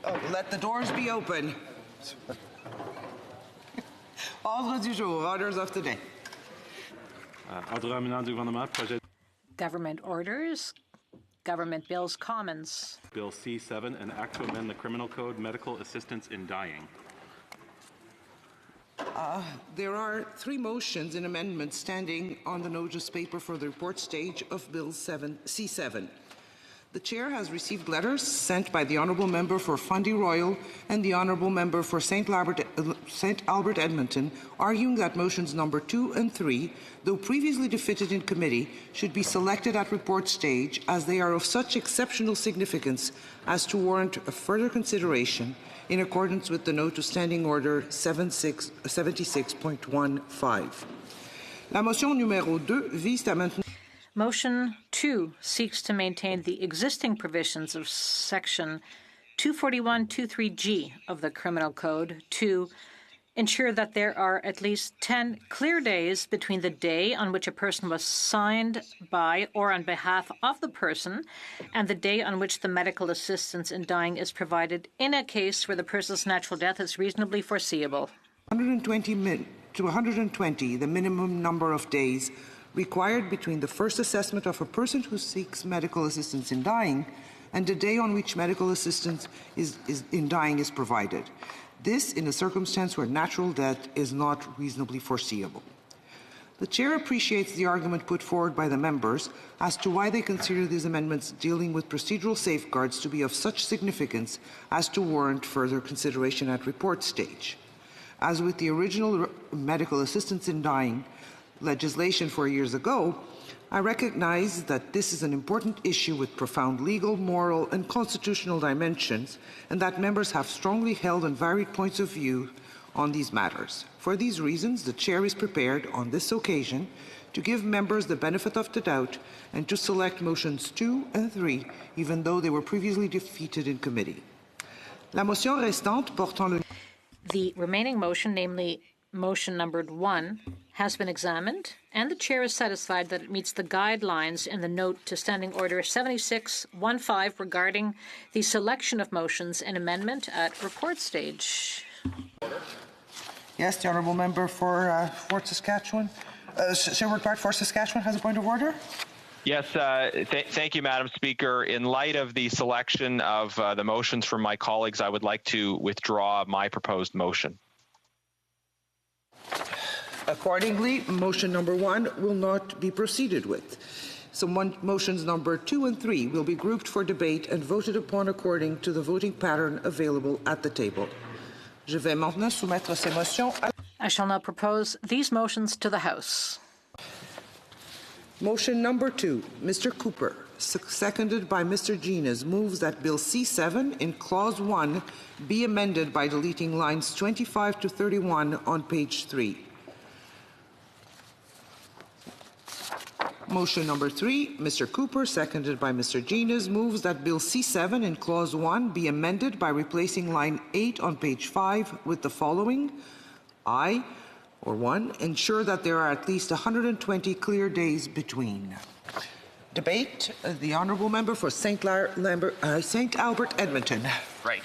Oh, let the doors be open. Ordre du jour, orders of the day. Ordre amenant du gouvernement, projet Government orders, government bills, commons. Bill C7, an act to amend the Criminal Code, medical assistance in dying. There are 3 motions and amendments standing on the notice paper for the report stage of Bill C7. The Chair has received letters sent by the Honourable Member for Fundy Royal and the Honourable Member for St. Albert Edmonton, arguing that motions number 2 and 3, though previously defeated in committee, should be selected at report stage as they are of such exceptional significance as to warrant a further consideration in accordance with the Note of Standing Order 76.15. La motion numéro 2 vise à maintenir. Motion 2 seeks to maintain the existing provisions of Section 241.23g of the Criminal Code to ensure that there are at least 10 clear days between the day on which a person was signed by or on behalf of the person and the day on which the medical assistance in dying is provided in a case where the person's natural death is reasonably foreseeable. 120 to 120, the minimum number of days required between the first assessment of a person who seeks medical assistance in dying and the day on which medical assistance in dying is provided. This in a circumstance where natural death is not reasonably foreseeable. The Chair appreciates the argument put forward by the members as to why they consider these amendments dealing with procedural safeguards to be of such significance as to warrant further consideration at report stage. As with the original medical assistance in dying legislation 4 years ago, I recognize that this is an important issue with profound legal, moral, and constitutional dimensions, and that members have strongly held and varied points of view on these matters. For these reasons, the Chair is prepared on this occasion to give members the benefit of the doubt and to select motions 2 and 3, even though they were previously defeated in committee. La motion restante portant le... The remaining motion, namely motion numbered 1, has been examined, and the Chair is satisfied that it meets the guidelines in the Note to Standing Order 76.15 regarding the selection of motions and amendment at report stage. Yes, the Honourable Member for Fort Saskatchewan. Sherwood Park for Saskatchewan has a point of order. Yes, thank you, Madam Speaker. In light of the selection of the motions from my colleagues, I would like to withdraw my proposed motion. Accordingly, motion number 1 will not be proceeded with. So motions number 2 and 3 will be grouped for debate and voted upon according to the voting pattern available at the table. Je vais maintenant soumettre ces motions à... I shall now propose these motions to the House. Motion number 2, Mr. Cooper, seconded by Mr. Ginas, moves that Bill C7 in Clause 1 be amended by deleting lines 25 to 31 on page 3. Motion number 3, Mr. Cooper, seconded by Mr. Ginas, moves that Bill C7 in Clause 1 be amended by replacing line 8 on page 5 with the following: I, or 1, ensure that there are at least 120 clear days between. Debate, the Honourable Member for St. Albert Edmonton. Right.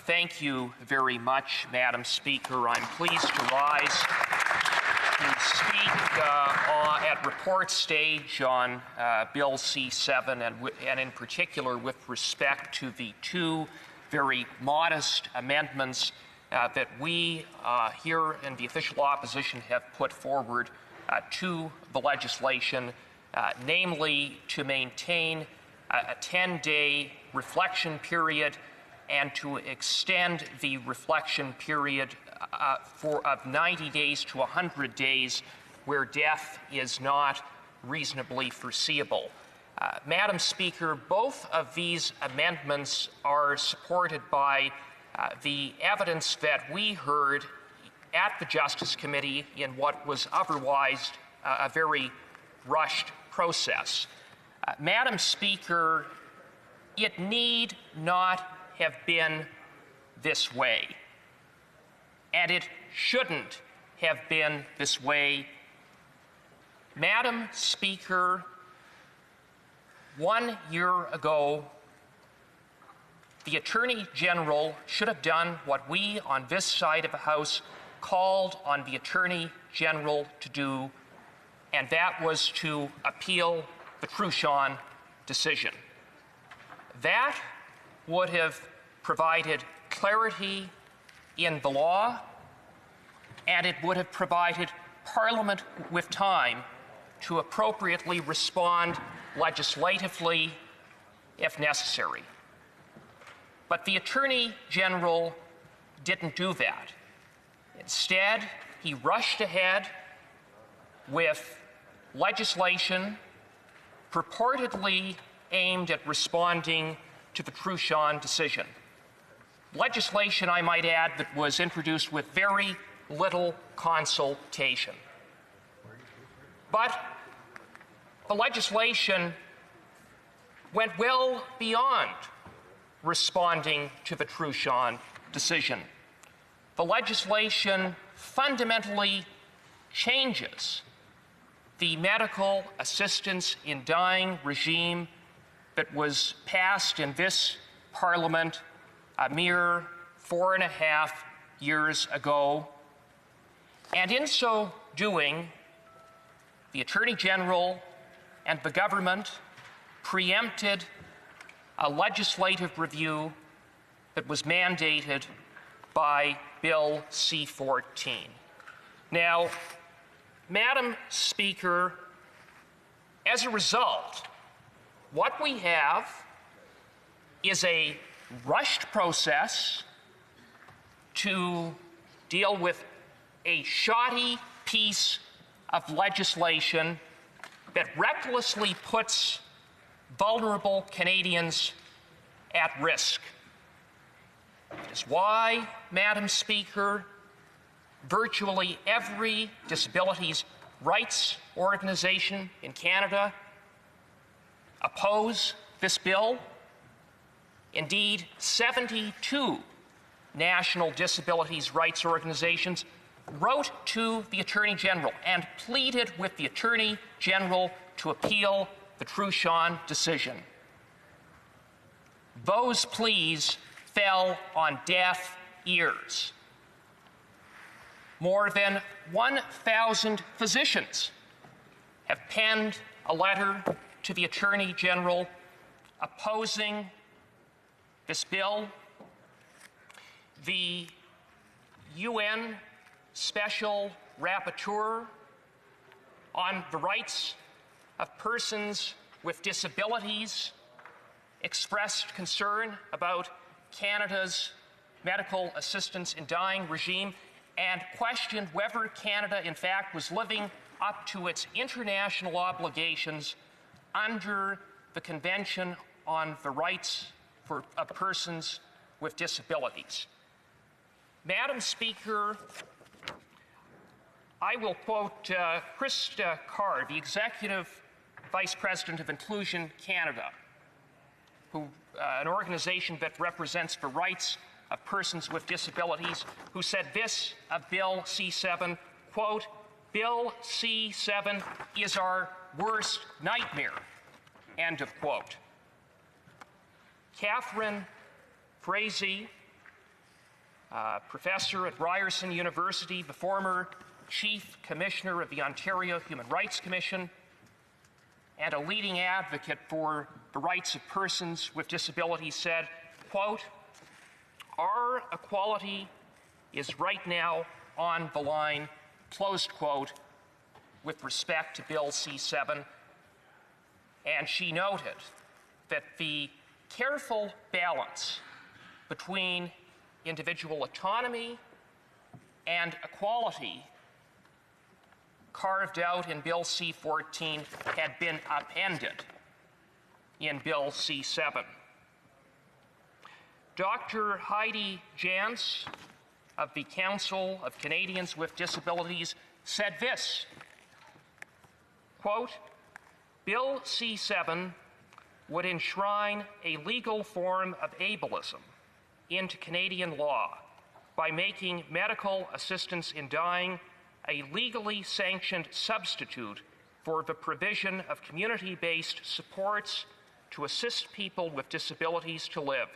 Thank you very much, Madam Speaker. I'm pleased to rise to speak at report stage on Bill C7 and in particular with respect to the 2 very modest amendments that we here in the official opposition have put forward to the legislation, namely to maintain a 10-day reflection period and to extend the reflection period of 90 days to 100 days where death is not reasonably foreseeable. Madam Speaker, both of these amendments are supported by the evidence that we heard at the Justice Committee in what was otherwise a very rushed process. Madam Speaker, it need not have been this way, and it shouldn't have been this way. Madam Speaker, 1 year ago, the Attorney General should have done what we on this side of the House called on the Attorney General to do, and that was to appeal the Truchon decision. That would have provided clarity in the law, and it would have provided Parliament with time to appropriately respond legislatively if necessary. But the Attorney General didn't do that. Instead, he rushed ahead with legislation purportedly aimed at responding to the Truchon decision. Legislation, I might add, that was introduced with very little consultation. But the legislation went well beyond responding to the Truchon decision. The legislation fundamentally changes the medical assistance in dying regime that was passed in this Parliament a mere 4.5 years ago. And in so doing, the Attorney General and the government preempted a legislative review that was mandated by Bill C-14. Now, Madam Speaker, as a result, what we have is a rushed process to deal with a shoddy piece of legislation that recklessly puts vulnerable Canadians at risk. It is why, Madam Speaker, virtually every disabilities rights organization in Canada oppose this bill. Indeed, 72 national disabilities rights organizations wrote to the Attorney General and pleaded with the Attorney General to appeal the Truchon decision. Those pleas fell on deaf ears. More than 1,000 physicians have penned a letter to the Attorney General opposing this bill. The UN Special Rapporteur on the rights of persons with disabilities expressed concern about Canada's medical assistance in dying regime and questioned whether Canada, in fact, was living up to its international obligations under the Convention on the Rights of Persons with Disabilities. Madam Speaker, I will quote Krista Carr, the Executive Vice President of Inclusion Canada, an organization that represents the rights of persons with disabilities, who said this of Bill C-7, quote, "Bill C-7 is our worst nightmare," end of quote. Catherine Frazee, professor at Ryerson University, the former Chief Commissioner of the Ontario Human Rights Commission, and a leading advocate for the rights of persons with disabilities, said, quote, "Our equality is right now on the line," close quote, with respect to Bill C-7. And she noted that the careful balance between individual autonomy and equality carved out in Bill C-14 had been upended in Bill C-7. Dr. Heidi Jantz of the Council of Canadians with Disabilities said this, quote, "Bill C-7 would enshrine a legal form of ableism into Canadian law by making medical assistance in dying a legally sanctioned substitute for the provision of community-based supports to assist people with disabilities to live.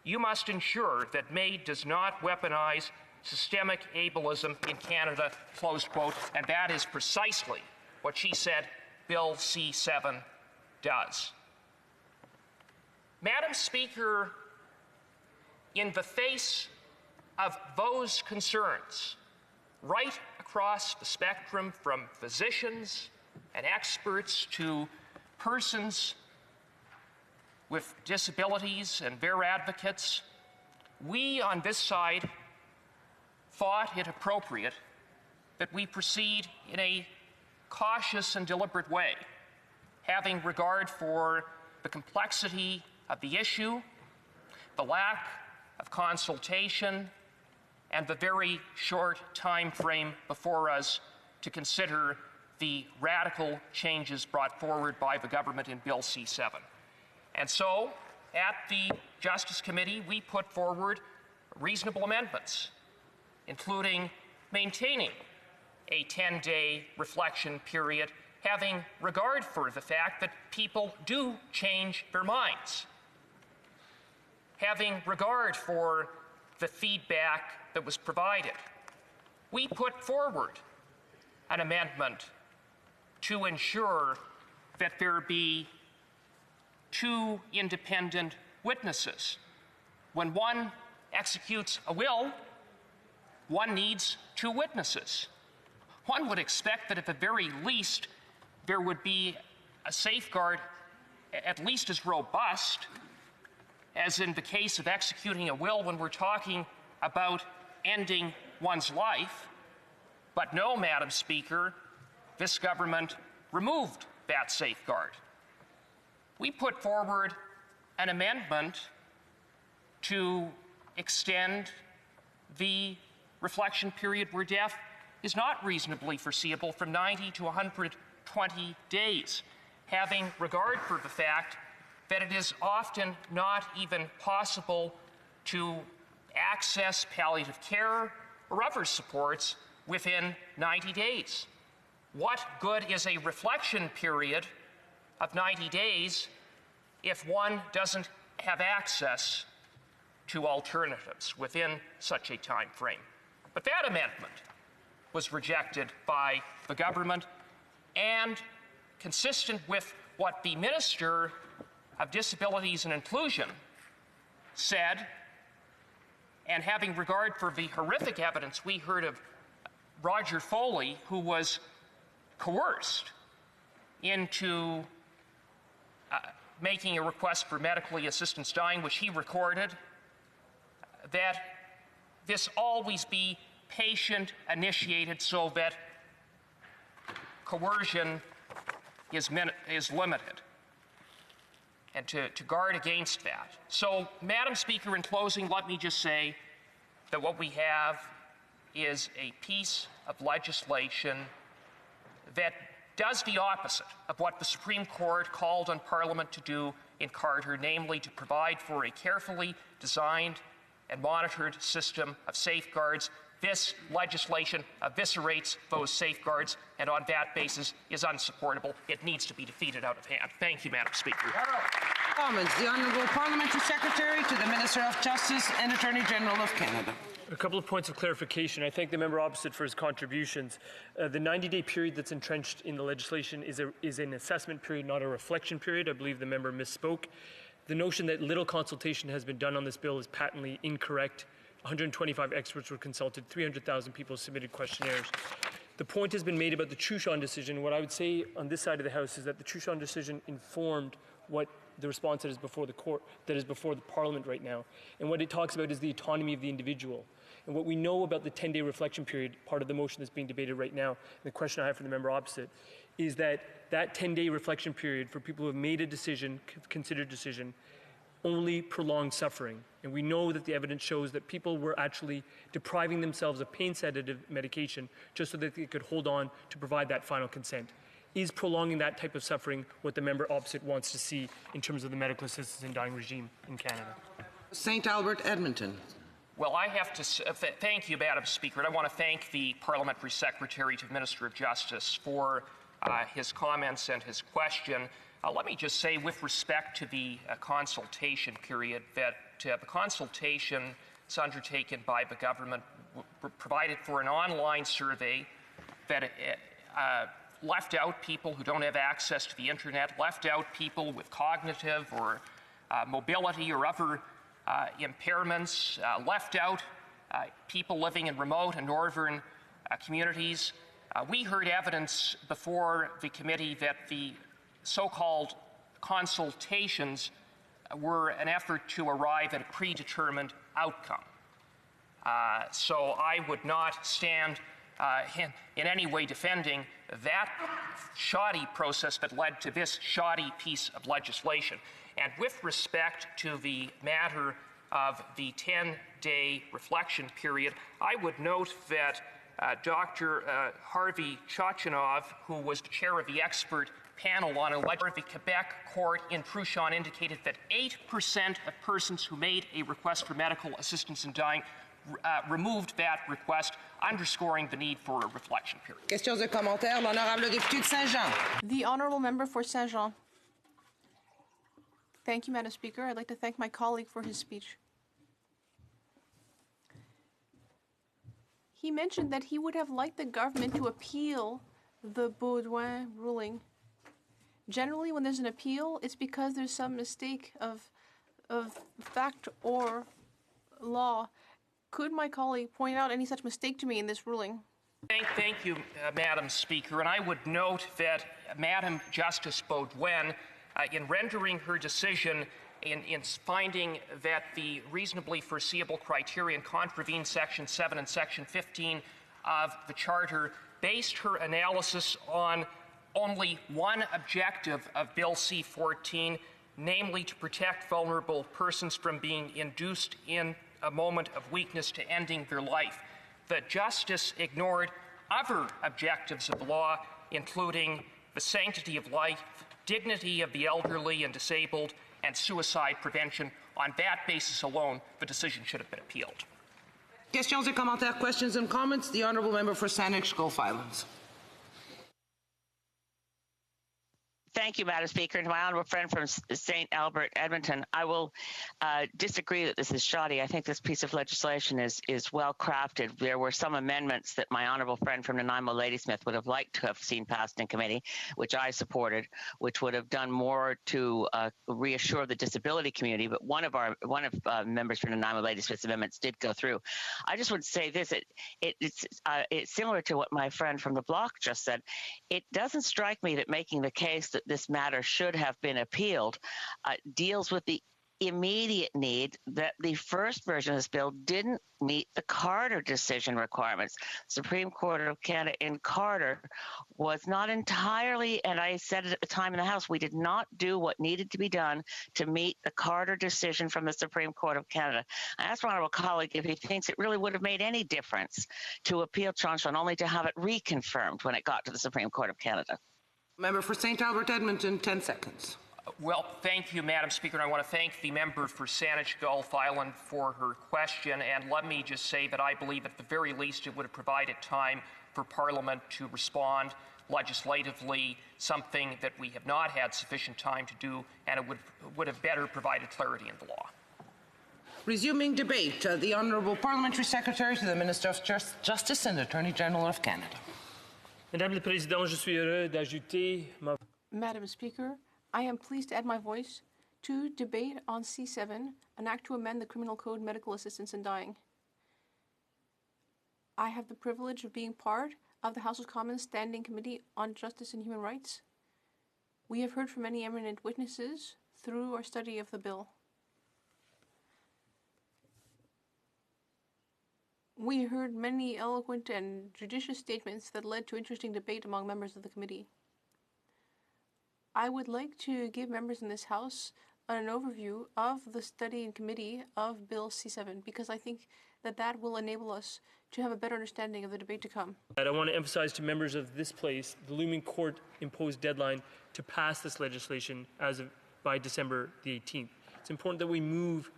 you must ensure that MAID does not weaponize systemic ableism in Canada, close quote, and that is precisely what she said Bill C-7 does. Madam Speaker, in the face of those concerns, right across the spectrum from physicians and experts to persons with disabilities and their advocates, we on this side thought it appropriate that we proceed in a cautious and deliberate way, having regard for the complexity of the issue, the lack of consultation, and the very short time frame before us to consider the radical changes brought forward by the government in Bill C-7. And so, at the Justice Committee, we put forward reasonable amendments, including maintaining a 10-day reflection period, having regard for the fact that people do change their minds, having regard for the feedback that was provided. We put forward an amendment to ensure that there be 2 independent witnesses. When one executes a will, one needs 2 witnesses. One would expect that at the very least there would be a safeguard at least as robust as in the case of executing a will when we're talking about ending one's life. But no, Madam Speaker, this government removed that safeguard. We put forward an amendment to extend the reflection period where death is not reasonably foreseeable from 90 to 120 days, having regard for the fact that it is often not even possible to access palliative care or other supports within 90 days. What good is a reflection period of 90 days if one doesn't have access to alternatives within such a time frame? But that amendment was rejected by the government, and consistent with what the Minister of Disabilities and Inclusion said, and having regard for the horrific evidence we heard of Roger Foley, who was coerced into making a request for medically assistance dying, which he recorded, that this always be patient-initiated so that coercion is limited, and to guard against that. So, Madam Speaker, in closing, let me just say that what we have is a piece of legislation that does the opposite of what the Supreme Court called on Parliament to do in Carter, namely to provide for a carefully designed and monitored system of safeguards. This legislation eviscerates those safeguards, and on that basis is unsupportable. It needs to be defeated out of hand. Thank you, Madam Speaker. Comments. The Honourable Parliamentary Secretary to the Minister of Justice and Attorney General of Canada. A couple of points of clarification. I thank the member opposite for his contributions. The 90-day period that's entrenched in the legislation is an assessment period, not a reflection period. I believe the member misspoke. The notion that little consultation has been done on this bill is patently incorrect. 125 experts were consulted, 300,000 people submitted questionnaires. The point has been made about the Truchon decision. What I would say on this side of the House is that the Truchon decision informed what the response that is before the court, that is before the Parliament right now. And what it talks about is the autonomy of the individual. And what we know about the 10-day reflection period, part of the motion that's being debated right now, and the question I have for the member opposite, is that that 10-day reflection period for people who have made a decision, considered decision, only prolonged suffering. And we know that the evidence shows that people were actually depriving themselves of pain sedative medication just so that they could hold on to provide that final consent. Is prolonging that type of suffering what the member opposite wants to see in terms of the medical assistance in dying regime in Canada? St. Albert, Edmonton. Well, I have to thank you, Madam Speaker, and I want to thank the Parliamentary Secretary to the Minister of Justice for his comments and his question. Let me just say, with respect to the consultation period, that the consultation is undertaken by the government, provided for an online survey that left out people who don't have access to the internet, left out people with cognitive or mobility or other impairments, left out people living in remote and northern communities. We heard evidence before the committee that the so-called consultations were an effort to arrive at a predetermined outcome. So I would not stand in any way defending that shoddy process that led to this shoddy piece of legislation. And with respect to the matter of the 10-day reflection period, I would note that Dr. Harvey Chachanov, who was the chair of the expert panel on the Quebec court in Truchon, indicated that 8% of persons who made a request for medical assistance in dying removed that request, underscoring the need for a reflection period. Questions et commentaires. L'honorable député de Saint-Jean. The honourable member for Saint-Jean. Thank you, Madam Speaker. I'd like to thank my colleague for his speech. He mentioned that he would have liked the government to appeal the Baudouin ruling. Generally, when there's an appeal, it's because there's some mistake of fact or law. Could my colleague point out any such mistake to me in this ruling? Thank you, Madam Speaker. And I would note that Madam Justice Baudouin, in rendering her decision in finding that the reasonably foreseeable criterion contravened Section 7 and Section 15 of the Charter, based her analysis on only one objective of Bill C-14, namely to protect vulnerable persons from being induced in a moment of weakness to ending their life. The Justice ignored other objectives of the law, including the sanctity of life, dignity of the elderly and disabled, and suicide prevention. On that basis alone, the decision should have been appealed. Questions et commentaires, questions and comments. The honourable member for Saanich Gulf Islands. Thank you, Madam Speaker. And to my honourable friend from St. Albert, Edmonton, I will disagree that this is shoddy. I think this piece of legislation is well crafted. There were some amendments that my honourable friend from Nanaimo Ladysmith would have liked to have seen passed in committee, which I supported, which would have done more to reassure the disability community. But one of members from Nanaimo Ladysmith's amendments did go through. I just would say this: it's similar to what my friend from the bloc just said. It doesn't strike me that making the case that this matter should have been appealed deals with the immediate need that the first version of this bill didn't meet the Carter decision requirements. Supreme Court of Canada in Carter was not entirely, and I said it at the time in the House, we did not do what needed to be done to meet the Carter decision from the Supreme Court of Canada. I asked my honourable colleague if he thinks it really would have made any difference to appeal Chonchon, only to have it reconfirmed when it got to the Supreme Court of Canada. Member for St. Albert, Edmonton, 10 seconds. Well, thank you, Madam Speaker. And I want to thank the member for Saanich Gulf Island for her question. And let me just say that I believe at the very least it would have provided time for Parliament to respond legislatively, something that we have not had sufficient time to do, and it would have better provided clarity in the law. Resuming debate, the Honourable Parliamentary Secretary to the Minister of Justice and Attorney General of Canada. Madame la Présidente, je suis heureux d'ajouter ma... Madam Speaker, I am pleased to add my voice to debate on C7, an act to amend the Criminal Code Medical Assistance in Dying. I have the privilege of being part of the House of Commons Standing Committee on Justice and Human Rights. We have heard from many eminent witnesses through our study of the bill. We heard many eloquent and judicious statements that led to interesting debate among members of the committee. I would like to give members in this House an overview of the study in committee of Bill C7, because I think that will enable us to have a better understanding of the debate to come. I want to emphasize to members of this place the looming court-imposed deadline to pass this legislation by December the 18th. It's important that we move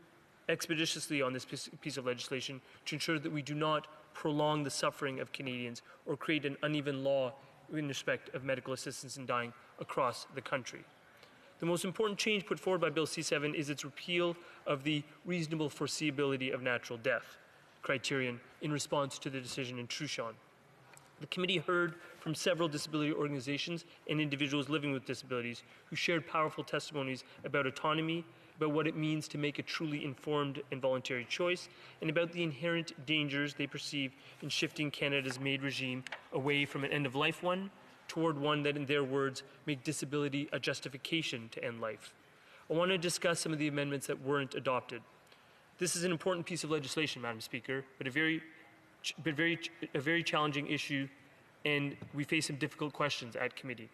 expeditiously on this piece of legislation to ensure that we do not prolong the suffering of Canadians or create an uneven law in respect of medical assistance in dying across the country. The most important change put forward by Bill C7 is its repeal of the reasonable foreseeability of natural death criterion in response to the decision in Truchon. The committee heard from several disability organizations and individuals living with disabilities who shared powerful testimonies about autonomy, about what it means to make a truly informed and voluntary choice, and about the inherent dangers they perceive in shifting Canada's MAID regime away from an end-of-life one toward one that, in their words, make disability a justification to end life. I want to discuss some of the amendments that weren't adopted. This is an important piece of legislation, Madam Speaker, but a very challenging issue, and we face some difficult questions at committee.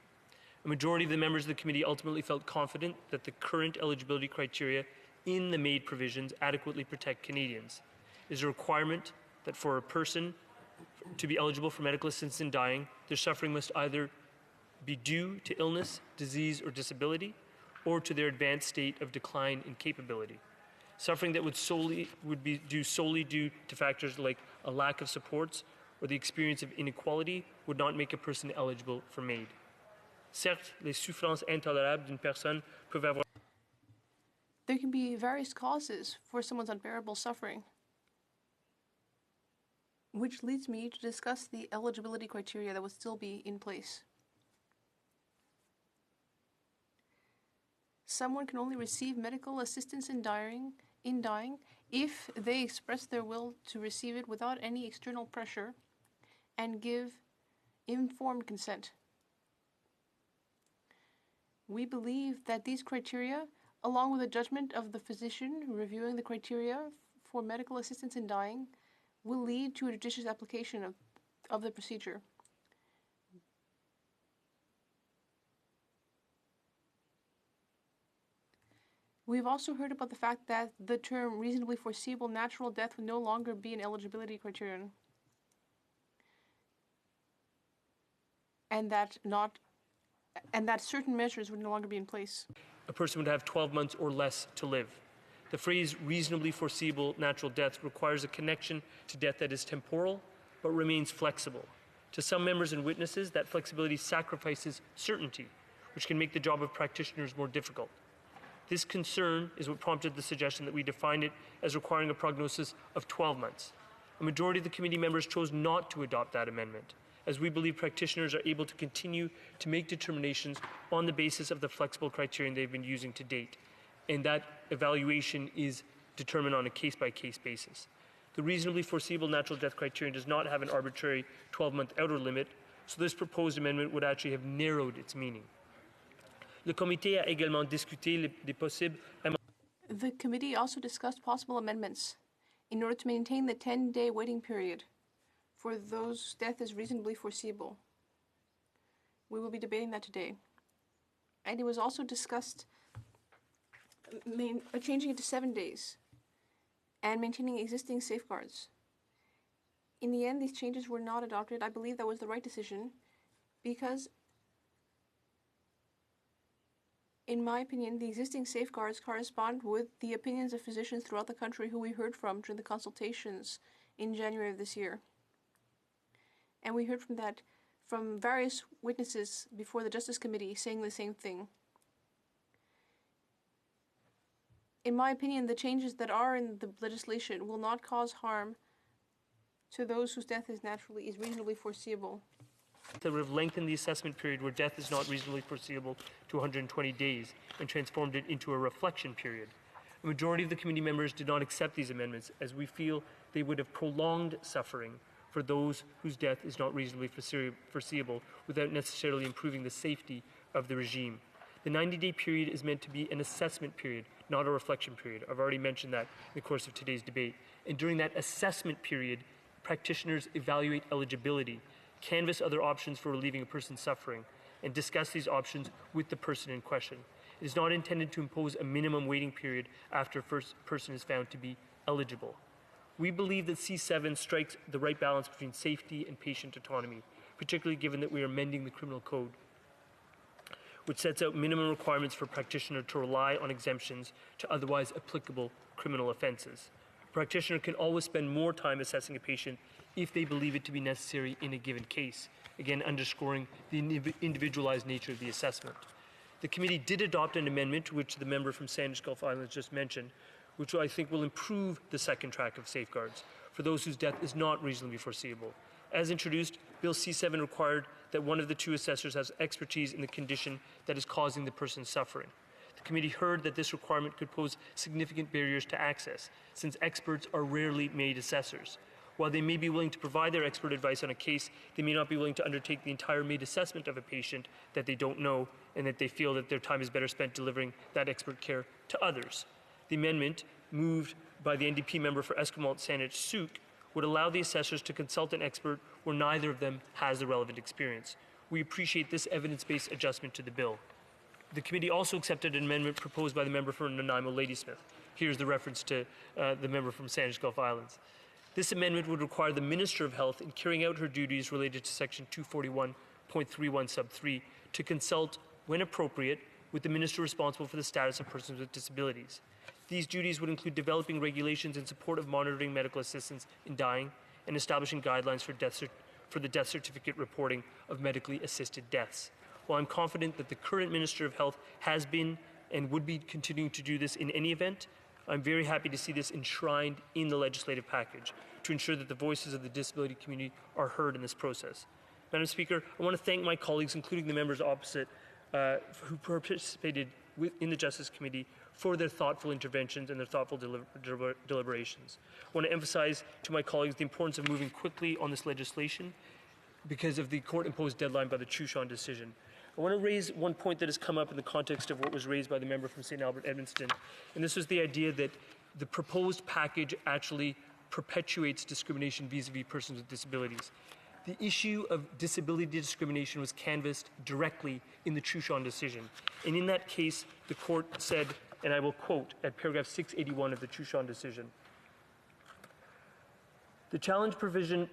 A majority of the members of the committee ultimately felt confident that the current eligibility criteria in the MAID provisions adequately protect Canadians. It is a requirement that for a person to be eligible for medical assistance in dying, their suffering must either be due to illness, disease, or disability, or to their advanced state of decline in capability. Suffering that would be solely due to factors like a lack of supports or the experience of inequality would not make a person eligible for MAID. Certes, les souffrances intolérables d'une personne peuvent avoir. There can be various causes for someone's unbearable suffering, which leads me to discuss the eligibility criteria that would still be in place. Someone can only receive medical assistance in dying if they express their will to receive it without any external pressure and give informed consent. We believe that these criteria, along with the judgment of the physician reviewing the criteria for medical assistance in dying, will lead to a judicious application of the procedure. We've also heard about the fact that the term reasonably foreseeable natural death would no longer be an eligibility criterion, and that certain measures would no longer be in place. A person would have 12 months or less to live. The phrase reasonably foreseeable natural death requires a connection to death that is temporal but remains flexible. To some members and witnesses, that flexibility sacrifices certainty, which can make the job of practitioners more difficult. This concern is what prompted the suggestion that we define it as requiring a prognosis of 12 months. A majority of the committee members chose not to adopt that amendment, as we believe practitioners are able to continue to make determinations on the basis of the flexible criterion they've been using to date, and that evaluation is determined on a case-by-case basis. The reasonably foreseeable natural death criterion does not have an arbitrary 12-month outer limit, so this proposed amendment would actually have narrowed its meaning. Le comité a également discuté des possibles amendements. The committee also discussed possible amendments in order to maintain the 10-day waiting period for those whose death is reasonably foreseeable. We will be debating that today. And it was also discussed changing it to 7 days and maintaining existing safeguards. In the end, these changes were not adopted. I believe that was the right decision because, in my opinion, the existing safeguards correspond with the opinions of physicians throughout the country who we heard from during the consultations in January of this year. And we heard from various witnesses before the Justice Committee saying the same thing. In my opinion, the changes that are in the legislation will not cause harm to those whose death is reasonably foreseeable. That would have lengthened the assessment period where death is not reasonably foreseeable to 120 days and transformed it into a reflection period. A majority of the committee members did not accept these amendments, as we feel they would have prolonged suffering for those whose death is not reasonably foreseeable without necessarily improving the safety of the regime. The 90-day period is meant to be an assessment period, not a reflection period. I've already mentioned that in the course of today's debate. And during that assessment period, practitioners evaluate eligibility, canvass other options for relieving a person's suffering, and discuss these options with the person in question. It is not intended to impose a minimum waiting period after a person is found to be eligible. We believe that C7 strikes the right balance between safety and patient autonomy, particularly given that we are amending the criminal code, which sets out minimum requirements for practitioners to rely on exemptions to otherwise applicable criminal offenses. A practitioner can always spend more time assessing a patient if they believe it to be necessary in a given case, again underscoring the individualized nature of the assessment. The committee did adopt an amendment, which the member from Sandwich Gulf Islands just mentioned, which I think will improve the second track of safeguards for those whose death is not reasonably foreseeable. As introduced, Bill C7 required that one of the two assessors has expertise in the condition that is causing the person's suffering. The committee heard that this requirement could pose significant barriers to access, since experts are rarely made assessors. While they may be willing to provide their expert advice on a case, they may not be willing to undertake the entire made assessment of a patient that they don't know and that they feel that their time is better spent delivering that expert care to others. The amendment, moved by the NDP member for Esquimalt Saanich Sooke, would allow the assessors to consult an expert where neither of them has the relevant experience. We appreciate this evidence-based adjustment to the bill. The committee also accepted an amendment proposed by the member for Nanaimo Ladysmith. Here's the reference to the member from Sandwich Gulf Islands. This amendment would require the Minister of Health, in carrying out her duties related to Section 241.31 sub 3, to consult, when appropriate, with the Minister responsible for the status of persons with disabilities. These duties would include developing regulations in support of monitoring medical assistance in dying and establishing guidelines for the death certificate reporting of medically assisted deaths. While I'm confident that the current Minister of Health has been and would be continuing to do this in any event, I'm very happy to see this enshrined in the legislative package to ensure that the voices of the disability community are heard in this process. Madam Speaker, I want to thank my colleagues, including the members opposite, who participated in the Justice Committee, for their thoughtful interventions and their thoughtful deliberations. I want to emphasize to my colleagues the importance of moving quickly on this legislation because of the court-imposed deadline by the Chushan decision. I want to raise one point that has come up in the context of what was raised by the member from St. Albert Edmundston, and this was the idea that the proposed package actually perpetuates discrimination vis-a-vis persons with disabilities. The issue of disability discrimination was canvassed directly in the Chushan decision, and in that case, the court said, and I will quote at paragraph 681 of the Chushan decision, "The challenge provision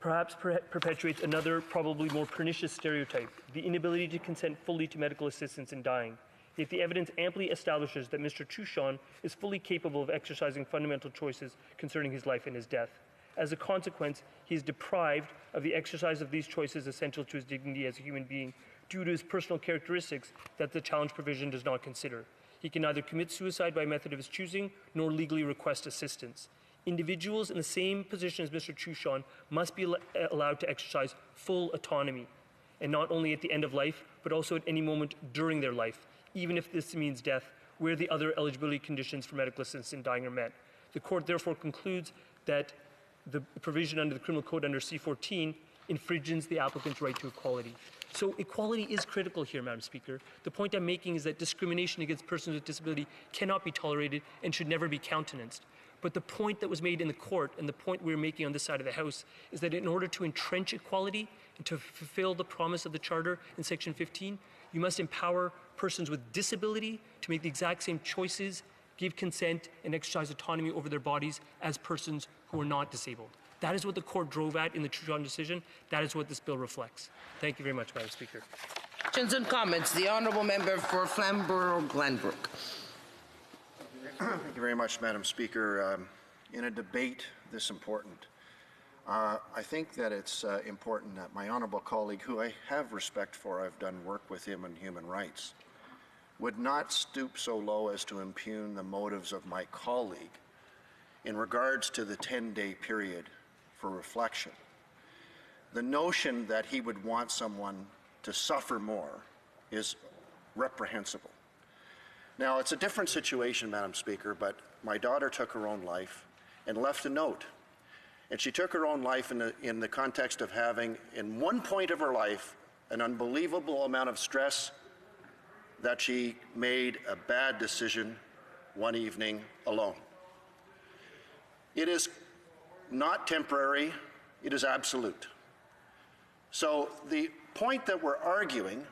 perhaps perpetuates another, probably more pernicious stereotype, the inability to consent fully to medical assistance in dying. Yet the evidence amply establishes that Mr. Chushan is fully capable of exercising fundamental choices concerning his life and his death. As a consequence, he is deprived of the exercise of these choices essential to his dignity as a human being due to his personal characteristics that the challenge provision does not consider. He can neither commit suicide by method of his choosing nor legally request assistance. Individuals in the same position as Mr. Chushan must be allowed to exercise full autonomy, and not only at the end of life, but also at any moment during their life, even if this means death, where the other eligibility conditions for medical assistance in dying are met. The court therefore concludes that the provision under the Criminal Code under C14 infringes the applicant's right to equality." So equality is critical here, Madam Speaker. The point I'm making is that discrimination against persons with disability cannot be tolerated and should never be countenanced. But the point that was made in the court, and the point we're making on this side of the House, is that in order to entrench equality and to fulfill the promise of the Charter in Section 15, you must empower persons with disability to make the exact same choices, give consent, and exercise autonomy over their bodies as persons who are not disabled. That is what the court drove at in the Chushan decision. That is what this bill reflects. Thank you very much, Madam Speaker. Questions and comments. The Honourable Member for Flamborough-Glanbrook. Thank you very much, Madam Speaker. In a debate this important, I think that it's important that my honourable colleague, who I have respect for, I've done work with him on human rights, would not stoop so low as to impugn the motives of my colleague in regards to the 10-day period for reflection. The notion that he would want someone to suffer more is reprehensible. Now, it's a different situation, Madam Speaker, but my daughter took her own life and left a note. And she took her own life in the context of having, in one point of her life, an unbelievable amount of stress that she made a bad decision one evening alone. It is not temporary, it is absolute. So the point that we're arguing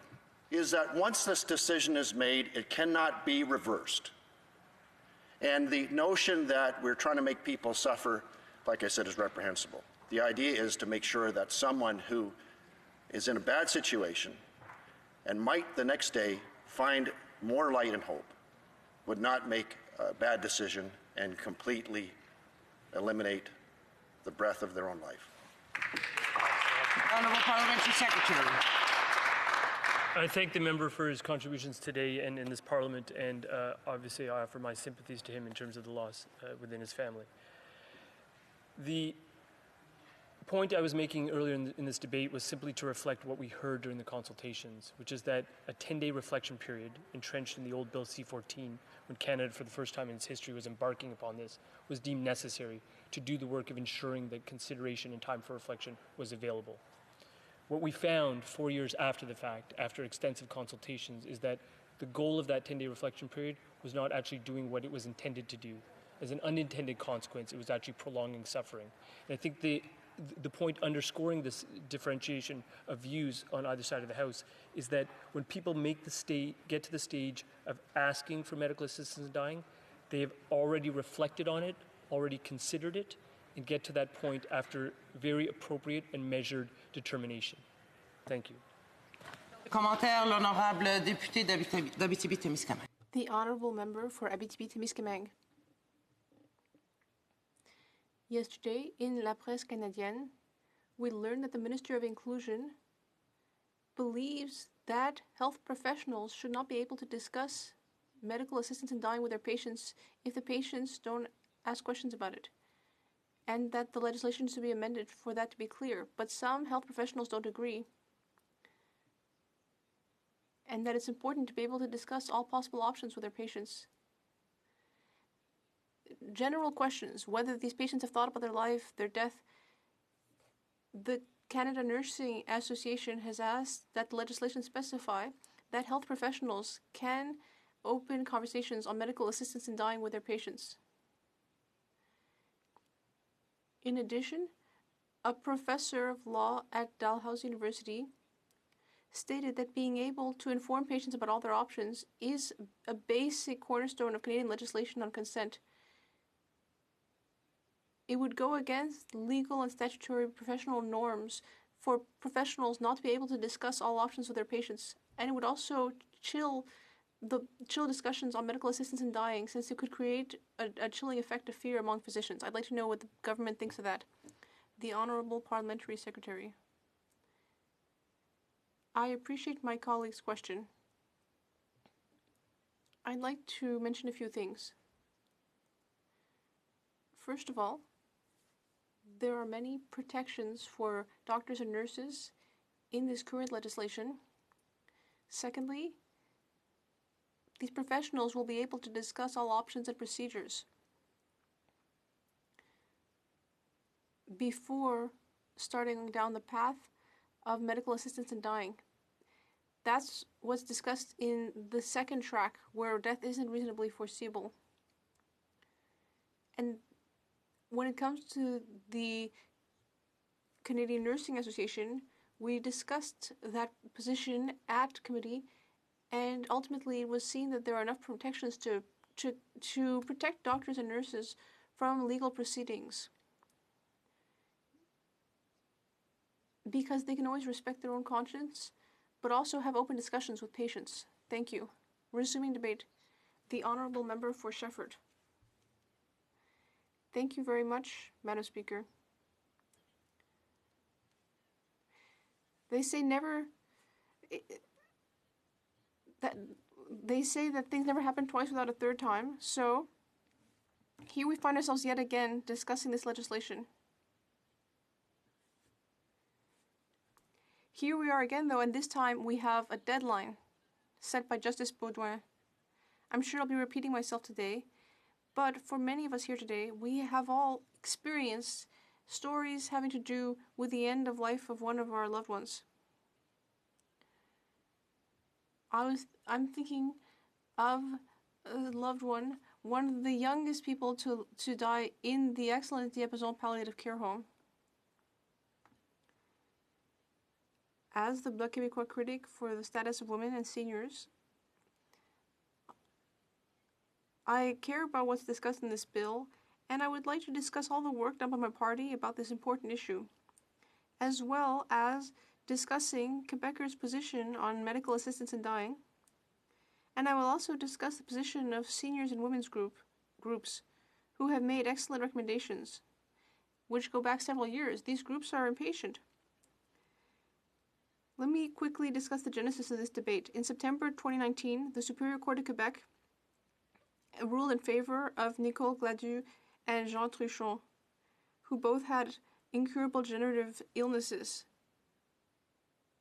is that once this decision is made, it cannot be reversed. And the notion that we're trying to make people suffer, like I said, is reprehensible. The idea is to make sure that someone who is in a bad situation and might the next day find more light and hope would not make a bad decision and completely eliminate the breath of their own life. Honourable Parliamentary Secretary. I thank the member for his contributions today and in this Parliament, and obviously I offer my sympathies to him in terms of the loss within his family. The point I was making earlier in this debate was simply to reflect what we heard during the consultations, which is that a 10-day reflection period entrenched in the old Bill C-14, when Canada for the first time in its history was embarking upon this, was deemed necessary to do the work of ensuring that consideration and time for reflection was available. What we found 4 years after the fact, after extensive consultations, is that the goal of that 10-day reflection period was not actually doing what it was intended to do. As an unintended consequence, it was actually prolonging suffering. And I think the point underscoring this differentiation of views on either side of the House is that when people get to the stage of asking for medical assistance in dying, they have already reflected on it, already considered it, and get to that point after very appropriate and measured determination. Thank you. Commentaire, l'honorable député d'Abitibi-Témiscamingue. The honourable member for Abitibi-Témiscamingue. Yesterday, in La Presse Canadienne, we learned that the Minister of Inclusion believes that health professionals should not be able to discuss medical assistance in dying with their patients if the patients don't ask questions about it, and that the legislation should be amended for that to be clear. But some health professionals don't agree, and that it's important to be able to discuss all possible options with their patients. General questions, whether these patients have thought about their life, their death. The Canada Nursing Association has asked that the legislation specify that health professionals can open conversations on medical assistance in dying with their patients. In addition, a professor of law at Dalhousie University stated that being able to inform patients about all their options is a basic cornerstone of Canadian legislation on consent. It would go against legal and statutory professional norms for professionals not to be able to discuss all options with their patients, and it would also chill discussions on medical assistance in dying, since it could create a chilling effect of fear among physicians. I'd like to know what the government thinks of that. The Honourable Parliamentary Secretary. I appreciate my colleague's question. I'd like to mention a few things. First of all, there are many protections for doctors and nurses in this current legislation. Secondly, these professionals will be able to discuss all options and procedures before starting down the path of medical assistance in dying. That's what's discussed in the second track, where death isn't reasonably foreseeable. And when it comes to the Canadian Nursing Association, we discussed that position at committee, and ultimately it was seen that there are enough protections to protect doctors and nurses from legal proceedings, because they can always respect their own conscience, but also have open discussions with patients. Thank you. Resuming debate. The Honourable Member for Shefford. Thank you very much, Madam Speaker. They say that things never happen twice without a third time, so here we find ourselves yet again discussing this legislation. Here we are again, though, and this time we have a deadline set by Justice Baudouin. I'm sure I'll be repeating myself today, but for many of us here today, we have all experienced stories having to do with the end of life of one of our loved ones. I'm thinking of a loved one of the youngest people to die in the excellent Diapason Palliative Care Home. As the Bloc Québécois critic for the status of women and seniors, I care about what's discussed in this bill, and I would like to discuss all the work done by my party about this important issue, as well as discussing Quebecers' position on medical assistance in dying. And I will also discuss the position of seniors and women's groups who have made excellent recommendations, which go back several years. These groups are impatient. Let me quickly discuss the genesis of this debate. In September 2019, the Superior Court of Quebec ruled in favor of Nicole Gladu and Jean Truchon, who both had incurable degenerative illnesses.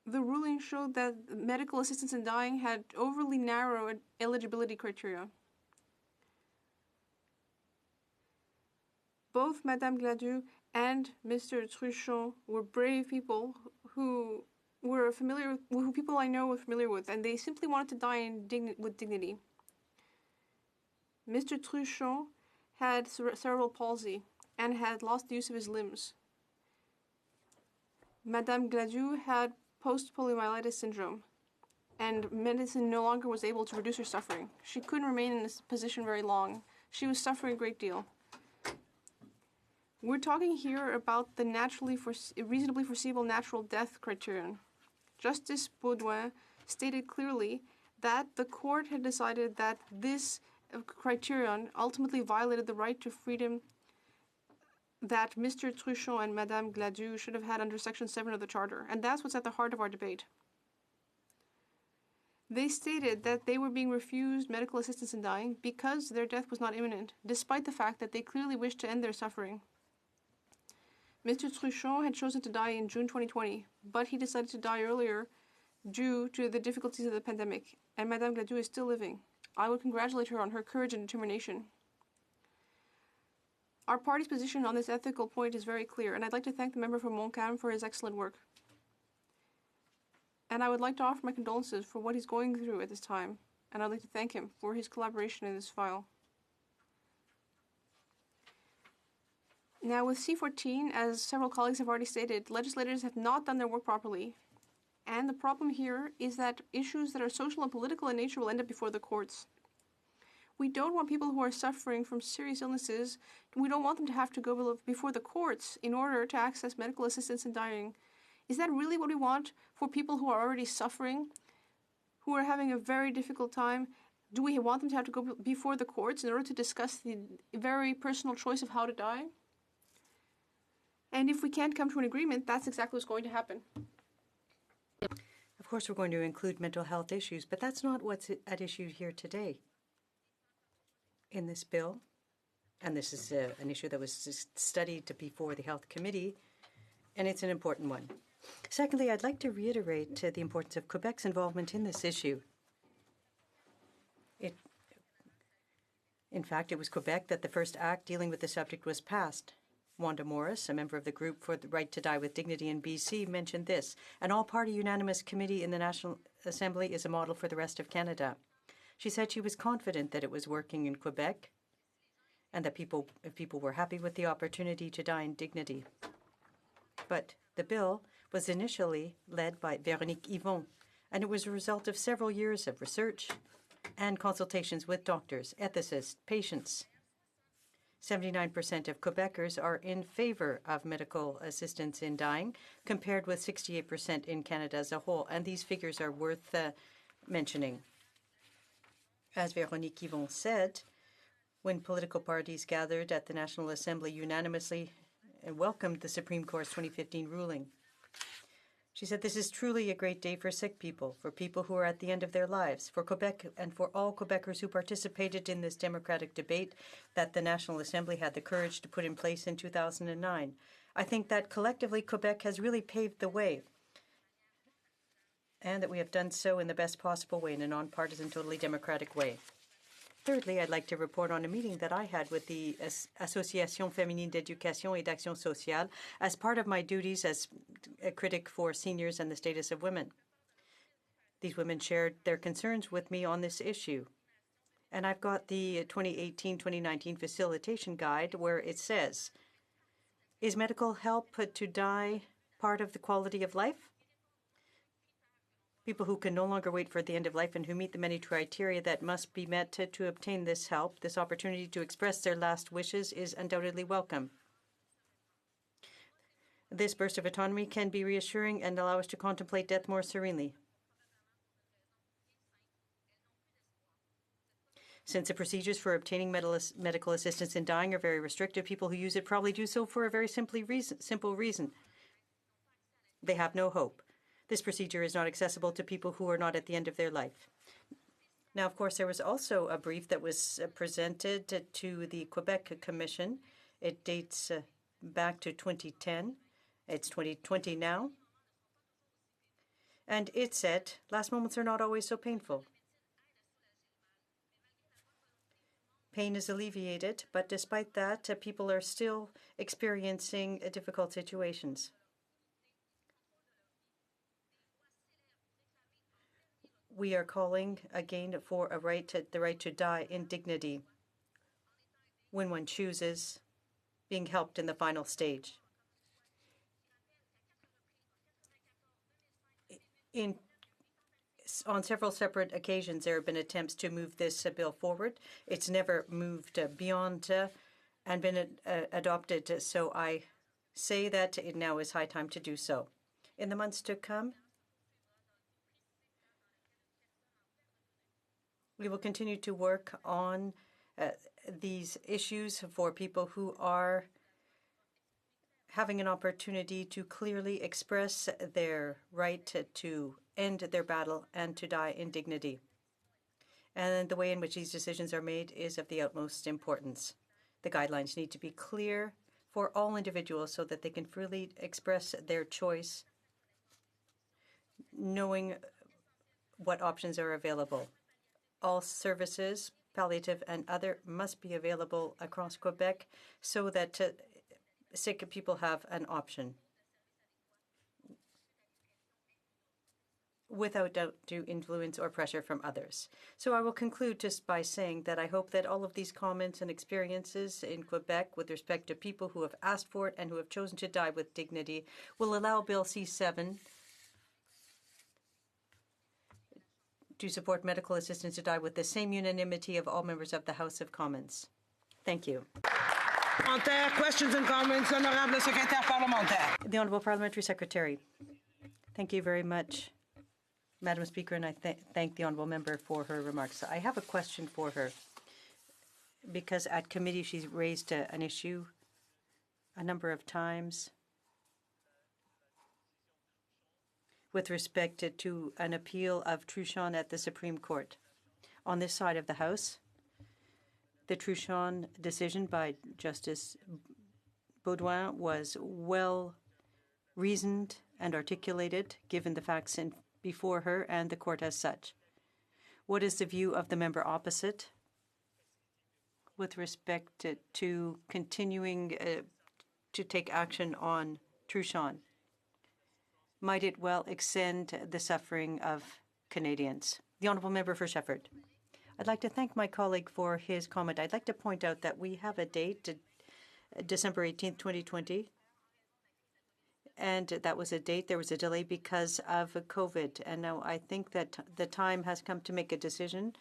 The ruling showed that medical assistance in dying had overly narrow eligibility criteria. Both Madame Gladu and Mr. Truchon were brave people who people I know were familiar with, and they simply wanted to die with dignity. Mr. Truchon had cerebral palsy and had lost the use of his limbs. Madame Gladu had post-poliomyelitis syndrome, and medicine no longer was able to reduce her suffering. She couldn't remain in this position very long. She was suffering a great deal. We're talking here about the reasonably foreseeable natural death criterion. Justice Baudouin stated clearly that the court had decided that this criterion ultimately violated the right to freedom that Mr. Truchon and Madame Gladu should have had under Section 7 of the Charter, and that's what's at the heart of our debate. They stated that they were being refused medical assistance in dying because their death was not imminent, despite the fact that they clearly wished to end their suffering. Mr. Truchon had chosen to die in June 2020, but he decided to die earlier due to the difficulties of the pandemic, and Madame Gladu is still living. I would congratulate her on her courage and determination. Our party's position on this ethical point is very clear, and I'd like to thank the member from Montcalm for his excellent work. And I would like to offer my condolences for what he's going through at this time, and I'd like to thank him for his collaboration in this file. Now, with C14, as several colleagues have already stated, legislators have not done their work properly. And the problem here is that issues that are social and political in nature will end up before the courts. We don't want people who are suffering from serious illnesses, we don't want them to have to go before the courts in order to access medical assistance in dying. Is that really what we want for people who are already suffering, who are having a very difficult time? Do we want them to have to go before the courts in order to discuss the very personal choice of how to die? And if we can't come to an agreement, that's exactly what's going to happen. Of course, we're going to include mental health issues, but that's not what's at issue here today. In this bill, and this is an issue that was studied before the Health Committee, and it's an important one. Secondly, I'd like to reiterate the importance of Quebec's involvement in this issue. In fact, it was Quebec that the first act dealing with the subject was passed. Wanda Morris, a member of the Group for the Right to Die with Dignity in BC, mentioned this: an all-party unanimous committee in the National Assembly is a model for the rest of Canada. She said she was confident that it was working in Quebec and that if people were happy with the opportunity to die in dignity. But the bill was initially led by Véronique Yvon, and it was a result of several years of research and consultations with doctors, ethicists, patients. 79% of Quebecers are in favor of medical assistance in dying, compared with 68% in Canada as a whole, and these figures are worth mentioning. As Véronique Yvon said, when political parties gathered at the National Assembly unanimously and welcomed the Supreme Court's 2015 ruling, she said, "This is truly a great day for sick people, for people who are at the end of their lives, for Quebec and for all Quebecers who participated in this democratic debate that the National Assembly had the courage to put in place in 2009. I think that collectively Quebec has really paved the way, and that we have done so in the best possible way, in a nonpartisan, totally democratic way." Thirdly, I'd like to report on a meeting that I had with the Association Féminine d'Éducation et d'Action Sociale as part of my duties as a critic for seniors and the status of women. These women shared their concerns with me on this issue. And I've got the 2018-2019 facilitation guide where it says, is medical help to die part of the quality of life? People who can no longer wait for the end of life and who meet the many criteria that must be met to obtain this help, this opportunity to express their last wishes, is undoubtedly welcome. This burst of autonomy can be reassuring and allow us to contemplate death more serenely. Since the procedures for obtaining medical assistance in dying are very restrictive, people who use it probably do so for a very simple reason. They have no hope. This procedure is not accessible to people who are not at the end of their life. Now, of course, there was also a brief that was presented to the Quebec Commission. It dates back to 2010. It's 2020 now. And it said, last moments are not always so painful. Pain is alleviated, but despite that, people are still experiencing difficult situations. We are calling again for the right to die in dignity when one chooses being helped in the final stage. On several separate occasions, there have been attempts to move this bill forward. It's never moved beyond and been adopted. So I say that it now is high time to do so. In the months to come, we will continue to work on these issues for people who are having an opportunity to clearly express their right to end their battle and to die in dignity. And the way in which these decisions are made is of the utmost importance. The guidelines need to be clear for all individuals so that they can freely express their choice, knowing what options are available. All services, palliative and other, must be available across Quebec so that sick people have an option without undue influence or pressure from others. So I will conclude just by saying that I hope that all of these comments and experiences in Quebec with respect to people who have asked for it and who have chosen to die with dignity will allow Bill C-7 to support medical assistance to die with the same unanimity of all members of the House of Commons. Thank you. Questions and comments, Honorable Secrétaire Parlementaire. The Honourable Parliamentary Secretary. Thank you very much, Madam Speaker, and I thank the Honourable Member for her remarks. I have a question for her because at committee she's raised an issue a number of times with respect to an appeal of Truchon at the Supreme Court. On this side of the House, the Truchon decision by Justice Baudouin was well reasoned and articulated, given the facts before her and the court as such. What is the view of the member opposite with respect to continuing to take action on Truchon? Might it well extend the suffering of Canadians? The Honourable Member for Shefford. I'd like to thank my colleague for his comment. I'd like to point out that we have a date, December 18th, 2020, and that was a date. There was a delay because of COVID, and now I think that the time has come to make a decision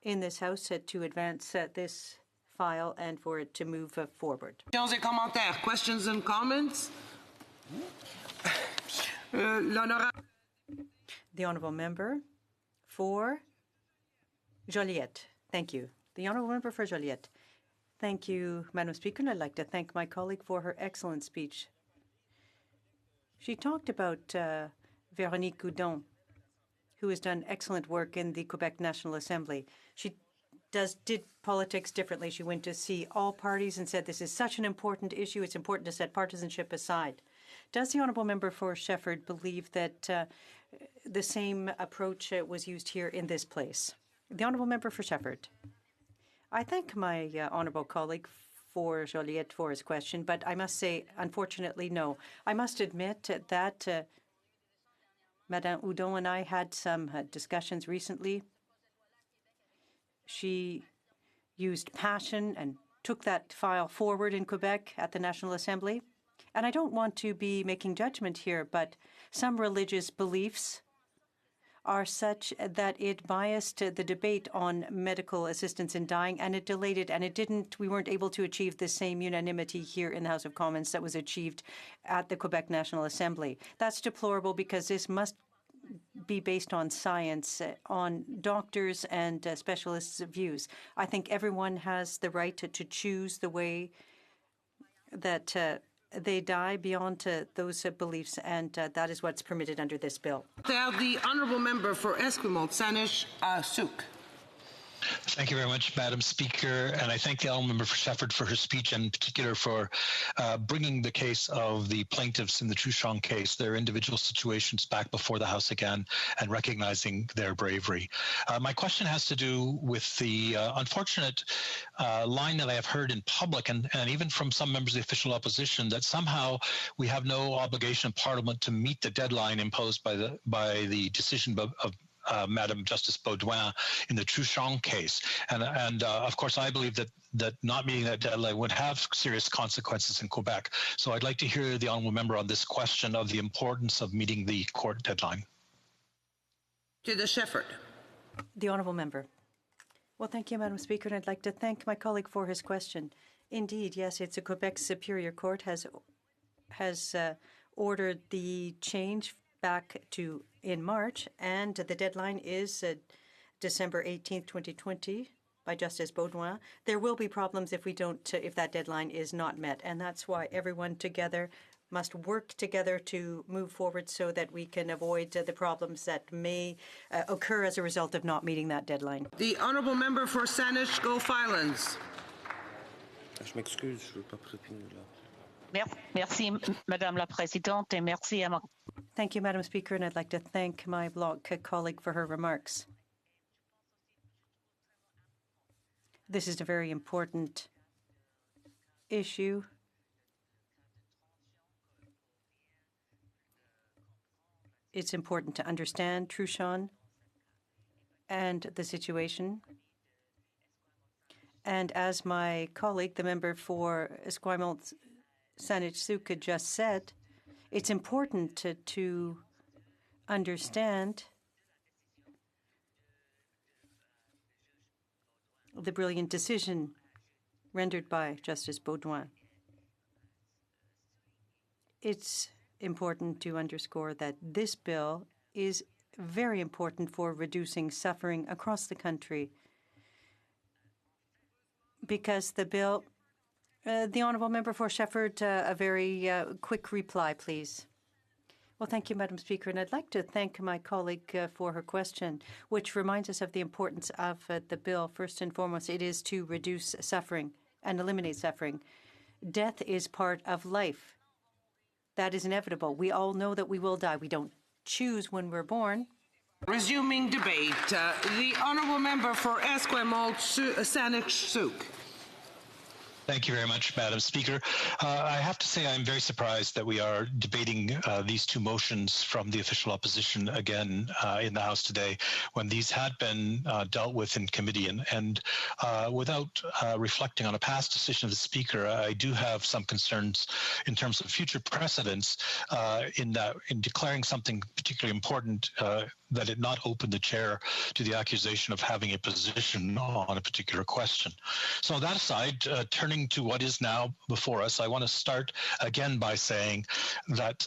in this House to advance this file and for it to move forward. Questions and comments? The Honourable Member for Joliette. Thank you. The Honourable Member for Joliette. Thank you, Madam Speaker, and I'd like to thank my colleague for her excellent speech. She talked about Véronique Goudon, who has done excellent work in the Quebec National Assembly. She did politics differently. She went to see all parties and said, this is such an important issue, it's important to set partisanship aside. Does the Honourable Member for Shefford believe that the same approach was used here in this place? The Honourable Member for Shefford. I thank my honourable colleague for Joliette for his question, but I must say, unfortunately, no. I must admit that Madame Houdon and I had some discussions recently. She used passion and took that file forward in Quebec at the National Assembly. And I don't want to be making judgment here, but some religious beliefs are such that it biased the debate on medical assistance in dying, and it delayed it, and we weren't able to achieve the same unanimity here in the House of Commons that was achieved at the Quebec National Assembly. That's deplorable because this must be based on science, on doctors and specialists' views. I think everyone has the right to choose the way that they die beyond those beliefs, and that is what's permitted under this bill. The honourable member for Esquimalt, Saanich Sooke. Thank you very much, Madam Speaker, and I thank the honourable member for Shefford for her speech, and in particular for bringing the case of the plaintiffs in the Truchon case, their individual situations back before the House again, and recognizing their bravery. My question has to do with the unfortunate line that I have heard in public, and even from some members of the official opposition, that somehow we have no obligation in Parliament to meet the deadline imposed by the decision of Madam Justice Baudouin in the Truchon case. And of course, I believe that not meeting that deadline would have serious consequences in Quebec. So I'd like to hear the honourable member on this question of the importance of meeting the court deadline. To the Shefford. The honourable member. Well, thank you, Madam Speaker, and I'd like to thank my colleague for his question. Indeed, yes, it's a Quebec Superior Court has ordered the change back to in March, and the deadline is December 18th, 2020 by Justice Baudouin. There will be problems if that deadline is not met, and that's why everyone together must work together to move forward so that we can avoid the problems that may occur as a result of not meeting that deadline. The honourable member for Saanich Gulf Islands. Je m'excuse, je ne veux pas répondre là. Merci, Madame la Présidente, et merci à ma... Thank you, Madam Speaker, and I'd like to thank my Bloc colleague for her remarks. This is a very important issue. It's important to understand Truchon and the situation. And as my colleague, the member for Esquimalt, Saanich Sooke, just said, it's important to understand the brilliant decision rendered by Justice Baudouin. It's important to underscore that this bill is very important for reducing suffering across the country, because the bill... the honourable member for Shefford, a very quick reply, please. Well, thank you, Madam Speaker, and I'd like to thank my colleague for her question, which reminds us of the importance of the bill. First and foremost, it is to reduce suffering and eliminate suffering. Death is part of life. That is inevitable. We all know that we will die. We don't choose when we're born. Resuming debate, the honourable member for Esquimalt, Saanich Sooke. Thank you very much, Madam Speaker. I have to say I'm very surprised that we are debating these two motions from the official opposition again in the House today, when these had been dealt with in committee. And without reflecting on a past decision of the Speaker, I do have some concerns in terms of future precedents in declaring something particularly important, that it not open the chair to the accusation of having a position on a particular question. So that aside, turning to what is now before us, I want to start again by saying that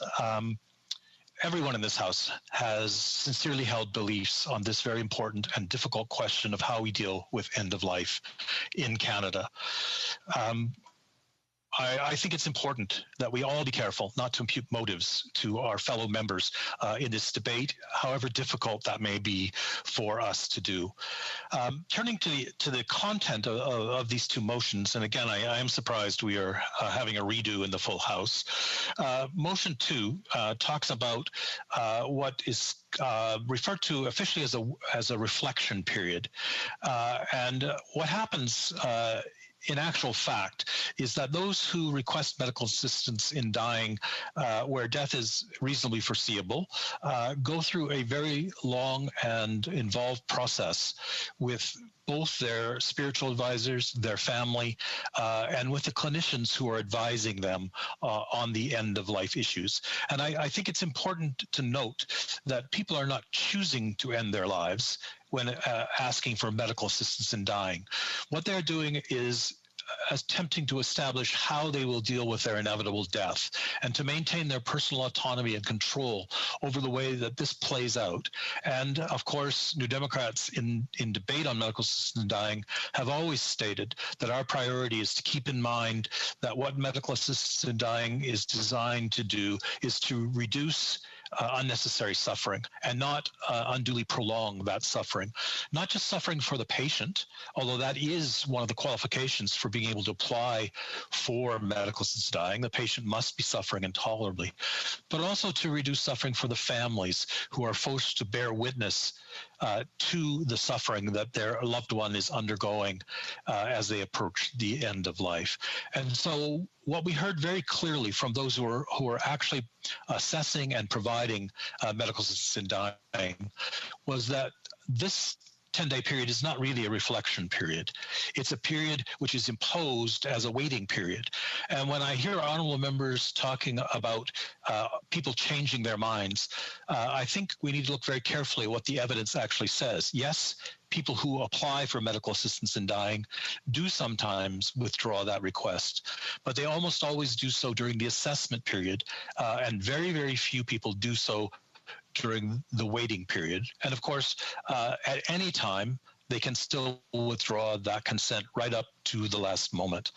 everyone in this House has sincerely held beliefs on this very important and difficult question of how we deal with end of life in Canada. I think it's important that we all be careful not to impute motives to our fellow members in this debate, however difficult that may be for us to do. Turning to the content of these two motions, and again, I am surprised we are having a redo in the full House. Motion 2 talks about what is referred to officially as a reflection period. And what happens in actual fact is that those who request medical assistance in dying where death is reasonably foreseeable go through a very long and involved process with both their spiritual advisors, their family, and with the clinicians who are advising them on the end of life issues. And I think it's important to note that people are not choosing to end their lives when asking for medical assistance in dying. What they're doing is attempting to establish how they will deal with their inevitable death and to maintain their personal autonomy and control over the way that this plays out. And of course, New Democrats in debate on medical assisted dying have always stated that our priority is to keep in mind that what medical assisted dying is designed to do is to reduce unnecessary suffering and not unduly prolong that suffering. Not just suffering for the patient, although that is one of the qualifications for being able to apply for medical assisted dying. The patient must be suffering intolerably, but also to reduce suffering for the families who are forced to bear witness to the suffering that their loved one is undergoing as they approach the end of life. And so what we heard very clearly from those who are actually assessing and providing medical assisted dying was that this 10-day period is not really a reflection period. It's a period which is imposed as a waiting period. And when I hear honorable members talking about people changing their minds, I think we need to look very carefully at what the evidence actually says. Yes, people who apply for medical assistance in dying do sometimes withdraw that request, but they almost always do so during the assessment period, and very, very few people do so during the waiting period. And of course, at any time, they can still withdraw that consent right up to the last moment.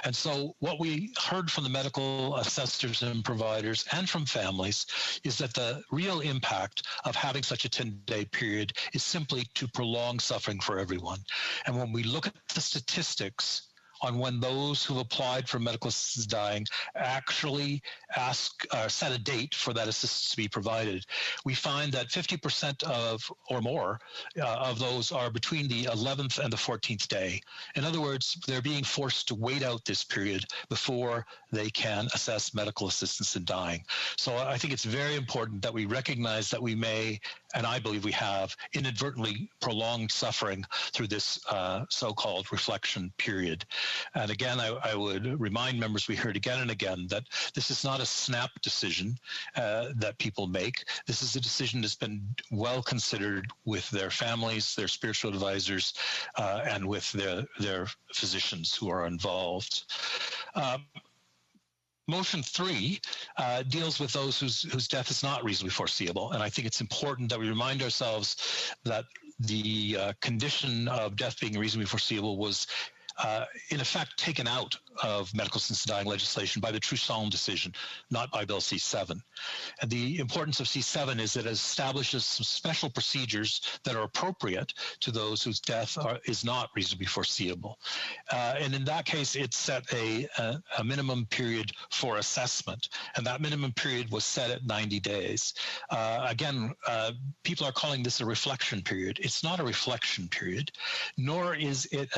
And so what we heard from the medical assessors and providers and from families is that the real impact of having such a 10-day period is simply to prolong suffering for everyone. And when we look at the statistics on when those who've applied for medical assistance dying actually set a date for that assistance to be provided, we find that 50% or more of those are between the 11th and the 14th day. In other words, they're being forced to wait out this period before they can assess medical assistance in dying. So I think it's very important that we recognize that we may, and I believe we have, inadvertently prolonged suffering through this so-called reflection period. And again, I would remind members, we heard again and again, that this is not a snap decision that people make. This is a decision that's been well considered with their families, their spiritual advisors, and with their physicians who are involved. Motion 3 deals with those whose death is not reasonably foreseeable. And I think it's important that we remind ourselves that the condition of death being reasonably foreseeable was in effect taken out of medical assistance in dying legislation by the Trousseau decision, not by Bill C-7. And the importance of C-7 is that it establishes some special procedures that are appropriate to those whose death is not reasonably foreseeable. And in that case, it set a minimum period for assessment, and that minimum period was set at 90 days. Again, people are calling this a reflection period. It's not a reflection period, nor is it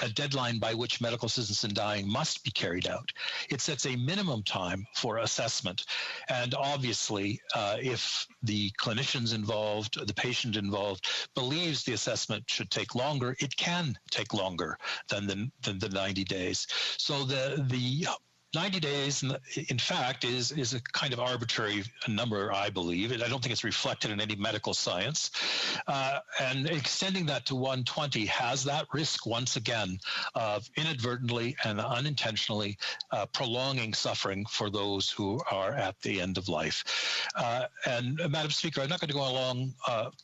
a deadline by which medical assistance in dying must be carried out. It sets a minimum time for assessment. And obviously, if the clinicians involved, the patient involved, believes the assessment should take longer, it can take longer than the 90 days. So the 90 days, in fact, is a kind of arbitrary number, I believe. I don't think it's reflected in any medical science. And extending that to 120 has that risk, once again, of inadvertently and unintentionally prolonging suffering for those who are at the end of life. And Madam Speaker, I'm not going to go along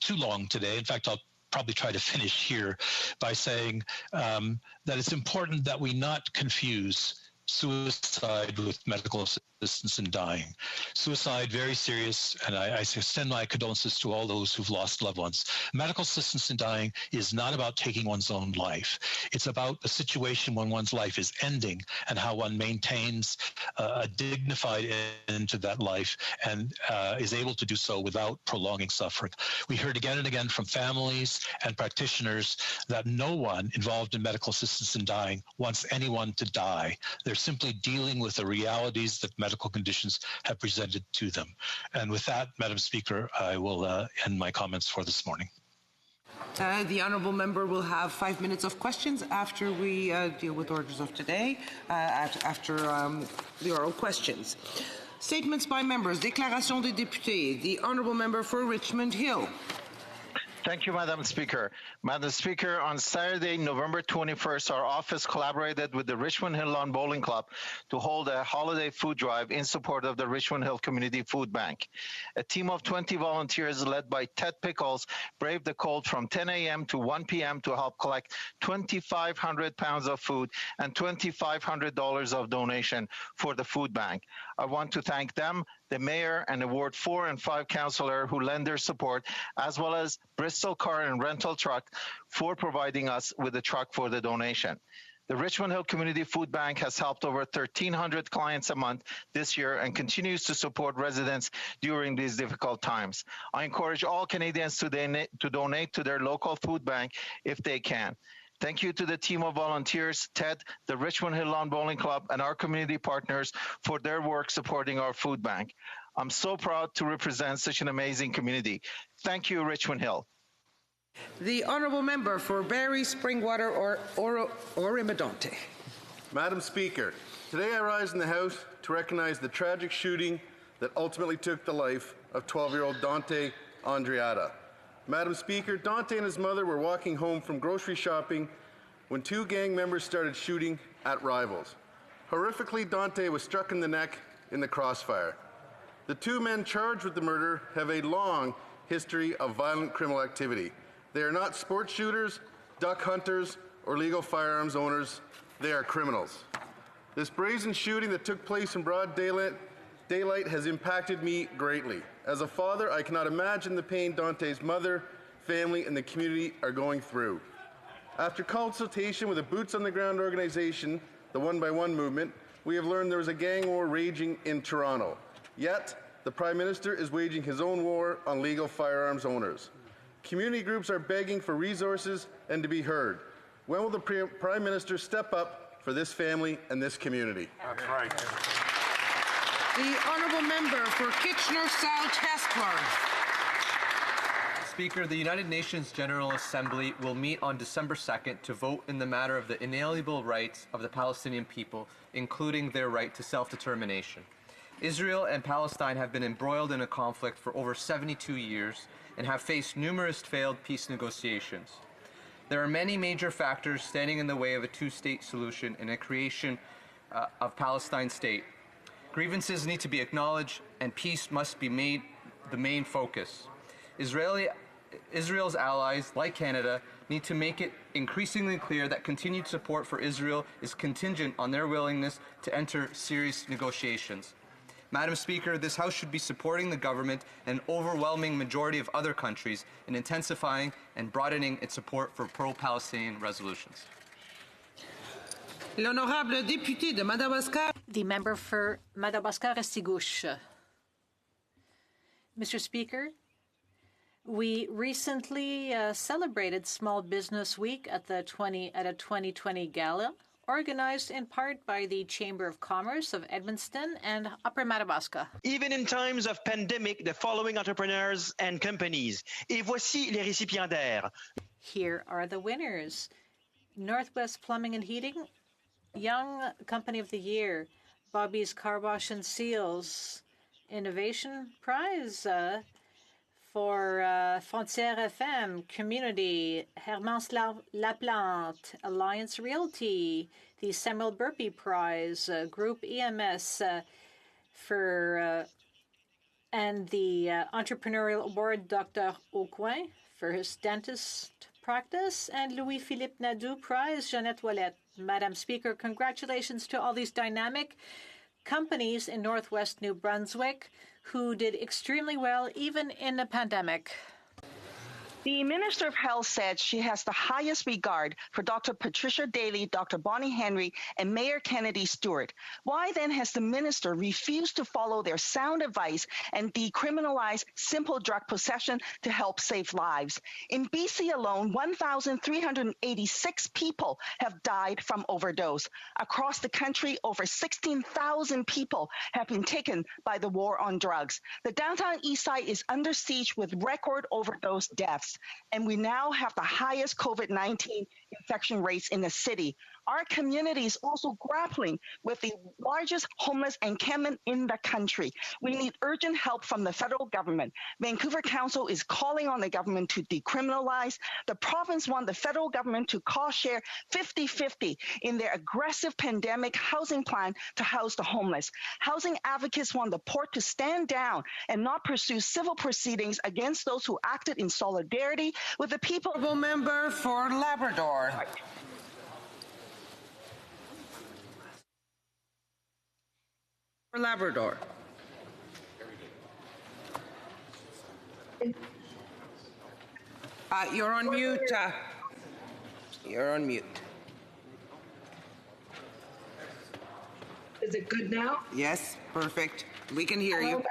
too long today. In fact, I'll probably try to finish here by saying that it's important that we not confuse suicide with medical assistance in dying. Suicide, very serious, and I extend my condolences to all those who've lost loved ones. Medical assistance in dying is not about taking one's own life. It's about a situation when one's life is ending and how one maintains a dignified end to that life and is able to do so without prolonging suffering. We heard again and again from families and practitioners that no one involved in medical assistance in dying wants anyone to die. They're simply dealing with the realities that medical conditions have presented to them. And with that, Madam Speaker, I will end my comments for this morning. The honourable member will have 5 minutes of questions after we deal with orders of today, after the oral questions. Statements by members. Déclaration des députés. The honourable member for Richmond Hill. Thank you, Madam Speaker. Madam Speaker, on Saturday, November 21st, our office collaborated with the Richmond Hill Lawn Bowling Club to hold a holiday food drive in support of the Richmond Hill Community Food Bank. A team of 20 volunteers led by Ted Pickles braved the cold from 10 a.m. to 1 p.m. to help collect 2,500 pounds of food and $2,500 of donation for the food bank. I want to thank them, the mayor and the Ward 4 and 5 councillor who lend their support, as well as Bristol Car and Rental Truck for providing us with a truck for the donation. The Richmond Hill Community Food Bank has helped over 1,300 clients a month this year and continues to support residents during these difficult times. I encourage all Canadians to donate to their local food bank if they can. Thank you to the team of volunteers, Ted, the Richmond Hill Lawn Bowling Club, and our community partners for their work supporting our food bank. I'm so proud to represent such an amazing community. Thank you, Richmond Hill. The Honourable Member for Barrie, Springwater, or Oromodonte. Madam Speaker, today I rise in the House to recognize the tragic shooting that ultimately took the life of 12-year-old Dante Andreatta. Madam Speaker, Dante and his mother were walking home from grocery shopping when two gang members started shooting at rivals. Horrifically, Dante was struck in the neck in the crossfire. The two men charged with the murder have a long history of violent criminal activity. They are not sport shooters, duck hunters, or legal firearms owners. They are criminals. This brazen shooting that took place in broad daylight has impacted me greatly. As a father, I cannot imagine the pain Dante's mother, family, and the community are going through. After consultation with a boots-on-the-ground organization, the One by One movement, we have learned there is a gang war raging in Toronto. Yet, the Prime Minister is waging his own war on legal firearms owners. Community groups are begging for resources and to be heard. When will the Prime Minister step up for this family and this community? That's right. The Honourable Member for Kitchener South Hespeler. Speaker, the United Nations General Assembly will meet on December 2nd to vote in the matter of the inalienable rights of the Palestinian people, including their right to self-determination. Israel and Palestine have been embroiled in a conflict for over 72 years and have faced numerous failed peace negotiations. There are many major factors standing in the way of a two-state solution and a creation of Palestine state. Grievances need to be acknowledged, and peace must be made the main focus. Israel's allies, like Canada, need to make it increasingly clear that continued support for Israel is contingent on their willingness to enter serious negotiations. Madam Speaker, this House should be supporting the government and an overwhelming majority of other countries in intensifying and broadening its support for pro-Palestinian resolutions. L'honorable député de Madawaska. The member for Madawaska-Restigouche. Mr. Speaker, we recently celebrated Small Business Week at a 2020 gala, organized in part by the Chamber of Commerce of Edmundston and Upper Madawaska. Even in times of pandemic, the following entrepreneurs and companies. Et voici les récipiendaires. Here are the winners. Northwest Plumbing and Heating, Young Company of the Year, Bobby's Car Wash and Seals, Innovation Prize for Frontière FM, Community, Hermance Laplante, Alliance Realty, the Samuel Burpee Prize, Group EMS and the Entrepreneurial Award Dr. Aucoin for his dentist practice, and Louis-Philippe Nadeau Prize, Jeannette Ouellette. Madam Speaker, congratulations to all these dynamic companies in Northwest New Brunswick who did extremely well even in the pandemic. The Minister of Health said she has the highest regard for Dr. Patricia Daly, Dr. Bonnie Henry, and Mayor Kennedy Stewart. Why then has the minister refused to follow their sound advice and decriminalize simple drug possession to help save lives? In BC alone, 1,386 people have died from overdose. Across the country, over 16,000 people have been taken by the war on drugs. The downtown east side is under siege with record overdose deaths. And we now have the highest COVID-19 infection rates in the city. Our community is also grappling with the largest homeless encampment in the country. We need urgent help from the federal government. Vancouver Council is calling on the government to decriminalize. The province wants the federal government to cost share 50-50 in their aggressive pandemic housing plan to house the homeless. Housing advocates want the port to stand down and not pursue civil proceedings against those who acted in solidarity with the people. Member for Labrador. For Labrador. You're on mute. You're on mute. Is it good now? Yes, perfect. We can hear you.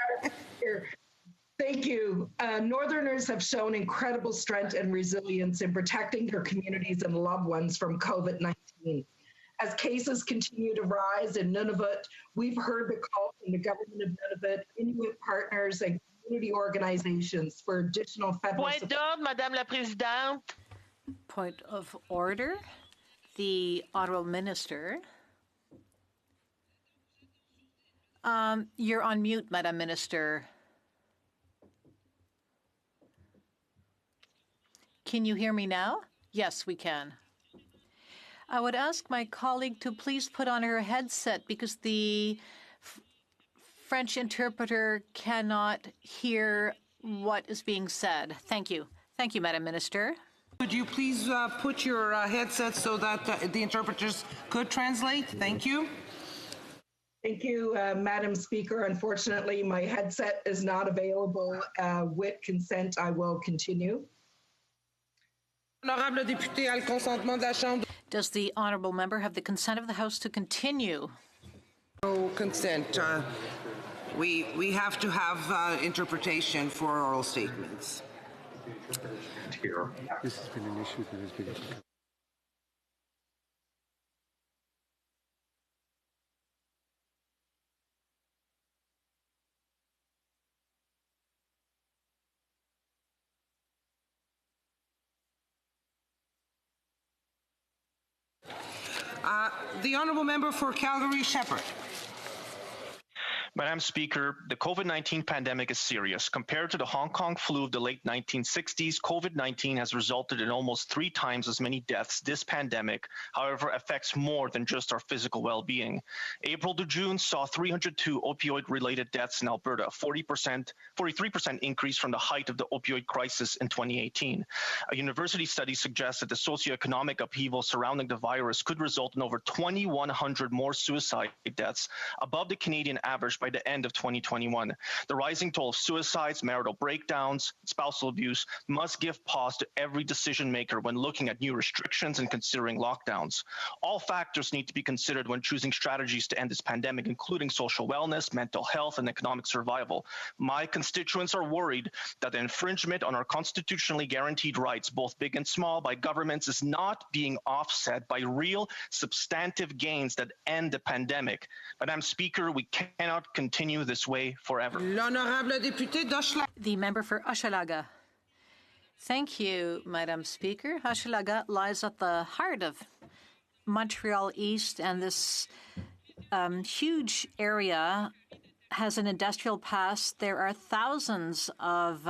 Thank you. Northerners have shown incredible strength and resilience in protecting their communities and loved ones from COVID-19. As cases continue to rise in Nunavut, we've heard the call from the government of Nunavut, Inuit partners, and community organizations for additional federal support. Point d'ordre, Madame la Présidente. Point of order. The Honourable Minister. You're on mute, Madam Minister. Can you hear me now? Yes, we can. I would ask my colleague to please put on her headset because the French interpreter cannot hear what is being said. Thank you. Thank you, Madam Minister. Could you please put your headset so that the interpreters could translate? Thank you. Thank you, Madam Speaker. Unfortunately, my headset is not available. With consent, I will continue. Does the honourable member have the consent of the House to continue? No consent. We have to have interpretation for oral statements. Here. This has been an issue that has been. The honourable member for Calgary-Shepherd. Madam Speaker, the COVID-19 pandemic is serious. Compared to the Hong Kong flu of the late 1960s, COVID-19 has resulted in almost 3 times as many deaths. This pandemic, however, affects more than just our physical well-being. April to June saw 302 opioid-related deaths in Alberta, 43% increase from the height of the opioid crisis in 2018. A university study suggests that the socioeconomic upheaval surrounding the virus could result in over 2,100 more suicide deaths, above the Canadian average by the end of 2021. The rising toll of suicides, marital breakdowns, spousal abuse must give pause to every decision maker when looking at new restrictions and considering lockdowns. All factors need to be considered when choosing strategies to end this pandemic, including social wellness, mental health, and economic survival. My constituents are worried that the infringement on our constitutionally guaranteed rights, both big and small, by governments is not being offset by real substantive gains that end the pandemic. Madam Speaker, we cannot continue this way forever. The member for Hochelaga. Thank you, Madam Speaker. Hochelaga lies at the heart of Montreal East, and this huge area has an industrial past. There are thousands of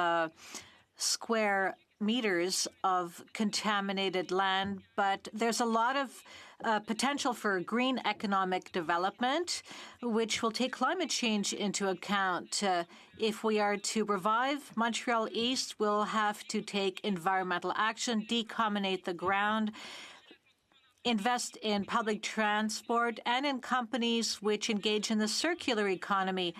square meters of contaminated land, but there's a lot of potential for green economic development, which will take climate change into account. If we are to revive Montreal East, we'll have to take environmental action, decontaminate the ground, invest in public transport, and in companies which engage in the circular economy.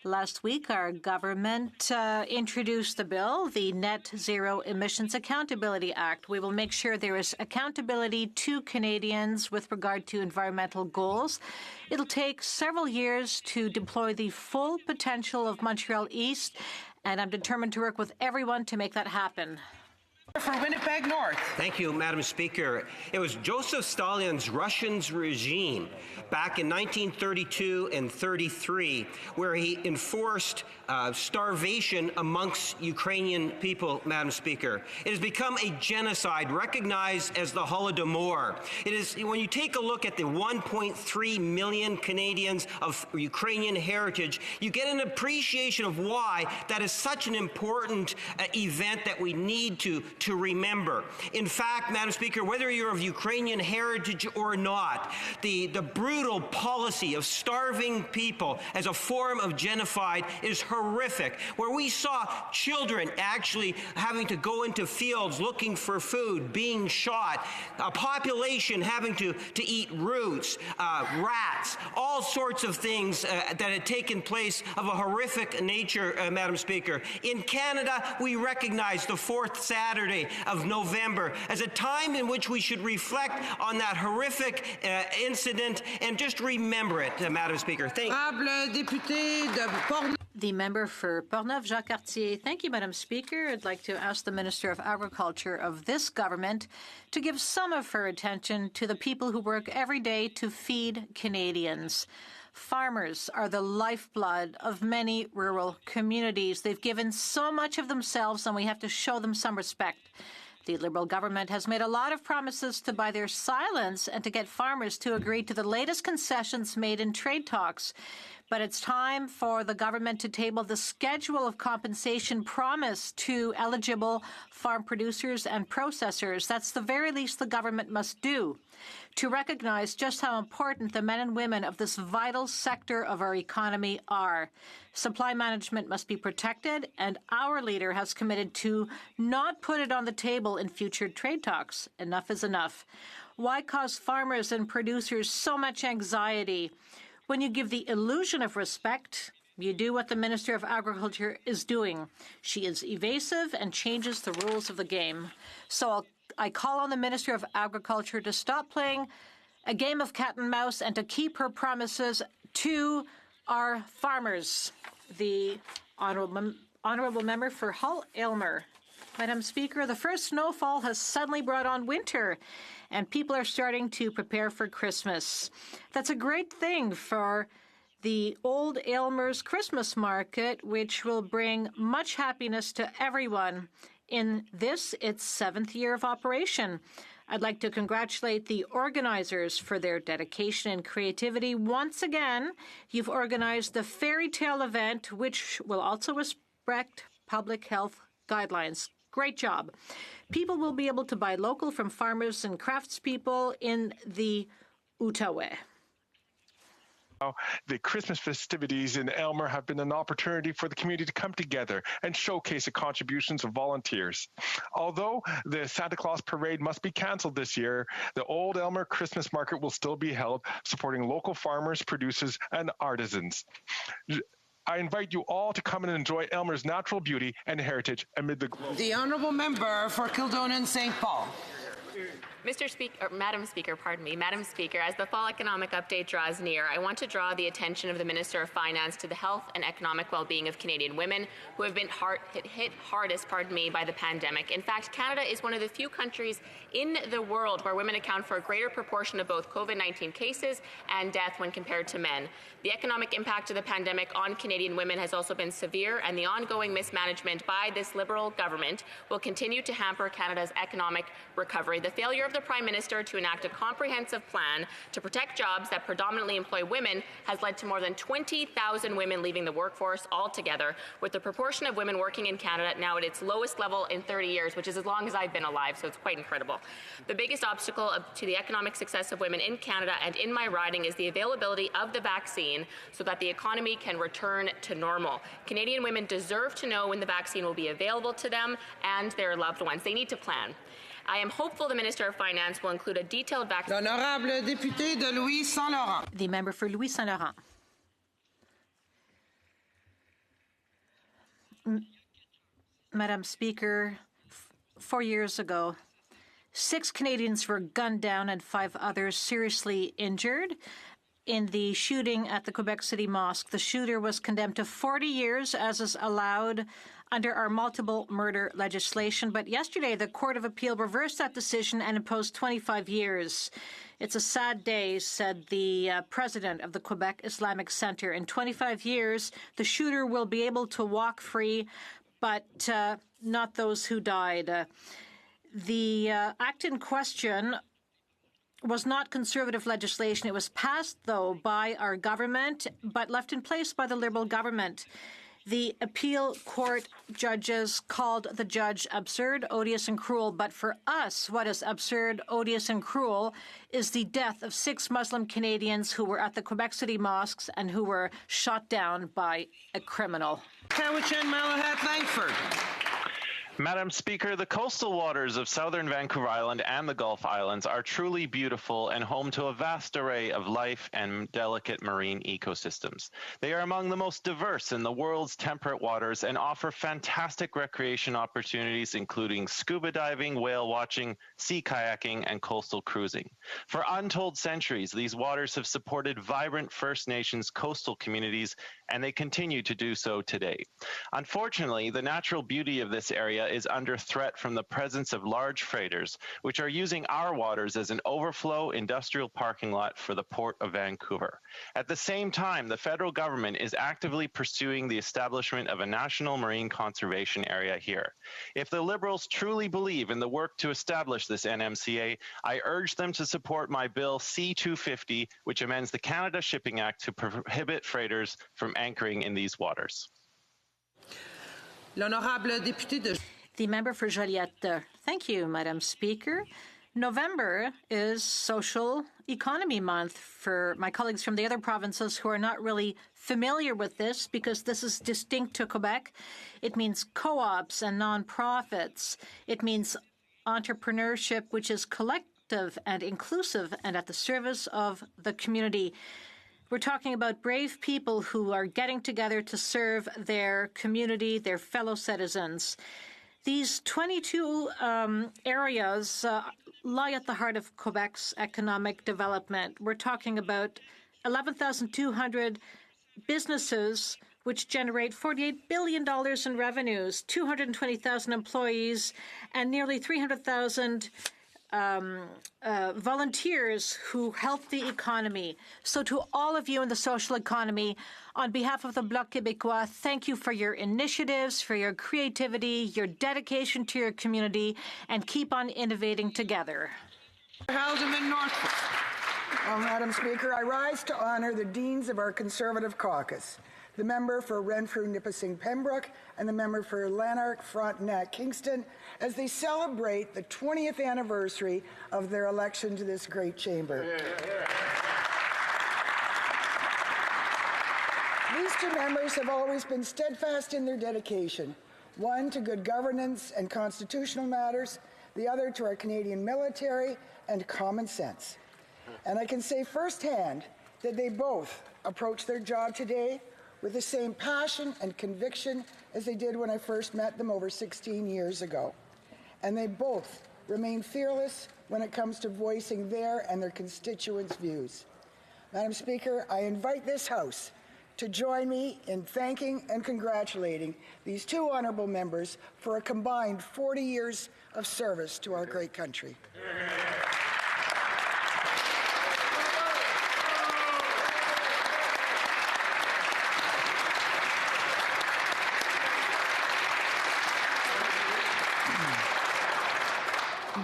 Last week, our government introduced the bill, the Net Zero Emissions Accountability Act. We will make sure there is accountability to Canadians with regard to environmental goals. It'll take several years to deploy the full potential of Montreal East, and I'm determined to work with everyone to make that happen. For Winnipeg North. Thank you, Madam Speaker. It was Joseph Stalin's Russian regime back in 1932 and 33 where he enforced starvation amongst Ukrainian people, Madam Speaker. It has become a genocide recognized as the Holodomor. It is, when you take a look at the 1.3 million Canadians of Ukrainian heritage, you get an appreciation of why that is such an important event that we need to remember. In fact, Madam Speaker, whether you're of Ukrainian heritage or not, the brutal policy of starving people as a form of genocide is horrific, where we saw children actually having to go into fields looking for food, being shot, a population having to eat roots, rats, all sorts of things that had taken place of a horrific nature, Madam Speaker. In Canada, we recognize the fourth Saturday of November as a time in which we should reflect on that horrific incident and just remember it, Madam Speaker. Thank you. The member for Portneuf-Jacques-Cartier. Thank you, Madam Speaker. I'd like to ask the Minister of Agriculture of this government to give some of her attention to the people who work every day to feed Canadians. Farmers are the lifeblood of many rural communities. They've given so much of themselves, and we have to show them some respect. The Liberal government has made a lot of promises to buy their silence and to get farmers to agree to the latest concessions made in trade talks. But it's time for the government to table the schedule of compensation promised to eligible farm producers and processors. That's the very least the government must do to recognize just how important the men and women of this vital sector of our economy are. Supply management must be protected, and our leader has committed to not put it on the table in future trade talks. Enough is enough. Why cause farmers and producers so much anxiety? When you give the illusion of respect, you do what the Minister of Agriculture is doing. She is evasive and changes the rules of the game. So I call on the Minister of Agriculture to stop playing a game of cat and mouse and to keep her promises to our farmers. The honourable member for Hull-Aylmer. Madam Speaker, the first snowfall has suddenly brought on winter, and people are starting to prepare for Christmas. That's a great thing for the Old Aylmer's Christmas market, which will bring much happiness to everyone in this, its 7th year of operation. I'd like to congratulate the organizers for their dedication and creativity. Once again, you've organized the fairy tale event, which will also respect public health guidelines. Great job. People will be able to buy local from farmers and craftspeople in the Outaouais. The Christmas festivities in Aylmer have been an opportunity for the community to come together and showcase the contributions of volunteers. Although the Santa Claus parade must be canceled this year, the Old Aylmer Christmas market will still be held, supporting local farmers, producers, and artisans. I invite you all to come and enjoy Aylmer's natural beauty and heritage amid the glow. The honourable member for Kildonan St. Paul. Madam Speaker, as the fall economic update draws near, I want to draw the attention of the Minister of Finance to the health and economic well-being of Canadian women who have been hit hardest by the pandemic. In fact, Canada is one of the few countries in the world where women account for a greater proportion of both COVID-19 cases and death when compared to men. The economic impact of the pandemic on Canadian women has also been severe, and the ongoing mismanagement by this Liberal government will continue to hamper Canada's economic recovery. The failure of the Prime Minister to enact a comprehensive plan to protect jobs that predominantly employ women has led to more than 20,000 women leaving the workforce altogether, with the proportion of women working in Canada now at its lowest level in 30 years, which is as long as I've been alive, so it's quite incredible. The biggest obstacle to the economic success of women in Canada and in my riding is the availability of the vaccine so that the economy can return to normal. Canadian women deserve to know when the vaccine will be available to them and their loved ones. They need to plan. I am hopeful the Minister of Finance will include a detailed vaccine. L'honorable député de Louis Saint-Laurent. The member for Louis Saint-Laurent. Madam Speaker, 4 years ago, 6 Canadians were gunned down and 5 others seriously injured in the shooting at the Quebec City Mosque. The shooter was condemned to 40 years, as is allowed under our multiple murder legislation. But yesterday, the Court of Appeal reversed that decision and imposed 25 years. It's a sad day, said the president of the Quebec Islamic Center. In 25 years, the shooter will be able to walk free, but not those who died. The act in question was not conservative legislation. It was passed, though, by our government, but left in place by the Liberal government. The appeal court judges called the judge absurd, odious, and cruel. But for us, what is absurd, odious, and cruel is the death of 6 Muslim Canadians who were at the Quebec City mosques and who were shot down by a criminal. Cowichan Malahat Langford. Madam Speaker, the coastal waters of southern Vancouver Island and the Gulf Islands are truly beautiful and home to a vast array of life and delicate marine ecosystems. They are among the most diverse in the world's temperate waters and offer fantastic recreation opportunities, including scuba diving, whale watching, sea kayaking, and coastal cruising. For untold centuries, these waters have supported vibrant First Nations coastal communities, and they continue to do so today. Unfortunately, the natural beauty of this area is under threat from the presence of large freighters, which are using our waters as an overflow industrial parking lot for the Port of Vancouver. At the same time, the federal government is actively pursuing the establishment of a national marine conservation area here. If the Liberals truly believe in the work to establish this NMCA, I urge them to support my bill C-250, which amends the Canada Shipping Act to prohibit freighters from anchoring in these waters. L'honorable député de... The member for Joliette. Thank you, Madam Speaker. November is Social Economy Month. For my colleagues from the other provinces who are not really familiar with this, because this is distinct to Quebec, it means co-ops and nonprofits. It means entrepreneurship, which is collective and inclusive and at the service of the community. We're talking about brave people who are getting together to serve their community, their fellow citizens. These 22 areas lie at the heart of Quebec's economic development. We're talking about 11,200 businesses which generate $48 billion in revenues, 220,000 employees, and nearly 300,000 volunteers who help the economy. So to all of you in the social economy, on behalf of the Bloc Québécois, thank you for your initiatives, for your creativity, your dedication to your community, and keep on innovating together. Haldeman Northwood. Well, Madam Speaker, I rise to honor the deans of our Conservative caucus, the member for Renfrew-Nipissing-Pembroke and the member for Lanark-Frontenac-Kingston, as they celebrate the 20th anniversary of their election to this great chamber. These two members have always been steadfast in their dedication, one to good governance and constitutional matters, the other to our Canadian military and common sense. And I can say firsthand that they both approach their job today with the same passion and conviction as they did when I first met them over 16 years ago. And they both remain fearless when it comes to voicing their and their constituents' views. Madam Speaker, I invite this House to join me in thanking and congratulating these two honourable members for a combined 40 years of service to our great country.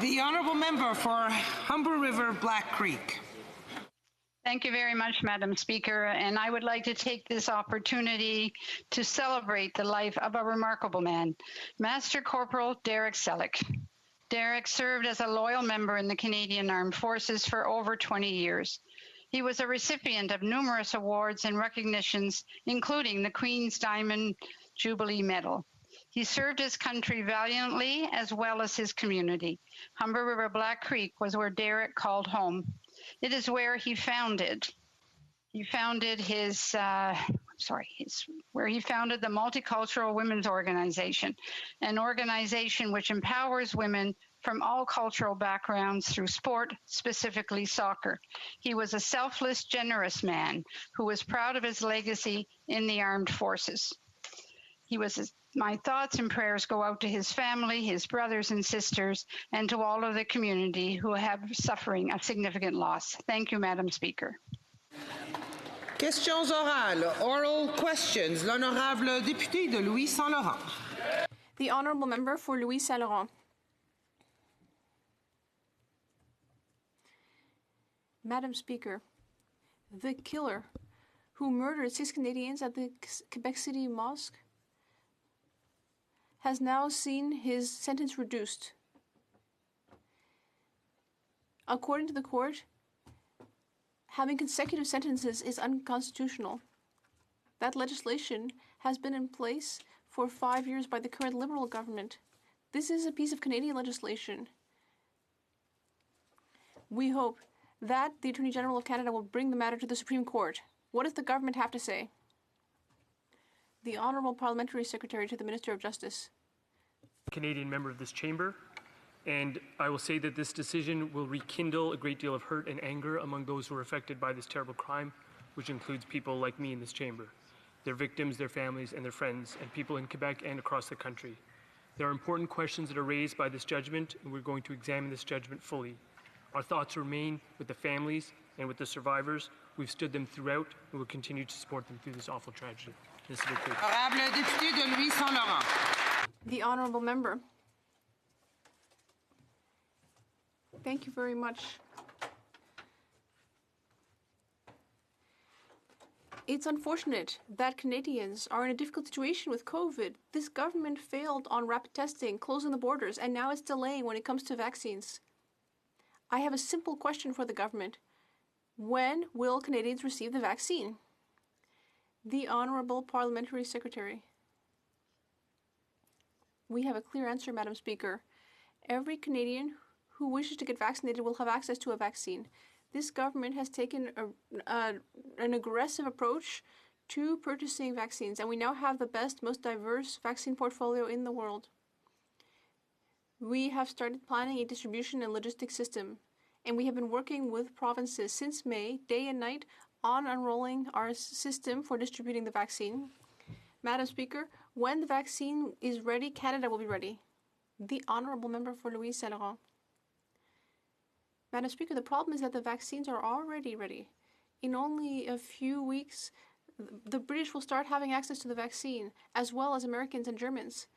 The honourable member for Humber River Black Creek. Thank you very much, Madam Speaker, and I would like to take this opportunity to celebrate the life of a remarkable man, Master Corporal Derek Selleck. Derek served as a loyal member in the Canadian Armed Forces for over 20 years. He was a recipient of numerous awards and recognitions, including the Queen's Diamond Jubilee Medal. He served his country valiantly as well as his community. Humber River Black Creek was where Derek called home. It is where he founded. He founded where he founded the Multicultural Women's Organization, an organization which empowers women from all cultural backgrounds through sport, specifically soccer. He was a selfless, generous man who was proud of his legacy in the armed forces. My thoughts and prayers go out to his family, his brothers and sisters, and to all of the community who have suffering a significant loss. Thank you, Madam Speaker. Questions orales, oral questions. L'honorable député de Louis-Saint-Laurent. The honourable member for Louis-Saint-Laurent. Madam Speaker, the killer who murdered 6 Canadians at the Quebec City Mosque has now seen his sentence reduced. According to the court, having consecutive sentences is unconstitutional. That legislation has been in place for 5 years by the current Liberal government. This is a piece of Canadian legislation. We hope that the Attorney General of Canada will bring the matter to the Supreme Court. What does the government have to say? The Honourable Parliamentary Secretary to the Minister of Justice. Canadian member of this chamber, and I will say that this decision will rekindle a great deal of hurt and anger among those who are affected by this terrible crime, which includes people like me in this chamber, their victims, their families, and their friends, and people in Quebec and across the country. There are important questions that are raised by this judgment, and we're going to examine this judgment fully. Our thoughts remain with the families and with the survivors. We've stood them throughout, and will continue to support them through this awful tragedy. Honorable député de Louis-Saint-Laurent. The honourable member. Thank you very much. It's unfortunate that Canadians are in a difficult situation with COVID. This government failed on rapid testing, closing the borders, and now it's delaying when it comes to vaccines. I have a simple question for the government. When will Canadians receive the vaccine? The Honourable Parliamentary Secretary. We have a clear answer, Madam Speaker. Every Canadian who wishes to get vaccinated will have access to a vaccine. This government has taken an aggressive approach to purchasing vaccines, and we now have the best, most diverse vaccine portfolio in the world. We have started planning a distribution and logistics system, and we have been working with provinces since May, day and night, on unrolling our system for distributing the vaccine. Madam Speaker, when the vaccine is ready, Canada will be ready. The Honourable Member for Louis-Saint-Laurent. Madam Speaker, the problem is that the vaccines are already ready. In only a few weeks, the British will start having access to the vaccine, as well as Americans and Germans.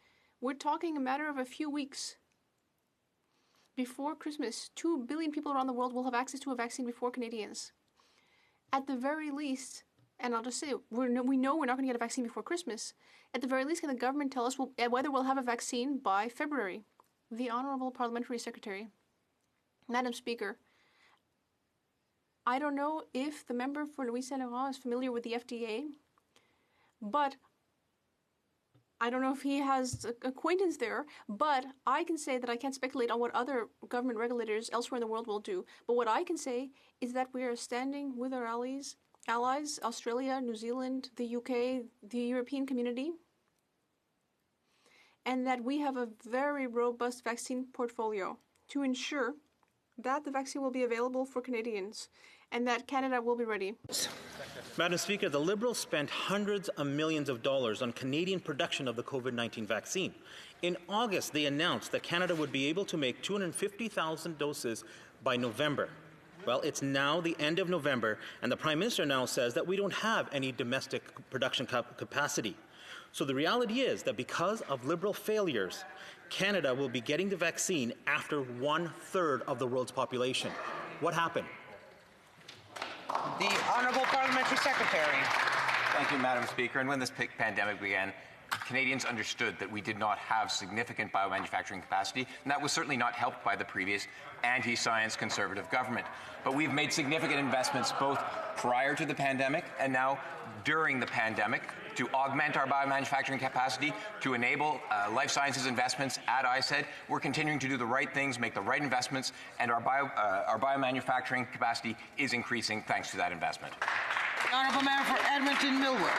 We're talking a matter of a few weeks. Before Christmas, 2 billion people around the world will have access to a vaccine before Canadians. At the very least, and I'll just say, we know we're not going to get a vaccine before Christmas. At the very least, can the government tell us whether we'll have a vaccine by February? The Honourable Parliamentary Secretary. Madam Speaker, I don't know if the member for Louis-Saint-Laurent is familiar with the FDA, but I don't know if he has acquaintance there, but I can say that I can't speculate on what other government regulators elsewhere in the world will do. But what I can say is that we are standing with our allies, Australia, New Zealand, the UK, the European community, and that we have a very robust vaccine portfolio to ensure that the vaccine will be available for Canadians and that Canada will be ready. Madam Speaker, the Liberals spent hundreds of millions of dollars on Canadian production of the COVID-19 vaccine. In August, they announced that Canada would be able to make 250,000 doses by November. Well, it's now the end of November, and the Prime Minister now says that we don't have any domestic production capacity. So the reality is that because of Liberal failures, Canada will be getting the vaccine after 1/3 of the world's population. What happened? The Honourable Parliamentary Secretary. Thank you, Madam Speaker. And when this pandemic began, Canadians understood that we did not have significant biomanufacturing capacity, and that was certainly not helped by the previous anti-science Conservative government. But we've made significant investments both prior to the pandemic and now during the pandemic to augment our biomanufacturing capacity, to enable life sciences investments at ISED. We're continuing to do the right things, make the right investments, and our biomanufacturing capacity is increasing thanks to that investment. The Honourable Member for Edmonton Millwood.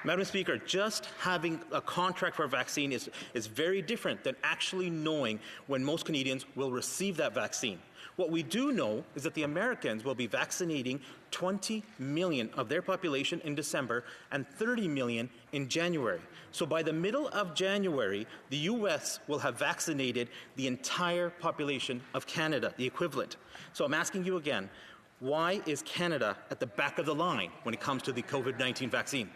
Madam Speaker, just having a contract for a vaccine is very different than actually knowing when most Canadians will receive that vaccine. What we do know is that the Americans will be vaccinating 20 million of their population in December and 30 million in January. So by the middle of January, the U.S. will have vaccinated the entire population of Canada, the equivalent. So I'm asking you again, why is Canada at the back of the line when it comes to the COVID-19 vaccine?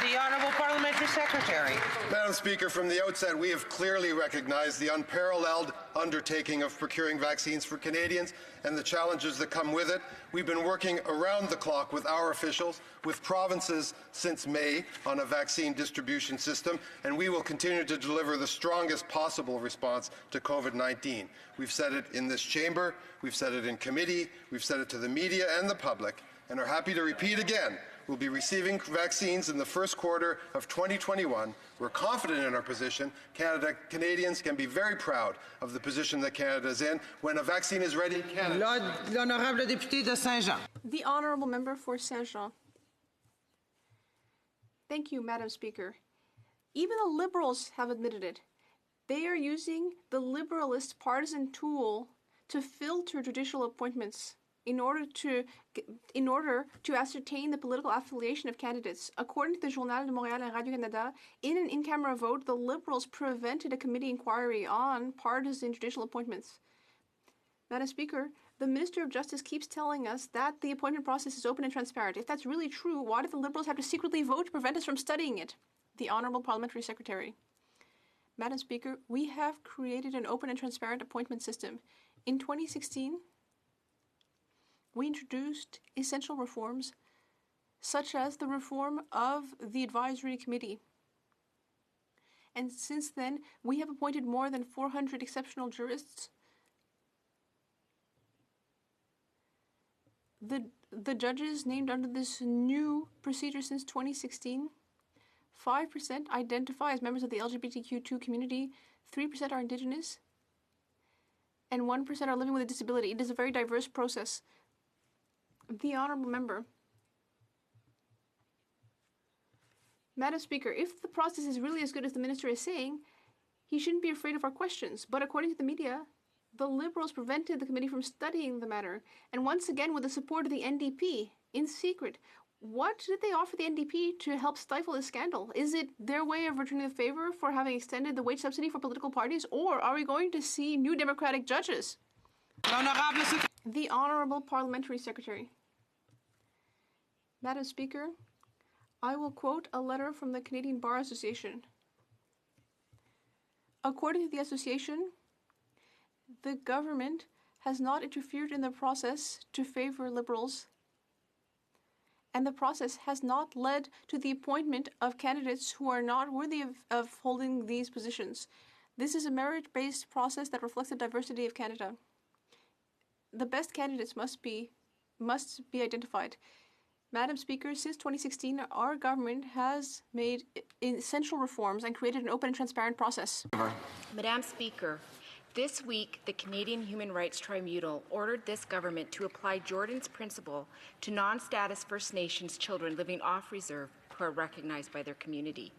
The Honourable Parliamentary Secretary. Madam Speaker, from the outset, we have clearly recognized the unparalleled undertaking of procuring vaccines for Canadians and the challenges that come with it. We've been working around the clock with our officials, with provinces since May on a vaccine distribution system, and we will continue to deliver the strongest possible response to COVID-19. We've said it in this chamber, we've said it in committee, we've said it to the media and the public, and are happy to repeat again. We'll be receiving vaccines in the first quarter of 2021. We're confident in our position. Canadians can be very proud of the position that Canada is in. When a vaccine is ready, Canada. L'honorable député de Saint-Jean. The honourable member for Saint-Jean. Thank you, Madam Speaker. Even the Liberals have admitted it. They are using the Liberalist partisan tool to filter judicial appointments in order to ascertain the political affiliation of candidates. According to the Journal de Montréal and Radio-Canada, in an in-camera vote, the Liberals prevented a committee inquiry on partisan judicial appointments. Madam Speaker, the Minister of Justice keeps telling us that the appointment process is open and transparent. If that's really true, why did the Liberals have to secretly vote to prevent us from studying it? The Honourable Parliamentary Secretary. Madam Speaker, we have created an open and transparent appointment system. In 2016, we introduced essential reforms, such as the reform of the Advisory Committee. And since then, we have appointed more than 400 exceptional jurists. The judges named under this new procedure since 2016, 5% identify as members of the LGBTQ2 community, 3% are Indigenous, and 1% are living with a disability. It is a very diverse process. The honourable member. Madam Speaker, if the process is really as good as the minister is saying, he shouldn't be afraid of our questions. But according to the media, the Liberals prevented the committee from studying the matter. And once again, with the support of the NDP, in secret. What did they offer the NDP to help stifle this scandal? Is it their way of returning the favour for having extended the wage subsidy for political parties? Or are we going to see new Democratic judges? The Honourable Parliamentary Secretary. Madam Speaker, I will quote a letter from the Canadian Bar Association. According to the association, the government has not interfered in the process to favour Liberals, and the process has not led to the appointment of candidates who are not worthy of holding these positions. This is a merit-based process that reflects the diversity of Canada. The best candidates must be identified. Madam Speaker, since 2016, our government has made essential reforms and created an open and transparent process. Madam Speaker, this week, the Canadian Human Rights Tribunal ordered this government to apply Jordan's principle to non-status First Nations children living off reserve who are recognized by their community.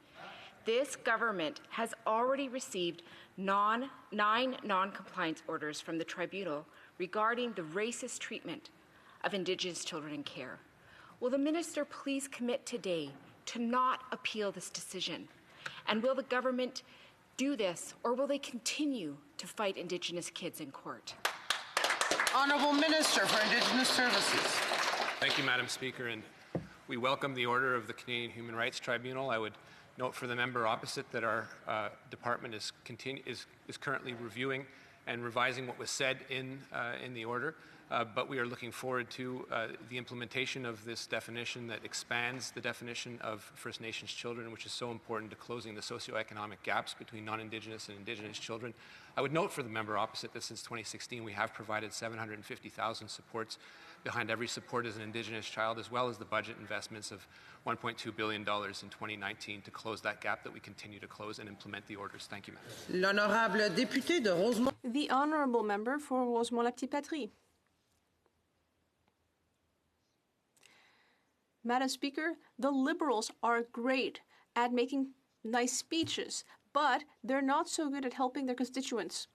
This government has already received 9 non-compliance orders from the tribunal regarding the racist treatment of Indigenous children in care. Will the minister please commit today to not appeal this decision? And will the government do this, or will they continue to fight Indigenous kids in court? Honourable Minister for Indigenous Services. Thank you, Madam Speaker, and we welcome the order of the Canadian Human Rights Tribunal. I would note for the member opposite that our department is currently reviewing and revising what was said in the order. But we are looking forward to the implementation of this definition that expands the definition of First Nations children, which is so important to closing the socioeconomic gaps between non-Indigenous and Indigenous children. I would note for the member opposite that since 2016 we have provided 750,000 supports behind every support as an Indigenous child, as well as the budget investments of $1.2 billion in 2019 to close that gap that we continue to close and implement the orders. Thank you, Madam. L'honorable député de Rosemont. The honourable member for Rosemont-la-Petite-Patrie. Madam Speaker, the Liberals are great at making nice speeches, but they're not so good at helping their constituents.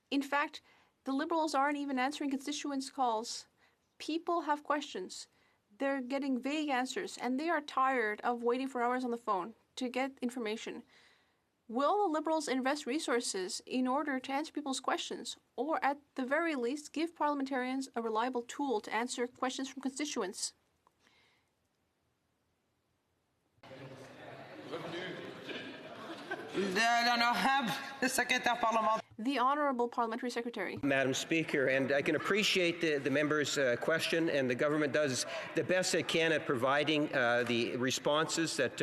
In fact, the Liberals aren't even answering constituents' calls. People have questions. They're getting vague answers, and they are tired of waiting for hours on the phone to get information. Will the Liberals invest resources in order to answer people's questions, or at the very least give parliamentarians a reliable tool to answer questions from constituents? The Honourable Parliamentary Secretary. Madam Speaker, and I can appreciate the member's question, and the government does the best it can at providing the responses that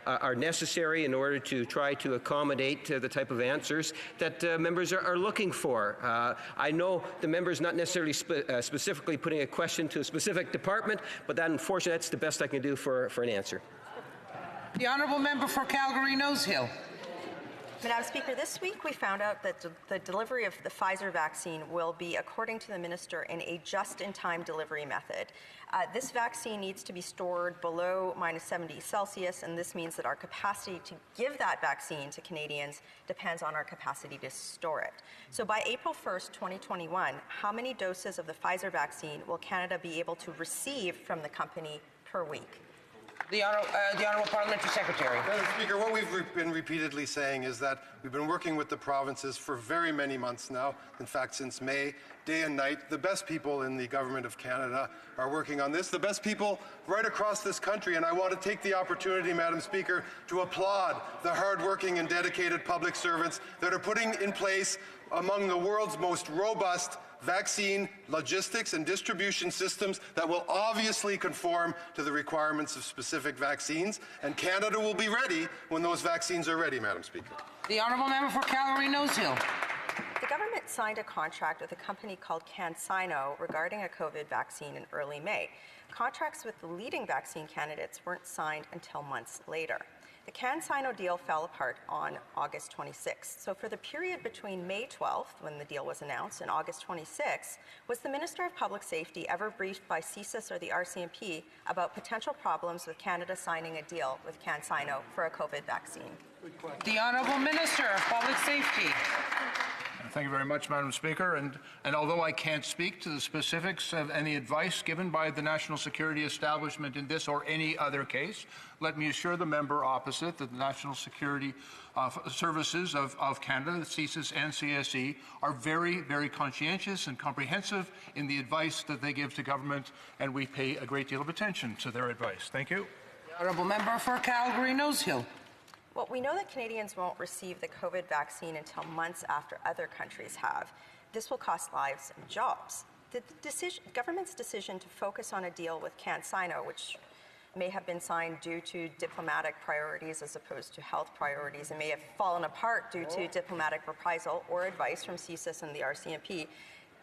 are necessary in order to try to accommodate the type of answers that members are looking for. I know the member's not necessarily specifically putting a question to a specific department, but that, unfortunately, that's the best I can do for an answer. The Honourable Member for Calgary-Nose Hill. Madam Speaker, this week we found out that the delivery of the Pfizer vaccine will be, according to the Minister, in a just-in-time delivery method. This vaccine needs to be stored below -70 Celsius, and this means that our capacity to give that vaccine to Canadians depends on our capacity to store it. So by April 1st, 2021, how many doses of the Pfizer vaccine will Canada be able to receive from the company per week? The Honourable Parliamentary Secretary. Madam Speaker, what we've been repeatedly saying is that we've been working with the provinces for very many months now, in fact since May, day and night. The best people in the Government of Canada are working on this, the best people right across this country, and I want to take the opportunity, Madam Speaker, to applaud the hard-working and dedicated public servants that are putting in place among the world's most robust vaccine logistics and distribution systems that will obviously conform to the requirements of specific vaccines, and Canada will be ready when those vaccines are ready, Madam Speaker. The Honourable Member for Calgary-Nose Hill. The government signed a contract with a company called CanSino regarding a COVID vaccine in early May. Contracts with the leading vaccine candidates weren't signed until months later. The CanSino deal fell apart on August 26th. So for the period between May 12th, when the deal was announced, and August 26th, was the Minister of Public Safety ever briefed by CSIS or the RCMP about potential problems with Canada signing a deal with CanSino for a COVID vaccine? The Honourable Minister of Public Safety. Thank you very much, Madam Speaker. And although I can't speak to the specifics of any advice given by the National Security Establishment in this or any other case, let me assure the member opposite that the National Security Services of Canada, the CSIS and CSE, are very, very conscientious and comprehensive in the advice that they give to government, and we pay a great deal of attention to their advice. Thank you. The Honourable Member for Calgary-Nose Hill. Well, we know that Canadians won't receive the COVID vaccine until months after other countries have. This will cost lives and jobs. The government's decision to focus on a deal with CanSino, which may have been signed due to diplomatic priorities as opposed to health priorities, and may have fallen apart due to diplomatic reprisal or advice from CSIS and the RCMP,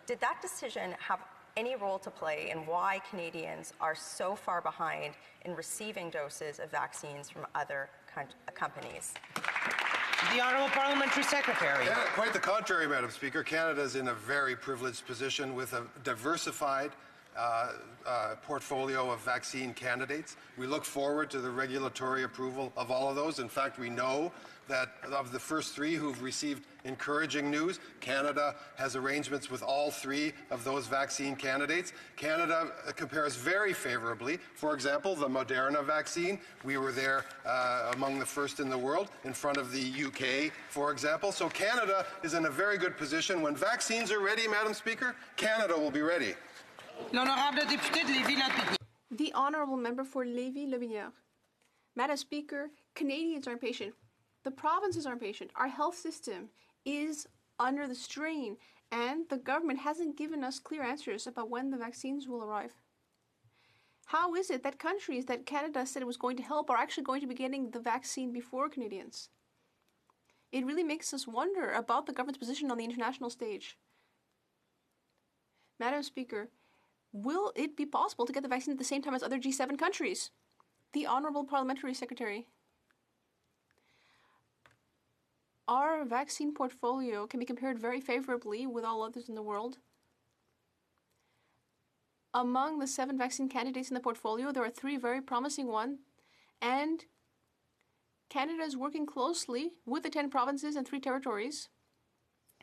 did that decision have any role to play in why Canadians are so far behind in receiving doses of vaccines from other companies? The Honourable Parliamentary Secretary. Yeah, quite the contrary, Madam Speaker. Canada is in a very privileged position with a diversified portfolio of vaccine candidates. We look forward to the regulatory approval of all of those. In fact, we know that of the first three who've received encouraging news, Canada has arrangements with all three of those vaccine candidates. Canada compares very favorably. For example, the Moderna vaccine, we were there among the first in the world, in front of the UK, for example. So Canada is in a very good position. When vaccines are ready, Madam Speaker, Canada will be ready. The Honourable Member for Lévis-Lobinière. Madam Speaker, Canadians are impatient. The provinces are impatient. Our health system is under the strain, and the government hasn't given us clear answers about when the vaccines will arrive. How is it that countries that Canada said it was going to help are actually going to be getting the vaccine before Canadians? It really makes us wonder about the government's position on the international stage. Madam Speaker, will it be possible to get the vaccine at the same time as other G7 countries? The Honourable Parliamentary Secretary. Our vaccine portfolio can be compared very favorably with all others in the world. Among the 7 vaccine candidates in the portfolio, there are 3 very promising ones, and Canada is working closely with the 10 provinces and 3 territories,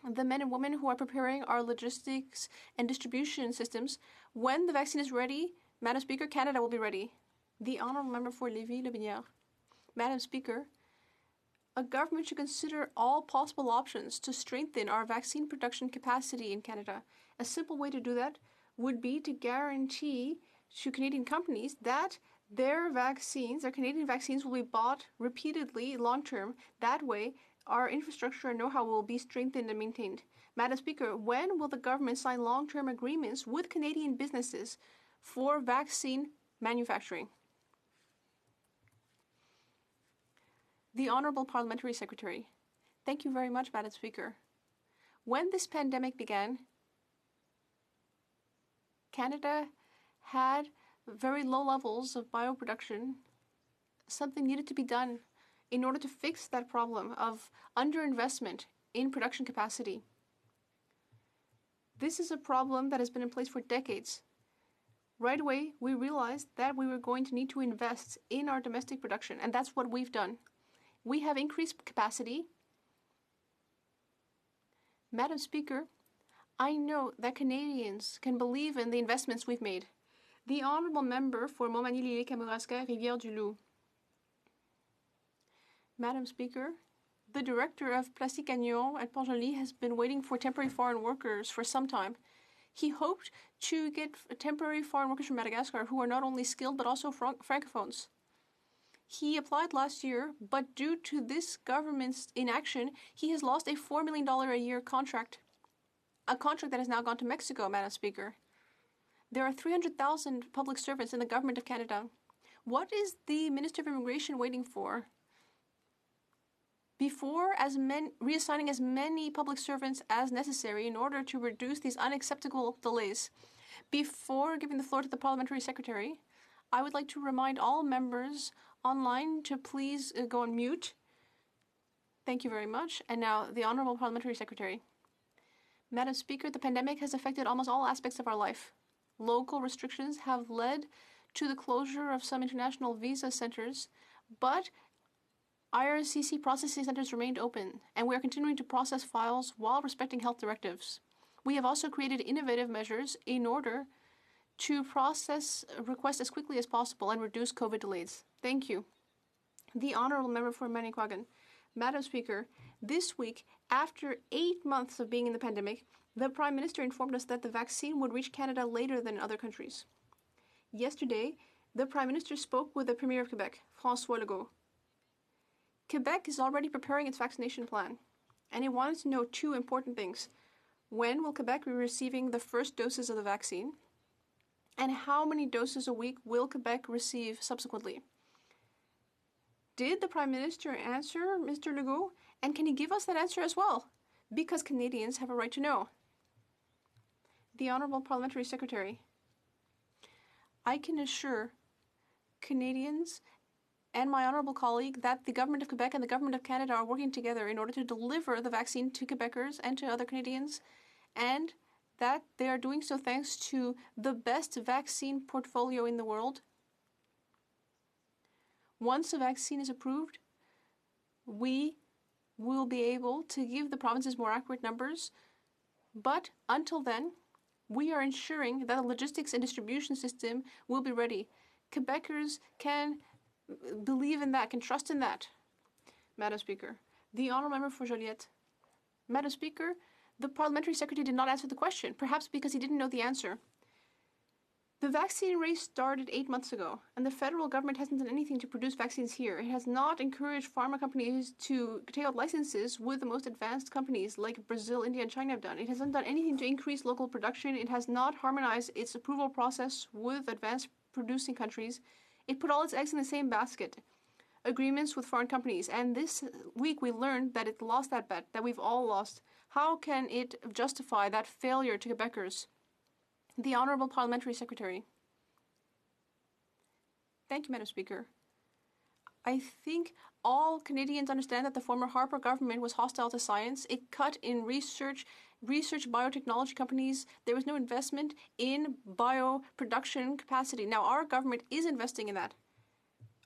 the men and women who are preparing our logistics and distribution systems. When the vaccine is ready, Madam Speaker, Canada will be ready. The Honourable Member for Lévis-Lobinière. Madam Speaker, a government should consider all possible options to strengthen our vaccine production capacity in Canada. A simple way to do that would be to guarantee to Canadian companies that their Canadian vaccines, will be bought repeatedly long-term. That way, our infrastructure and know-how will be strengthened and maintained. Madam Speaker, when will the government sign long-term agreements with Canadian businesses for vaccine manufacturing? The Honourable Parliamentary Secretary. Thank you very much, Madam Speaker. When this pandemic began, Canada had very low levels of bioproduction. Something needed to be done in order to fix that problem of underinvestment in production capacity. This is a problem that has been in place for decades. Right away, we realized that we were going to need to invest in our domestic production, and that's what we've done. We have increased capacity. Madam Speaker, I know that Canadians can believe in the investments we've made. The Honourable Member for Montmagny-Lillé-Kamouraska, Rivière-du-Loup. Madam Speaker, the director of Place Gagnon at Port-Joli has been waiting for temporary foreign workers for some time. He hoped to get temporary foreign workers from Madagascar who are not only skilled but also francophones. He applied last year, but due to this government's inaction, he has lost a $4 million a year contract. A contract that has now gone to Mexico, Madam Speaker. There are 300,000 public servants in the Government of Canada. What is the Minister of Immigration waiting for? Before reassigning as many public servants as necessary in order to reduce these unacceptable delays. Before giving the floor to the Parliamentary Secretary, I would like to remind all members online to please go on mute. Thank you very much. And now, the Honourable Parliamentary Secretary. Madam Speaker, the pandemic has affected almost all aspects of our life. Local restrictions have led to the closure of some international visa centers, but IRCC processing centers remained open, and we are continuing to process files while respecting health directives. We have also created innovative measures in order to process requests as quickly as possible and reduce COVID delays. Thank you. The Honourable Member for Manicouagan. Madam Speaker, this week, after 8 months of being in the pandemic, the Prime Minister informed us that the vaccine would reach Canada later than other countries. Yesterday, the Prime Minister spoke with the Premier of Quebec, François Legault. Quebec is already preparing its vaccination plan, and he wanted to know 2 important things. When will Quebec be receiving the first doses of the vaccine? And how many doses a week will Quebec receive subsequently? Did the Prime Minister answer Mr. Legault? And can he give us that answer as well? Because Canadians have a right to know. The Honourable Parliamentary Secretary. I can assure Canadians and my honourable colleague that the Government of Quebec and the Government of Canada are working together in order to deliver the vaccine to Quebecers and to other Canadians, and that they are doing so thanks to the best vaccine portfolio in the world. Once a vaccine is approved, we will be able to give the provinces more accurate numbers, but until then, we are ensuring that the logistics and distribution system will be ready. Quebecers can believe in that, can trust in that. Madam Speaker, the Honourable Member for Joliette. Madam Speaker, the Parliamentary Secretary did not answer the question, perhaps because he didn't know the answer. The vaccine race started 8 months ago, and the federal government hasn't done anything to produce vaccines here. It has not encouraged pharma companies to take out licenses with the most advanced companies like Brazil, India, and China have done. It hasn't done anything to increase local production. It has not harmonized its approval process with advanced producing countries. It put all its eggs in the same basket, agreements with foreign companies. And this week we learned that it lost that bet, that we've all lost. How can it justify that failure to Quebecers? The Honourable Parliamentary Secretary. Thank you, Madam Speaker. I think all Canadians understand that the former Harper government was hostile to science. It cut in research research biotechnology companies. There was no investment in bioproduction capacity. Now, our government is investing in that.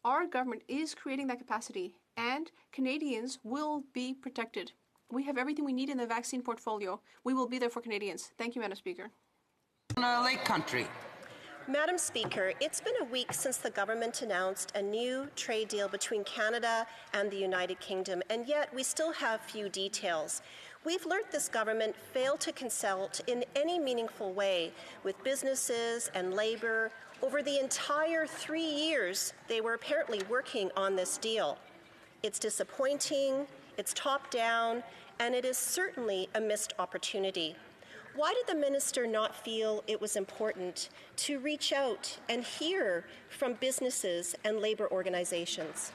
Our government is creating that capacity, and Canadians will be protected. We have everything we need in the vaccine portfolio. We will be there for Canadians. Thank you, Madam Speaker. Lake Country. Madam Speaker, it's been a week since the government announced a new trade deal between Canada and the United Kingdom, and yet we still have few details. We've learned this government failed to consult in any meaningful way with businesses and labor over the entire 3 years they were apparently working on this deal. It's disappointing, it's top-down, and it is certainly a missed opportunity. Why did the minister not feel it was important to reach out and hear from businesses and labor organizations?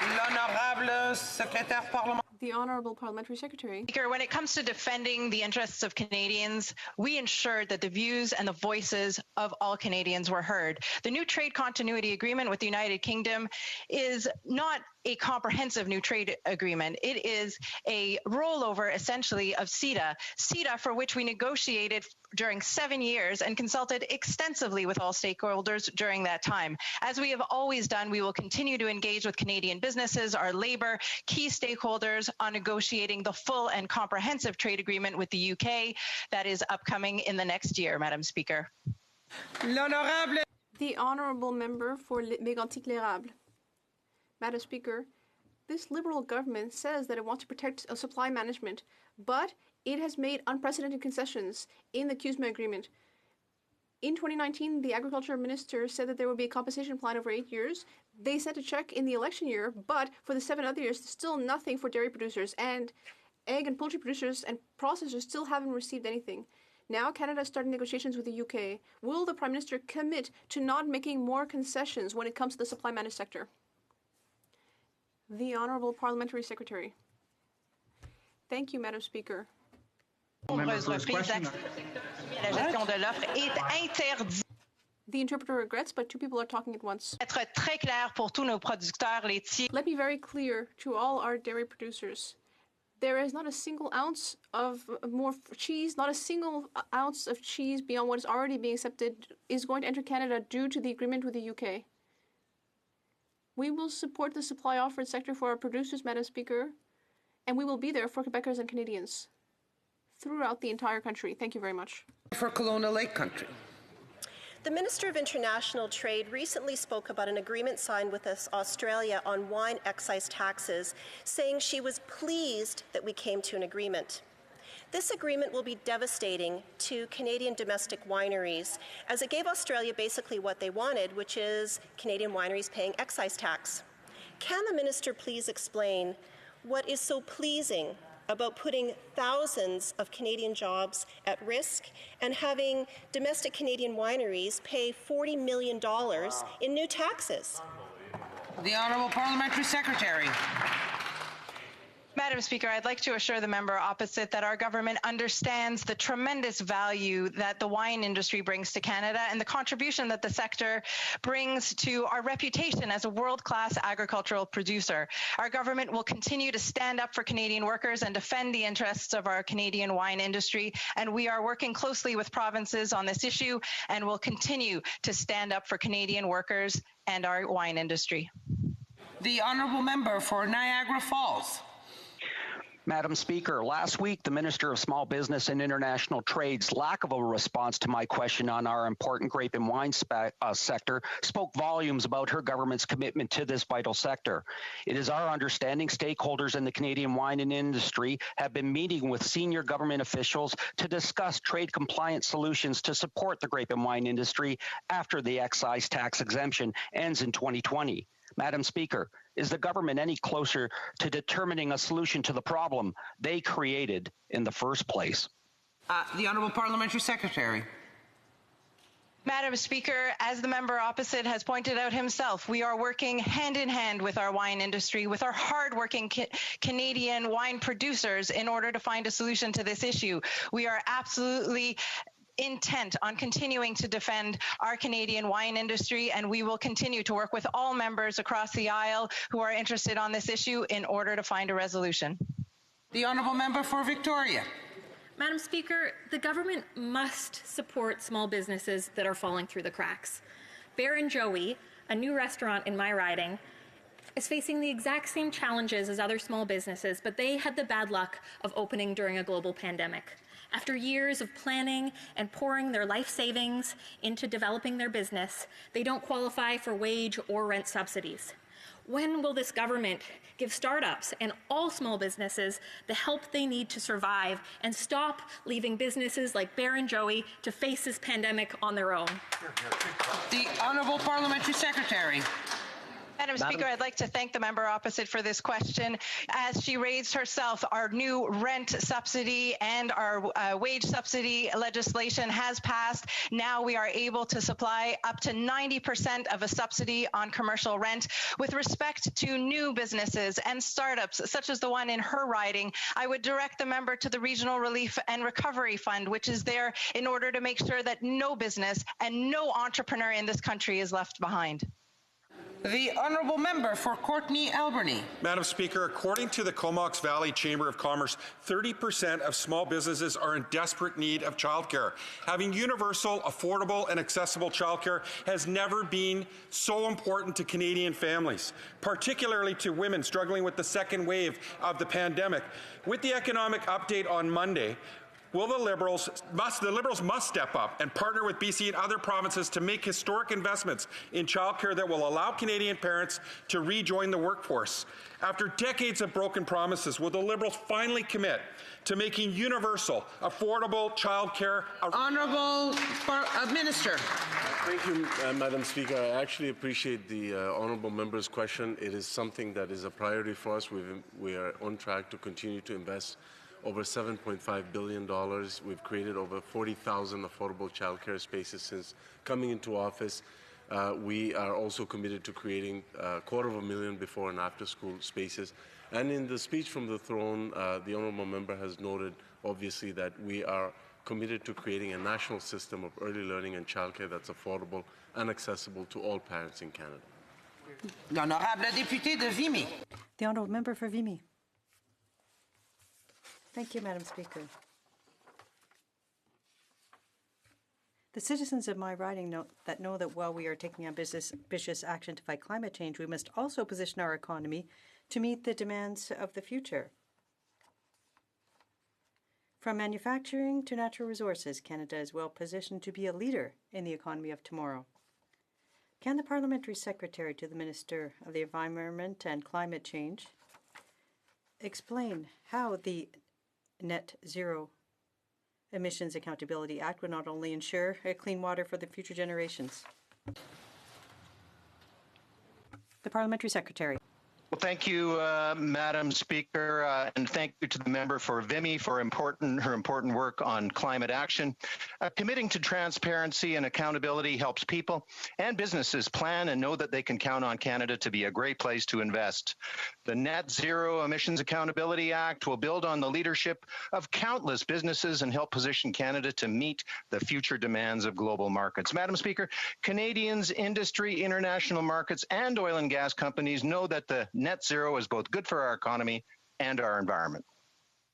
L'honorable secrétaire parlementaire. The Honourable Parliamentary Secretary. Speaker, when it comes to defending the interests of Canadians, we ensured that the views and the voices of all Canadians were heard. The new trade continuity agreement with the United Kingdom is not a comprehensive new trade agreement. It is a rollover, essentially, of CETA. CETA, for which we negotiated during 7 years and consulted extensively with all stakeholders during that time. As we have always done, we will continue to engage with Canadian businesses, our labor, key stakeholders on negotiating the full and comprehensive trade agreement with the UK that is upcoming in the next year, Madam Speaker. L'honorable. The Honourable Member for Mégantic-L'Érable. Madam Speaker, this Liberal government says that it wants to protect supply management, but it has made unprecedented concessions in the CUSMA agreement. In 2019, the Agriculture Minister said that there would be a compensation plan over 8 years. They sent a check in the election year, but for the 7 other years, still nothing for dairy producers, and egg and poultry producers and processors still haven't received anything. Now Canada is starting negotiations with the UK. Will the Prime Minister commit to not making more concessions when it comes to the supply managed sector? The Honourable Parliamentary Secretary. Thank you, Madam Speaker. The interpreter regrets, but 2 people are talking at once. Let me be very clear to all our dairy producers. There is not a single ounce of more cheese, not a single ounce of cheese beyond what is already being accepted is going to enter Canada due to the agreement with the UK. We will support the supply offered sector for our producers, Madam Speaker, and we will be there for Quebecers and Canadians throughout the entire country. Thank you very much. For Kelowna Lake Country. The Minister of International Trade recently spoke about an agreement signed with Australia on wine excise taxes, saying she was pleased that we came to an agreement. This agreement will be devastating to Canadian domestic wineries, as it gave Australia basically what they wanted, which is Canadian wineries paying excise tax. Can the minister please explain what is so pleasing about putting thousands of Canadian jobs at risk and having domestic Canadian wineries pay $40 million in new taxes? The Honourable Parliamentary Secretary. Madam Speaker, I'd like to assure the member opposite that our government understands the tremendous value that the wine industry brings to Canada and the contribution that the sector brings to our reputation as a world-class agricultural producer. Our government will continue to stand up for Canadian workers and defend the interests of our Canadian wine industry, and we are working closely with provinces on this issue and will continue to stand up for Canadian workers and our wine industry. The Honourable Member for Niagara Falls. Madam Speaker, last week, the Minister of Small Business and International Trade's lack of a response to my question on our important grape and wine sector spoke volumes about her government's commitment to this vital sector. It is our understanding stakeholders in the Canadian wine industry have been meeting with senior government officials to discuss trade compliance solutions to support the grape and wine industry after the excise tax exemption ends in 2020. Madam Speaker, is the government any closer to determining a solution to the problem they created in the first place? The Honourable Parliamentary Secretary. Madam Speaker, as the member opposite has pointed out himself, we are working hand in hand with our wine industry, with our hardworking Canadian wine producers in order to find a solution to this issue. We are absolutely intent on continuing to defend our Canadian wine industry, and we will continue to work with all members across the aisle who are interested on this issue in order to find a resolution. The Honourable Member for Victoria. Madam Speaker, the government must support small businesses that are falling through the cracks. Bear and Joey, a new restaurant in my riding, is facing the exact same challenges as other small businesses, but they had the bad luck of opening during a global pandemic. After years of planning and pouring their life savings into developing their business, they don't qualify for wage or rent subsidies. When will this government give startups and all small businesses the help they need to survive and stop leaving businesses like Bear and Joey to face this pandemic on their own? The Honourable Parliamentary Secretary. Madam Speaker, I'd like to thank the member opposite for this question. As she raised herself, our new rent subsidy and our wage subsidy legislation has passed. Now we are able to supply up to 90% of a subsidy on commercial rent. With respect to new businesses and startups, such as the one in her riding, I would direct the member to the Regional Relief and Recovery Fund, which is there in order to make sure that no business and no entrepreneur in this country is left behind. The Honourable Member for Courtenay Alberni. Madam Speaker, according to the Comox Valley Chamber of Commerce, 30% of small businesses are in desperate need of childcare. Having universal, affordable and accessible childcare has never been so important to Canadian families, particularly to women struggling with the second wave of the pandemic. With the economic update on Monday, the Liberals must step up and partner with BC and other provinces to make historic investments in childcare that will allow Canadian parents to rejoin the workforce. After decades of broken promises, will the Liberals finally commit to making universal, affordable childcare? Honourable Minister. Thank you, Madam Speaker. I actually appreciate the honourable member's question. It is something that is a priority for us. We are on track to continue to invest over $7.5 billion. We've created over 40,000 affordable childcare spaces since coming into office. We are also committed to creating 250,000 before and after school spaces. And in the speech from the throne, the honourable member has noted, obviously, that we are committed to creating a national system of early learning and childcare that's affordable and accessible to all parents in Canada. L'honorable député de Vimy. The honourable member for Vimy. Thank you, Madam Speaker. The citizens of my riding know that while we are taking ambitious action to fight climate change, we must also position our economy to meet the demands of the future. From manufacturing to natural resources, Canada is well positioned to be a leader in the economy of tomorrow. Can the Parliamentary Secretary to the Minister of the Environment and Climate Change explain how the Net Zero Emissions Accountability Act would not only ensure clean water for the future generations? The Parliamentary Secretary. Well, thank you, Madam Speaker, and thank you to the member for Vimy for her important work on climate action. Committing to transparency and accountability helps people and businesses plan and know that they can count on Canada to be a great place to invest. The Net Zero Emissions Accountability Act will build on the leadership of countless businesses and help position Canada to meet the future demands of global markets. Madam Speaker, Canadians, industry, international markets, and oil and gas companies know that the Net zero is both good for our economy and our environment.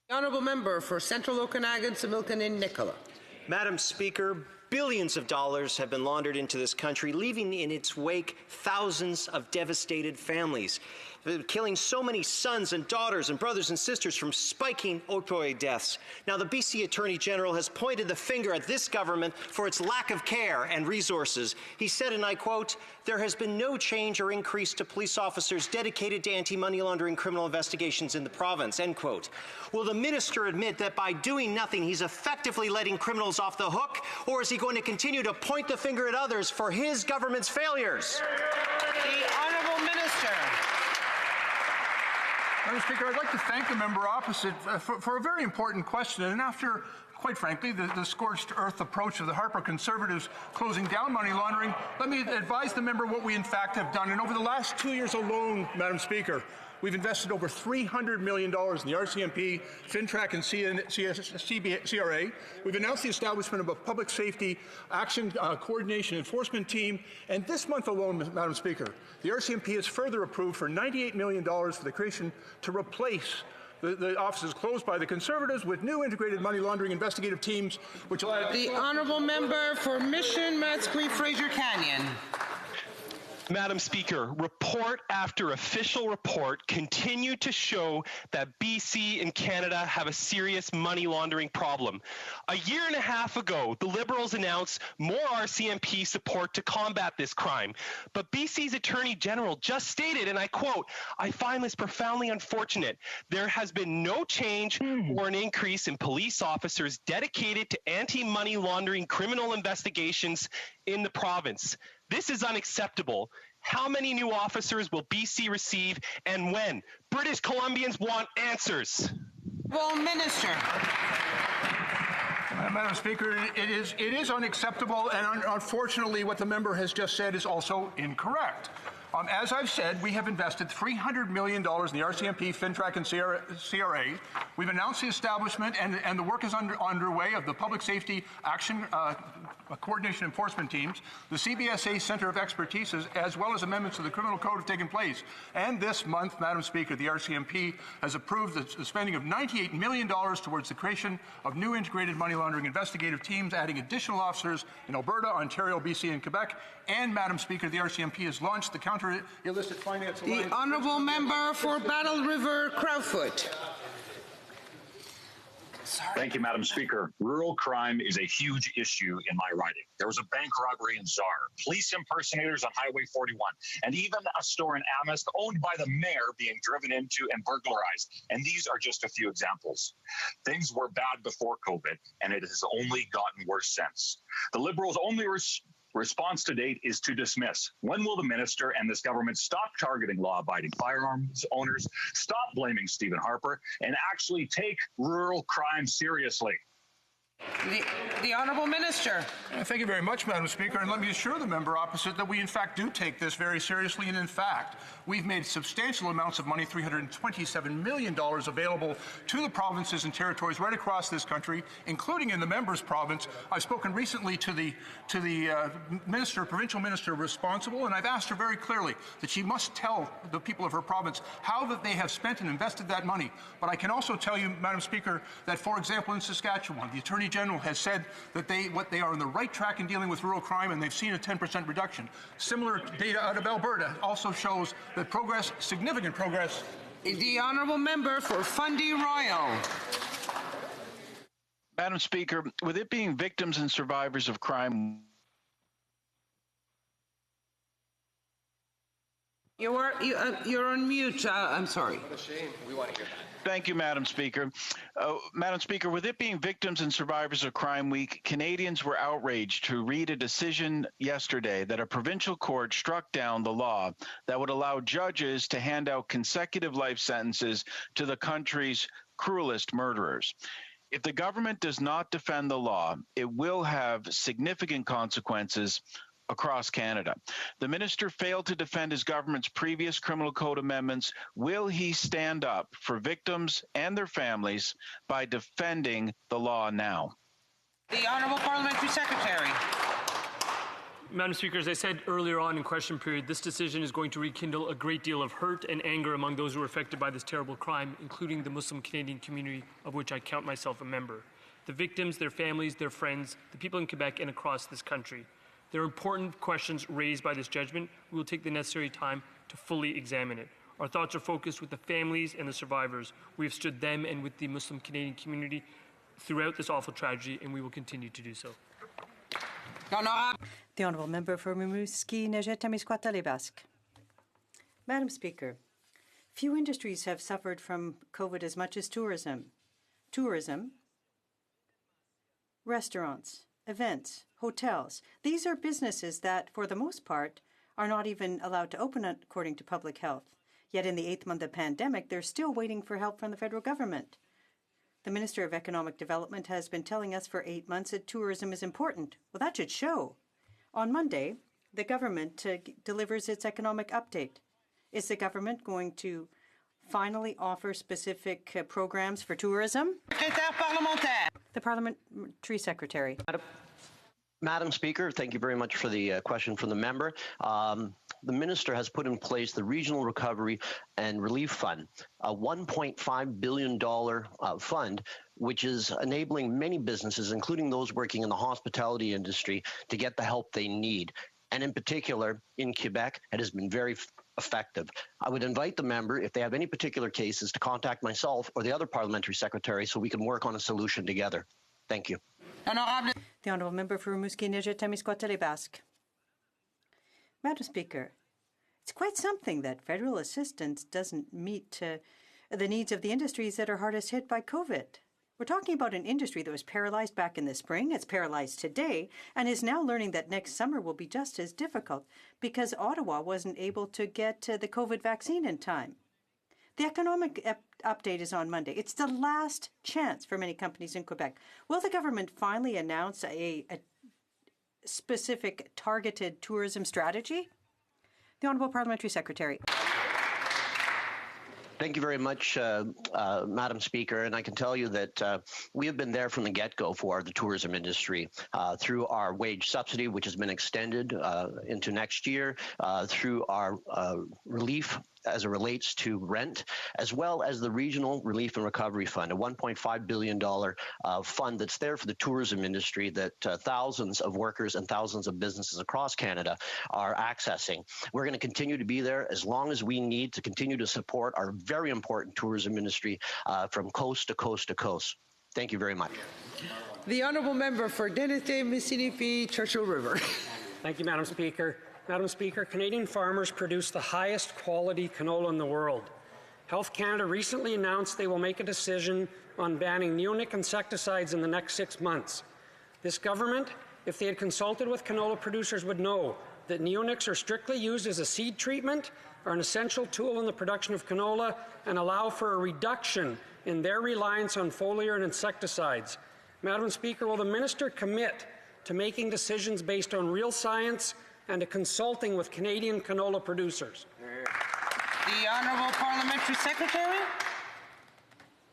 The Honourable Member for Central Okanagan, Similkameen and Nicola. Madam Speaker, billions of dollars have been laundered into this country, leaving in its wake thousands of devastated families, killing so many sons and daughters and brothers and sisters from spiking opioid deaths. Now, the BC Attorney General has pointed the finger at this government for its lack of care and resources. He said, and I quote, "There has been no change or increase to police officers dedicated to anti-money laundering criminal investigations in the province," end quote. Will the minister admit that by doing nothing, he's effectively letting criminals off the hook, or is he going to continue to point the finger at others for his government's failures? The Honourable Minister. Madam Speaker, I'd like to thank the member opposite for a very important question. And after quite frankly, the scorched earth approach of the Harper Conservatives closing down money laundering, let me advise the member what we in fact have done. And over the last 2 years alone, Madam Speaker, we've invested over $300 million in the RCMP, FinTrack, and CRA. We've announced the establishment of a public safety action coordination enforcement team. And this month alone, Madam Speaker, the RCMP has further approved for $98 million for the creation to replace the offices closed by the Conservatives with new integrated money laundering investigative teams, which will add... The honourable member for Mission, Matsqui, Fraser Canyon. Madam Speaker, report after official report continue to show that BC and Canada have a serious money laundering problem. A year and a half ago, the Liberals announced more RCMP support to combat this crime. But BC's Attorney General just stated, and I quote, "I find this profoundly unfortunate. There has been no change or an increase in police officers dedicated to anti-money laundering criminal investigations in the province. This is unacceptable. How many new officers will BC receive and when? British Columbians want answers." Well, Minister. Madam Speaker, it is unacceptable, and unfortunately what the member has just said is also incorrect. As I've said, we have invested $300 million in the RCMP, FinTrack, and CRA. We've announced the establishment, and the work is underway, of the Public Safety Action Coordination Enforcement Teams. The CBSA Center of Expertise, as well as amendments to the Criminal Code, have taken place. And this month, Madam Speaker, the RCMP has approved the spending of $98 million towards the creation of new integrated money laundering investigative teams, adding additional officers in Alberta, Ontario, BC, and Quebec. And, Madam Speaker, the RCMP has launched the Counter Illicit Finance Alliance. The honourable member for Battle River, Crowfoot. Thank you, Madam Speaker. Rural crime is a huge issue in my riding. There was a bank robbery in Czar, police impersonators on Highway 41, and even a store in Amherst owned by the mayor being driven into and burglarized. And these are just a few examples. Things were bad before COVID, and it has only gotten worse since. The Liberals' only response to date is to dismiss. When will the minister and this government stop targeting law-abiding firearms owners, stop blaming Stephen Harper, and actually take rural crime seriously? The Honourable Minister. Thank you very much, Madam Speaker, and let me assure the member opposite that we in fact do take this very seriously, and in fact we've made substantial amounts of money, $327 million, available to the provinces and territories right across this country, including in the member's province. I've spoken recently to the provincial minister responsible, and I've asked her very clearly that she must tell the people of her province how that they have spent and invested that money. But I can also tell you, Madam Speaker, that, for example, in Saskatchewan, the Attorney General has said that they are on the right track in dealing with rural crime, and they've seen a 10% reduction. Similar data out of Alberta also shows that progress, significant progress. The honourable member for Fundy Royal. Madam Speaker, with it being victims and survivors of crime. You're on mute. I'm sorry. What a shame. We want to hear that. Thank you, Madam Speaker. Madam Speaker, with it being Victims and Survivors of Crime Week, Canadians were outraged to read a decision yesterday that a provincial court struck down the law that would allow judges to hand out consecutive life sentences to the country's cruelest murderers. If the government does not defend the law, it will have significant consequences across Canada. The minister failed to defend his government's previous criminal code amendments. Will he stand up for victims and their families by defending the law now? The Honourable Parliamentary Secretary. Madam Speaker, as I said earlier on in question period, this decision is going to rekindle a great deal of hurt and anger among those who are affected by this terrible crime, including the Muslim Canadian community, of which I count myself a member. The victims, their families, their friends, the people in Quebec and across this country. There are important questions raised by this judgment. We will take the necessary time to fully examine it. Our thoughts are focused with the families and the survivors. We have stood them and with the Muslim Canadian community throughout this awful tragedy, and we will continue to do so. The Honourable Member for Rimouski, Nejet-Témiscouata-Les-Basques. Madam Speaker, few industries have suffered from COVID as much as tourism. Tourism, restaurants, events, hotels. These are businesses that, for the most part, are not even allowed to open according to public health. Yet in the 8th month of pandemic, they're still waiting for help from the federal government. The Minister of Economic Development has been telling us for 8 months that tourism is important. Well, that should show. On Monday, the government delivers its economic update. Is the government going to finally offer specific programs for tourism? The Parliamentary Secretary. Madam Speaker, thank you very much for the question from the member. The minister has put in place the Regional Recovery and Relief Fund, a $1.5 billion fund, which is enabling many businesses, including those working in the hospitality industry, to get the help they need. And in particular, in Quebec, it has been very effective. I would invite the member, if they have any particular cases, to contact myself or the other parliamentary secretary so we can work on a solution together. Thank you. The Honourable Member for Rimouski-Nejet-Témiscouat-Basque. Madam Speaker, it's quite something that federal assistance doesn't meet the needs of the industries that are hardest hit by COVID. We're talking about an industry that was paralyzed back in the spring, it's paralyzed today, and is now learning that next summer will be just as difficult because Ottawa wasn't able to get the COVID vaccine in time. The economic update is on Monday. It's the last chance for many companies in Quebec. Will the government finally announce a specific targeted tourism strategy? The Honourable Parliamentary Secretary. Thank you very much, Madam Speaker. And I can tell you that we have been there from the get-go for the tourism industry through our wage subsidy, which has been extended into next year, through our relief as it relates to rent, as well as the Regional Relief and Recovery Fund, a $1.5 billion fund that's there for the tourism industry that thousands of workers and thousands of businesses across Canada are accessing. We're going to continue to be there as long as we need to continue to support our very important tourism industry from coast to coast to coast. Thank you very much. The Honourable Member for Denethor, Mississippi, Churchill River. Thank you, Madam Speaker. Madam Speaker, Canadian farmers produce the highest quality canola in the world. Health Canada recently announced they will make a decision on banning neonic insecticides in the next 6 months. This government, if they had consulted with canola producers, would know that neonics are strictly used as a seed treatment, are an essential tool in the production of canola, and allow for a reduction in their reliance on foliar and insecticides. Madam Speaker, will the minister commit to making decisions based on real science and to consulting with Canadian canola producers? The Honourable Parliamentary Secretary.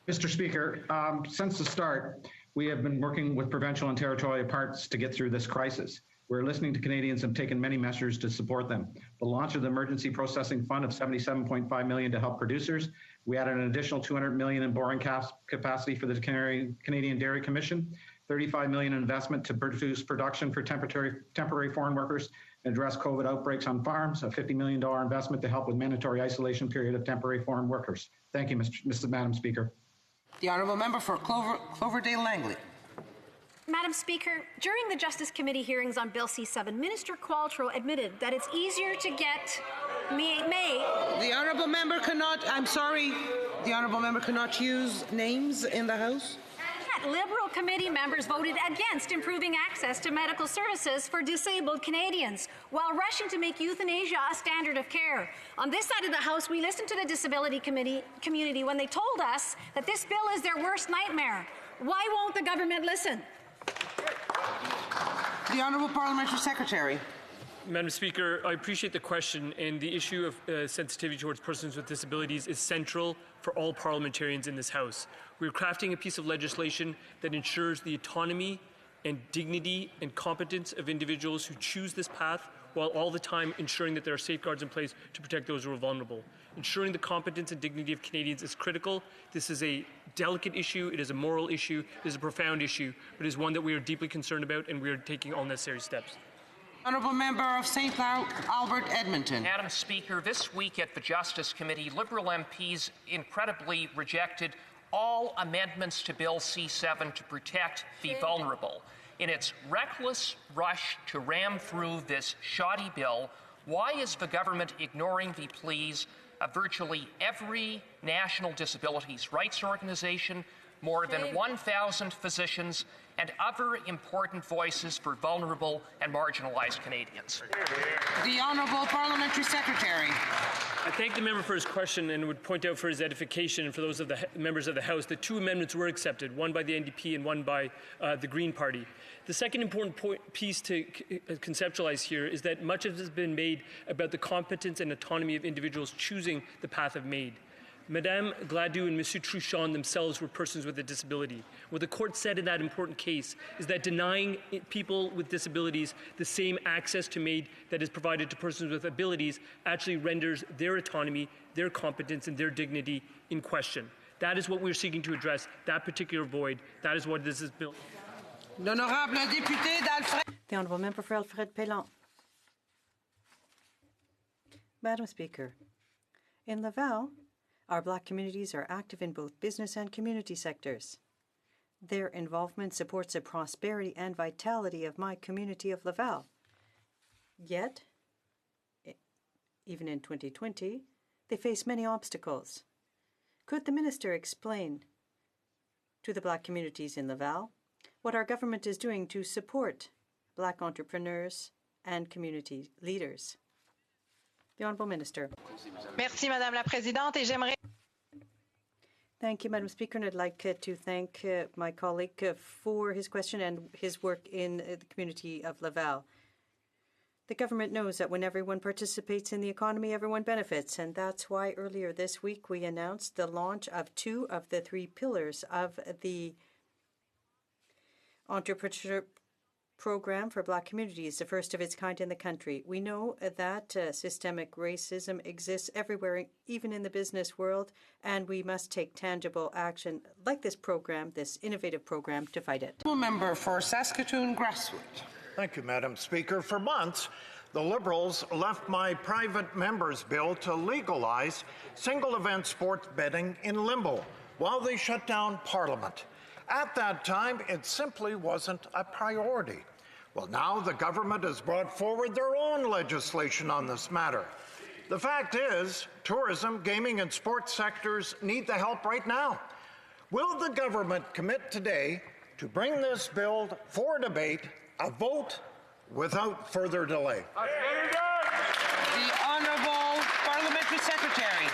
Mr. Speaker, since the start, we have been working with provincial and territorial parts to get through this crisis. We're listening to Canadians and have taken many measures to support them. The launch of the Emergency Processing Fund of $77.5 million to help producers. We added an additional $200 million in borrowing capacity for the Canadian Dairy Commission, $35 million in investment to produce production for temporary foreign workers and address COVID outbreaks on farms, a $50 million investment to help with mandatory isolation period of temporary foreign workers. Thank you, Madam Speaker. The Honourable Member for Cloverdale Langley. Madam Speaker, during the Justice Committee hearings on Bill C-7, Minister Qualtrough admitted that it's easier to get The Honourable Member cannot, I'm sorry, the Honourable Member cannot use names in the House. Liberal committee members voted against improving access to medical services for disabled Canadians while rushing to make euthanasia a standard of care. On this side of the House, we listened to the disability community when they told us that this bill is their worst nightmare. Why won't the government listen? The Honourable Parliamentary Secretary. Madam Speaker, I appreciate the question, and the issue of sensitivity towards persons with disabilities is central for all parliamentarians in this House. We're crafting a piece of legislation that ensures the autonomy and dignity and competence of individuals who choose this path, while all the time ensuring that there are safeguards in place to protect those who are vulnerable. Ensuring the competence and dignity of Canadians is critical. This is a delicate issue, it is a moral issue, it is a profound issue, but it is one that we are deeply concerned about, and we are taking all necessary steps. Honourable Member of St. Albert, Edmonton. Madam Speaker, this week at the Justice Committee, Liberal MPs incredibly rejected all amendments to Bill C-7 to protect the vulnerable. In its reckless rush to ram through this shoddy bill, why is the government ignoring the pleas of virtually every national disabilities rights organization, more than 1,000 physicians, and other important voices for vulnerable and marginalized Canadians. The Honourable Parliamentary Secretary. I thank the member for his question and would point out for his edification and for those of the members of the House that 2 amendments were accepted, one by the NDP and one by the Green Party. The second important piece to conceptualize here is that much of this has been made about the competence and autonomy of individuals choosing the path of MAID. Madame Gladue and Monsieur Truchon themselves were persons with a disability. What the court said in that important case is that denying people with disabilities the same access to MAID that is provided to persons with abilities actually renders their autonomy, their competence, and their dignity in question. That is what we're seeking to address, that particular void. That is what this is built. L'honorable député d'Alfred. The Honourable Member for Alfred Pellant. Madam Speaker, in Laval, our Black communities are active in both business and community sectors. Their involvement supports the prosperity and vitality of my community of Laval. Yet, even in 2020, they face many obstacles. Could the Minister explain to the Black communities in Laval what our government is doing to support Black entrepreneurs and community leaders? The Honourable Minister. Merci, Madame la Présidente, et j'aimerais... Thank you, Madam Speaker, and I'd like to thank my colleague for his question and his work in the community of Laval. The government knows that when everyone participates in the economy, everyone benefits, and that's why earlier this week we announced the launch of 2 of the 3 pillars of the entrepreneurship program for Black communities, the first of its kind in the country. We know that systemic racism exists everywhere, even in the business world, and we must take tangible action like this program, this innovative program, to fight it. Member for Saskatoon Grasswood. Thank you, Madam Speaker. For months, the Liberals left my private member's bill to legalize single-event sports betting in limbo while they shut down Parliament. At that time, it simply wasn't a priority. Well, now the government has brought forward their own legislation on this matter. The fact is, tourism, gaming, and sports sectors need the help right now. Will the government commit today to bring this bill for debate, a vote, without further delay? The Honourable Parliamentary Secretary.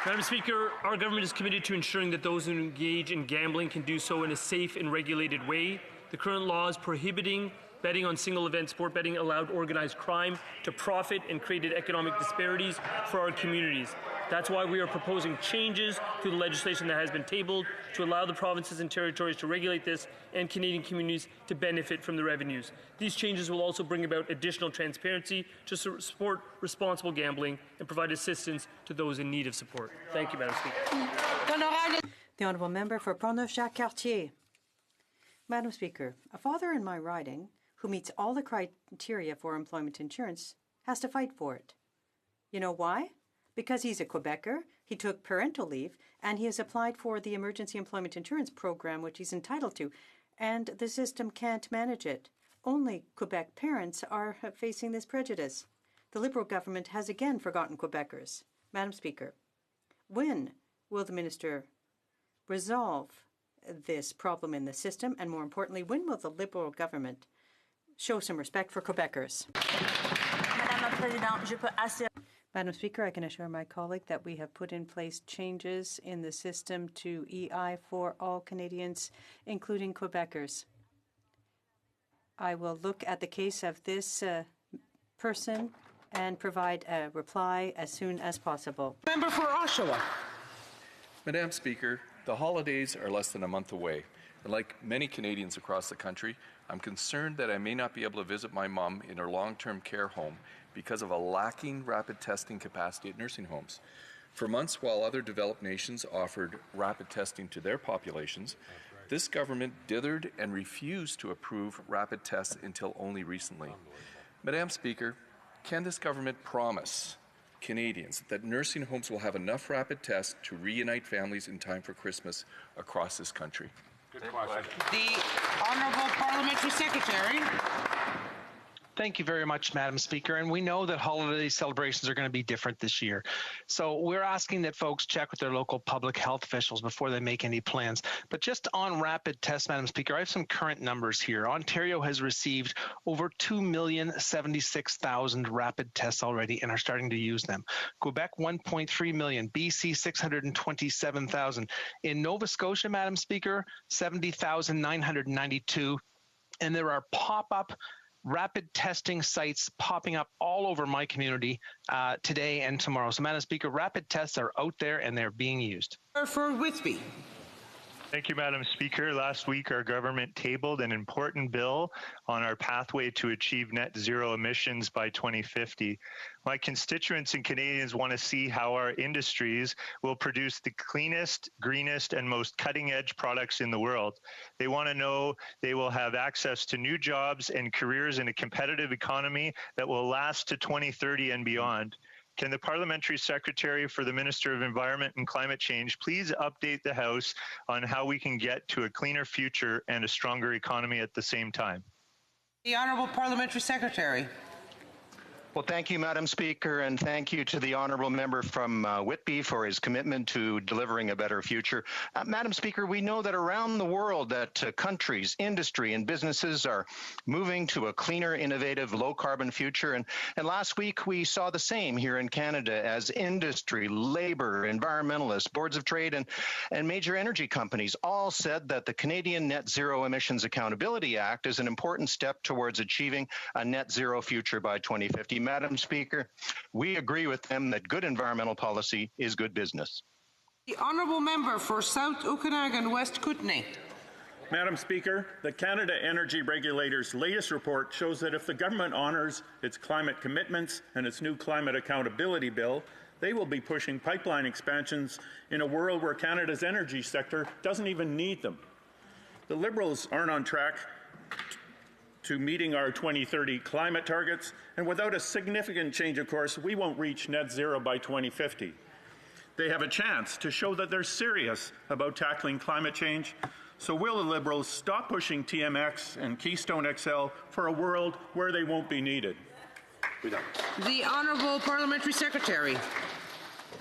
Madam Speaker, our government is committed to ensuring that those who engage in gambling can do so in a safe and regulated way. The current laws prohibiting betting on single-event sport betting allowed organized crime to profit and created economic disparities for our communities. That's why we are proposing changes to the legislation that has been tabled to allow the provinces and territories to regulate this and Canadian communities to benefit from the revenues. These changes will also bring about additional transparency to support responsible gambling and provide assistance to those in need of support. Thank you, Madam Speaker. The Honourable Member for Portneuf-Jacques-Cartier. Madam Speaker, a father in my riding who meets all the criteria for employment insurance has to fight for it. You know why? Because he's a Quebecer, he took parental leave, and he has applied for the Emergency Employment Insurance Program, which he's entitled to, and the system can't manage it. Only Quebec parents are facing this prejudice. The Liberal government has again forgotten Quebecers. Madam Speaker, when will the Minister resolve this problem in the system, and more importantly, when will the Liberal government show some respect for Quebecers? Madam Speaker, I can assure my colleague that we have put in place changes in the system to EI for all Canadians, including Quebecers. I will look at the case of this person and provide a reply as soon as possible. Member for Oshawa. Madam Speaker, the holidays are less than a month away. And like many Canadians across the country, I'm concerned that I may not be able to visit my mom in her long-term care home because of a lacking rapid testing capacity at nursing homes. For months, while other developed nations offered rapid testing to their populations, this government dithered and refused to approve rapid tests until only recently. Madam Speaker, can this government promise Canadians that nursing homes will have enough rapid tests to reunite families in time for Christmas across this country? Good question. The Honourable Parliamentary Secretary. Thank you very much, Madam Speaker. And we know that holiday celebrations are going to be different this year. So we're asking that folks check with their local public health officials before they make any plans. But just on rapid tests, Madam Speaker, I have some current numbers here. Ontario has received over 2,076,000 rapid tests already and are starting to use them. Quebec, 1.3 million. BC, 627,000. In Nova Scotia, Madam Speaker, 70,992. And there are pop-up rapid testing sites popping up all over my community today and tomorrow. So, Madam Speaker, rapid tests are out there and they're being used. For Whitby. Thank you, Madam Speaker. Last week, our government tabled an important bill on our pathway to achieve net zero emissions by 2050. My constituents and Canadians want to see how our industries will produce the cleanest, greenest, and most cutting-edge products in the world. They want to know they will have access to new jobs and careers in a competitive economy that will last to 2030 and beyond. Can the Parliamentary Secretary for the Minister of Environment and Climate Change please update the House on how we can get to a cleaner future and a stronger economy at the same time? The Honourable Parliamentary Secretary. Well, thank you, Madam Speaker, and thank you to the honourable member from Whitby for his commitment to delivering a better future. Madam Speaker, we know that around the world that countries, industry, and businesses are moving to a cleaner, innovative, low-carbon future. And last week, we saw the same here in Canada as industry, labour, environmentalists, boards of trade, and major energy companies all said that the Canadian Net Zero Emissions Accountability Act is an important step towards achieving a net zero future by 2050. Madam Speaker, we agree with them that good environmental policy is good business. The Honourable Member for South Okanagan, West Kootenay. Madam Speaker, the Canada Energy Regulator's latest report shows that if the government honours its climate commitments and its new Climate Accountability Bill, they will be pushing pipeline expansions in a world where Canada's energy sector doesn't even need them. The Liberals aren't on track to meeting our 2030 climate targets, and without a significant change of course, we won't reach net zero by 2050. They have a chance to show that they're serious about tackling climate change. So will the Liberals stop pushing TMX and Keystone XL for a world where they won't be needed? The Honourable Parliamentary Secretary.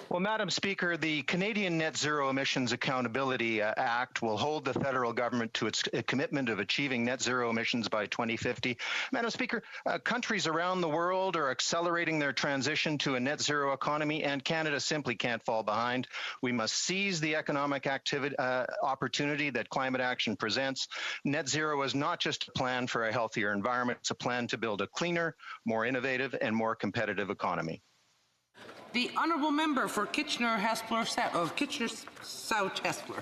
Well, Madam Speaker, the Canadian Net Zero Emissions Accountability Act will hold the federal government to its commitment of achieving net zero emissions by 2050. Madam Speaker, countries around the world are accelerating their transition to a net zero economy, and Canada simply can't fall behind. We must seize the economic opportunity that climate action presents. Net zero is not just a plan for a healthier environment, it's a plan to build a cleaner, more innovative, and more competitive economy. The Honourable Member for Kitchener-South Hespeler.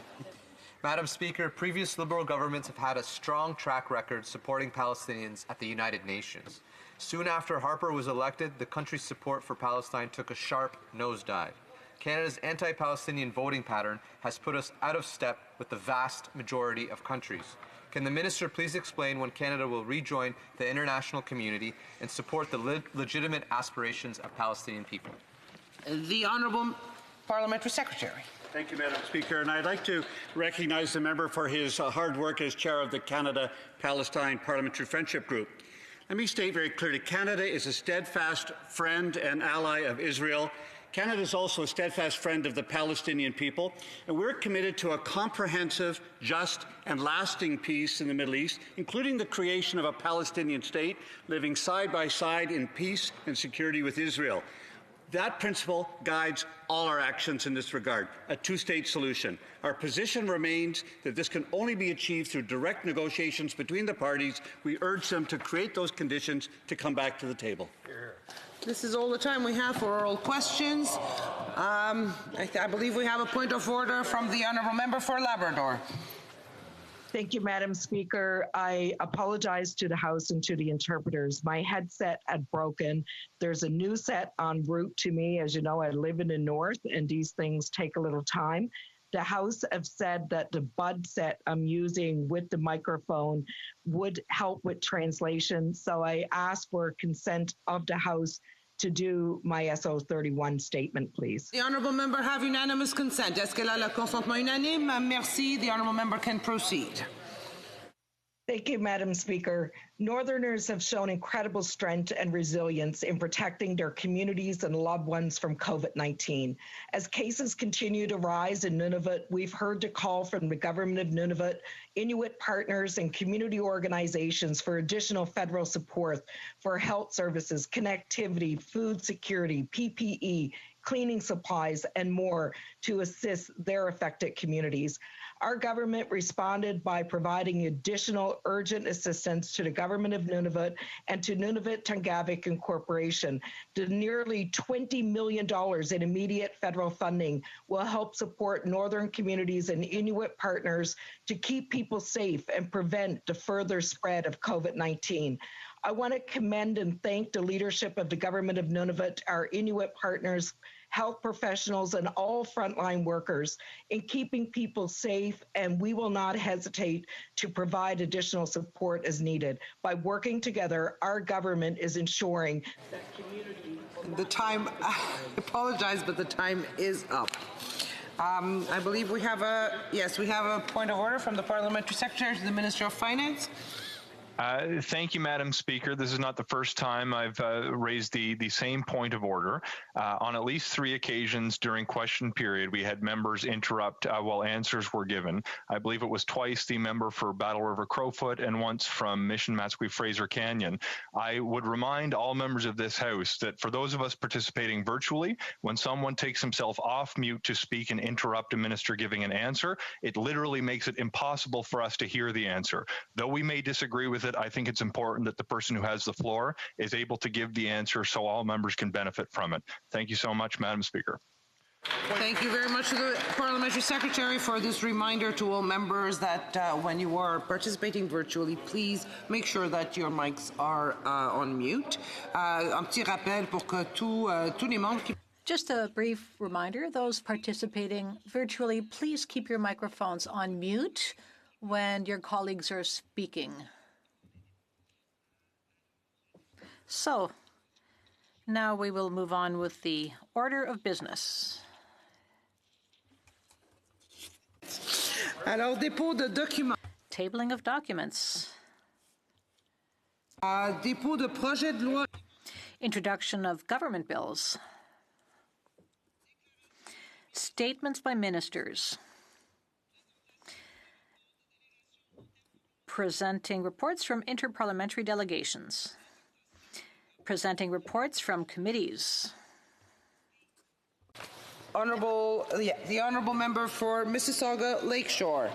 Madam Speaker, previous Liberal governments have had a strong track record supporting Palestinians at the United Nations. Soon after Harper was elected, the country's support for Palestine took a sharp nosedive. Canada's anti-Palestinian voting pattern has put us out of step with the vast majority of countries. Can the Minister please explain when Canada will rejoin the international community and support the legitimate aspirations of Palestinian people? The Honourable Parliamentary Secretary. Thank you, Madam Speaker. And I'd like to recognize the member for his hard work as chair of the Canada-Palestine Parliamentary Friendship Group. Let me state very clearly, Canada is a steadfast friend and ally of Israel. Canada is also a steadfast friend of the Palestinian people, and we're committed to a comprehensive, just, and lasting peace in the Middle East, including the creation of a Palestinian state living side by side in peace and security with Israel. That principle guides all our actions in this regard, a two-state solution. Our position remains that this can only be achieved through direct negotiations between the parties. We urge them to create those conditions to come back to the table. This is all the time we have for oral questions. I believe we have a point of order from the Honourable Member for Labrador. Thank you, Madam Speaker. I apologize to the House and to the interpreters. My headset had broken. There's a new set en route to me. As you know, I live in the north, and these things take a little time. The House have said that the bud set I'm using with the microphone would help with translation. So I ask for consent of the House to do my SO 31 statement, please. The Honourable Member have unanimous consent. Est-ce qu'elle a le consentement unanime? Merci. The Honourable Member can proceed. Thank you, Madam Speaker. Northerners have shown incredible strength and resilience in protecting their communities and loved ones from COVID-19. As cases continue to rise in Nunavut, we've heard the call from the government of Nunavut, Inuit partners, and community organizations for additional federal support for health services, connectivity, food security, PPE, cleaning supplies, and more to assist their affected communities. Our government responded by providing additional urgent assistance to the government of Nunavut and to Nunavut Tungavik Incorporation. The nearly $20 million in immediate federal funding will help support northern communities and Inuit partners to keep people safe and prevent the further spread of COVID-19. I want to commend and thank the leadership of the government of Nunavut, our Inuit partners, health professionals, and all frontline workers in keeping people safe, and we will not hesitate to provide additional support as needed. By working together, our government is ensuring that community... The time, I apologize, but the time is up. I believe we have a point of order from the Parliamentary Secretary to the Minister of Finance. Thank you, Madam Speaker. This is not the first time I've raised the same point of order. On at least 3 occasions during question period, we had members interrupt while answers were given. I believe it was twice the member for Battle River Crowfoot and once from Mission Matsqui Fraser Canyon. I would remind all members of this House that for those of us participating virtually, when someone takes himself off mute to speak and interrupt a minister giving an answer, it literally makes it impossible for us to hear the answer. Though we may disagree with it, I think it's important that the person who has the floor is able to give the answer so all members can benefit from it. Thank you so much, Madam Speaker. Thank you very much to the Parliamentary Secretary for this reminder to all members that when you are participating virtually, please make sure that your mics are on mute. Un petit rappel pour que tous les membres. Just a brief reminder, those participating virtually, please keep your microphones on mute when your colleagues are speaking. So, now we will move on with the order of business. Alors, dépôt de documents. Tabling of documents. Dépôt de projet de loi. Introduction of government bills. Statements by ministers. Presenting reports from interparliamentary delegations. Presenting reports from committees. The honourable member for Mississauga Lakeshore.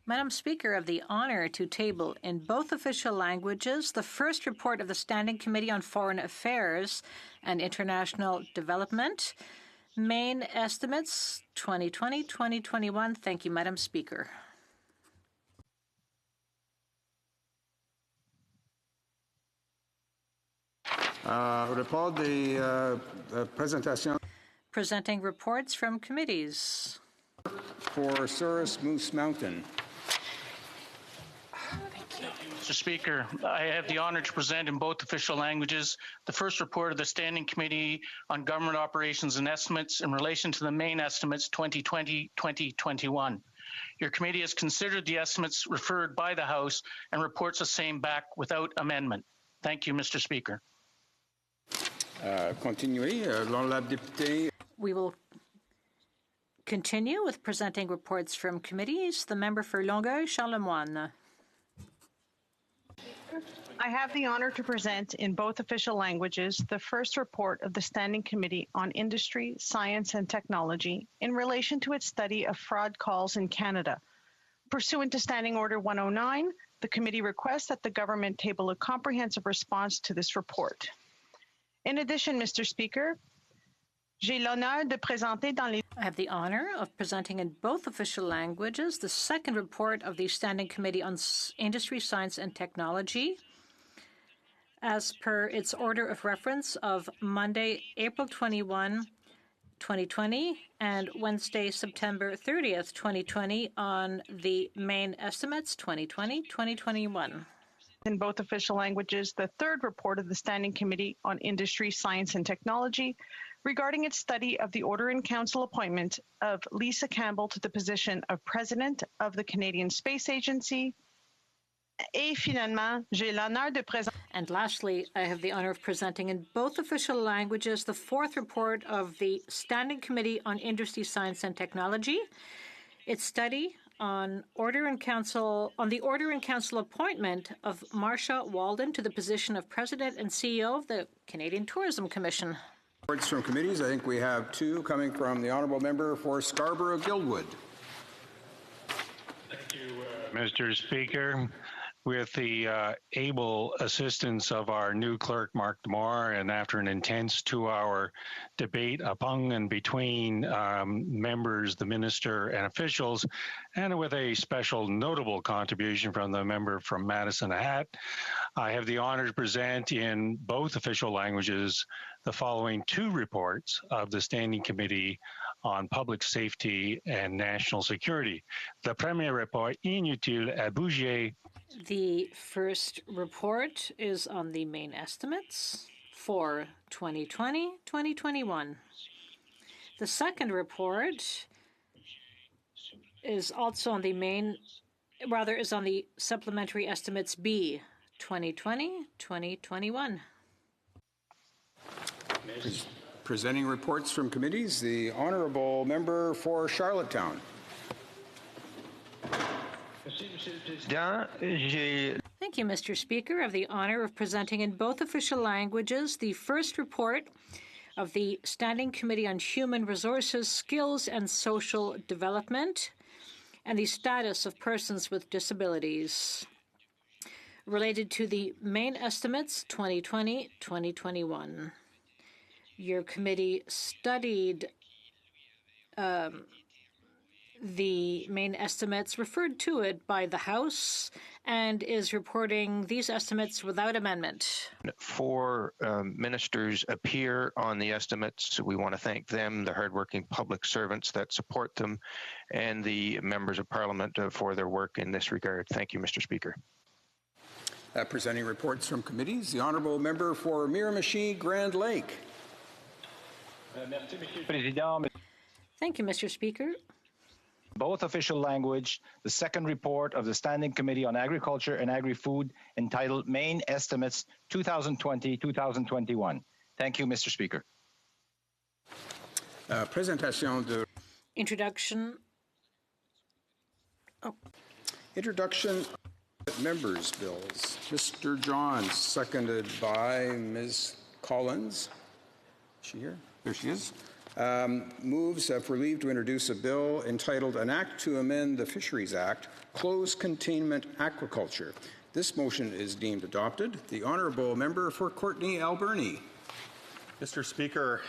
Madam Speaker, I have the honour to table in both official languages the first report of the Standing Committee on Foreign Affairs and International Development, main estimates 2020-2021. Thank you, Madam Speaker. Report the presentation. Presenting reports from committees. For Souris Moose Mountain. Mr. Speaker, I have the honor to present in both official languages the first report of the Standing Committee on Government Operations and Estimates in relation to the main estimates 2020-2021. Your committee has considered the estimates referred by the House and reports the same back without amendment. Thank you, Mr. Speaker. We will continue with presenting reports from committees. The member for Longueuil-Charlemagne. I have the honor to present in both official languages the first report of the Standing Committee on Industry, Science and Technology in relation to its study of fraud calls in Canada. Pursuant to Standing Order 109, the committee requests that the government table a comprehensive response to this report. In addition, Mr. Speaker, I have the honor of presenting in both official languages the second report of the Standing Committee on Industry, Science and Technology as per its order of reference of Monday, April 21, 2020 and Wednesday, September 30th, 2020 on the main estimates 2020-2021. In both official languages, the third report of the Standing Committee on Industry, Science and Technology regarding its study of the Order in Council appointment of Lisa Campbell to the position of President of the Canadian Space Agency. Et finalement, j'ai l'honneur de présenter. And lastly, I have the honor of presenting in both official languages the fourth report of the Standing Committee on Industry, Science and Technology. Its study on the Order in Council appointment of Marsha Walden to the position of President and CEO of the Canadian Tourism Commission. Reports from committees. I think we have two coming from the Honourable Member for Scarborough-Guildwood. Thank you, Mr. Speaker. With the able assistance of our new clerk, Mark Demore, and after an intense 2-hour debate among and between members, the minister, and officials, and with a special notable contribution from the member from Madison Hat, I have the honor to present in both official languages the following two reports of the Standing Committee on Public Safety and National Security. The premier report inutile à bouger. The first report is on the main estimates for 2020-2021. The second report is also on the is on the supplementary estimates B, 2020-2021. Presenting reports from committees, the Honourable Member for Charlottetown. Thank you, Mr. Speaker. I have the honor of presenting in both official languages the first report of the Standing Committee on Human Resources, Skills and Social Development and the Status of Persons with Disabilities related to the main estimates 2020-2021. Your committee studied the main estimates, referred to it by the House, and is reporting these estimates without amendment. 4 ministers appear on the estimates. We want to thank them, the hardworking public servants that support them, and the members of Parliament for their work in this regard. Thank you, Mr. Speaker. Presenting reports from committees, the Honourable Member for Miramichi Grand Lake. Thank you, Mr. Speaker. Both official language, the second report of the Standing Committee on Agriculture and Agri-Food entitled Main Estimates 2020-2021. Thank you, Mr. Speaker. Presentation de... Introduction. Introduction of members' bills. Mr. Johns, seconded by Ms. Collins. Is she here? There she is. Moves for leave to introduce a bill entitled An Act to Amend the Fisheries Act, Close Containment Aquaculture. This motion is deemed adopted. The Honourable Member for Courtenay Alberni. Mr. Speaker,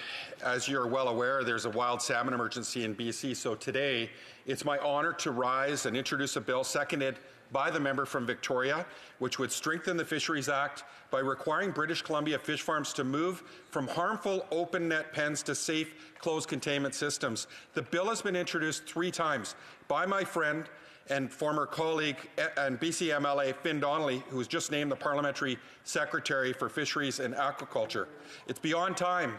as you're well aware, there's a wild salmon emergency in BC, so today it's my honour to rise and introduce a bill seconded by the member from Victoria, which would strengthen the Fisheries Act by requiring British Columbia fish farms to move from harmful open net pens to safe closed containment systems. The bill has been introduced 3 times by my friend and former colleague and BC MLA Finn Donnelly, who was just named the Parliamentary Secretary for Fisheries and Aquaculture. It's beyond time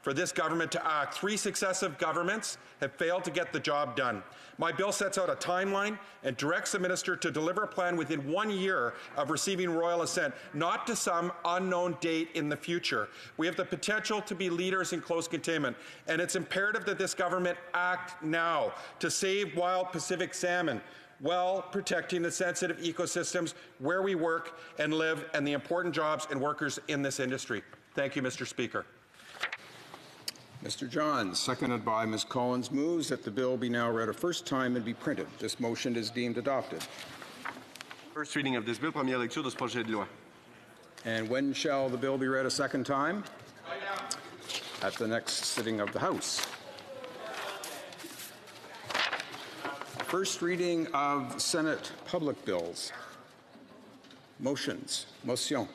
for this government to act. 3 successive governments have failed to get the job done. My bill sets out a timeline and directs the minister to deliver a plan within 1 year of receiving royal assent, not to some unknown date in the future. We have the potential to be leaders in close containment, and it's imperative that this government act now to save wild Pacific salmon, while protecting the sensitive ecosystems where we work and live and the important jobs and workers in this industry. Thank you, Mr. Speaker. Mr. Johns, seconded by Ms. Collins, moves that the bill be now read a first time and be printed. This motion is deemed adopted. First reading of this bill, première lecture de ce projet de loi. And when shall the bill be read a second time? At the next sitting of the House. First reading of Senate public bills. Motions. Motion.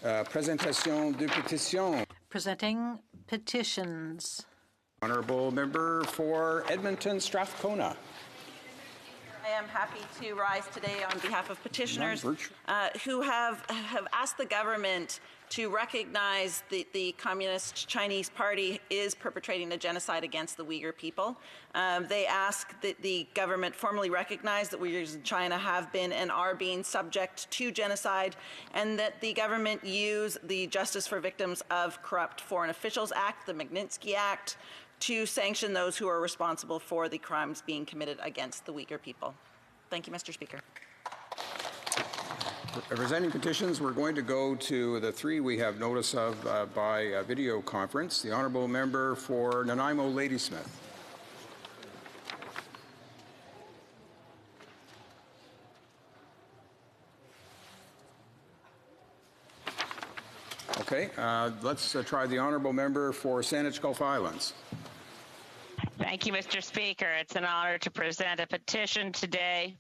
Présentation de pétitions. Presenting petitions. Honourable Member for Edmonton Strathcona. I am happy to rise today on behalf of petitioners who have asked the government to recognize the Communist Chinese Party is perpetrating a genocide against the Uyghur people. They ask that the government formally recognize that Uyghurs in China have been and are being subject to genocide, and that the government use the Justice for Victims of Corrupt Foreign Officials Act, the Magnitsky Act, to sanction those who are responsible for the crimes being committed against the Uyghur people. Thank you, Mr. Speaker. Representing petitions, we're going to go to the three we have notice of by video conference. The Honourable Member for Nanaimo Ladysmith. Okay, let's try the Honourable Member for Saanich Gulf Islands. Thank you, Mr. Speaker. It's an honor to present a petition today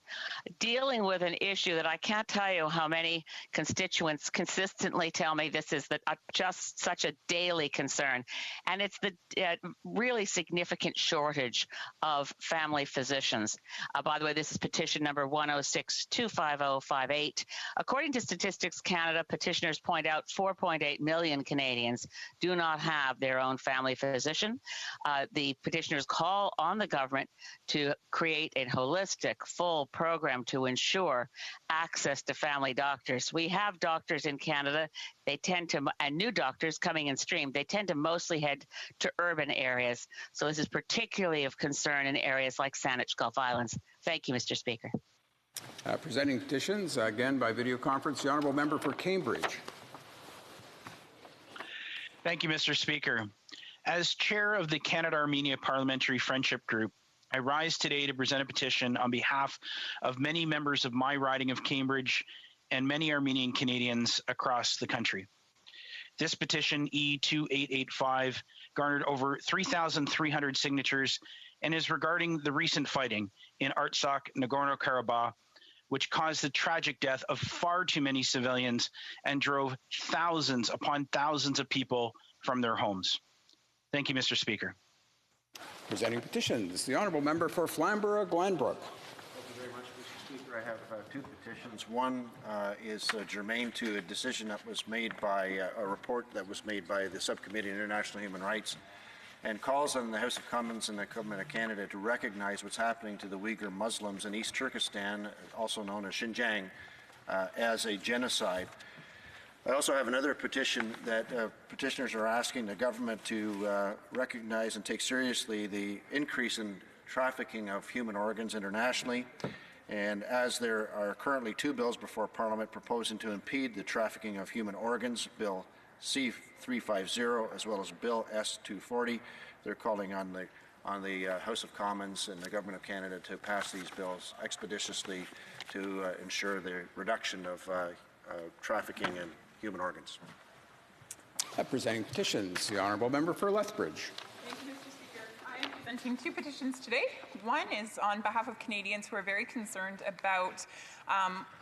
dealing with an issue that I can't tell you how many constituents consistently tell me this is just such a daily concern. And it's the really significant shortage of family physicians. By the way, this is petition number 106-25058. According to Statistics Canada, petitioners point out 4.8 million Canadians do not have their own family physician. The petitioners call on the government to create a holistic, full program to ensure access to family doctors. We have doctors in Canada, they tend to, and new doctors coming in stream, they tend to mostly head to urban areas. So this is particularly of concern in areas like Saanich Gulf Islands. Thank you, Mr. Speaker. Presenting petitions, again by video conference, the Honourable Member for Cambridge. Thank you, Mr. Speaker. As chair of the Canada-Armenia Parliamentary Friendship Group, I rise today to present a petition on behalf of many members of my riding of Cambridge and many Armenian Canadians across the country. This petition, E2885, garnered over 3,300 signatures and is regarding the recent fighting in Artsakh, Nagorno-Karabakh, which caused the tragic death of far too many civilians and drove thousands upon thousands of people from their homes. Thank you, Mr. Speaker. Presenting petitions, the Honourable Member for Flamborough-Glanbrook. Thank you very much, Mr. Speaker. I have two petitions. One is germane to a decision that was made by a report that was made by the Subcommittee on International Human Rights, and calls on the House of Commons and the Government of Canada to recognize what's happening to the Uyghur Muslims in East Turkestan, also known as Xinjiang, as a genocide. I also have another petition that petitioners are asking the government to recognize and take seriously the increase in trafficking of human organs internationally. And as there are currently two bills before Parliament proposing to impede the trafficking of human organs, Bill C-350 as well as Bill S-240, they're calling on the House of Commons and the Government of Canada to pass these bills expeditiously to ensure the reduction of trafficking in human organs. Presenting petitions, the Honourable Member for Lethbridge. Thank you, Mr. Speaker. I am presenting two petitions today. One is on behalf of Canadians who are very concerned about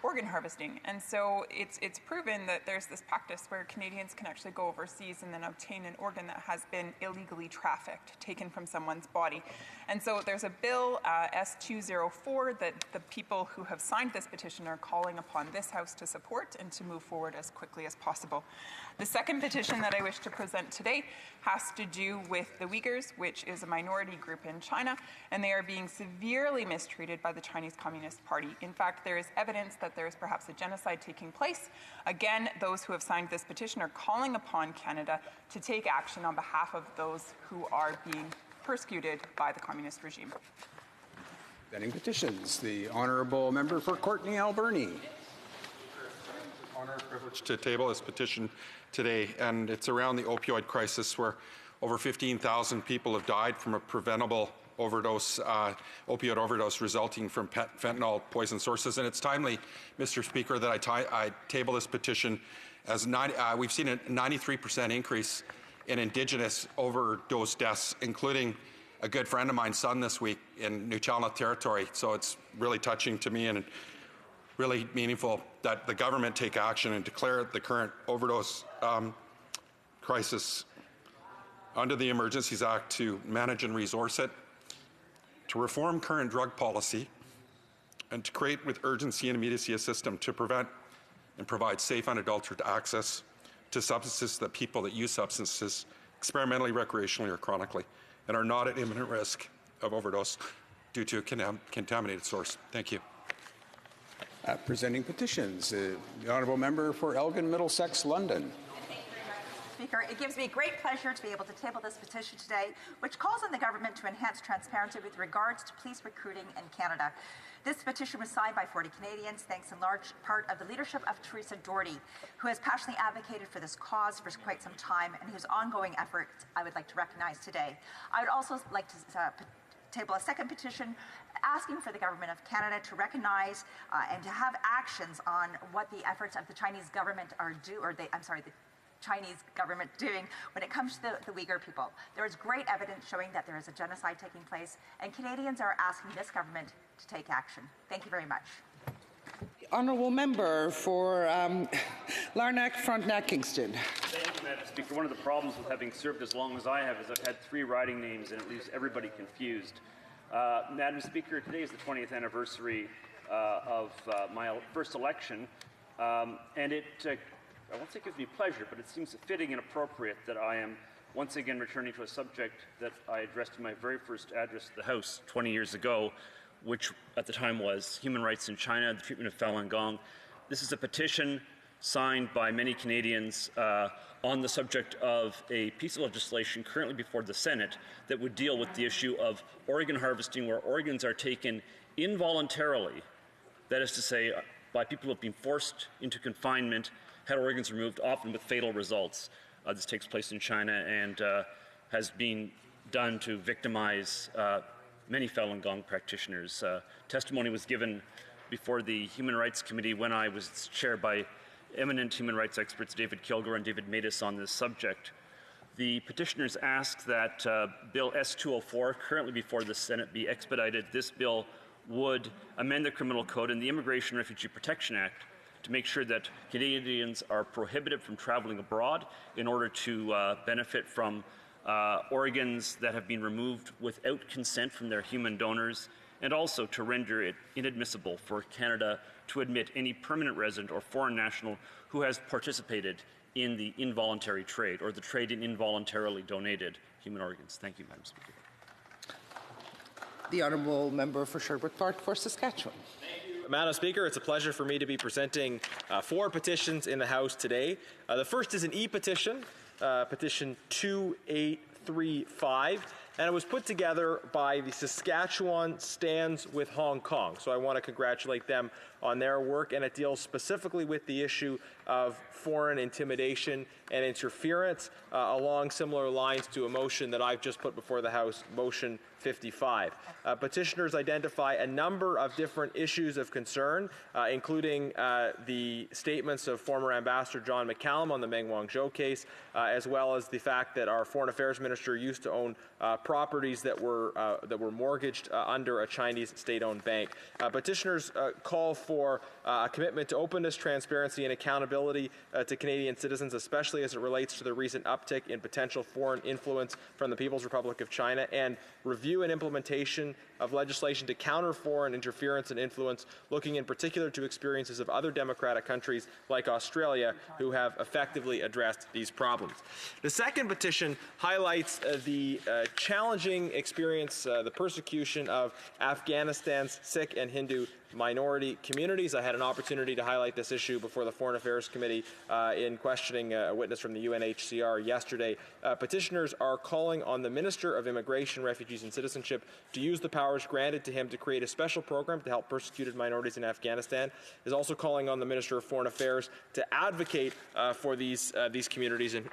organ harvesting. And so it's proven that there's this practice where Canadians can actually go overseas and then obtain an organ that has been illegally trafficked, taken from someone's body. And so there's a bill, S-204, that the people who have signed this petition are calling upon this House to support and to move forward as quickly as possible. The second petition that I wish to present today has to do with the Uyghurs, which is a minority group in China, and they are being severely mistreated by the Chinese Communist Party. In fact, there is evidence that there is perhaps a genocide taking place. Again, those who have signed this petition are calling upon Canada to take action on behalf of those who are being persecuted by the communist regime. Presenting petitions, the Honourable Member for Courtenay Alberni. Honor and privilege to table this petition today, and it's around the opioid crisis where over 15,000 people have died from a preventable overdose, opioid overdose resulting from fentanyl poison sources. And it's timely, Mr. Speaker, that I table this petition as we've seen a 93% increase in Indigenous overdose deaths, including a good friend of mine's son this week in Nuu-Chulnut territory. So it's really touching to me and really meaningful that the government take action and declare the current overdose crisis under the Emergencies Act to manage and resource it, to reform current drug policy, and to create with urgency and immediacy a system to prevent and provide safe, unadulterated access to substances that people that use substances experimentally, recreationally, or chronically and are not at imminent risk of overdose due to a contaminated source. Thank you. Presenting petitions, the Honourable Member for Elgin, Middlesex, London. Speaker, it gives me great pleasure to be able to table this petition today, which calls on the government to enhance transparency with regards to police recruiting in Canada. This petition was signed by 40 Canadians, thanks in large part of the leadership of Teresa Doherty, who has passionately advocated for this cause for quite some time and whose ongoing efforts I would like to recognize today. I would also like to table a second petition asking for the Government of Canada to recognize and to have actions on what the efforts of the Chinese government are the Chinese government doing when it comes to the Uyghur people. There is great evidence showing that there is a genocide taking place, and Canadians are asking this government to take action. Thank you very much. Honourable Member for Larnac, Frontenac, Kingston. Thank you, Madam Speaker. One of the problems with having served as long as I have is I've had 3 riding names and it leaves everybody confused. Madam Speaker, today is the 20th anniversary of my first election, and it I won't say it gives me pleasure, but it seems fitting and appropriate that I am once again returning to a subject that I addressed in my very first address to the House 20 years ago, which at the time was human rights in China, the treatment of Falun Gong. This is a petition signed by many Canadians on the subject of a piece of legislation currently before the Senate that would deal with the issue of organ harvesting, where organs are taken involuntarily, that is to say, by people who have been forced into confinement, had organs removed, often with fatal results. This takes place in China and has been done to victimize many Falun Gong practitioners. Testimony was given before the Human Rights Committee when I was chaired by eminent human rights experts David Kilgore and David Matus on this subject. The petitioners ask that Bill S-204, currently before the Senate, be expedited. This bill would amend the Criminal Code and the Immigration and Refugee Protection Act to make sure that Canadians are prohibited from traveling abroad in order to benefit from organs that have been removed without consent from their human donors, and also to render it inadmissible for Canada to admit any permanent resident or foreign national who has participated in the involuntary trade or the trade in involuntarily donated human organs. Thank you, Madam Speaker. The Honourable Member for Sherbrooke Park for Saskatchewan. Madam Speaker, it's a pleasure for me to be presenting 4 petitions in the House today. The first is an e-petition, petition 2835, and it was put together by the Saskatchewan Stands with Hong Kong. So I want to congratulate them on their work, and it deals specifically with the issue of foreign intimidation and interference along similar lines to a motion that I've just put before the House, motion 55. Petitioners identify a number of different issues of concern, including the statements of former Ambassador John McCallum on the Meng Wanzhou case, as well as the fact that our Foreign Affairs Minister used to own properties that were mortgaged under a Chinese state-owned bank. Petitioners call for a commitment to openness, transparency, and accountability to Canadian citizens, especially as it relates to the recent uptick in potential foreign influence from the People's Republic of China, and review and implementation of legislation to counter foreign interference and influence, looking in particular to experiences of other democratic countries like Australia who have effectively addressed these problems. The second petition highlights the challenging experience, the persecution of Afghanistan's Sikh and Hindu minority communities. I had an opportunity to highlight this issue before the Foreign Affairs Committee in questioning a witness from the UNHCR yesterday. Petitioners are calling on the Minister of Immigration, Refugees and Citizenship to use the powers granted to him to create a special program to help persecuted minorities in Afghanistan. Is also calling on the Minister of Foreign Affairs to advocate for these communities in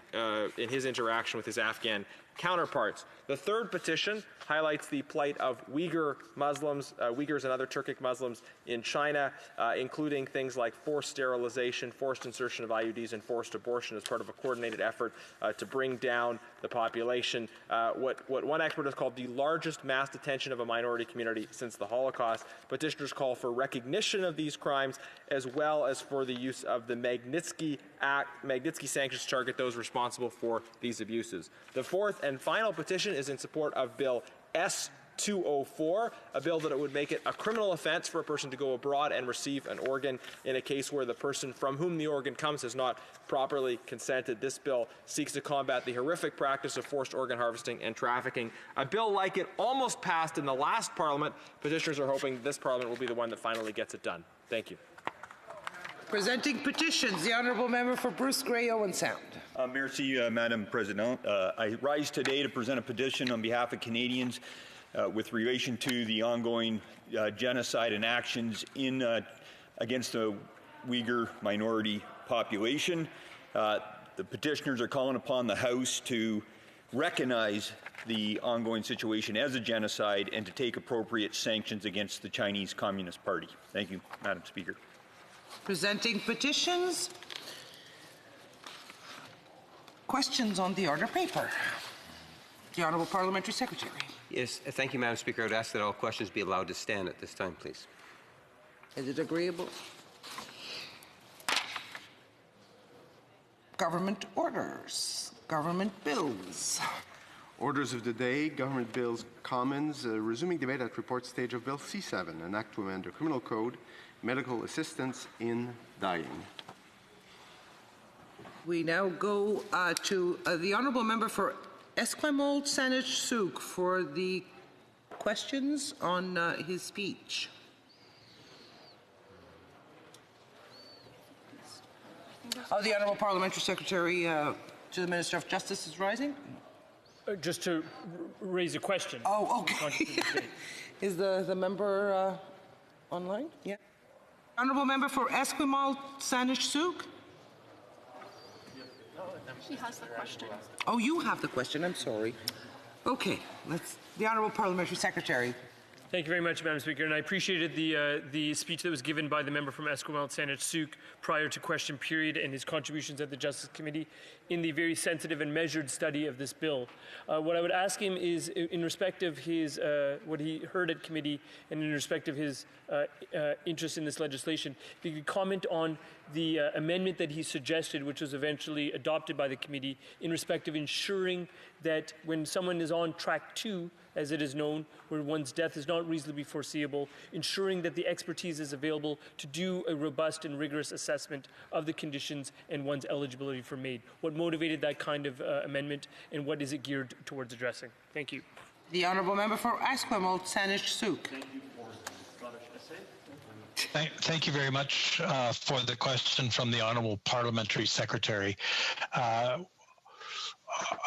his interaction with his Afghan counterparts. The third petition highlights the plight of Uyghur Muslims, Uyghurs and other Turkic Muslims in China, including things like forced sterilization, forced insertion of IUDs, and forced abortion as part of a coordinated effort to bring down the population. What one expert has called the largest mass detention of a minority community since the Holocaust. Petitioners call for recognition of these crimes, as well as for the use of the Magnitsky sanctions to target those responsible for these abuses. The fourth and final petition is in support of Bill 204, a bill that it would make it a criminal offense for a person to go abroad and receive an organ in a case where the person from whom the organ comes has not properly consented. This bill seeks to combat the horrific practice of forced organ harvesting and trafficking. A bill like it almost passed in the last Parliament. Petitioners are hoping this Parliament will be the one that finally gets it done. Thank you. Presenting petitions, the Honourable Member for Bruce Grey Owen Sound. Merci, Madam President. I rise today to present a petition on behalf of Canadians with relation to the ongoing genocide and actions against the Uyghur minority population. The petitioners are calling upon the House to recognize the ongoing situation as a genocide and to take appropriate sanctions against the Chinese Communist Party. Thank you, Madam Speaker. Presenting petitions. Questions on the order paper. The Honourable Parliamentary Secretary. Yes, thank you, Madam Speaker. I would ask that all questions be allowed to stand at this time, please. Is it agreeable? Government orders. Government bills. Orders of the day, Government Bills Commons, resuming debate at report stage of Bill C7, an act to amend the Criminal Code, medical assistance in dying. We now go to the Honourable Member for Esquimalt Saanich Sooke for the questions on his speech. The Honourable Parliamentary Secretary to the Minister of Justice is rising. Just to raise a question. Oh, okay. Is the member online? Yeah. Honourable Member for Esquimalt Saanich Sooke. He has the question. Oh, you have the question. I'm sorry. Okay, the Honourable Parliamentary Secretary. Thank you very much, Madam Speaker, and I appreciated the speech that was given by the member from Esquimalt Saanich Sooke prior to question period and his contributions at the Justice Committee in the very sensitive and measured study of this bill. What I would ask him is, in respect of his what he heard at committee and in respect of his interest in this legislation, if he could comment on the amendment that he suggested, which was eventually adopted by the committee, in respect of ensuring that when someone is on track 2, as it is known, where one's death is not reasonably foreseeable, ensuring that the expertise is available to do a robust and rigorous assessment of the conditions and one's eligibility for MAID. What motivated that kind of amendment, and what is it geared towards addressing? Thank you. The Honourable Member for Esquimalt Saanich Sooke. Thank you very much for the question from the Honourable Parliamentary Secretary.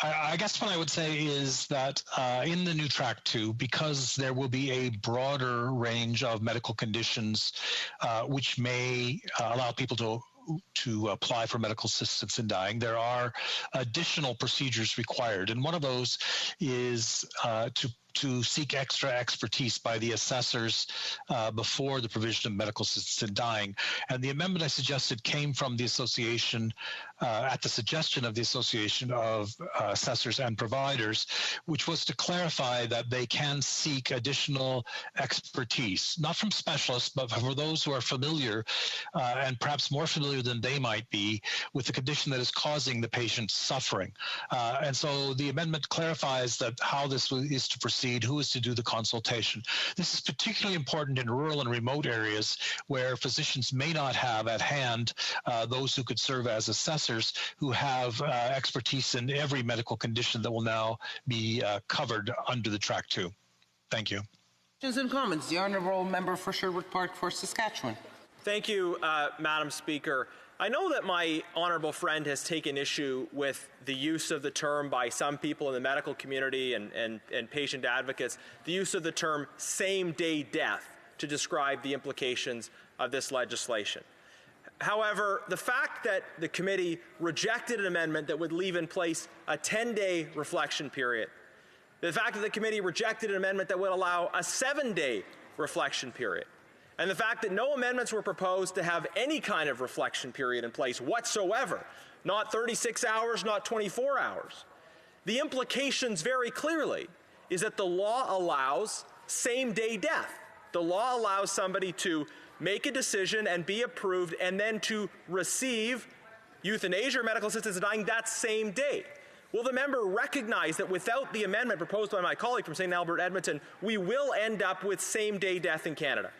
I guess what I would say is that in the new Track 2, because there will be a broader range of medical conditions which may allow people to apply for medical assistance in dying, there are additional procedures required. And one of those is to seek extra expertise by the assessors before the provision of medical assistance in dying. And the amendment I suggested came from the association, at the suggestion of the Association of Assessors and Providers, which was to clarify that they can seek additional expertise, not from specialists, but for those who are familiar and perhaps more familiar than they might be with the condition that is causing the patient's suffering. And so the amendment clarifies that how this is to proceed, who is to do the consultation. This is particularly important in rural and remote areas where physicians may not have at hand those who could serve as assessors who have expertise in every medical condition that will now be covered under the Track 2. Thank you. Questions and comments. The Honourable Member for Sherwood Park for Saskatchewan. Thank you, Madam Speaker. I know that my honourable friend has taken issue with the use of the term by some people in the medical community and patient advocates, the use of the term same-day death to describe the implications of this legislation. However, the fact that the committee rejected an amendment that would leave in place a 10-day reflection period, the fact that the committee rejected an amendment that would allow a 7-day reflection period, and the fact that no amendments were proposed to have any kind of reflection period in place whatsoever, not 36 hours, not 24 hours, the implications very clearly is that the law allows same-day death. The law allows somebody to make a decision and be approved and then to receive euthanasia or medical assistance in dying that same day. Will the member recognize that without the amendment proposed by my colleague from St. Albert Edmonton, we will end up with same-day death in Canada?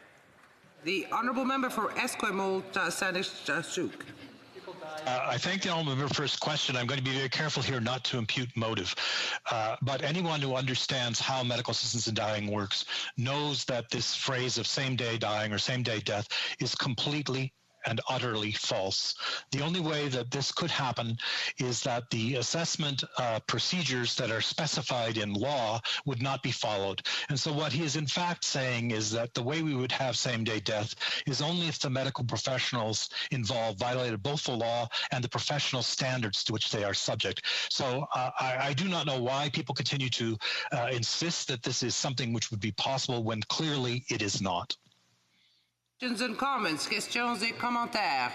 The honourable member for Esquimalt, Saanich-Sooke. I thank the honourable member for his question. I'm going to be very careful here not to impute motive. But anyone who understands how medical assistance in dying works knows that this phrase of same-day dying or same-day death is completely and utterly false. The only way that this could happen is that the assessment procedures that are specified in law would not be followed. And so what he is in fact saying is that the way we would have same-day death is only if the medical professionals involved violated both the law and the professional standards to which they are subject. So I do not know why people continue to insist that this is something which would be possible when clearly it is not. Questions and comments. Questions et commentaires.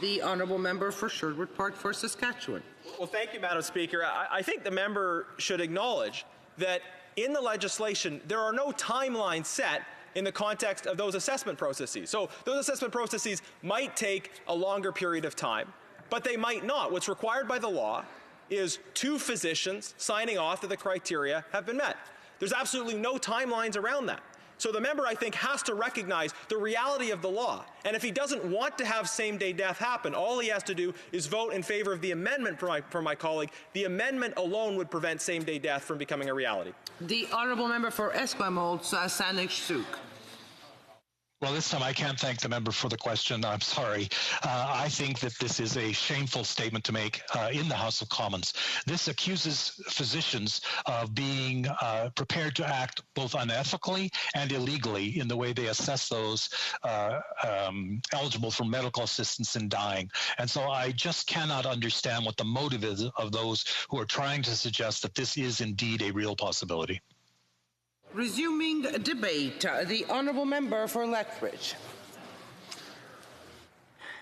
The honourable member for Sherwood Park for Saskatchewan. Well, thank you, Madam Speaker. I think the member should acknowledge that in the legislation, there are no timelines set in the context of those assessment processes. So those assessment processes might take a longer period of time, but they might not. What's required by the law is 2 physicians signing off that the criteria have been met. There's absolutely no timelines around that. So the member, I think, has to recognize the reality of the law. And if he doesn't want to have same-day death happen, all he has to do is vote in favor of the amendment from my colleague. The amendment alone would prevent same-day death from becoming a reality. The honourable member for Esquimalt, Saanich-Sooke. Well, this time I can't thank the member for the question. I'm sorry. I think that this is a shameful statement to make in the House of Commons. This accuses physicians of being prepared to act both unethically and illegally in the way they assess those eligible for medical assistance in dying. And so I just cannot understand what the motive is of those who are trying to suggest that this is indeed a real possibility. Resuming debate, the honourable member for Lethbridge.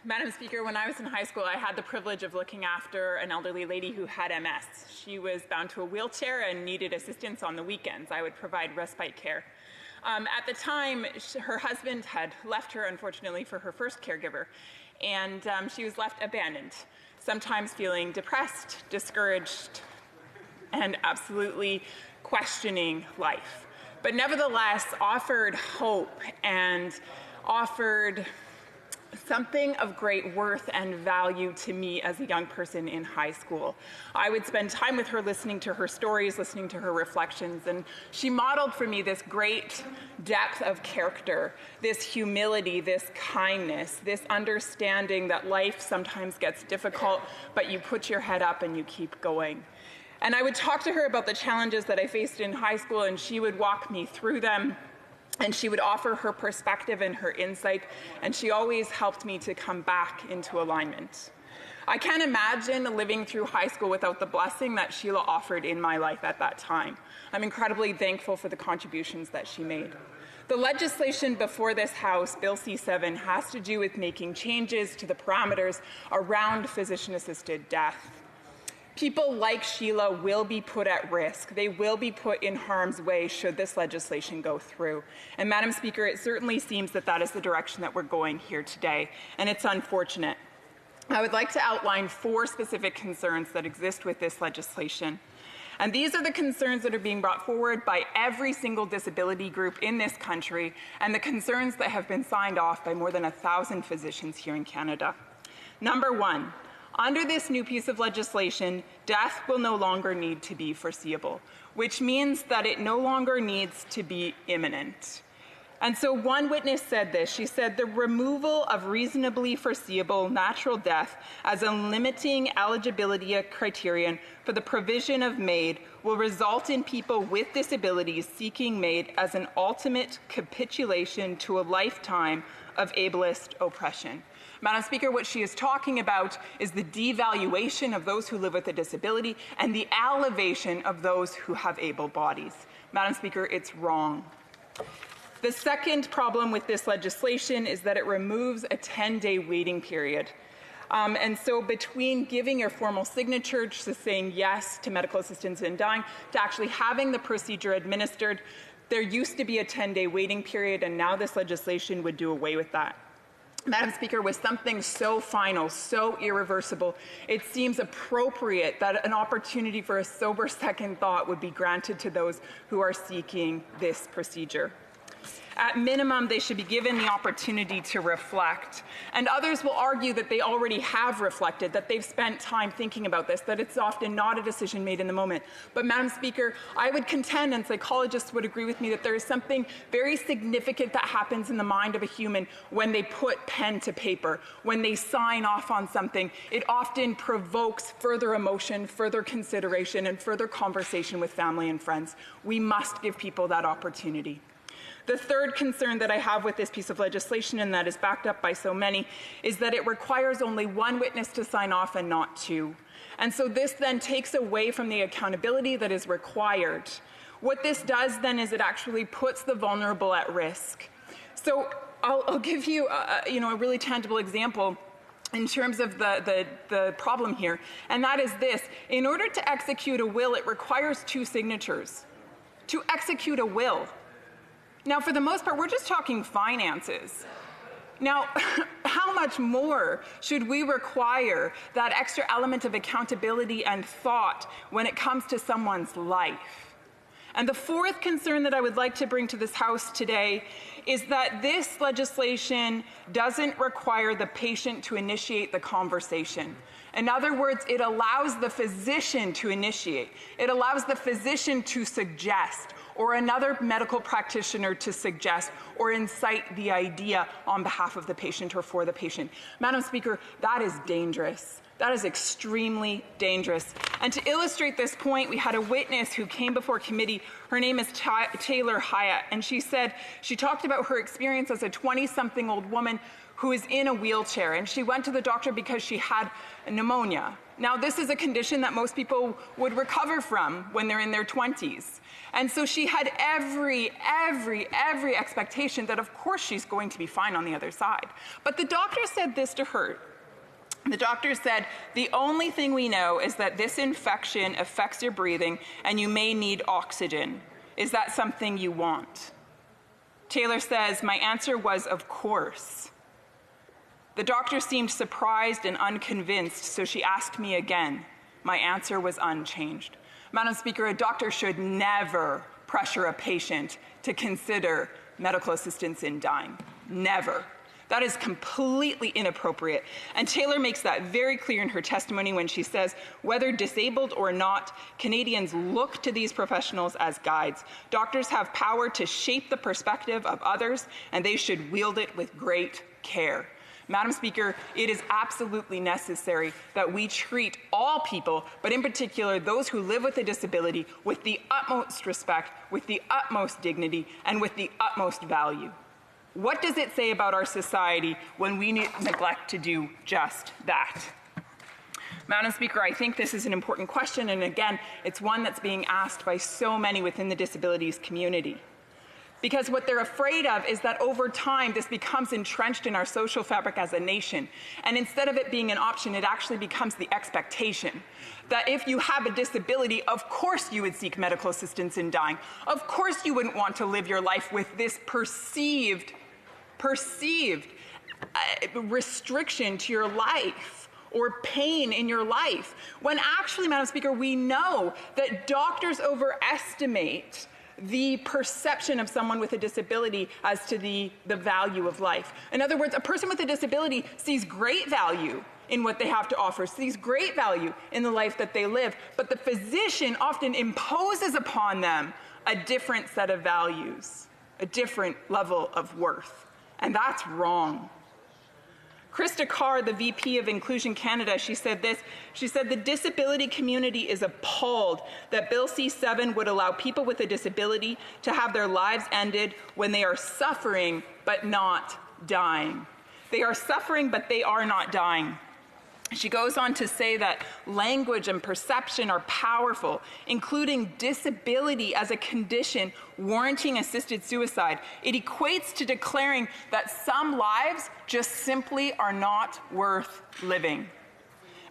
Madam Speaker, when I was in high school, I had the privilege of looking after an elderly lady who had MS. She was bound to a wheelchair and needed assistance on the weekends. I would provide respite care. At the time, her husband had left her, unfortunately, for her first caregiver, and she was left abandoned, sometimes feeling depressed, discouraged, and absolutely questioning life. But nevertheless offered hope and offered something of great worth and value to me as a young person in high school. I would spend time with her listening to her stories, listening to her reflections, and she modeled for me this great depth of character, this humility, this kindness, this understanding that life sometimes gets difficult, but you put your head up and you keep going. And I would talk to her about the challenges that I faced in high school, and she would walk me through them, and she would offer her perspective and her insight, and she always helped me to come back into alignment. I can't imagine living through high school without the blessing that Sheila offered in my life at that time. I'm incredibly thankful for the contributions that she made. The legislation before this House, Bill C-7, has to do with making changes to the parameters around physician-assisted death. People like Sheila will be put at risk. They will be put in harm's way should this legislation go through. And Madam Speaker, it certainly seems that that is the direction that we're going here today, and it's unfortunate. I would like to outline 4 specific concerns that exist with this legislation. And these are the concerns that are being brought forward by every single disability group in this country, and the concerns that have been signed off by more than 1,000 physicians here in Canada. Number 1, under this new piece of legislation, death will no longer need to be foreseeable, which means that it no longer needs to be imminent. And so one witness said this. She said, the removal of reasonably foreseeable natural death as a limiting eligibility criterion for the provision of MAID will result in people with disabilities seeking MAID as an ultimate capitulation to a lifetime of ableist oppression. Madam Speaker, what she is talking about is the devaluation of those who live with a disability and the elevation of those who have able bodies. Madam Speaker, it's wrong. The second problem with this legislation is that it removes a 10-day waiting period. And so between giving your formal signature to saying yes to medical assistance in dying to actually having the procedure administered, there used to be a 10-day waiting period, and now this legislation would do away with that. Madam Speaker, with something so final, so irreversible, it seems appropriate that an opportunity for a sober second thought would be granted to those who are seeking this procedure. At minimum, they should be given the opportunity to reflect. And others will argue that they already have reflected, that they've spent time thinking about this, that it's often not a decision made in the moment. But Madam Speaker, I would contend, and psychologists would agree with me, that there is something very significant that happens in the mind of a human when they put pen to paper, when they sign off on something. It often provokes further emotion, further consideration, and further conversation with family and friends. We must give people that opportunity. The third concern that I have with this piece of legislation, and that is backed up by so many, is that it requires only one witness to sign off and not two. And so this then takes away from the accountability that is required. What this does then is it actually puts the vulnerable at risk. So I'll give you a really tangible example in terms of the problem here, and that is this. In order to execute a will, it requires two signatures. To execute a will. Now, for the most part, we're just talking finances. Now, how much more should we require that extra element of accountability and thought when it comes to someone's life? And the fourth concern that I would like to bring to this House today is that this legislation doesn't require the patient to initiate the conversation. In other words, it allows the physician to initiate. It allows the physician to suggest, or another medical practitioner to suggest or incite the idea on behalf of the patient or for the patient. Madam Speaker, that is dangerous. That is extremely dangerous. And to illustrate this point, we had a witness who came before committee. Her name is Taylor Hyatt, and she talked about her experience as a 20-something-old woman who is in a wheelchair, and she went to the doctor because she had pneumonia. Now, this is a condition that most people would recover from when they're in their 20s. And so she had every expectation that, of course, she's going to be fine on the other side. But the doctor said this to her. The doctor said, the only thing we know is that this infection affects your breathing and you may need oxygen. Is that something you want? Taylor says, my answer was, of course. The doctor seemed surprised and unconvinced, so she asked me again. My answer was unchanged. Madam Speaker, a doctor should never pressure a patient to consider medical assistance in dying. Never. That is completely inappropriate. And Taylor makes that very clear in her testimony when she says, whether disabled or not, Canadians look to these professionals as guides. Doctors have power to shape the perspective of others, and they should wield it with great care. Madam Speaker, it is absolutely necessary that we treat all people, but in particular those who live with a disability, with the utmost respect, with the utmost dignity, and with the utmost value. What does it say about our society when we neglect to do just that? Madam Speaker, I think this is an important question, and again, it's one that's being asked by so many within the disabilities community. Because what they're afraid of is that over time, this becomes entrenched in our social fabric as a nation. And instead of it being an option, it actually becomes the expectation that if you have a disability, of course you would seek medical assistance in dying. Of course you wouldn't want to live your life with this perceived restriction to your life or pain in your life. When actually, Madam Speaker, we know that doctors overestimate the perception of someone with a disability as to the value of life. In other words, a person with a disability sees great value in what they have to offer, sees great value in the life that they live, but the physician often imposes upon them a different set of values, a different level of worth, and that's wrong. Krista Carr, the VP of Inclusion Canada, she said this. She said, the disability community is appalled that Bill C-7 would allow people with a disability to have their lives ended when they are suffering but not dying. They are suffering, but they are not dying. She goes on to say that language and perception are powerful, including disability as a condition warranting assisted suicide. It equates to declaring that some lives just simply are not worth living.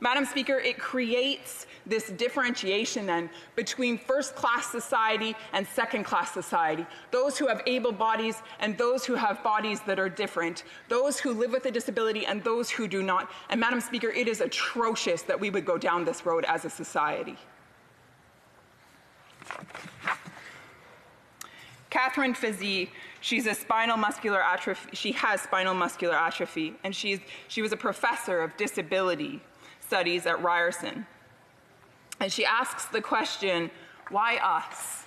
Madam Speaker, it creates this differentiation then between first-class society and second-class society, those who have able bodies and those who have bodies that are different, those who live with a disability and those who do not. And Madam Speaker, it is atrocious that we would go down this road as a society. Catherine Fizzy, she's a spinal muscular atrophy. She has spinal muscular atrophy, and she was a professor of disability studies at Ryerson. And she asks the question, why us?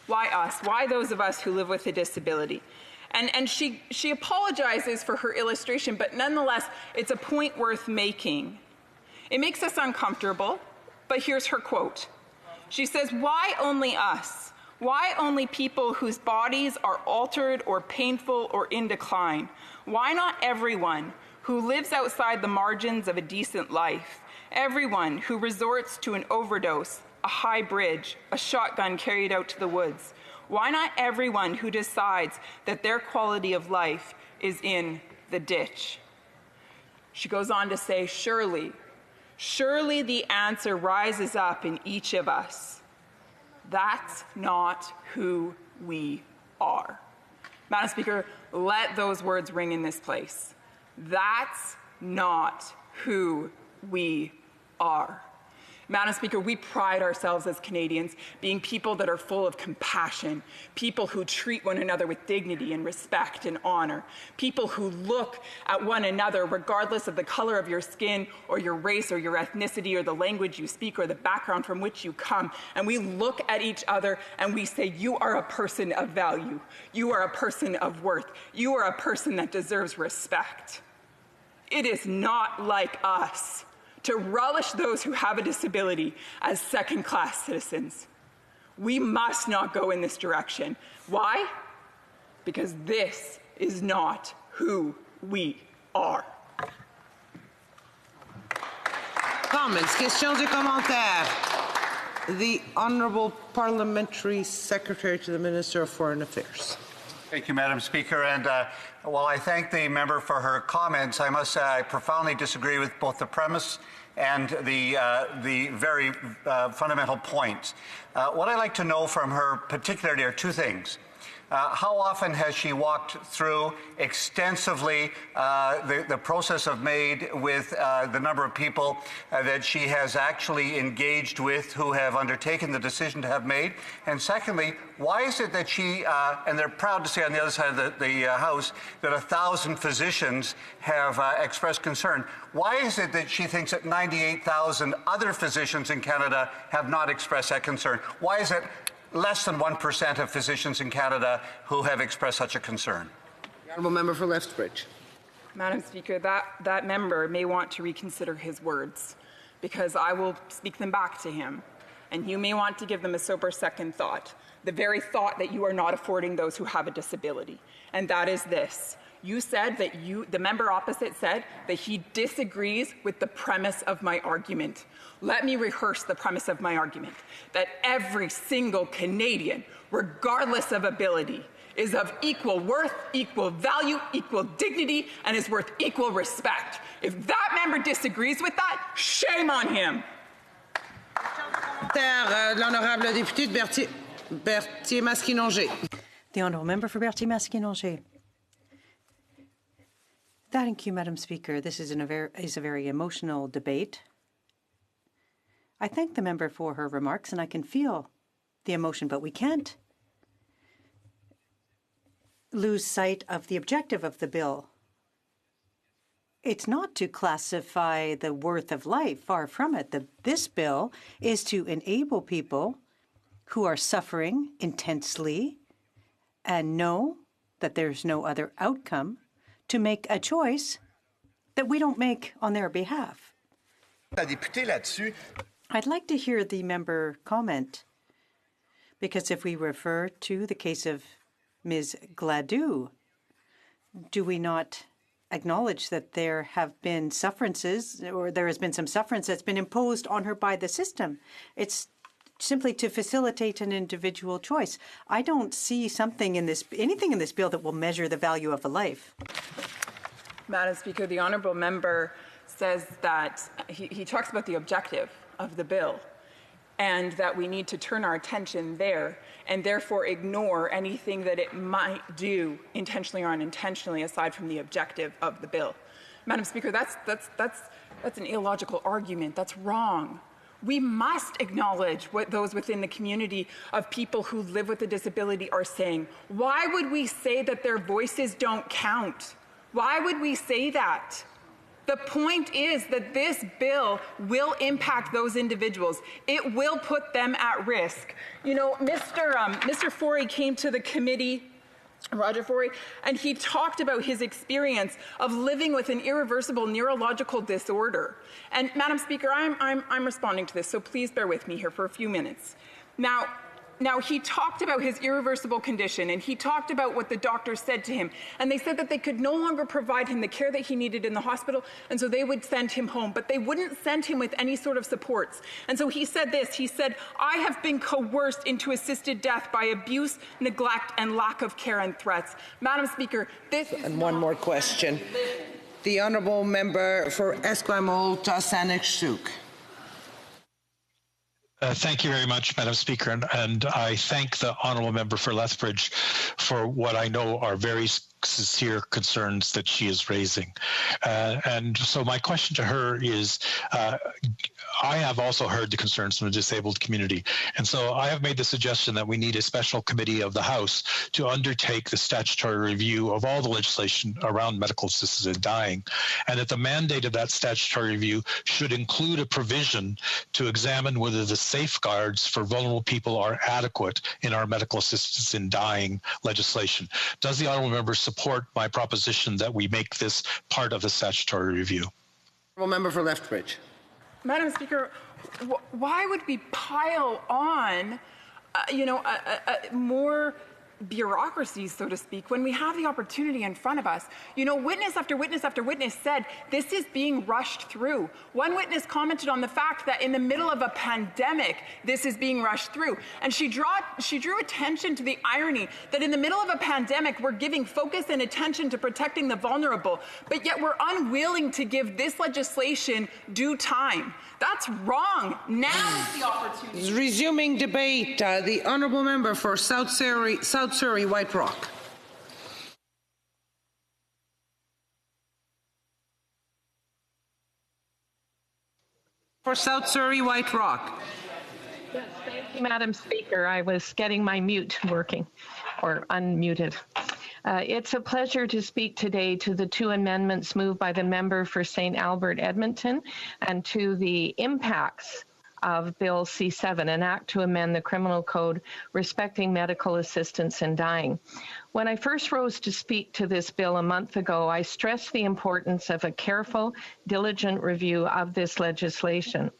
Why us? Why those of us who live with a disability? And she apologizes for her illustration, but nonetheless, it's a point worth making. It makes us uncomfortable, but here's her quote. She says, why only us? Why only people whose bodies are altered or painful or in decline? Why not everyone who lives outside the margins of a decent life? Everyone who resorts to an overdose, a high bridge, a shotgun carried out to the woods? Why not everyone who decides that their quality of life is in the ditch? She goes on to say, surely the answer rises up in each of us. That's not who we are. Madam Speaker, let those words ring in this place. That's not who we are. Madam Speaker, we pride ourselves as Canadians being people that are full of compassion, people who treat one another with dignity and respect and honor, people who look at one another regardless of the color of your skin or your race or your ethnicity or the language you speak or the background from which you come. And we look at each other and we say, you are a person of value. You are a person of worth. You are a person that deserves respect. It is not like us to relish those who have a disability as second-class citizens. We must not go in this direction. Why? Because this is not who we are. Comments, questions et commentaires. The Honourable Parliamentary Secretary to the Minister of Foreign Affairs. Thank you, Madam Speaker. And while I thank the member for her comments, I must say I profoundly disagree with both the premise and the very fundamental points. What I'd like to know from her particularly are two things. How often has she walked through extensively the process of MAID with the number of people that she has actually engaged with who have undertaken the decision to have MAID? And secondly, why is it that she, and they're proud to say on the other side of the House, that 1,000 physicians have expressed concern. Why is it that she thinks that 98,000 other physicians in Canada have not expressed that concern? Why is it less than 1% of physicians in Canada who have expressed such a concern? The Honourable Member for Lethbridge. Madam Speaker, that member may want to reconsider his words, because I will speak them back to him, and you may want to give them a sober second thought, the very thought that you are not affording those who have a disability, and that is this. You said that the member opposite said that he disagrees with the premise of my argument. Let me rehearse the premise of my argument, that every single Canadian, regardless of ability, is of equal worth, equal value, equal dignity, and is worth equal respect. If that member disagrees with that, shame on him. L'honorable député de Berthier-Masquinongé. The honourable member for Berthier-Masquinongé. Thank you, Madam Speaker. This is a very emotional debate. I thank the member for her remarks, and I can feel the emotion, but we can't lose sight of the objective of the bill. It's not to classify the worth of life, far from it. This bill is to enable people who are suffering intensely and know that there's no other outcome to make a choice that we don't make on their behalf. I'd like to hear the member comment, because if we refer to the case of Ms. Gladue, do we not acknowledge that there have been sufferances, or there has been some sufferance that's been imposed on her by the system? It's simply to facilitate an individual choice. I don't see anything in this bill that will measure the value of a life. Madam Speaker, the honourable member says that he talks about the objective of the bill and that we need to turn our attention there and therefore ignore anything that it might do intentionally or unintentionally aside from the objective of the bill. Madam Speaker, that's an illogical argument. That's wrong. We must acknowledge what those within the community of people who live with a disability are saying. Why would we say that their voices don't count? Why would we say that? The point is that this bill will impact those individuals. It will put them at risk. You know, Mr. Forey came to the committee, Roger Forey, and he talked about his experience of living with an irreversible neurological disorder. And Madam Speaker, I'm responding to this, so please bear with me here for a few minutes. Now, he talked about his irreversible condition, and he talked about what the doctors said to him. And they said that they could no longer provide him the care that he needed in the hospital, and so they would send him home. But they wouldn't send him with any sort of supports. And so he said this, he said, "I have been coerced into assisted death by abuse, neglect, and lack of care and threats." Madam Speaker, this is And one more question. The Honourable Member for Esquimalt-Saanich-Sooke. Thank you very much, Madam Speaker, and I thank the Honourable Member for Lethbridge for what I know are very sincere concerns that she is raising. And so my question to her is, I have also heard the concerns from the disabled community, and so I have made the suggestion that we need a special committee of the House to undertake the statutory review of all the legislation around medical assisted dying, and that the mandate of that statutory review should include a provision to examine whether the safeguards for vulnerable people are adequate in our medical assistance in dying legislation. Does the Honourable Member support my proposition that we make this part of the statutory review? Honourable Member for Lethbridge. Madam Speaker, why would we pile on, more bureaucracies, so to speak, when we have the opportunity in front of us? You know, witness after witness after witness said this is being rushed through. One witness commented on the fact that in the middle of a pandemic, this is being rushed through. And she drew attention to the irony that in the middle of a pandemic, we're giving focus and attention to protecting the vulnerable, but yet we're unwilling to give this legislation due time. That's wrong. Now is the opportunity. Resuming debate, the Honourable Member for South Surrey, White Rock. For South Surrey, White Rock. Yes, thank you, Madam Speaker. I was getting my mute working, or unmuted. It's a pleasure to speak today to the two amendments moved by the member for St. Albert Edmonton and to the impacts of Bill C-7, an act to amend the criminal code respecting medical assistance in dying. When I first rose to speak to this bill a month ago, I stressed the importance of a careful, diligent review of this legislation.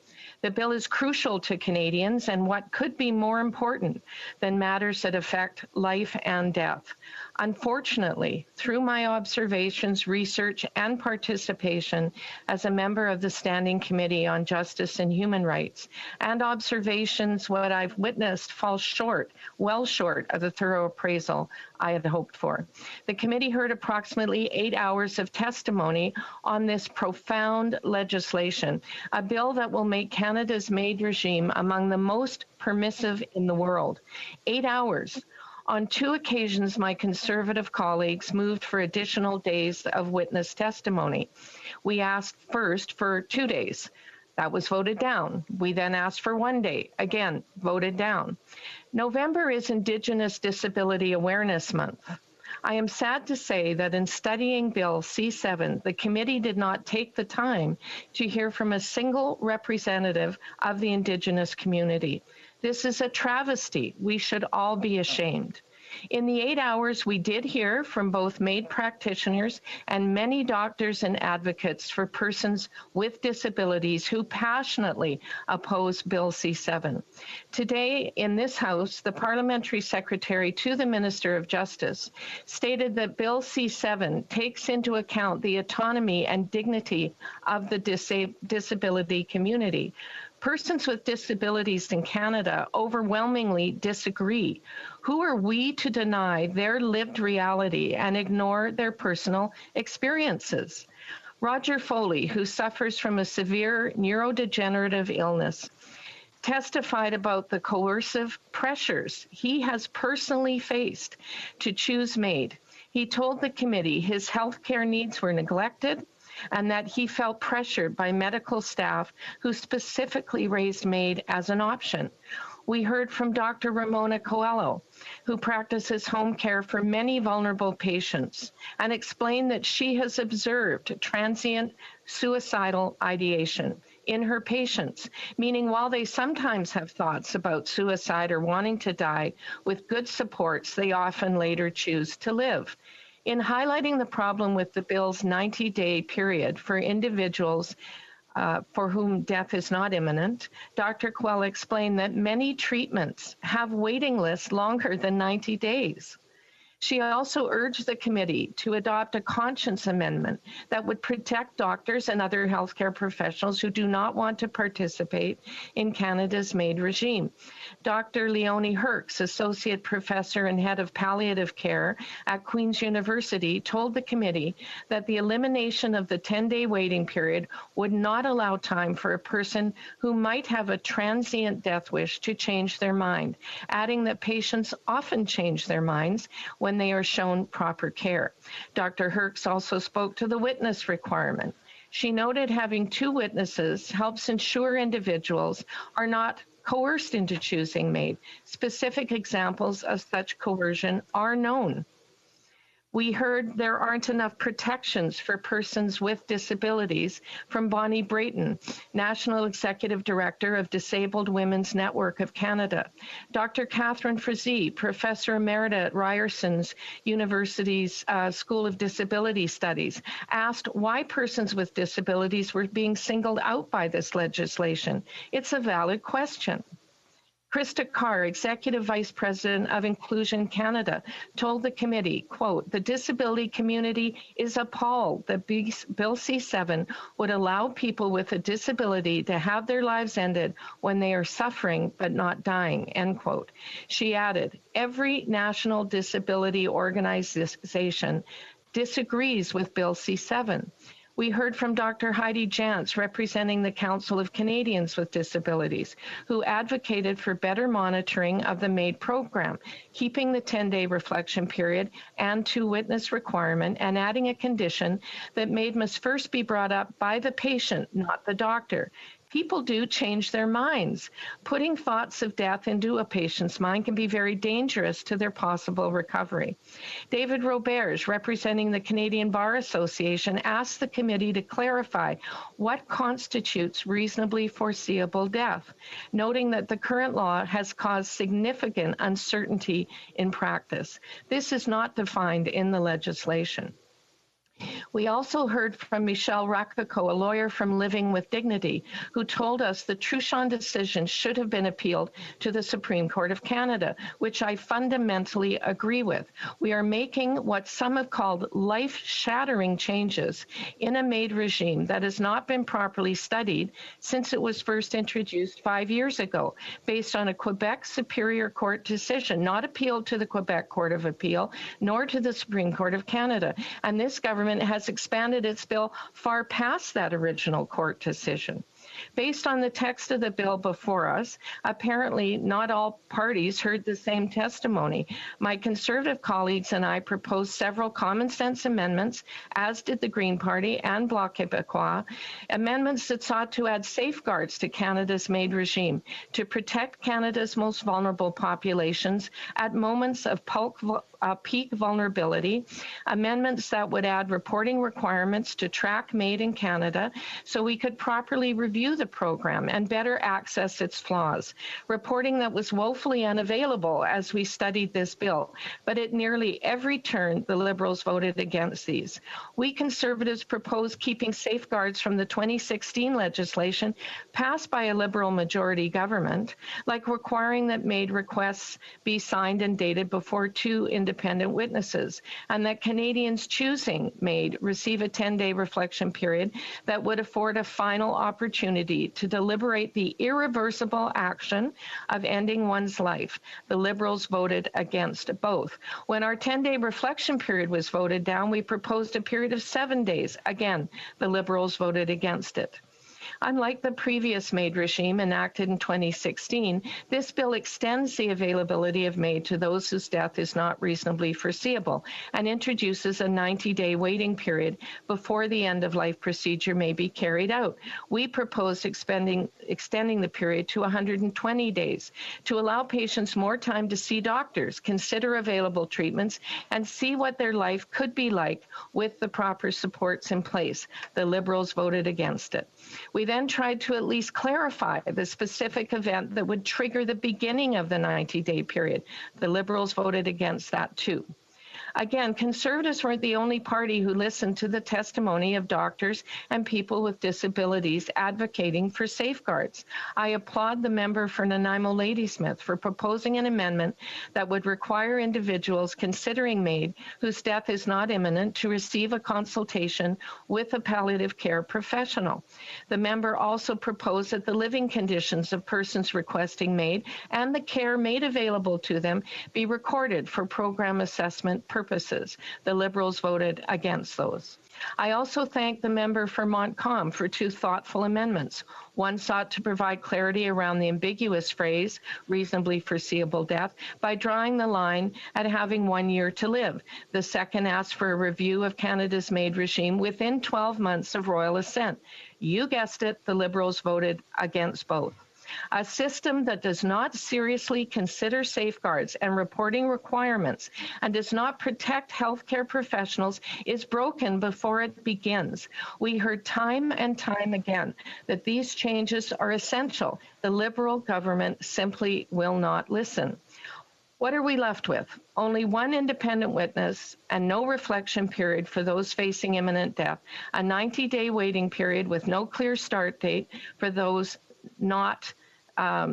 The bill is crucial to Canadians, and what could be more important than matters that affect life and death. Unfortunately, through my observations, research, and participation as a member of the Standing Committee on Justice and Human Rights, and observations, what I've witnessed falls short, well short of the thorough appraisal I had hoped for. The committee heard approximately 8 hours of testimony on this profound legislation, a bill that will make Canada's MAID regime among the most permissive in the world. 8 hours. On 2 occasions, my Conservative colleagues moved for additional days of witness testimony. We asked first for 2 days. That was voted down. We then asked for 1 day. Again, voted down. November is Indigenous Disability Awareness Month. I am sad to say that in studying Bill C-7, the committee did not take the time to hear from a single representative of the Indigenous community. This is a travesty. We should all be ashamed. In the 8 hours, we did hear from both MAID practitioners and many doctors and advocates for persons with disabilities who passionately oppose Bill C-7. Today, in this House, the Parliamentary Secretary to the Minister of Justice stated that Bill C-7 takes into account the autonomy and dignity of the disability community. Persons with disabilities in Canada overwhelmingly disagree. Who are we to deny their lived reality and ignore their personal experiences? Roger Foley, who suffers from a severe neurodegenerative illness, testified about the coercive pressures he has personally faced to choose MAID. He told the committee his health care needs were neglected and that he felt pressured by medical staff who specifically raised MAID as an option. We heard from Dr. Ramona Coelho, who practices home care for many vulnerable patients, and explained that she has observed transient suicidal ideation in her patients, meaning while they sometimes have thoughts about suicide or wanting to die, with good supports, they often later choose to live. In highlighting the problem with the bill's 90-day period for individuals for whom death is not imminent, Dr. Coelho explained that many treatments have waiting lists longer than 90 days. She also urged the committee to adopt a conscience amendment that would protect doctors and other healthcare professionals who do not want to participate in Canada's MAID regime. Dr. Leonie Herx, Associate Professor and Head of Palliative Care at Queen's University, told the committee that the elimination of the 10-day waiting period would not allow time for a person who might have a transient death wish to change their mind, adding that patients often change their minds when they are shown proper care. Dr. Herx also spoke to the witness requirement. She noted having two witnesses helps ensure individuals are not coerced into choosing MAID. Specific examples of such coercion are known. We heard there aren't enough protections for persons with disabilities from Bonnie Brayton, National Executive Director of Disabled Women's Network of Canada. Dr. Catherine Frazee, Professor Emerita at Ryerson University's School of Disability Studies, asked why persons with disabilities were being singled out by this legislation. It's a valid question. Krista Carr, Executive Vice President of Inclusion Canada, told the committee, quote, "The disability community is appalled that Bill C-7 would allow people with a disability to have their lives ended when they are suffering but not dying," end quote. She added, every national disability organization disagrees with Bill C-7. We heard from Dr. Heidi Jantz, representing the Council of Canadians with Disabilities, who advocated for better monitoring of the MAID program, keeping the 10-day reflection period and two-witness requirement, and adding a condition that MAID must first be brought up by the patient, not the doctor. People do change their minds. Putting thoughts of death into a patient's mind can be very dangerous to their possible recovery. David Roberge, representing the Canadian Bar Association, asked the committee to clarify what constitutes reasonably foreseeable death, noting that the current law has caused significant uncertainty in practice. This is not defined in the legislation. We also heard from Michelle Rakako, a lawyer from Living with Dignity, who told us the Truchon decision should have been appealed to the Supreme Court of Canada, which I fundamentally agree with. We are making what some have called life-shattering changes in a MAID regime that has not been properly studied since it was first introduced 5 years ago, based on a Quebec Superior Court decision, not appealed to the Quebec Court of Appeal, nor to the Supreme Court of Canada. And this government has expanded its bill far past that original court decision. Based on the text of the bill before us, apparently not all parties heard the same testimony. My Conservative colleagues and I proposed several common sense amendments, as did the Green Party and Bloc Québécois, amendments that sought to add safeguards to Canada's MAID regime to protect Canada's most vulnerable populations at moments of peak vulnerability, amendments that would add reporting requirements to track MAID in Canada so we could properly review the program and better access its flaws, reporting that was woefully unavailable as we studied this bill. But at nearly every turn, the Liberals voted against these. We Conservatives proposed keeping safeguards from the 2016 legislation passed by a Liberal majority government, like requiring that MAID requests be signed and dated before 2 independent witnesses, and that Canadians choosing MAID receive a 10-day reflection period that would afford a final opportunity to deliberate the irreversible action of ending one's life. The Liberals voted against both. When our 10-day reflection period was voted down, we proposed a period of 7 days. Again, the Liberals voted against it. Unlike the previous MAID regime enacted in 2016, this bill extends the availability of MAID to those whose death is not reasonably foreseeable and introduces a 90-day waiting period before the end-of-life procedure may be carried out. We proposed extending the period to 120 days to allow patients more time to see doctors, consider available treatments, and see what their life could be like with the proper supports in place. The Liberals voted against it. We then tried to at least clarify the specific event that would trigger the beginning of the 90-day period. The Liberals voted against that too. Again, Conservatives weren't the only party who listened to the testimony of doctors and people with disabilities advocating for safeguards. I applaud the member for Nanaimo Ladysmith for proposing an amendment that would require individuals considering MAID whose death is not imminent to receive a consultation with a palliative care professional. The member also proposed that the living conditions of persons requesting MAID and the care made available to them be recorded for program assessment purposes. The Liberals voted against those. I also thank the member for Montcalm for two thoughtful amendments. One sought to provide clarity around the ambiguous phrase, reasonably foreseeable death, by drawing the line at having 1 year to live. The second asked for a review of Canada's MAID regime within 12 months of royal assent. You guessed it, the Liberals voted against both. A system that does not seriously consider safeguards and reporting requirements and does not protect healthcare professionals is broken before it begins. We heard time and time again that these changes are essential. The Liberal government simply will not listen. What are we left with? Only one independent witness and no reflection period for those facing imminent death, a 90-day waiting period with no clear start date for those not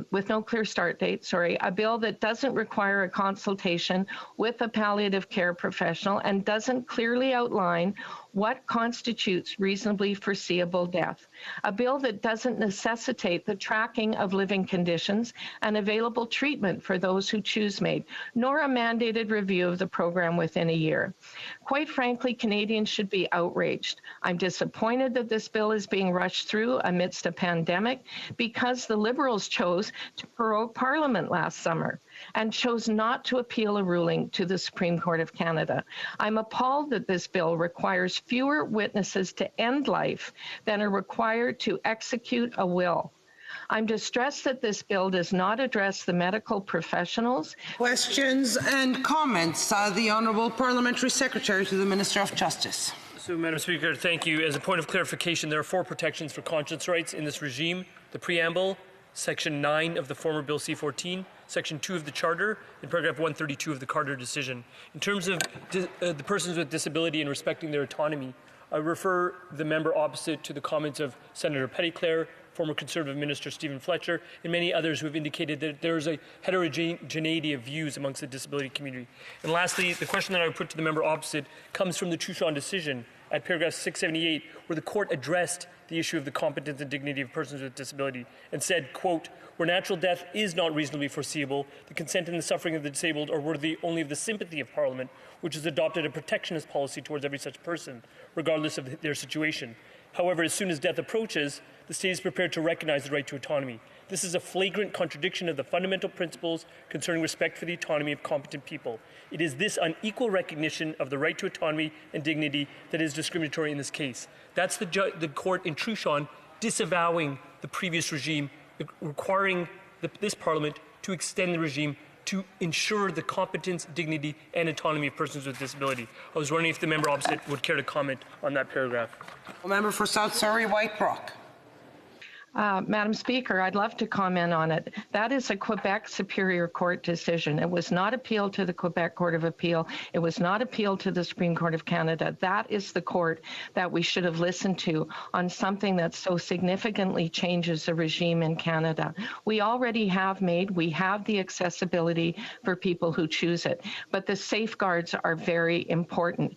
with no clear start date, a bill that doesn't require a consultation with a palliative care professional and doesn't clearly outline what constitutes reasonably foreseeable death, a bill that doesn't necessitate the tracking of living conditions and available treatment for those who choose MAID, nor a mandated review of the program within a year. Quite frankly, Canadians should be outraged. I'm disappointed that this bill is being rushed through amidst a pandemic because the Liberals chose to prorogue Parliament last summer and chose not to appeal a ruling to the Supreme Court of Canada. I'm appalled that this bill requires fewer witnesses to end life than are required to execute a will. I'm distressed that this bill does not address the medical professionals. Questions and comments. The Honourable Parliamentary Secretary to the Minister of Justice. So, Madam Speaker, thank you. As a point of clarification, there are 4 protections for conscience rights in this regime: the preamble, Section 9 of the former Bill C-14, Section 2 of the Charter, and Paragraph 132 of the Carter decision. In terms of the persons with disability and respecting their autonomy, I refer the member opposite to the comments of Senator Petitclerc, former Conservative Minister Stephen Fletcher, and many others who have indicated that there is a heterogeneity of views amongst the disability community. And lastly, the question that I would put to the member opposite comes from the Truchon decision at paragraph 678, where the court addressed the issue of the competence and dignity of persons with disability and said, quote, "Where natural death is not reasonably foreseeable, the consent and the suffering of the disabled are worthy only of the sympathy of Parliament, which has adopted a protectionist policy towards every such person, regardless of their situation. However, as soon as death approaches, the state is prepared to recognize the right to autonomy. This is a flagrant contradiction of the fundamental principles concerning respect for the autonomy of competent people. It is this unequal recognition of the right to autonomy and dignity that is discriminatory in this case." That's the court in Truchon disavowing the previous regime, requiring this Parliament to extend the regime to ensure the competence, dignity, and autonomy of persons with disability. I was wondering if the member opposite would care to comment on that paragraph. A member for South Surrey, White Brook. Madam Speaker, I'd love to comment on it. That is a Quebec Superior Court decision. It was not appealed to the Quebec Court of Appeal. It was not appealed to the Supreme Court of Canada. That is the court that we should have listened to on something that so significantly changes the regime in Canada. We have the accessibility for people who choose it, but the safeguards are very important.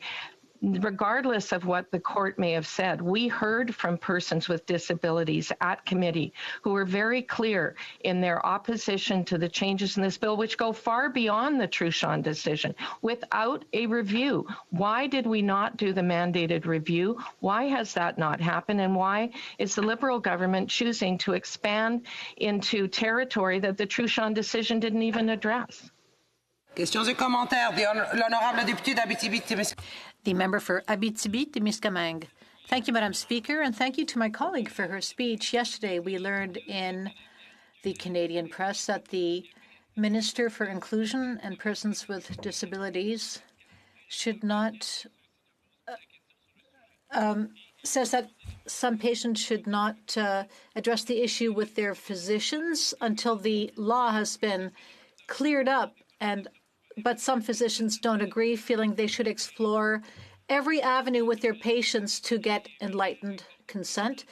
Regardless of what the court may have said, we heard from persons with disabilities at committee who were very clear in their opposition to the changes in this bill, which go far beyond the Truchon decision, without a review. Why did we not do the mandated review? Why has that not happened? And why is the Liberal government choosing to expand into territory that the Truchon decision didn't even address? Questions et commentaires. L'honorable député d'Abitibi-Témiscamingue. The member for Abitibi-Témiscamingue. Thank you, Madam Speaker, and thank you to my colleague for her speech. Yesterday, we learned in the Canadian press that the Minister for Inclusion and Persons with Disabilities should not says that some patients should not address the issue with their physicians until the law has been cleared up, but some physicians don't agree, feeling they should explore every avenue with their patients to get enlightened consent.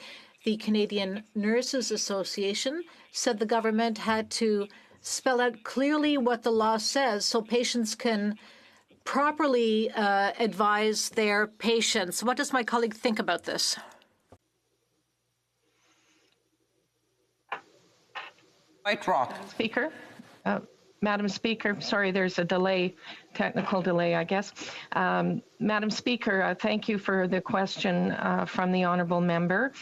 The Canadian Nurses Association said the government had to spell out clearly what the law says so patients can properly advise their patients. What does my colleague think about this? White Rock. Speaker. Madam Speaker, sorry, there's a delay, technical delay, I guess. Madam Speaker, thank you for the question from the honourable member.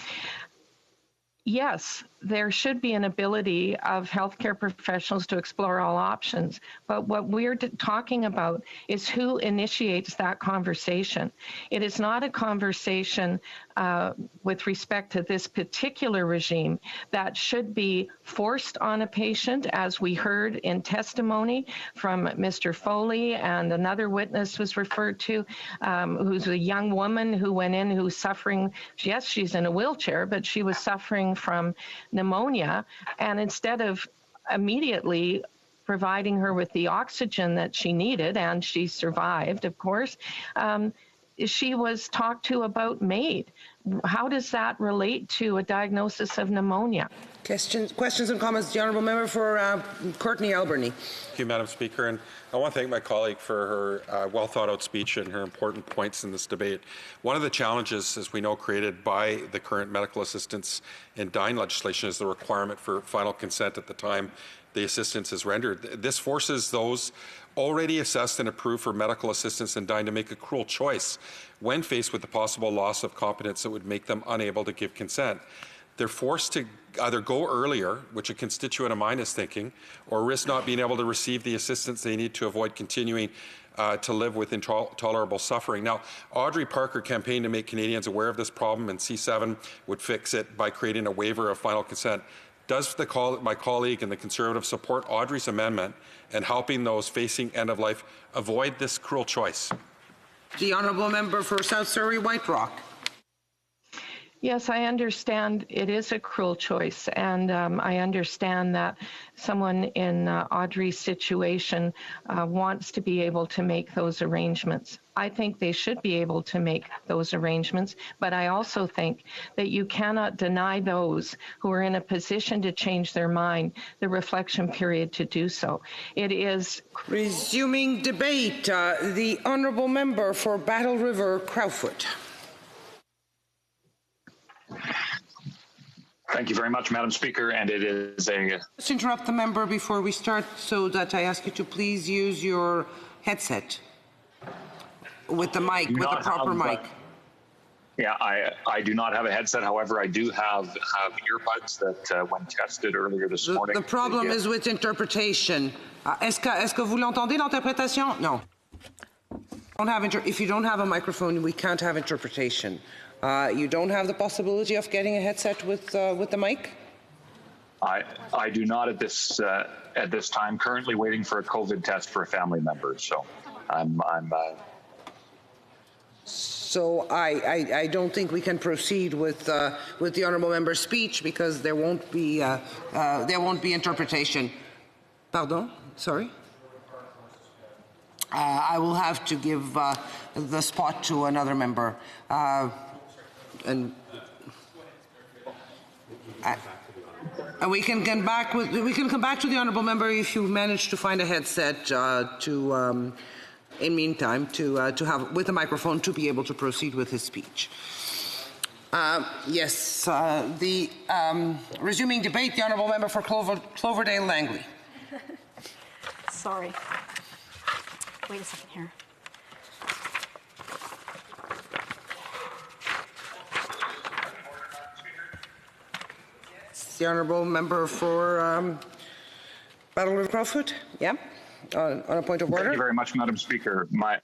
Yes, there should be an ability of healthcare professionals to explore all options, but what we're talking about is who initiates that conversation. It is not a conversation with respect to this particular regime that should be forced on a patient, as we heard in testimony from Mr. Foley, and another witness was referred to, who's a young woman who went in who's suffering, yes, she's in a wheelchair, but she was suffering from pneumonia, and instead of immediately providing her with the oxygen that she needed, and she survived, of course, she was talked to about MAID. How does that relate to a diagnosis of pneumonia? Questions and comments. The honourable member for Courtney Alberni. Thank you, Madam Speaker, and I want to thank my colleague for her well thought out speech and her important points in this debate. One of the challenges, as we know, created by the current medical assistance and dying legislation is the requirement for final consent at the time the assistance is rendered. This forces those already assessed and approved for medical assistance in dying to make a cruel choice when faced with the possible loss of competence that would make them unable to give consent. They're forced to either go earlier, which a constituent of mine is thinking, or risk not being able to receive the assistance they need to avoid continuing to live with intolerable suffering. Now, Audrey Parker campaigned to make Canadians aware of this problem, and C7 would fix it by creating a waiver of final consent. Does my colleague and the Conservative support Audrey's amendment and helping those facing end of life avoid this cruel choice? The honourable member for South Surrey White Rock. Yes, I understand it is a cruel choice, and I understand that someone in Audrey's situation wants to be able to make those arrangements. I think they should be able to make those arrangements, but I also think that you cannot deny those who are in a position to change their mind the reflection period to do so. It is... Resuming debate, the honourable member for Battle River Crowfoot. Thank you very much, Madam Speaker, and it is a... Just interrupt the member before we start, so that I ask you to please use your headset with the mic, with the proper mic. Yeah, I do not have a headset. However, I do have earbuds that, when tested earlier this morning... The problem is with interpretation. Est-ce que vous l'entendez, l'interprétation? No. If you don't have a microphone, we can't have interpretation. You don't have the possibility of getting a headset with the mic? I do not at this time. Currently waiting for a COVID test for a family member. So I'm So I don't think we can proceed with the honourable member's speech because there won't be interpretation. Pardon? Sorry? I will have to give the spot to another member. And we can come back to the honourable member if you manage to find a headset in meantime to have with a microphone to be able to proceed with his speech. Yes, resuming debate, the honourable member for Cloverdale Langley. Sorry. Wait a second here. The honourable member for Battle River Crowfoot. Yeah. On a point of order. Thank you very much, Madam Speaker. My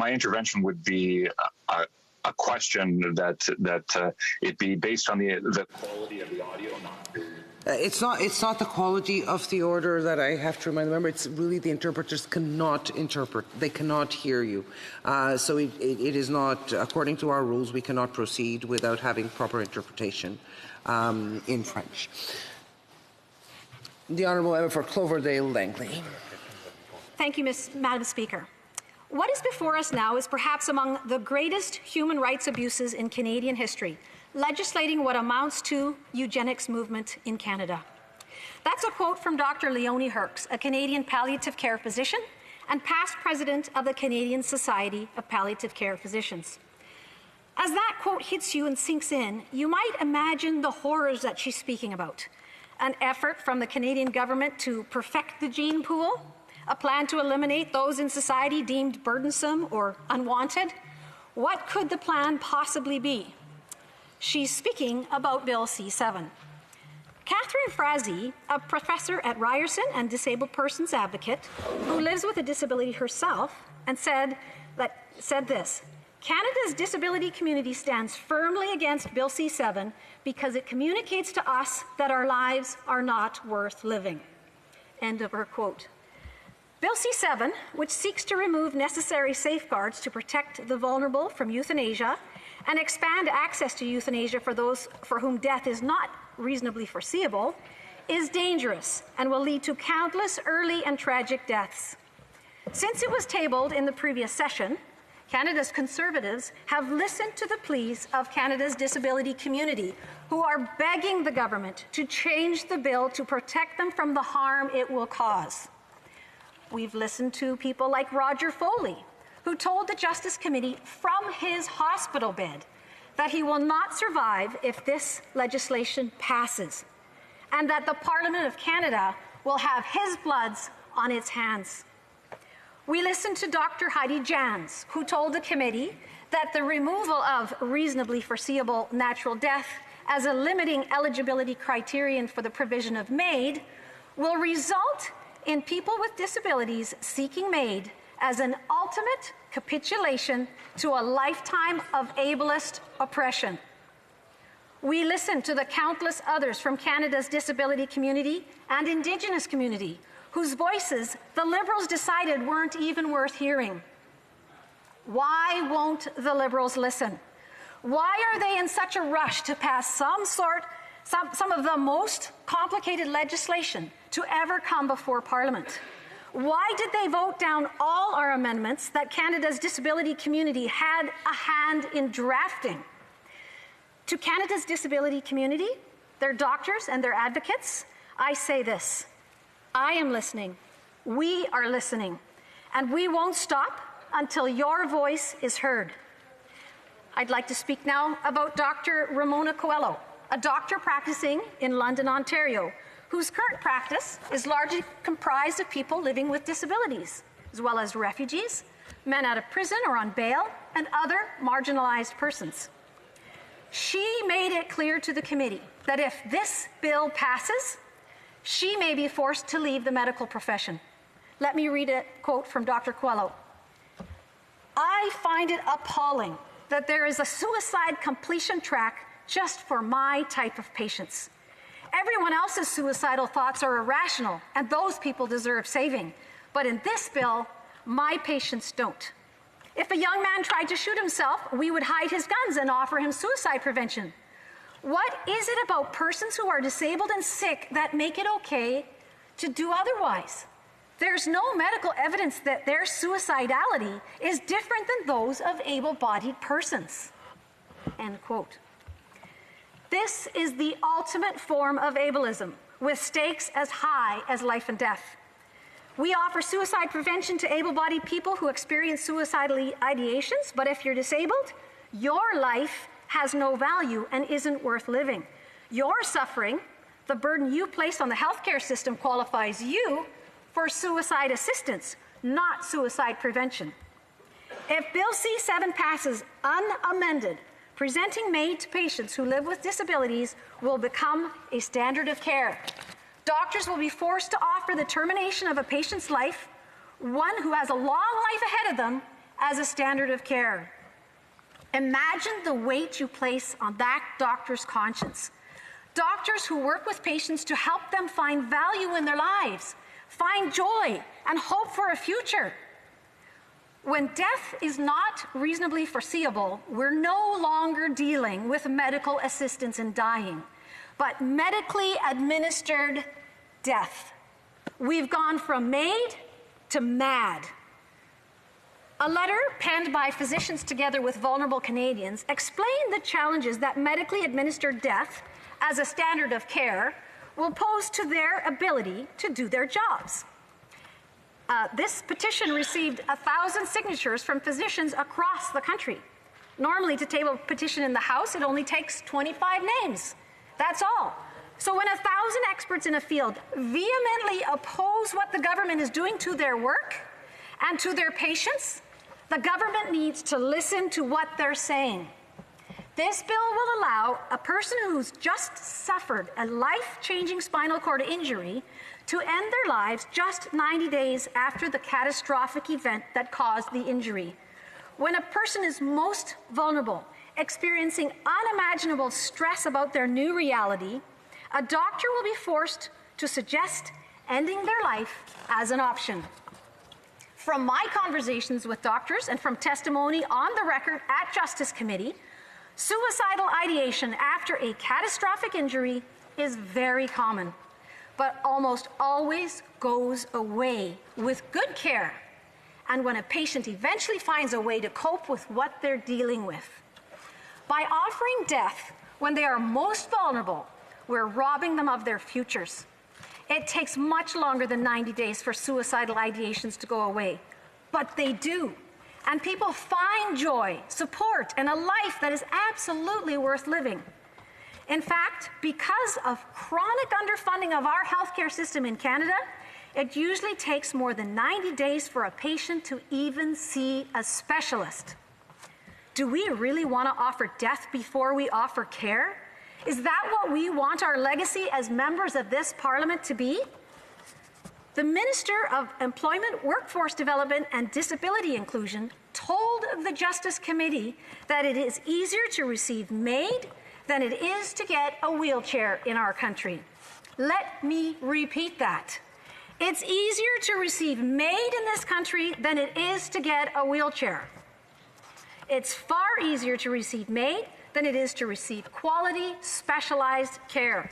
intervention would be a question that it be based on the quality of the audio, not the. It's not the quality of the order that I have to remind the member. It's really the interpreters cannot interpret. They cannot hear you. So it is not, according to our rules, we cannot proceed without having proper interpretation in French. The honourable member for Cloverdale Langley. Thank you, Madam Speaker. What is before us now is perhaps among the greatest human rights abuses in Canadian history, legislating what amounts to eugenics movement in Canada. That's a quote from Dr. Leonie Herx, a Canadian palliative care physician and past president of the Canadian Society of Palliative Care Physicians. As that quote hits you and sinks in, you might imagine the horrors that she's speaking about. An effort from the Canadian government to perfect the gene pool, a plan to eliminate those in society deemed burdensome or unwanted. What could the plan possibly be? She's speaking about Bill C-7. Catherine Frazee, a professor at Ryerson and disabled persons advocate, who lives with a disability herself, and said this: Canada's disability community stands firmly against Bill C-7 because it communicates to us that our lives are not worth living. End of her quote. Bill C-7, which seeks to remove necessary safeguards to protect the vulnerable from euthanasia and expand access to euthanasia for those for whom death is not reasonably foreseeable, is dangerous and will lead to countless early and tragic deaths. Since it was tabled in the previous session, Canada's Conservatives have listened to the pleas of Canada's disability community, who are begging the government to change the bill to protect them from the harm it will cause. We've listened to people like Roger Foley, who told the Justice Committee from his hospital bed that he will not survive if this legislation passes, and that the Parliament of Canada will have his bloods on its hands. We listened to Dr. Heidi Jans, who told the committee that the removal of reasonably foreseeable natural death as a limiting eligibility criterion for the provision of MAID will result in people with disabilities seeking MAID as an ultimate capitulation to a lifetime of ableist oppression. We listened to the countless others from Canada's disability community and Indigenous community whose voices the Liberals decided weren't even worth hearing. Why won't the Liberals listen? Why are they in such a rush to pass some of the most complicated legislation to ever come before Parliament? Why did they vote down all our amendments that Canada's disability community had a hand in drafting? To Canada's disability community, their doctors and their advocates, I say this: I am listening, we are listening, and we won't stop until your voice is heard. I'd like to speak now about Dr. Ramona Coelho, a doctor practicing in London, Ontario, whose current practice is largely comprised of people living with disabilities, as well as refugees, men out of prison or on bail, and other marginalized persons. She made it clear to the committee that if this bill passes, she may be forced to leave the medical profession. Let me read a quote from Dr. Coelho. I find it appalling that there is a suicide completion track just for my type of patients. Everyone else's suicidal thoughts are irrational, and those people deserve saving. But in this bill, my patients don't. If a young man tried to shoot himself, we would hide his guns and offer him suicide prevention. What is it about persons who are disabled and sick that make it okay to do otherwise? There's no medical evidence that their suicidality is different than those of able-bodied persons. End quote. This is the ultimate form of ableism, with stakes as high as life and death. We offer suicide prevention to able-bodied people who experience suicidal ideations, but if you're disabled, your life has no value and isn't worth living. Your suffering, the burden you place on the healthcare system, qualifies you for suicide assistance, not suicide prevention. If Bill C-7 passes unamended, presenting MAID to patients who live with disabilities will become a standard of care. Doctors will be forced to offer the termination of a patient's life, one who has a long life ahead of them, as a standard of care. Imagine the weight you place on that doctor's conscience. Doctors who work with patients to help them find value in their lives, find joy, and hope for a future. When death is not reasonably foreseeable, we're no longer dealing with medical assistance in dying, but medically administered death. We've gone from MAID to MAD. A letter penned by Physicians Together with Vulnerable Canadians explained the challenges that medically administered death as a standard of care will pose to their ability to do their jobs. This petition received 1,000 signatures from physicians across the country. Normally, to table a petition in the House, it only takes 25 names. That's all. So when 1,000 experts in a field vehemently oppose what the government is doing to their work and to their patients, the government needs to listen to what they're saying. This bill will allow a person who's just suffered a life-changing spinal cord injury to end their lives just 90 days after the catastrophic event that caused the injury. When a person is most vulnerable, experiencing unimaginable stress about their new reality, a doctor will be forced to suggest ending their life as an option. From my conversations with doctors and from testimony on the record at Justice Committee, suicidal ideation after a catastrophic injury is very common, but almost always goes away with good care and when a patient eventually finds a way to cope with what they're dealing with. By offering death when they are most vulnerable, we're robbing them of their futures. It takes much longer than 90 days for suicidal ideations to go away, but they do. And people find joy, support, and a life that is absolutely worth living. In fact, because of chronic underfunding of our healthcare system in Canada, it usually takes more than 90 days for a patient to even see a specialist. Do we really want to offer death before we offer care? Is that what we want our legacy as members of this Parliament to be? The Minister of Employment, Workforce Development and Disability Inclusion told the Justice Committee that it is easier to receive MAID than it is to get a wheelchair in our country. Let me repeat that. It's easier to receive MAID in this country than it is to get a wheelchair. It's far easier to receive MAID than it is to receive quality, specialized care.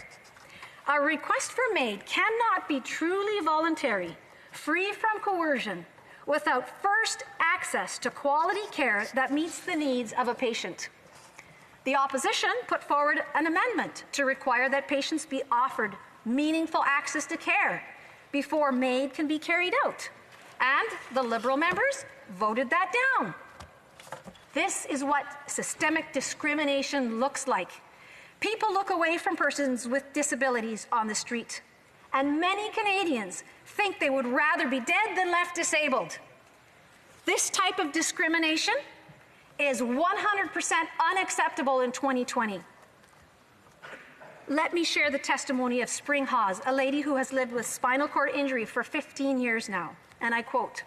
A request for MAID cannot be truly voluntary, free from coercion, without first access to quality care that meets the needs of a patient. The opposition put forward an amendment to require that patients be offered meaningful access to care before MAID can be carried out, and the Liberal members voted that down. This is what systemic discrimination looks like. People look away from persons with disabilities on the street, and many Canadians think they would rather be dead than left disabled. This type of discrimination is 100% unacceptable in 2020. Let me share the testimony of Spring Hawes, a lady who has lived with spinal cord injury for 15 years now, and I quote,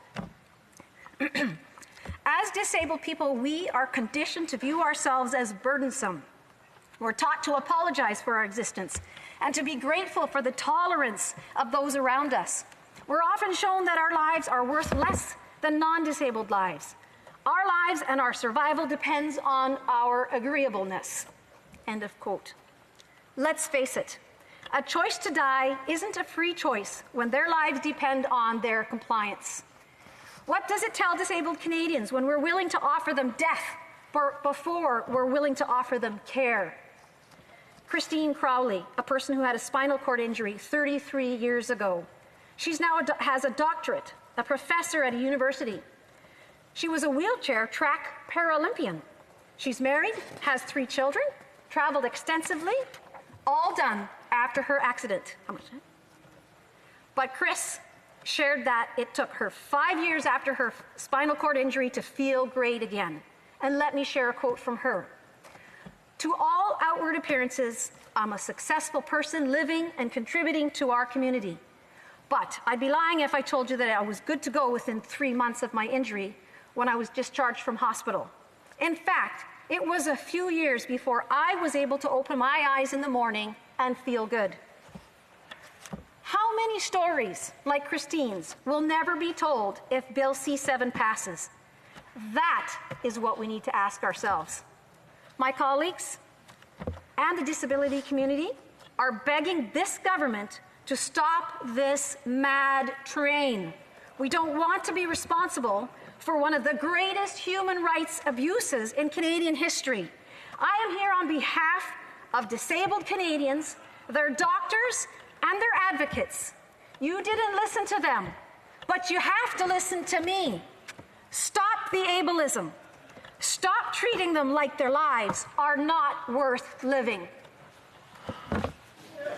"As disabled people, we are conditioned to view ourselves as burdensome. We're taught to apologize for our existence and to be grateful for the tolerance of those around us. We're often shown that our lives are worth less than non-disabled lives. Our lives and our survival depends on our agreeableness. End of quote. Let's face it, a choice to die isn't a free choice when their lives depend on their compliance. What does it tell disabled Canadians when we're willing to offer them death before we're willing to offer them care? Christine Crowley, a person who had a spinal cord injury 33 years ago. She's now has a doctorate, a professor at a university. She was a wheelchair track Paralympian. She's married, has 3 children, traveled extensively, all done after her accident. How much? But Chris shared that it took her 5 years after her spinal cord injury to feel great again. And let me share a quote from her. To all outward appearances, I'm a successful person living and contributing to our community. But I'd be lying if I told you that I was good to go within 3 months of my injury when I was discharged from hospital. In fact, it was a few years before I was able to open my eyes in the morning and feel good. How many stories like Christine's will never be told if Bill C-7 passes? That is what we need to ask ourselves. My colleagues and the disability community are begging this government to stop this mad train. We don't want to be responsible for one of the greatest human rights abuses in Canadian history. I am here on behalf of disabled Canadians, their doctors, and their advocates. You didn't listen to them, but you have to listen to me. Stop the ableism. Stop treating them like their lives are not worth living.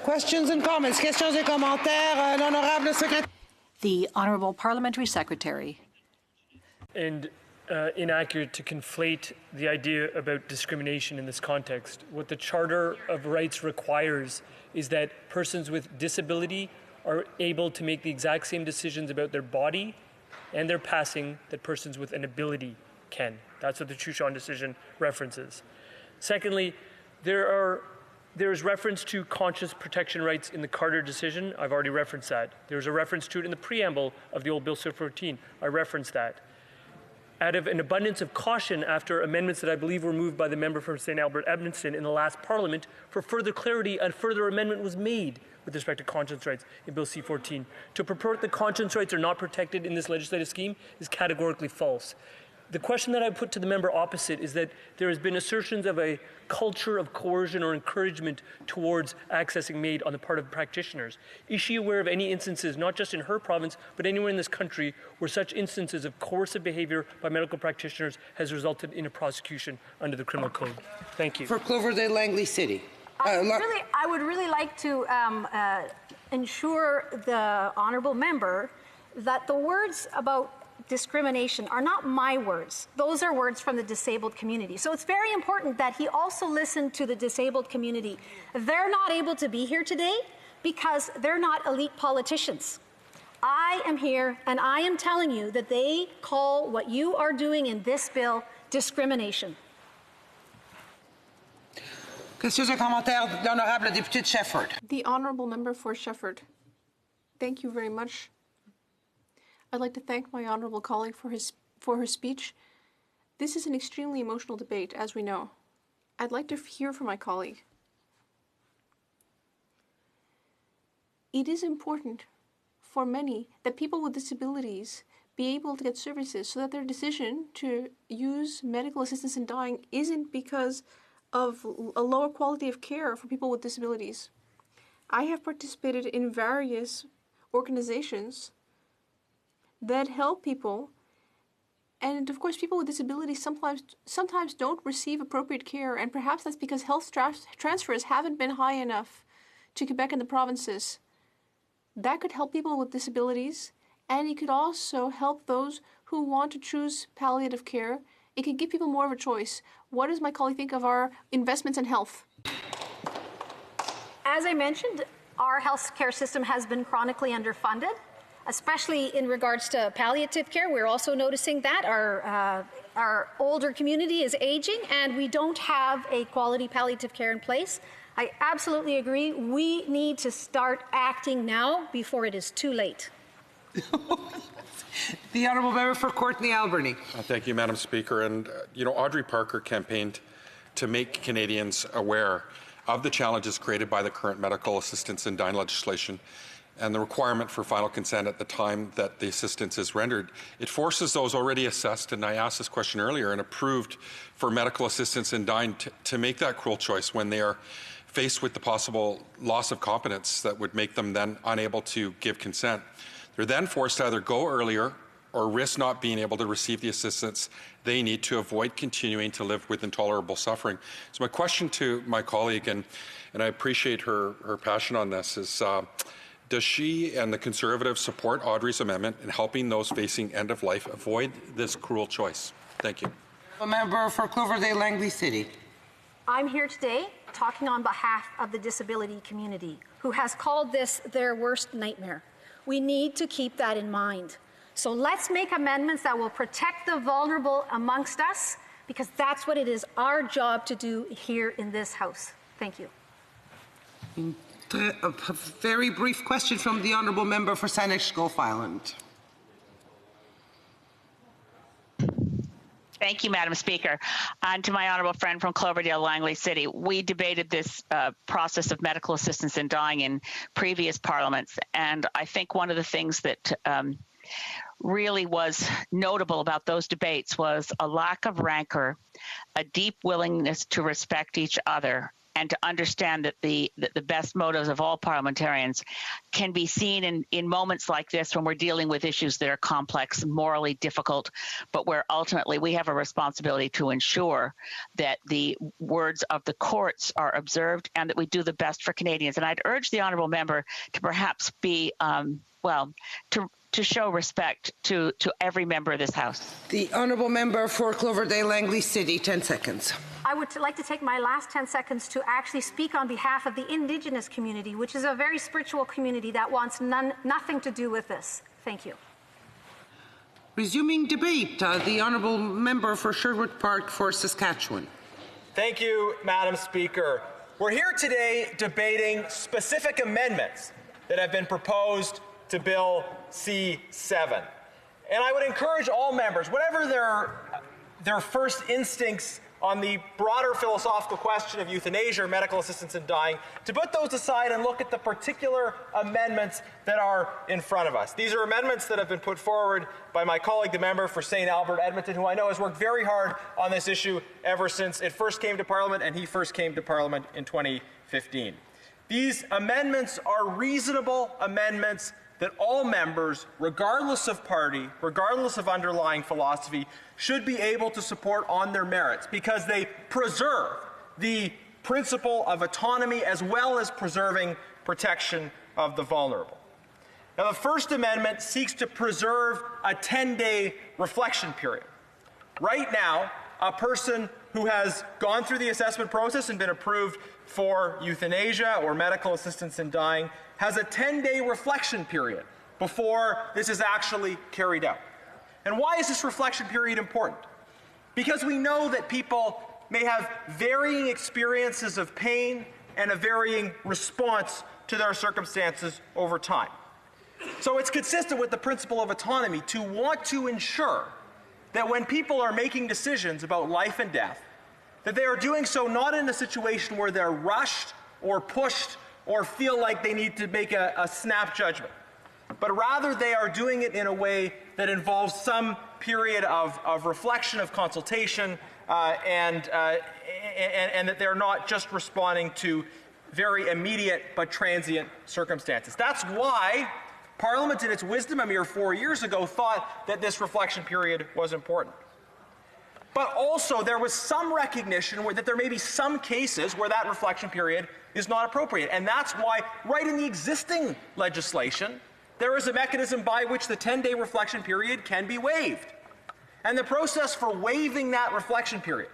Questions and comments. Questions et commentaires. L'honorable secrétaire. The Honourable Parliamentary Secretary. And inaccurate to conflate the idea about discrimination in this context. What the Charter of Rights requires is that persons with disability are able to make the exact same decisions about their body and their passing that persons with an ability can. That's what the Chouchon decision references. Secondly, there is reference to conscious protection rights in the Carter decision. I've already referenced that. There's a reference to it in the preamble of the old Bill C-14. I referenced that. Out of an abundance of caution after amendments that I believe were moved by the member from St. Albert Edmonton in the last Parliament, for further clarity, a further amendment was made with respect to conscience rights in Bill C-14. To purport that conscience rights are not protected in this legislative scheme is categorically false. The question that I put to the member opposite is that there has been assertions of a culture of coercion or encouragement towards accessing MAID on the part of practitioners. Is she aware of any instances, not just in her province, but anywhere in this country, where such instances of coercive behavior by medical practitioners has resulted in a prosecution under the criminal code? Thank you. For Cloverdale Langley City. I would really like to ensure the honourable member that the words about discrimination are not my words. Those are words from the disabled community. So it's very important that he also listen to the disabled community. They're not able to be here today because they're not elite politicians. I am here and I am telling you that they call what you are doing in this bill discrimination. Questions et commentaires d'honorable député de Shefford. The honourable member for Shefford. Thank you very much. I'd like to thank my honourable colleague for her speech. This is an extremely emotional debate, as we know. I'd like to hear from my colleague. It is important for many that people with disabilities be able to get services so that their decision to use medical assistance in dying isn't because of a lower quality of care for people with disabilities. I have participated in various organizations that help people, and of course people with disabilities sometimes don't receive appropriate care, and perhaps that's because health transfers haven't been high enough to Quebec and the provinces. That could help people with disabilities, and it could also help those who want to choose palliative care. It could give people more of a choice. What does my colleague think of our investments in health? As I mentioned, our health care system has been chronically underfunded, especially in regards to palliative care. We're also noticing that our older community is aging and we don't have a quality palliative care in place. I absolutely agree. We need to start acting now before it is too late. The Honourable Member for Courtenay Alberni. Thank you, Madam Speaker. And, Audrey Parker campaigned to make Canadians aware of the challenges created by the current medical assistance in dying legislation and the requirement for final consent at the time that the assistance is rendered. It forces those already assessed, and I asked this question earlier, and approved for medical assistance in dying to make that cruel choice when they are faced with the possible loss of competence that would make them then unable to give consent. They're then forced to either go earlier or risk not being able to receive the assistance they need to avoid continuing to live with intolerable suffering. So my question to my colleague, and I appreciate her passion on this, is does she and the Conservatives support Audrey's amendment in helping those facing end of life avoid this cruel choice? Thank you. A member for Cloverdale Langley City. I'm here today talking on behalf of the disability community, who has called this their worst nightmare. We need to keep that in mind. So let's make amendments that will protect the vulnerable amongst us, because that's what it is our job to do here in this House. Thank you. A very brief question from the Honourable Member for Saanich Gulf Island. Thank you, Madam Speaker. And to my honourable friend from Cloverdale, Langley City, we debated this process of medical assistance in dying in previous parliaments. And I think one of the things that really was notable about those debates was a lack of rancor, a deep willingness to respect each other, and to understand that the best motives of all parliamentarians can be seen in moments like this when we're dealing with issues that are complex, morally difficult, but where ultimately we have a responsibility to ensure that the words of the courts are observed and that we do the best for Canadians. And I'd urge the honourable member to perhaps be, to show respect to every member of this House. The Honourable Member for Cloverdale Langley City, 10 seconds. I would like to take my last 10 seconds to actually speak on behalf of the Indigenous community, which is a very spiritual community that wants nothing to do with this. Thank you. Resuming debate, the Honourable Member for Sherwood Park for Saskatchewan. Thank you, Madam Speaker. We're here today debating specific amendments that have been proposed to Bill C-7. And I would encourage all members, whatever their first instincts on the broader philosophical question of euthanasia or medical assistance in dying, to put those aside and look at the particular amendments that are in front of us. These are amendments that have been put forward by my colleague, the member for St. Albert Edmonton, who I know has worked very hard on this issue ever since it first came to Parliament, and he first came to Parliament in 2015. These amendments are reasonable amendments that all members, regardless of party, regardless of underlying philosophy, should be able to support on their merits, because they preserve the principle of autonomy as well as preserving protection of the vulnerable. Now, the First Amendment seeks to preserve a 10-day reflection period. Right now, a person who has gone through the assessment process and been approved for euthanasia or medical assistance in dying has a 10-day reflection period before this is actually carried out. And why is this reflection period important? Because we know that people may have varying experiences of pain and a varying response to their circumstances over time. So it's consistent with the principle of autonomy to want to ensure that when people are making decisions about life and death, that they are doing so not in a situation where they're rushed or pushed or feel like they need to make a snap judgment, but rather they are doing it in a way that involves some period of reflection, of consultation, and that they're not just responding to very immediate but transient circumstances. That's why Parliament, in its wisdom a mere 4 years ago, thought that this reflection period was important. But also, there was some recognition that there may be some cases where that reflection period is not appropriate. And that's why, right in the existing legislation, there is a mechanism by which the 10-day reflection period can be waived. And the process for waiving that reflection period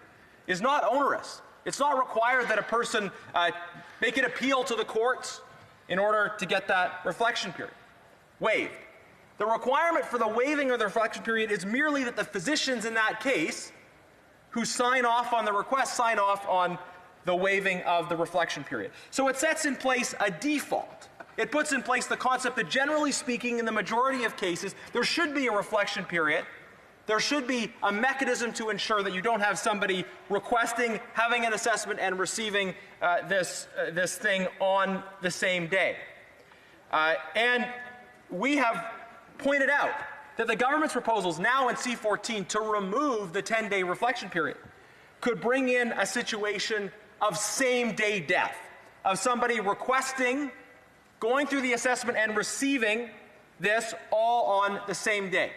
is not onerous. It's not required that a person make an appeal to the courts in order to get that reflection period waived. The requirement for the waiving of the reflection period is merely that the physicians in that case who sign off on the request sign off on the waiving of the reflection period. So it sets in place a default. It puts in place the concept that, generally speaking, in the majority of cases, there should be a reflection period. There should be a mechanism to ensure that you don't have somebody requesting, having an assessment, and receiving this thing on the same day. And we have pointed out that the government's proposals now in C14 to remove the 10-day reflection period could bring in a situation of same-day death, of somebody requesting, going through the assessment, and receiving this all on the same day.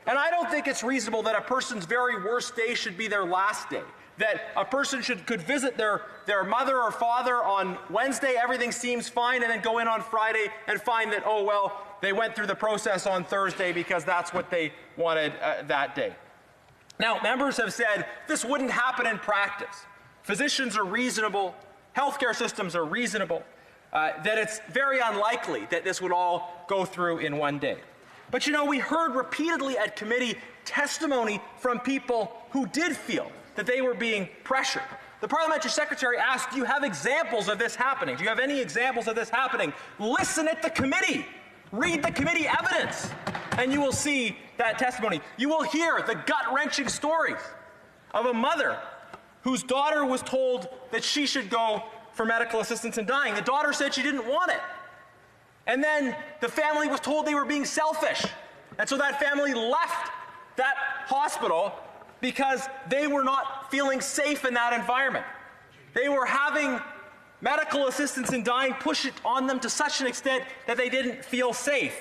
And I don't think it's reasonable that a person's very worst day should be their last day, that a person could visit their mother or father on Wednesday, everything seems fine, and then go in on Friday and find that, oh, well, they went through the process on Thursday because that's what they wanted that day. Now, members have said this wouldn't happen in practice. Physicians are reasonable, healthcare systems are reasonable, that it's very unlikely that this would all go through in one day. But you know, we heard repeatedly at committee testimony from people who did feel that they were being pressured. The parliamentary secretary asked, do you have examples of this happening? Do you have any examples of this happening? Listen at the committee. Read the committee evidence, and you will see that testimony. You will hear the gut-wrenching stories of a mother whose daughter was told that she should go for medical assistance in dying. The daughter said she didn't want it. And then the family was told they were being selfish. And so that family left that hospital because they were not feeling safe in that environment. They were having medical assistance in dying push it on them to such an extent that they didn't feel safe.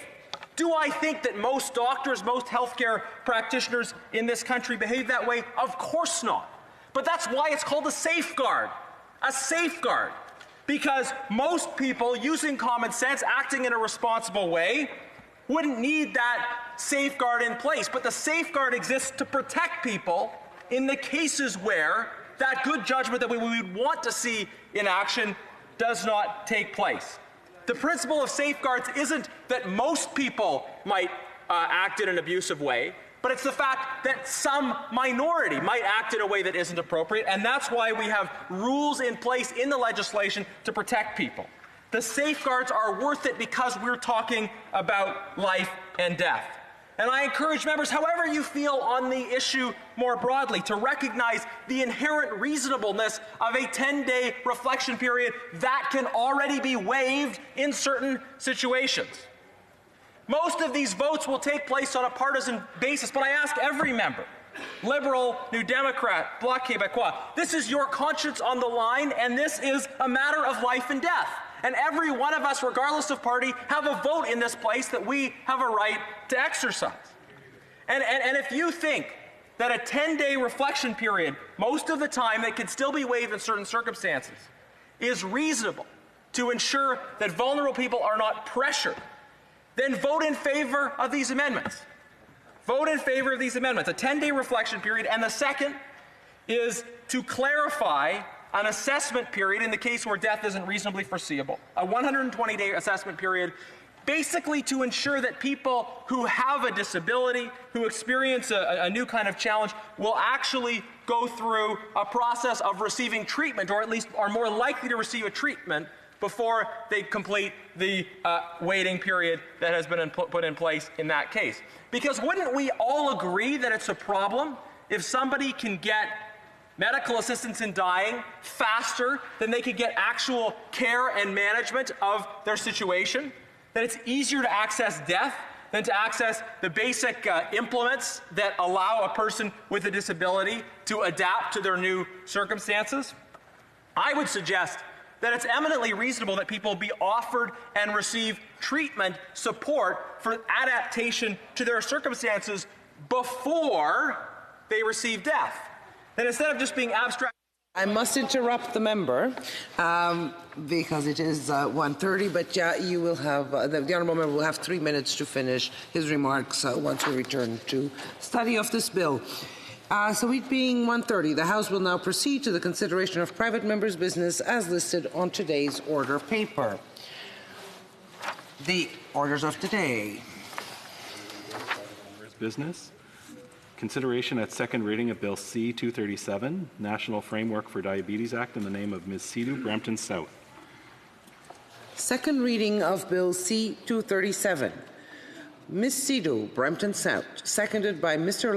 Do I think that most doctors, most healthcare practitioners in this country behave that way? Of course not. But that's why it's called a safeguard. A safeguard. Because most people using common sense, acting in a responsible way, wouldn't need that safeguard in place. But the safeguard exists to protect people in the cases where that good judgment that we would want to see in action does not take place. The principle of safeguards isn't that most people might act in an abusive way, but it's the fact that some minority might act in a way that isn't appropriate, and that's why we have rules in place in the legislation to protect people. The safeguards are worth it because we're talking about life and death. And I encourage members, however you feel on the issue more broadly, to recognize the inherent reasonableness of a 10-day reflection period that can already be waived in certain situations. Most of these votes will take place on a partisan basis, but I ask every member, Liberal, New Democrat, Bloc Québécois, this is your conscience on the line, and this is a matter of life and death. And every one of us, regardless of party, have a vote in this place that we have a right to exercise. And if you think that a 10-day reflection period, most of the time that can still be waived in certain circumstances, is reasonable to ensure that vulnerable people are not pressured, then vote in favor of these amendments. Vote in favor of these amendments, a 10-day reflection period. And the second is to clarify an assessment period in the case where death isn't reasonably foreseeable, a 120-day assessment period, basically to ensure that people who have a disability, who experience a new kind of challenge, will actually go through a process of receiving treatment, or at least are more likely to receive a treatment before they complete the waiting period that has been put in place in that case. Because wouldn't we all agree that it's a problem if somebody can get medical assistance in dying faster than they could get actual care and management of their situation? That it's easier to access death than to access the basic implements that allow a person with a disability to adapt to their new circumstances? I would suggest that it's eminently reasonable that people be offered and receive treatment support for adaptation to their circumstances before they receive death. Then instead of just being abstract. I must interrupt the member because it is 1:30, but yeah, you will have, the honourable member will have 3 minutes to finish his remarks once we return to study of this bill. So it being 1:30, the House will now proceed to the consideration of private members' business as listed on today's order paper. The orders of today. Business. consideration at second reading of Bill C-237, National Framework for Diabetes Act, in the name of Ms. Sidhu, Brampton South. Second reading of Bill C-237. Ms. Sidhu, Brampton South, seconded by Mr.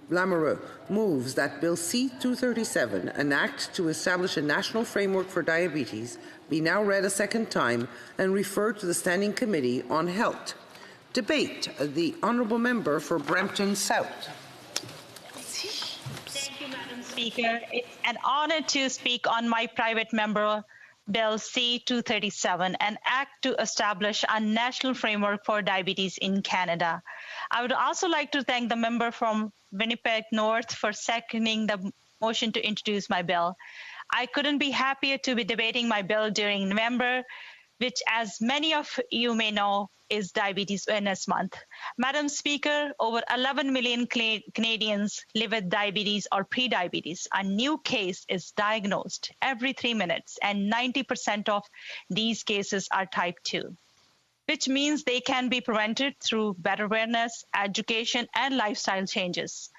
Lamoureux, moves that Bill C-237, an act to establish a national framework for diabetes, be now read a second time and referred to the Standing Committee on Health. Debate. The Honourable Member for Brampton South. Thank you, Madam Speaker. It's an honour to speak on my private member Bill C-237, an act to establish a national framework for diabetes in Canada. I would also like to thank the member from Winnipeg North for seconding the motion to introduce my bill. I couldn't be happier to be debating my bill during November, which, as many of you may know, is Diabetes Awareness Month. Madam Speaker, over 11 million Canadians live with diabetes or prediabetes. A new case is diagnosed every 3 minutes, and 90% of these cases are type 2, which means they can be prevented through better awareness, education, and lifestyle changes.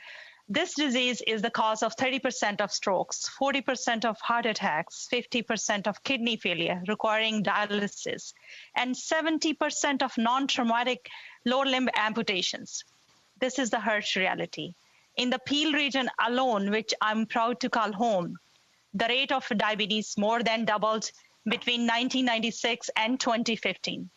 This disease is the cause of 30% of strokes, 40% of heart attacks, 50% of kidney failure requiring dialysis, and 70% of non-traumatic lower limb amputations. This is the harsh reality. In the Peel region alone, which I'm proud to call home, the rate of diabetes more than doubled between 1996 and 2015.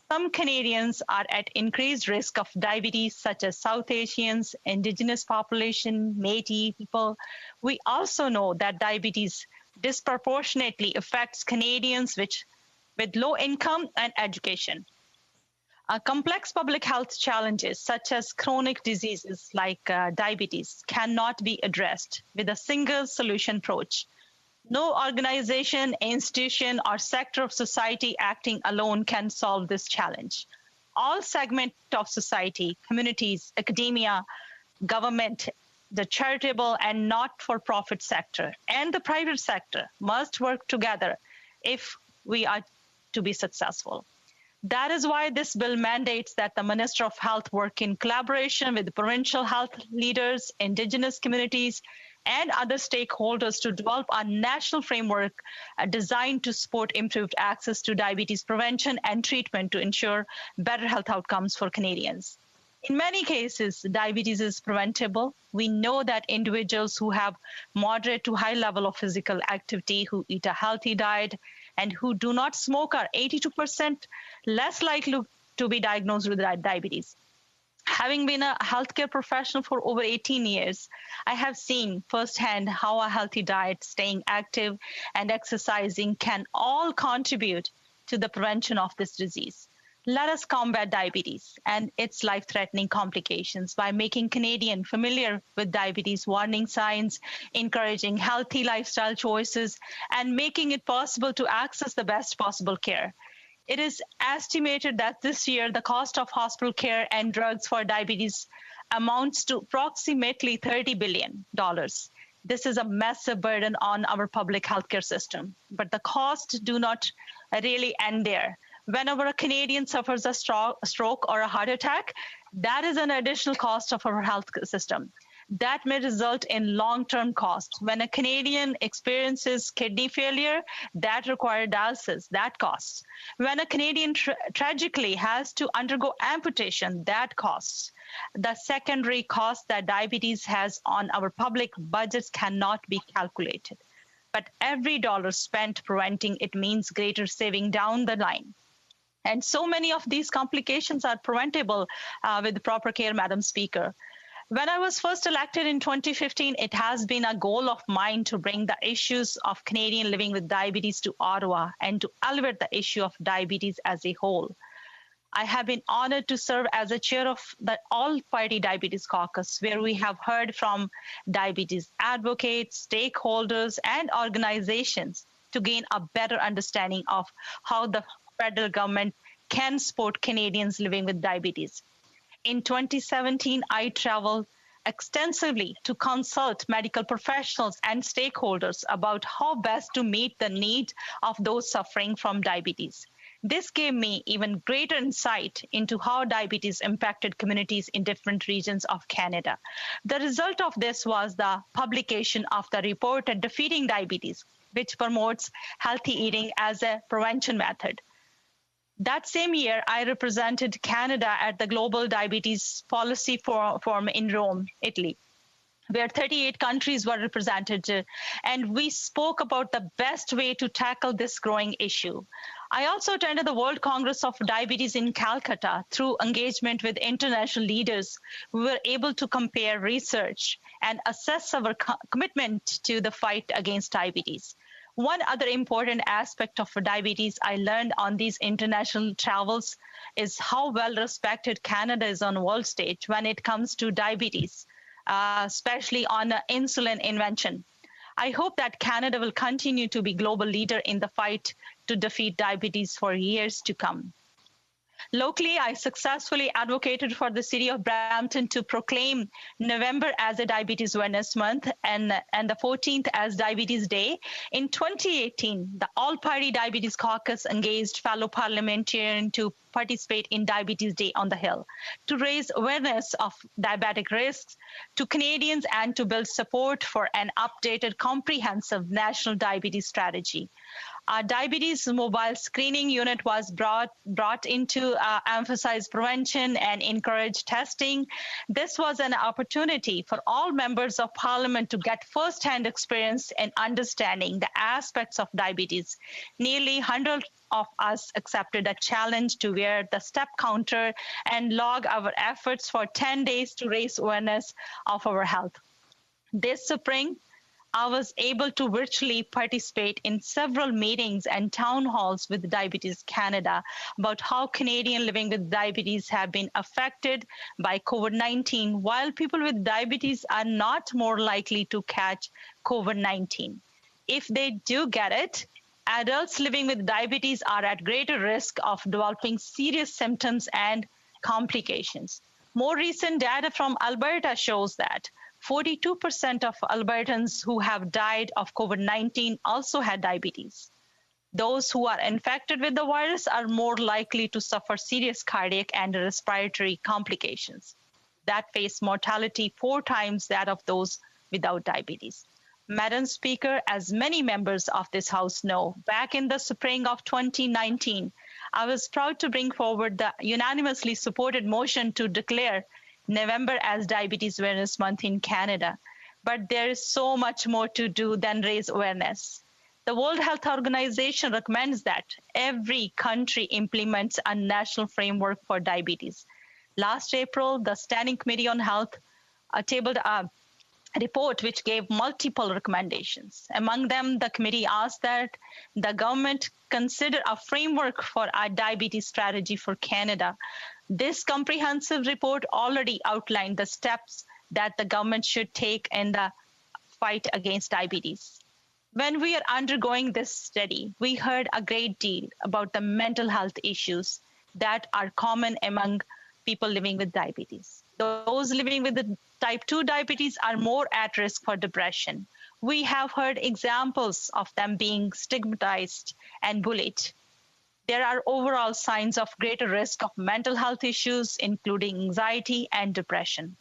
Some Canadians are at increased risk of diabetes, such as South Asians, Indigenous population, Métis people. We also know that diabetes disproportionately affects Canadians with low income and education. Complex public health challenges, such as chronic diseases like diabetes, cannot be addressed with a single solution approach. No organization, institution, or sector of society acting alone can solve this challenge. All segments of society, communities, academia, government, the charitable and not-for-profit sector, and the private sector must work together if we are to be successful. That is why this bill mandates that the Minister of Health work in collaboration with provincial health leaders, Indigenous communities, and other stakeholders to develop a national framework designed to support improved access to diabetes prevention and treatment to ensure better health outcomes for Canadians. In many cases, diabetes is preventable. We know that individuals who have moderate to high level of physical activity, who eat a healthy diet, and who do not smoke are 82% less likely to be diagnosed with diabetes. Having been a healthcare professional for over 18 years, I have seen firsthand how a healthy diet, staying active, and exercising can all contribute to the prevention of this disease. Let us combat diabetes and its life-threatening complications by making Canadians familiar with diabetes warning signs, encouraging healthy lifestyle choices, and making it possible to access the best possible care. It is estimated that this year the cost of hospital care and drugs for diabetes amounts to approximately $30 billion. This is a massive burden on our public healthcare system, but the costs do not really end there. Whenever a Canadian suffers a stroke or a heart attack, that is an additional cost of our health system. That may result in long-term costs. When a Canadian experiences kidney failure, that requires dialysis, that costs. When a Canadian tragically has to undergo amputation, that costs. The secondary cost that diabetes has on our public budgets cannot be calculated. But every dollar spent preventing it means greater saving down the line. And so many of these complications are preventable with proper care, Madam Speaker. When I was first elected in 2015, it has been a goal of mine to bring the issues of Canadians living with diabetes to Ottawa and to elevate the issue of diabetes as a whole. I have been honored to serve as a chair of the All-Party Diabetes Caucus, where we have heard from diabetes advocates, stakeholders, and organizations to gain a better understanding of how the federal government can support Canadians living with diabetes. In 2017, I traveled extensively to consult medical professionals and stakeholders about how best to meet the need of those suffering from diabetes. This gave me even greater insight into how diabetes impacted communities in different regions of Canada. The result of this was the publication of the report Defeating Diabetes, which promotes healthy eating as a prevention method. That same year, I represented Canada at the Global Diabetes Policy Forum in Rome, Italy, where 38 countries were represented, and we spoke about the best way to tackle this growing issue. I also attended the World Congress of Diabetes in Calcutta. Through engagement with international leaders, we were able to compare research and assess our commitment to the fight against diabetes. One other important aspect of diabetes I learned on these international travels is how well respected Canada is on the world stage when it comes to diabetes, especially on insulin invention. I hope that Canada will continue to be global leader in the fight to defeat diabetes for years to come. Locally, I successfully advocated for the city of Brampton to proclaim November as a Diabetes Awareness Month and the 14th as Diabetes Day. In 2018, the All-Party Diabetes Caucus engaged fellow parliamentarians to participate in Diabetes Day on the Hill, to raise awareness of diabetic risks to Canadians and to build support for an updated comprehensive national diabetes strategy. Our diabetes mobile screening unit was brought in to emphasize prevention and encourage testing. This was an opportunity for all members of parliament to get first-hand experience in understanding the aspects of diabetes. Nearly 100 of us accepted a challenge to wear the step counter and log our efforts for 10 days to raise awareness of our health. This spring, I was able to virtually participate in several meetings and town halls with Diabetes Canada about how Canadians living with diabetes have been affected by COVID-19, while people with diabetes are not more likely to catch COVID-19. If they do get it, adults living with diabetes are at greater risk of developing serious symptoms and complications. More recent data from Alberta shows that 42% of Albertans who have died of COVID-19 also had diabetes. Those who are infected with the virus are more likely to suffer serious cardiac and respiratory complications that face mortality 4 times that of those without diabetes. Madam Speaker, as many members of this House know, back in the spring of 2019, I was proud to bring forward the unanimously supported motion to declare November as Diabetes Awareness Month in Canada. But there is so much more to do than raise awareness. The World Health Organization recommends that every country implements a national framework for diabetes. Last April, the Standing Committee on Health tabled a report which gave multiple recommendations. Among them, the committee asked that the government consider a framework for a diabetes strategy for Canada. This comprehensive report already outlined the steps that the government should take in the fight against diabetes. When we are undergoing this study, we heard a great deal about the mental health issues that are common among people living with diabetes. Those living with the type 2 diabetes are more at risk for depression. We have heard examples of them being stigmatized and bullied. There are overall signs of greater risk of mental health issues, including anxiety and depression.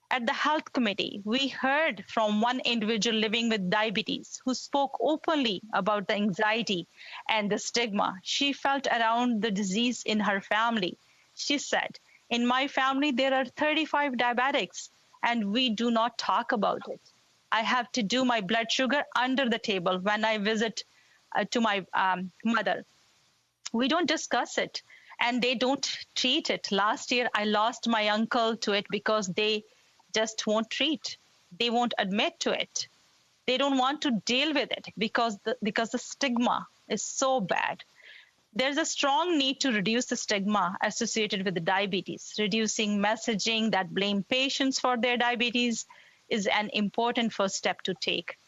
At the Health Committee, we heard from one individual living with diabetes who spoke openly about the anxiety and the stigma she felt around the disease in her family. She said, "In my family, there are 35 diabetics, and we do not talk about it. I have to do my blood sugar under the table when I visit to my mother. We don't discuss it, and they don't treat it. Last year, I lost my uncle to it because they just won't treat. They won't admit to it. They don't want to deal with it because the stigma is so bad." There's a strong need to reduce the stigma associated with the diabetes. Reducing messaging that blame patients for their diabetes is an important first step to take.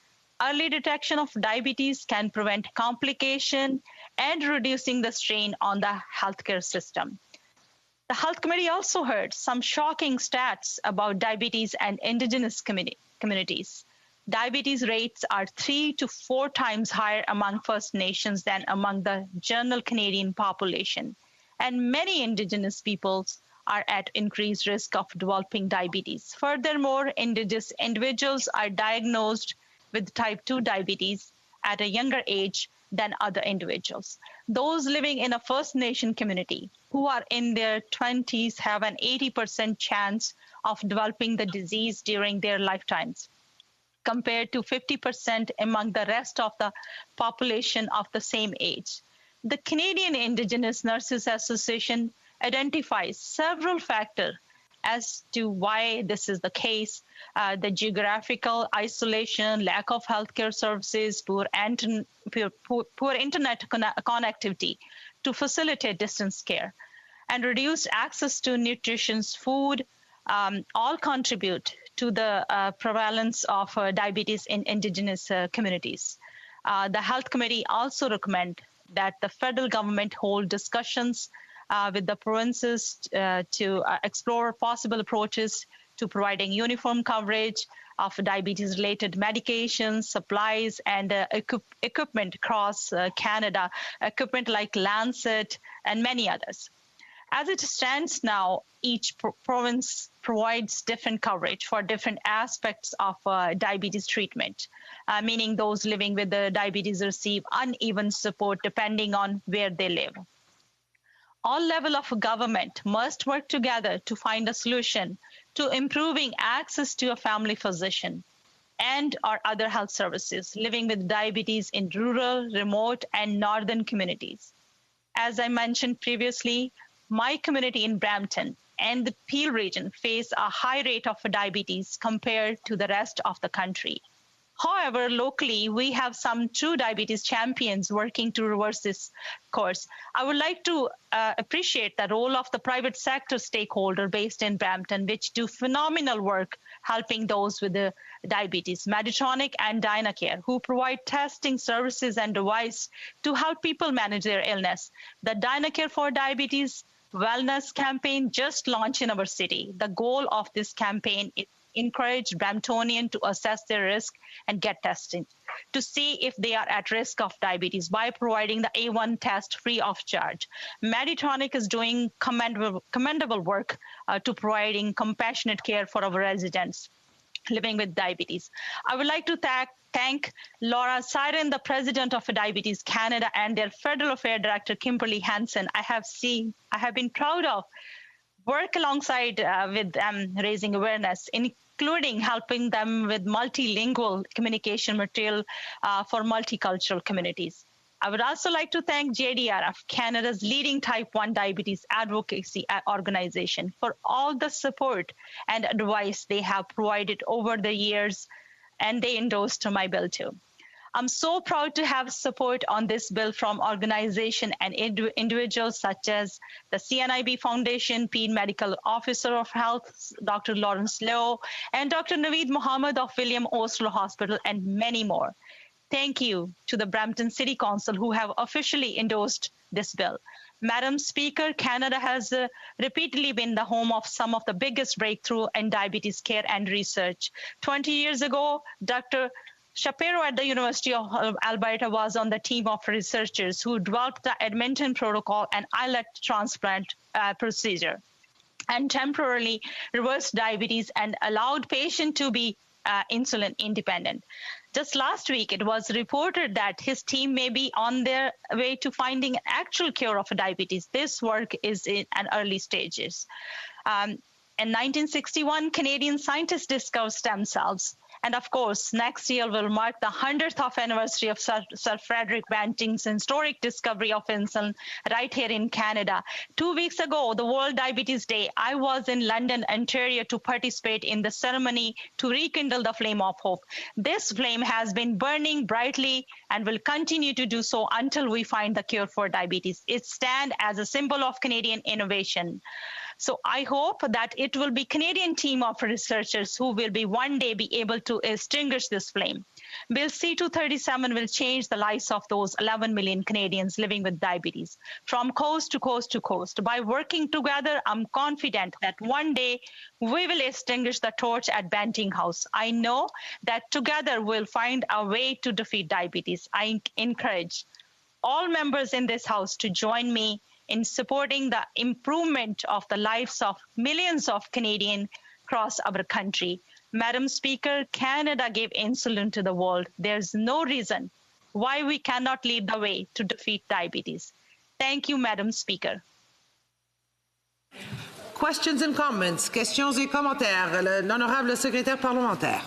Early detection of diabetes can prevent complication and reducing the strain on the healthcare system. The Health Committee also heard some shocking stats about diabetes and Indigenous communities. diabetes rates are 3 to 4 times higher among First Nations than among the general Canadian population. And many Indigenous peoples are at increased risk of developing diabetes. Furthermore, Indigenous individuals are diagnosed with type 2 diabetes at a younger age than other individuals. Those living in a First Nation community who are in their 20s have an 80% chance of developing the disease during their lifetimes, compared to 50% among the rest of the population of the same age. The Canadian Indigenous Nurses Association identifies several factors as to why this is the case: the geographical isolation, lack of healthcare services, poor internet connectivity to facilitate distance care, and reduced access to nutritious food, all contribute to the prevalence of diabetes in Indigenous communities. The Health Committee also recommend that the federal government hold discussions with the provinces to explore possible approaches to providing uniform coverage of diabetes-related medications, supplies, and equipment across Canada, equipment like Lancet and many others. As it stands now, each province provides different coverage for different aspects of diabetes treatment, meaning those living with the diabetes receive uneven support depending on where they live. All levels of government must work together to find a solution to improving access to a family physician and or other health services living with diabetes in rural, remote, and northern communities. As I mentioned previously, my community in Brampton and the Peel region face a high rate of diabetes compared to the rest of the country. However, locally, we have some true diabetes champions working to reverse this course. I would like to appreciate the role of the private sector stakeholder based in Brampton, which do phenomenal work helping those with the diabetes, Medtronic and DynaCare, who provide testing services and device to help people manage their illness. The DynaCare for Diabetes Wellness campaign just launched in our city. The goal of this campaign is encourage Bramptonian to assess their risk and get tested to see if they are at risk of diabetes by providing the A1 test free of charge. Medtronic is doing commendable work to providing compassionate care for our residents living with diabetes. I would like to thank Laura Siren, the president of Diabetes Canada, and their federal affairs director, Kimberly Hansen. I have been proud of work alongside with them raising awareness, including helping them with multilingual communication material for multicultural communities. I would also like to thank JDRF, Canada's leading type 1 diabetes advocacy organization, for all the support and advice they have provided over the years, and they endorsed my bill too. I'm so proud to have support on this bill from organizations and individuals such as the CNIB Foundation, Pede Medical Officer of Health, Dr. Lawrence Lowe, and Dr. Naveed Mohammed of William Oslo Hospital, and many more. Thank you to the Brampton City Council who have officially endorsed this bill. Madam Speaker, Canada has repeatedly been the home of some of the biggest breakthrough in diabetes care and research. 20 years ago, Dr. Shapiro at the University of Alberta was on the team of researchers who developed the Edmonton Protocol and islet transplant procedure, and temporarily reversed diabetes and allowed patients to be insulin independent. Just last week, it was reported that his team may be on their way to finding an actual cure of diabetes. This work is in an early stages. In 1961, Canadian scientists discovered stem cells. And of course, next year will mark the 100th anniversary of Sir Frederick Banting's historic discovery of insulin right here in Canada. 2 weeks ago, the World Diabetes Day, I was in London, Ontario to participate in the ceremony to rekindle the flame of hope. This flame has been burning brightly and will continue to do so until we find the cure for diabetes. It stands as a symbol of Canadian innovation. So I hope that it will be Canadian team of researchers who will be one day be able to extinguish this flame. Bill C-237 will change the lives of those 11 million Canadians living with diabetes from coast to coast to coast. By working together, I'm confident that one day we will extinguish the torch at Banting House. I know that together we'll find a way to defeat diabetes. I encourage all members in this House to join me in supporting the improvement of the lives of millions of Canadians across our country. Madam Speaker, Canada gave insulin to the world. There's no reason why we cannot lead the way to defeat diabetes. Thank you, Madam Speaker. Questions and comments. Questions et commentaires. L'honorable secrétaire parlementaire.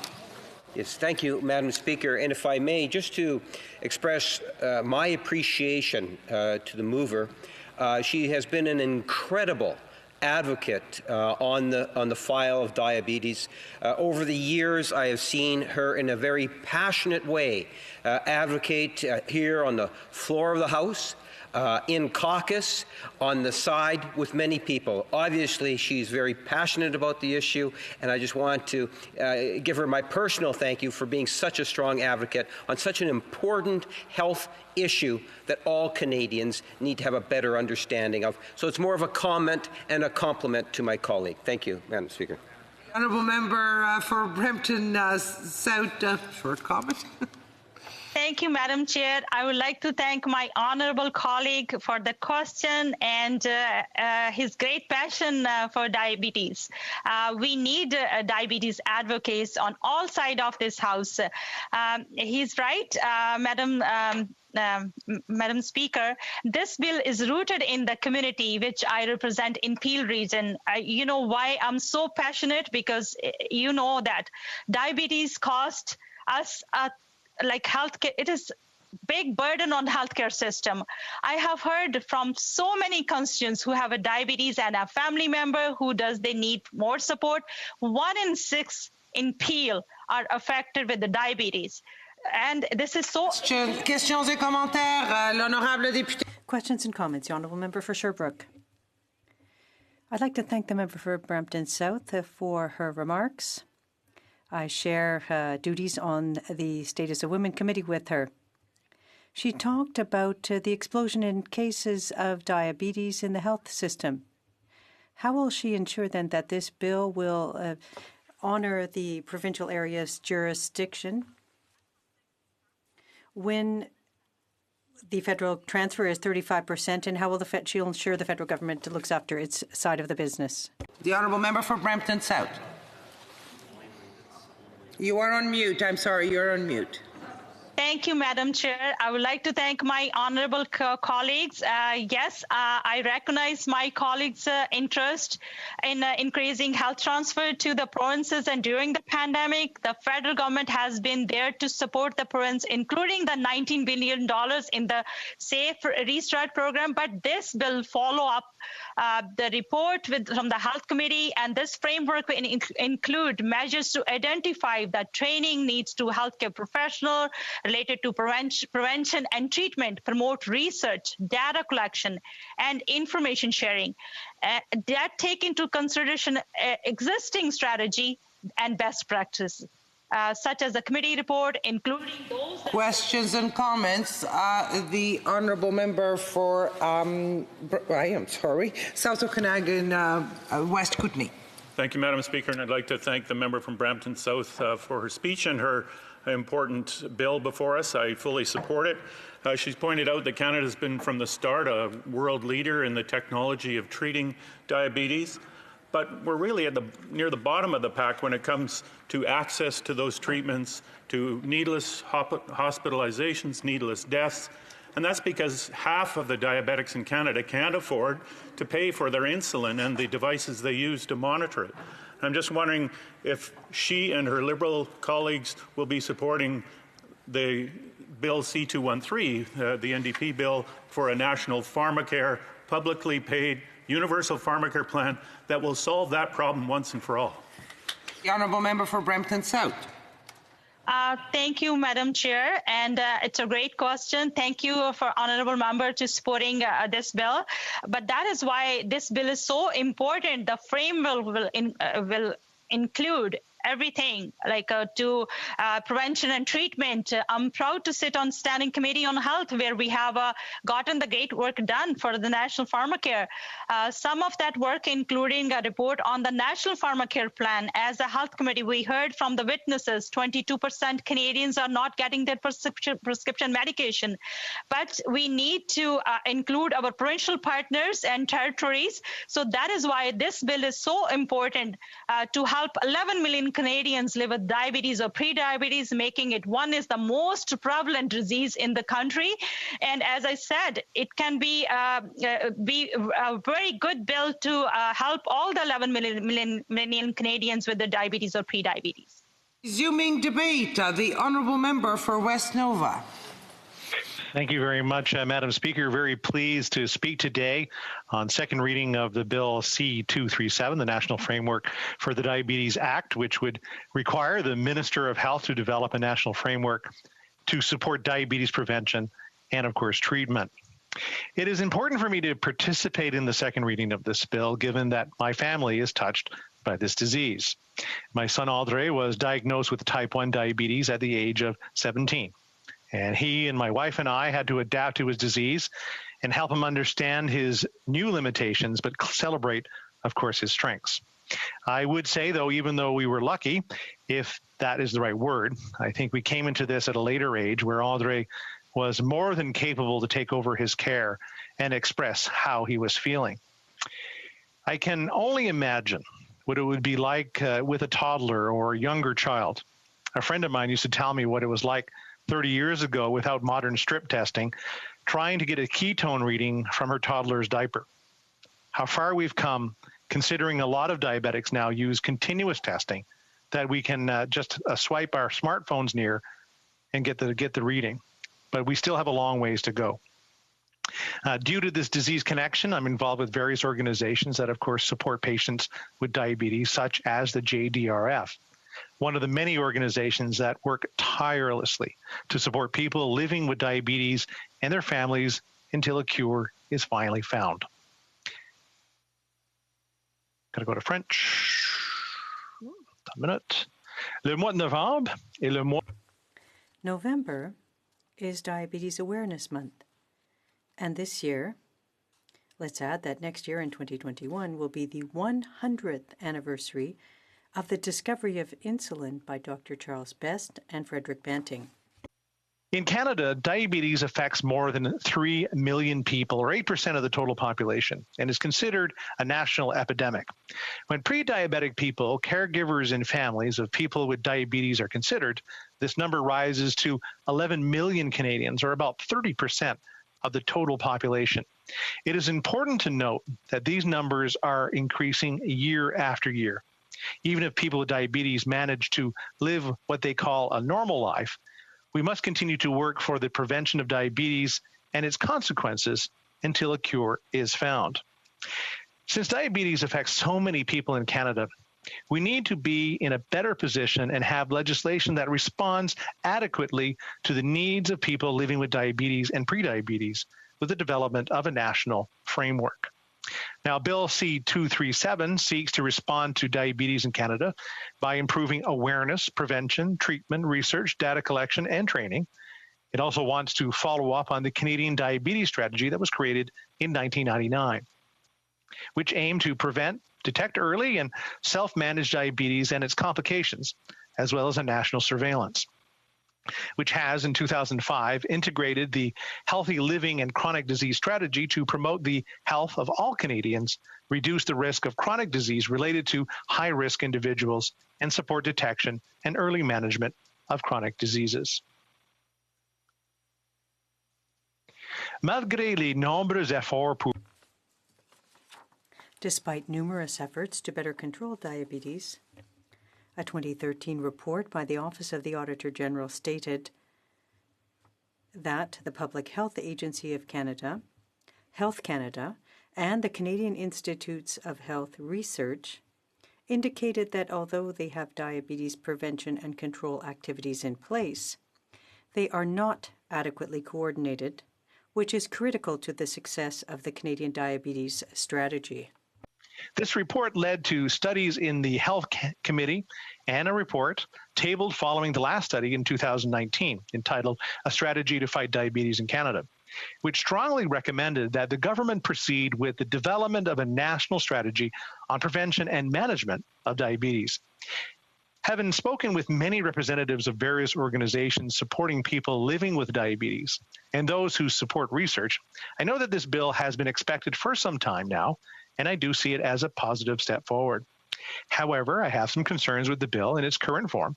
Yes, thank you, Madam Speaker. And if I may, just to express my appreciation to the mover, she has been an incredible advocate on the file of diabetes. Over the years, I have seen her in a very passionate way advocate here on the floor of the House, in caucus, on the side with many people. Obviously, she's very passionate about the issue, and I just want to give her my personal thank you for being such a strong advocate on such an important health issue that all Canadians need to have a better understanding of. So it's more of a comment and a compliment to my colleague. Thank you, Madam Speaker. Honourable member for Brampton South, short comment. Thank you, Madam Chair. I would like to thank my honorable colleague for the question and his great passion for diabetes. We need diabetes advocates on all sides of this House. He's right, Madam Speaker. This bill is rooted in the community which I represent in Peel region. You know why I'm so passionate? Because you know that diabetes costs us like healthcare, it is big burden on healthcare system. I have heard from so many constituents who have a diabetes and a family member who they need more support. 1 in 6 in Peel are affected with the diabetes. And this is so... Questions et commentaires. L'honorable député. Questions and comments. The Honourable Member for Sherbrooke. I'd like to thank the member for Brampton South for her remarks. I share duties on the Status of Women Committee with her. She talked about the explosion in cases of diabetes in the health system. How will she ensure then that this bill will honour the provincial area's jurisdiction when the federal transfer is 35%, and how will she'll ensure the federal government looks after its side of the business? The Honourable Member for Brampton South. You are on mute. I'm sorry, you're on mute. Thank you, Madam Chair. I would like to thank my honorable colleagues. Yes, I recognize my colleagues' interest in increasing health transfer to the provinces. And during the pandemic, the federal government has been there to support the province, including the $19 billion in the Safe Restart program. But this will follow up the report from the Health Committee, and this framework will include measures to identify the training needs to healthcare professionals related to prevention and treatment, promote research, data collection, and information sharing. That take into consideration existing strategy and best practices, such as the committee report, including those... Questions and comments. The Honourable Member for, South Okanagan, West Kootenay. Thank you, Madam Speaker, and I'd like to thank the member from Brampton South for her speech and her important bill before us. I fully support it. She's pointed out that Canada has been from the start a world leader in the technology of treating diabetes, but we're really at near the bottom of the pack when it comes to access to those treatments, to needless hospitalizations, needless deaths, and that's because half of the diabetics in Canada can't afford to pay for their insulin and the devices they use to monitor it. I'm just wondering if she and her Liberal colleagues will be supporting the Bill C-213, the NDP bill for a national pharmacare, publicly paid, universal pharmacare plan that will solve that problem once and for all. The Honourable Member for Brampton South. Thank you, Madam Chair, and it's a great question. Thank you for honourable member to supporting this bill. But that is why this bill is so important. The framework will include everything like to prevention and treatment. I'm proud to sit on Standing Committee on Health, where we have gotten the great work done for the National Pharmacare. Some of that work, including a report on the National Pharmacare Plan. As a Health Committee, we heard from the witnesses, 22% Canadians are not getting their prescription medication. But we need to include our provincial partners and territories. So that is why this bill is so important to help 11 million Canadians live with diabetes or pre-diabetes, making it one is the most prevalent disease in the country. And as I said, it can be a very good bill to help all the 11 million Canadians with the diabetes or pre-diabetes. Resuming debate, the honourable member for West Nova. Thank you very much, Madam Speaker. Very pleased to speak today on second reading of the Bill C-237, the National Framework for the Diabetes Act, which would require the Minister of Health to develop a national framework to support diabetes prevention and, of course, treatment. It is important for me to participate in the second reading of this bill, given that my family is touched by this disease. My son, Audrey, was diagnosed with type 1 diabetes at the age of 17. And he and my wife and I had to adapt to his disease and help him understand his new limitations, but celebrate, of course, his strengths. I would say, though, even though we were lucky, if that is the right word, I think we came into this at a later age where Audrey was more than capable to take over his care and express how he was feeling. I can only imagine what it would be like with a toddler or a younger child. A friend of mine used to tell me what it was like 30 years ago without modern strip testing, trying to get a ketone reading from her toddler's diaper. How far we've come, considering a lot of diabetics now use continuous testing that we can just swipe our smartphones near and get the reading. But we still have a long ways to go. Due to this disease connection, I'm involved with various organizations that, of course, support patients with diabetes, such as the JDRF, one of the many organizations that work tirelessly to support people living with diabetes and their families until a cure is finally found. Gotta go to French. A minute. Le mois de novembre est le mois. November is Diabetes Awareness Month. And this year, let's add that next year in 2021 will be the 100th anniversary of the discovery of insulin by Dr. Charles Best and Frederick Banting. In Canada, diabetes affects more than 3 million people, or 8% of the total population, and is considered a national epidemic. When pre-diabetic people, caregivers, and families of people with diabetes are considered, this number rises to 11 million Canadians, or about 30% of the total population. It is important to note that these numbers are increasing year after year. Even if people with diabetes manage to live what they call a normal life, we must continue to work for the prevention of diabetes and its consequences until a cure is found. Since diabetes affects so many people in Canada, we need to be in a better position and have legislation that responds adequately to the needs of people living with diabetes and prediabetes with the development of a national framework. Now, Bill C-237 seeks to respond to diabetes in Canada by improving awareness, prevention, treatment, research, data collection, and training. It also wants to follow up on the Canadian Diabetes Strategy that was created in 1999, which aimed to prevent, detect early, and self-manage diabetes and its complications, as well as a national surveillance, which has, in 2005, integrated the Healthy Living and Chronic Disease Strategy to promote the health of all Canadians, reduce the risk of chronic disease related to high-risk individuals, and support detection and early management of chronic diseases. Malgré les nombreux efforts pour Despite numerous efforts to better control diabetes, a 2013 report by the Office of the Auditor General stated that the Public Health Agency of Canada, Health Canada, and the Canadian Institutes of Health Research indicated that although they have diabetes prevention and control activities in place, they are not adequately coordinated, which is critical to the success of the Canadian Diabetes Strategy. This report led to studies in the Health Committee and a report tabled following the last study in 2019 entitled A Strategy to Fight Diabetes in Canada, which strongly recommended that the government proceed with the development of a national strategy on prevention and management of diabetes. Having spoken with many representatives of various organizations supporting people living with diabetes and those who support research, I know that this bill has been expected for some time now, and I do see it as a positive step forward. However, I have some concerns with the bill in its current form,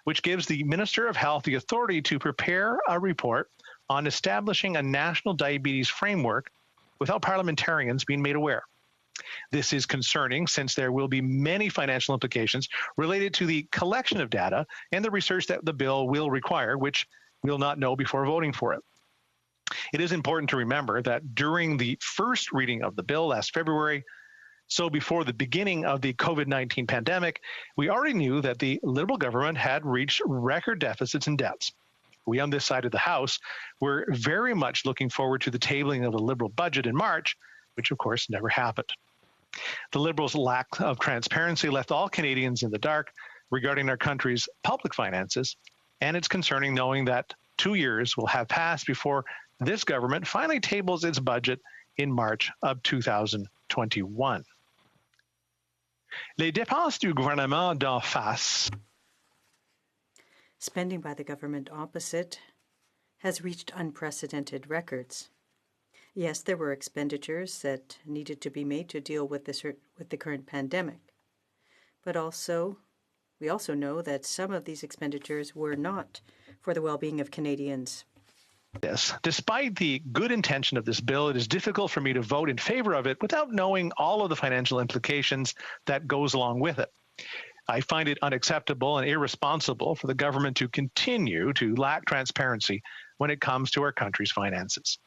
which gives the Minister of Health the authority to prepare a report on establishing a national diabetes framework without parliamentarians being made aware. This is concerning since there will be many financial implications related to the collection of data and the research that the bill will require, which we'll not know before voting for it. It is important to remember that during the first reading of the bill last February, so before the beginning of the COVID-19 pandemic, we already knew that the Liberal government had reached record deficits and debts. We on this side of the House were very much looking forward to the tabling of the Liberal budget in March, which of course never happened. The Liberals' lack of transparency left all Canadians in the dark regarding our country's public finances, and it's concerning knowing that 2 years will have passed before this government finally tables its budget in March of 2021. Les dépenses du gouvernement d'en face. Spending by the government opposite has reached unprecedented records. Yes, there were expenditures that needed to be made to deal with the current pandemic, but we also know that some of these expenditures were not for the well-being of Canadians. Yes, despite the good intention of this bill, it is difficult for me to vote in favor of it without knowing all of the financial implications that goes along with it. I find it unacceptable and irresponsible for the government to continue to lack transparency when it comes to our country's finances.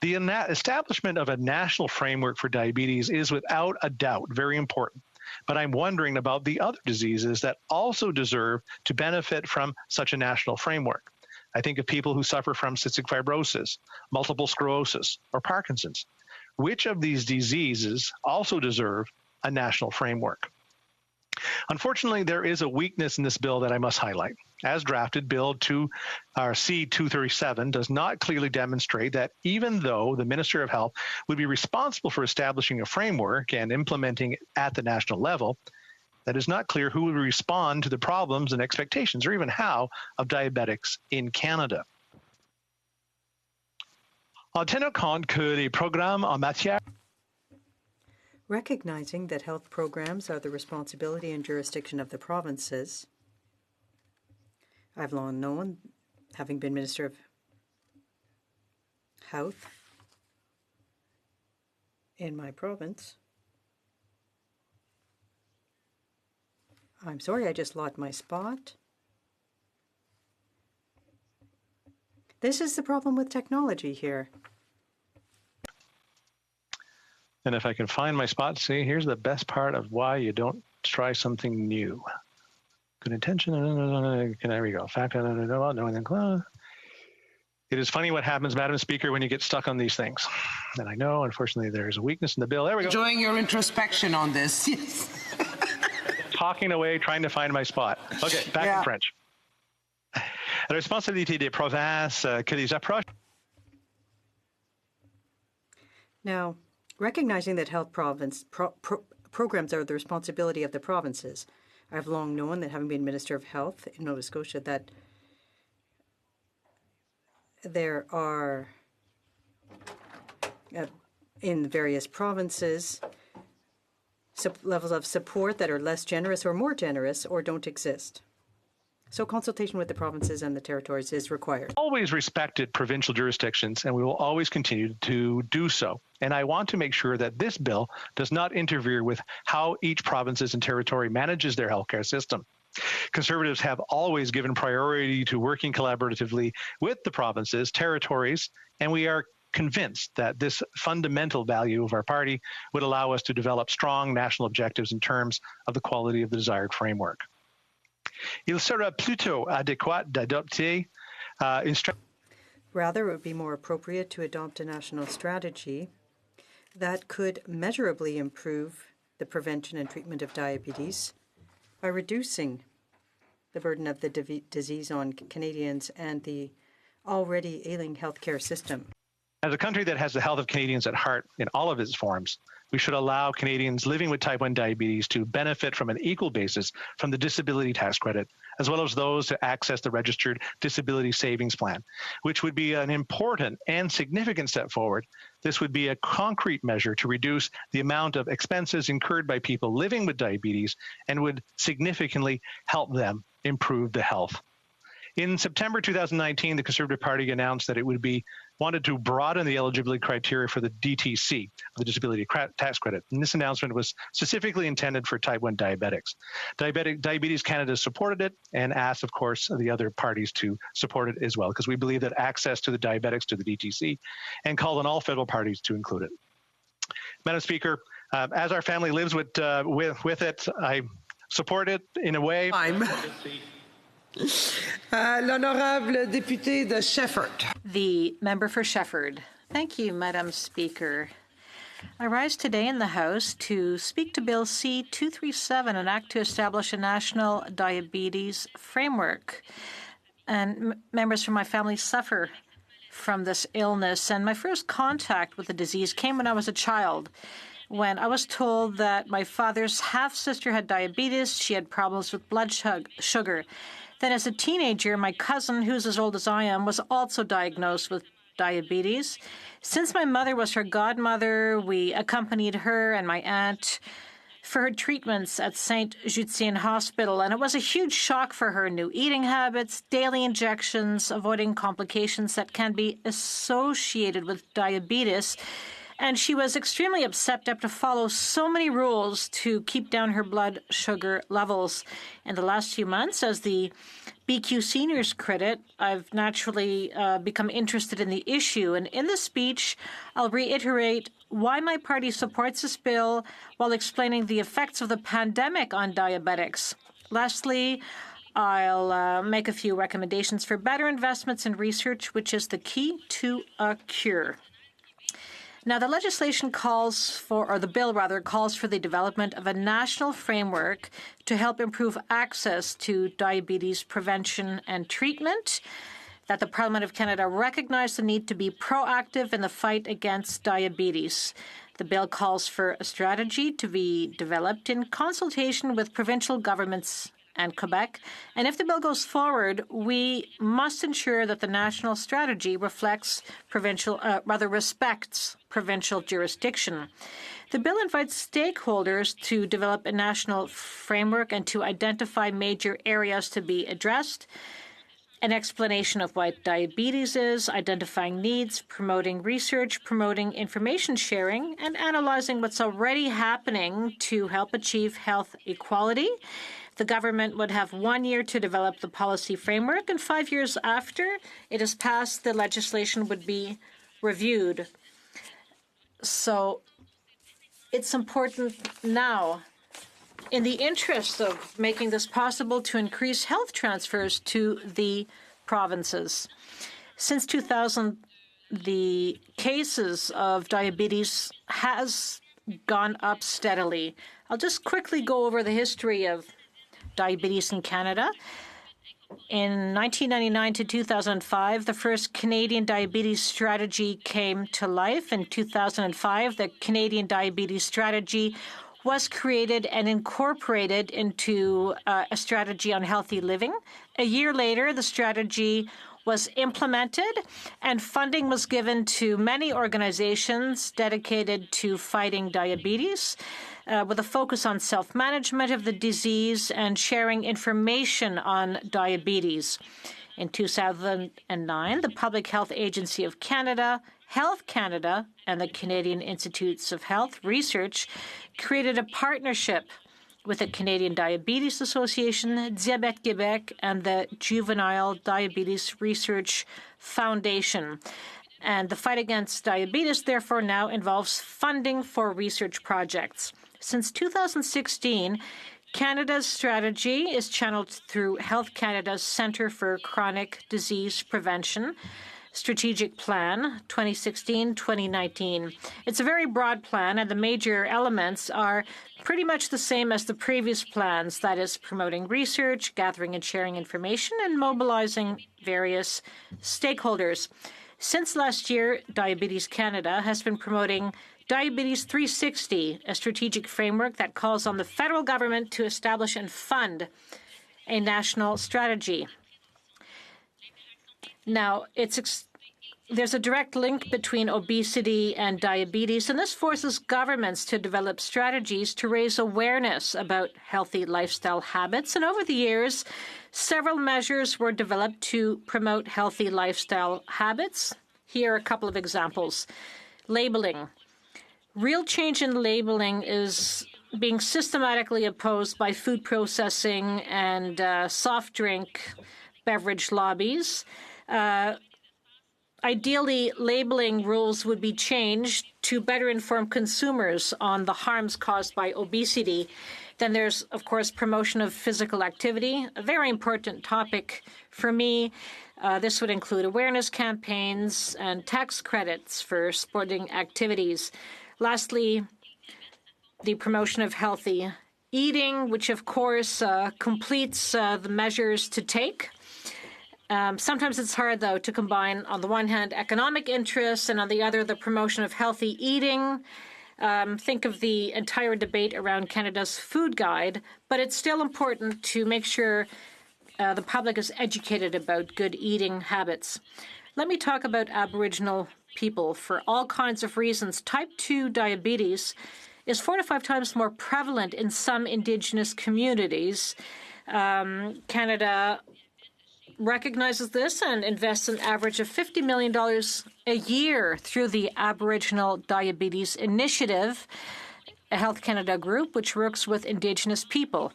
The establishment of a national framework for diabetes is without a doubt very important, but I'm wondering about the other diseases that also deserve to benefit from such a national framework. I think of people who suffer from cystic fibrosis, multiple sclerosis, or Parkinson's. Which of these diseases also deserve a national framework? Unfortunately, there is a weakness in this bill that I must highlight. As drafted, Bill C-237 does not clearly demonstrate that even though the Minister of Health would be responsible for establishing a framework and implementing it at the national level, that is not clear who would respond to the problems and expectations, or even how, of diabetics in Canada. En tenant compte que les programmes en matière. Recognizing that health programs are the responsibility and jurisdiction of the provinces, I've long known, having been Minister of Health in my province. I'm sorry, I just lost my spot. This is the problem with technology here. And if I can find my spot, see, here's the best part of why you don't try something new. Good intention. There we go. Fact. It is funny what happens, Madam Speaker, when you get stuck on these things. And I know, unfortunately, there's a weakness in the bill. There we go. Enjoying your introspection on this. Yes. Talking away, trying to find my spot. Okay, back in French. La responsabilité des provinces que les approches. Now, recognizing that health programs are the responsibility of the provinces, I've long known that, having been Minister of Health in Nova Scotia, that there are, in various provinces, levels of support that are less generous or more generous or don't exist. So consultation with the provinces and the territories is required. Always respected provincial jurisdictions, and we will always continue to do so. And I want to make sure that this bill does not interfere with how each provinces and territory manages their healthcare system. Conservatives have always given priority to working collaboratively with the provinces, territories, and we are convinced that this fundamental value of our party would allow us to develop strong national objectives in terms of the quality of the desired framework. Il sera plutôt adéquat d'adopter une stratégie. Rather, it would be more appropriate to adopt a national strategy that could measurably improve the prevention and treatment of diabetes by reducing the burden of the disease on Canadians and the already ailing healthcare system. As a country that has the health of Canadians at heart in all of its forms, we should allow Canadians living with type 1 diabetes to benefit from an equal basis from the disability tax credit, as well as those to access the registered disability savings plan, which would be an important and significant step forward. This would be a concrete measure to reduce the amount of expenses incurred by people living with diabetes and would significantly help them improve the health. In September 2019, the Conservative Party announced that it would be wanted to broaden the eligibility criteria for the DTC, the Disability Tax Credit. And this announcement was specifically intended for type 1 diabetics. Diabetes Canada supported it and asked, of course, the other parties to support it as well, because we believe that access to the diabetics to the DTC, and called on all federal parties to include it. Madam Speaker, as our family lives with it, I support it in a way. L'honorable député de Shefford. The member for Shefford. Thank you, Madam Speaker. I rise today in the House to speak to Bill C-237, an act to establish a national diabetes framework. And members from my family suffer from this illness. And my first contact with the disease came when I was a child, when I was told that my father's half-sister had diabetes. She had problems with blood sugar. Then as a teenager, my cousin, who's as old as I am, was also diagnosed with diabetes. Since my mother was her godmother, we accompanied her and my aunt for her treatments at St. Jutien Hospital, and it was a huge shock for her. New eating habits, daily injections, avoiding complications that can be associated with diabetes. And she was extremely upset to have to follow so many rules to keep down her blood sugar levels. In the last few months, as the BQ Seniors critic, I've naturally become interested in the issue. And in this speech, I'll reiterate why my party supports this bill while explaining the effects of the pandemic on diabetics. Lastly, I'll make a few recommendations for better investments in research, which is the key to a cure. Now, the legislation calls for, or the bill rather, calls for the development of a national framework to help improve access to diabetes prevention and treatment, that the Parliament of Canada recognize the need to be proactive in the fight against diabetes. The bill calls for a strategy to be developed in consultation with provincial governments and Quebec. And if the bill goes forward, we must ensure that the national strategy respects provincial jurisdiction. The bill invites stakeholders to develop a national framework and to identify major areas to be addressed, an explanation of what diabetes is, identifying needs, promoting research, promoting information sharing, and analyzing what's already happening to help achieve health equality. The government would have 1 year to develop the policy framework, and 5 years after it is passed, the legislation would be reviewed. So it's important now, in the interest of making this possible, to increase health transfers to the provinces. Since 2000, the cases of diabetes has gone up steadily. I'll just quickly go over the history of diabetes in Canada. In 1999 to 2005, the first Canadian diabetes strategy came to life. In 2005, the Canadian diabetes strategy was created and incorporated into a strategy on healthy living. A year later, the strategy was implemented and funding was given to many organizations dedicated to fighting diabetes, with a focus on self-management of the disease and sharing information on diabetes. In 2009, the Public Health Agency of Canada, Health Canada, and the Canadian Institutes of Health Research created a partnership with the Canadian Diabetes Association, Diabète Québec, and the Juvenile Diabetes Research Foundation. And the fight against diabetes, therefore, now involves funding for research projects. Since 2016, Canada's strategy is channeled through Health Canada's Centre for Chronic Disease Prevention Strategic Plan 2016-2019. It's a very broad plan, and the major elements are pretty much the same as the previous plans, that is, promoting research, gathering and sharing information, and mobilizing various stakeholders. Since last year, Diabetes Canada has been promoting Diabetes 360, a strategic framework that calls on the federal government to establish and fund a national strategy. Now, there's a direct link between obesity and diabetes, and this forces governments to develop strategies to raise awareness about healthy lifestyle habits. And over the years, several measures were developed to promote healthy lifestyle habits. Here are a couple of examples. Labeling. Real change in labeling is being systematically opposed by food processing and soft drink beverage lobbies. Ideally, labeling rules would be changed to better inform consumers on the harms caused by obesity. Then there's, of course, promotion of physical activity, a very important topic for me. This would include awareness campaigns and tax credits for sporting activities. Lastly, the promotion of healthy eating, which, of course, completes the measures to take. Sometimes it's hard, though, to combine, on the one hand, economic interests, and on the other, the promotion of healthy eating. Think of the entire debate around Canada's food guide, but it's still important to make sure the public is educated about good eating habits. Let me talk about Aboriginal people. For all kinds of reasons, type 2 diabetes is 4 to 5 times more prevalent in some Indigenous communities. Canada recognizes this and invests an average of $50 million a year through the Aboriginal Diabetes Initiative, a Health Canada group which works with Indigenous people.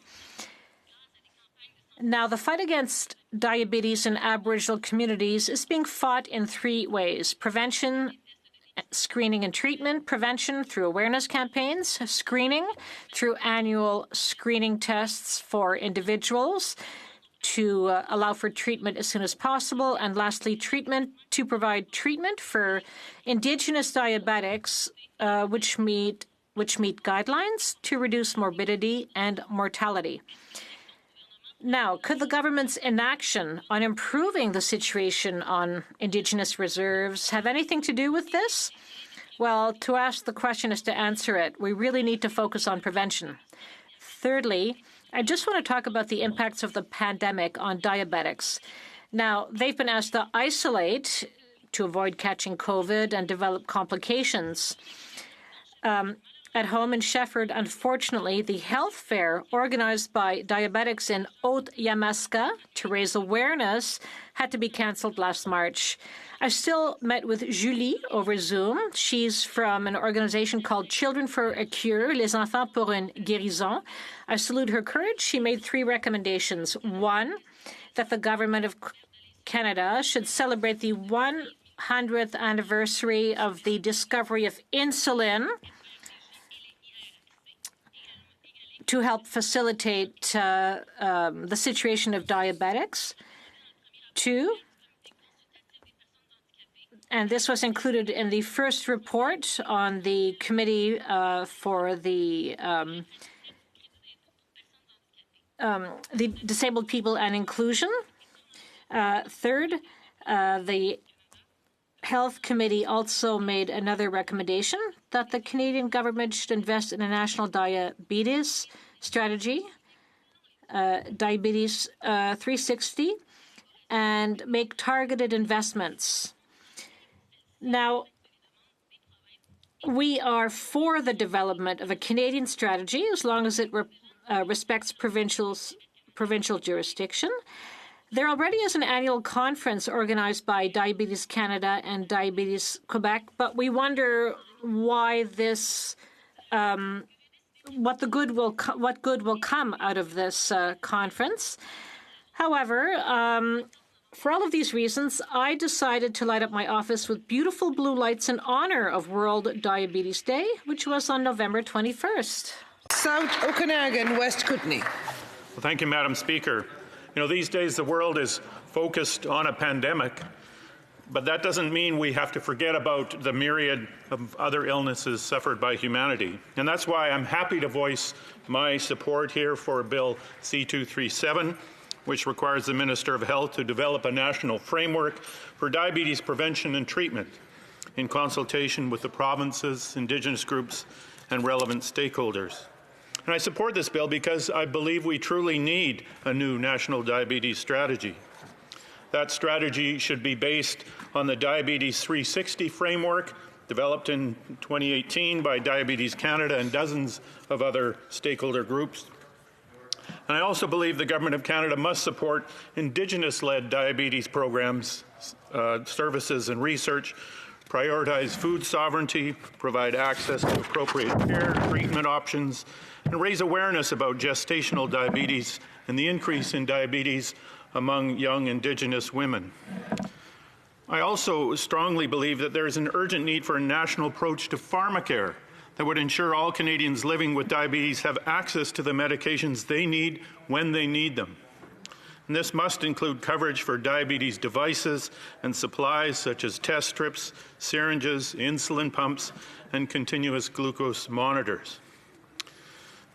Now, the fight against diabetes in Aboriginal communities is being fought in 3 ways: prevention, screening and treatment, prevention through awareness campaigns, screening through annual screening tests for individuals to allow for treatment as soon as possible, and lastly, treatment to provide treatment for Indigenous diabetics which meet guidelines to reduce morbidity and mortality. Now, could the government's inaction on improving the situation on Indigenous reserves have anything to do with this? Well, to ask the question is to answer it. We really need to focus on prevention. Thirdly, I just want to talk about the impacts of the pandemic on diabetics. Now, they've been asked to isolate to avoid catching COVID and develop complications. At home in Shefford, unfortunately, the health fair organized by diabetics in Haute-Yamaska to raise awareness had to be canceled last March. I still met with Julie over Zoom. She's from an organization called Children for a Cure, Les Enfants pour une Guérison. I salute her courage. She made 3 recommendations. 1, that the government of Canada should celebrate the 100th anniversary of the discovery of insulin to help facilitate the situation of diabetics. 2, and this was included in the first report on the Committee for the Disabled People and Inclusion. 3rd, the Health Committee also made another recommendation that the Canadian government should invest in a national diabetes strategy, Diabetes 360, and make targeted investments. Now, we are for the development of a Canadian strategy as long as it respects provincial jurisdiction. There already is an annual conference organized by Diabetes Canada and Diabetes Quebec, but we wonder why this, what good will come out of this conference. However, For all of these reasons, I decided to light up my office with beautiful blue lights in honor of World Diabetes Day, which was on November 21st. South Okanagan, West Kootenay. Well, thank you, Madam Speaker. You know, these days the world is focused on a pandemic, but that doesn't mean we have to forget about the myriad of other illnesses suffered by humanity. And that's why I'm happy to voice my support here for Bill C-237, which requires the Minister of Health to develop a national framework for diabetes prevention and treatment in consultation with the provinces, Indigenous groups, and relevant stakeholders. And I support this bill because I believe we truly need a new national diabetes strategy. That strategy should be based on the Diabetes 360 framework developed in 2018 by Diabetes Canada and dozens of other stakeholder groups. And I also believe the Government of Canada must support Indigenous-led diabetes programs, services and research, prioritize food sovereignty, provide access to appropriate care, treatment options, and raise awareness about gestational diabetes and the increase in diabetes among young Indigenous women. I also strongly believe that there is an urgent need for a national approach to pharmacare that would ensure all Canadians living with diabetes have access to the medications they need when they need them. And this must include coverage for diabetes devices and supplies such as test strips, syringes, insulin pumps, and continuous glucose monitors.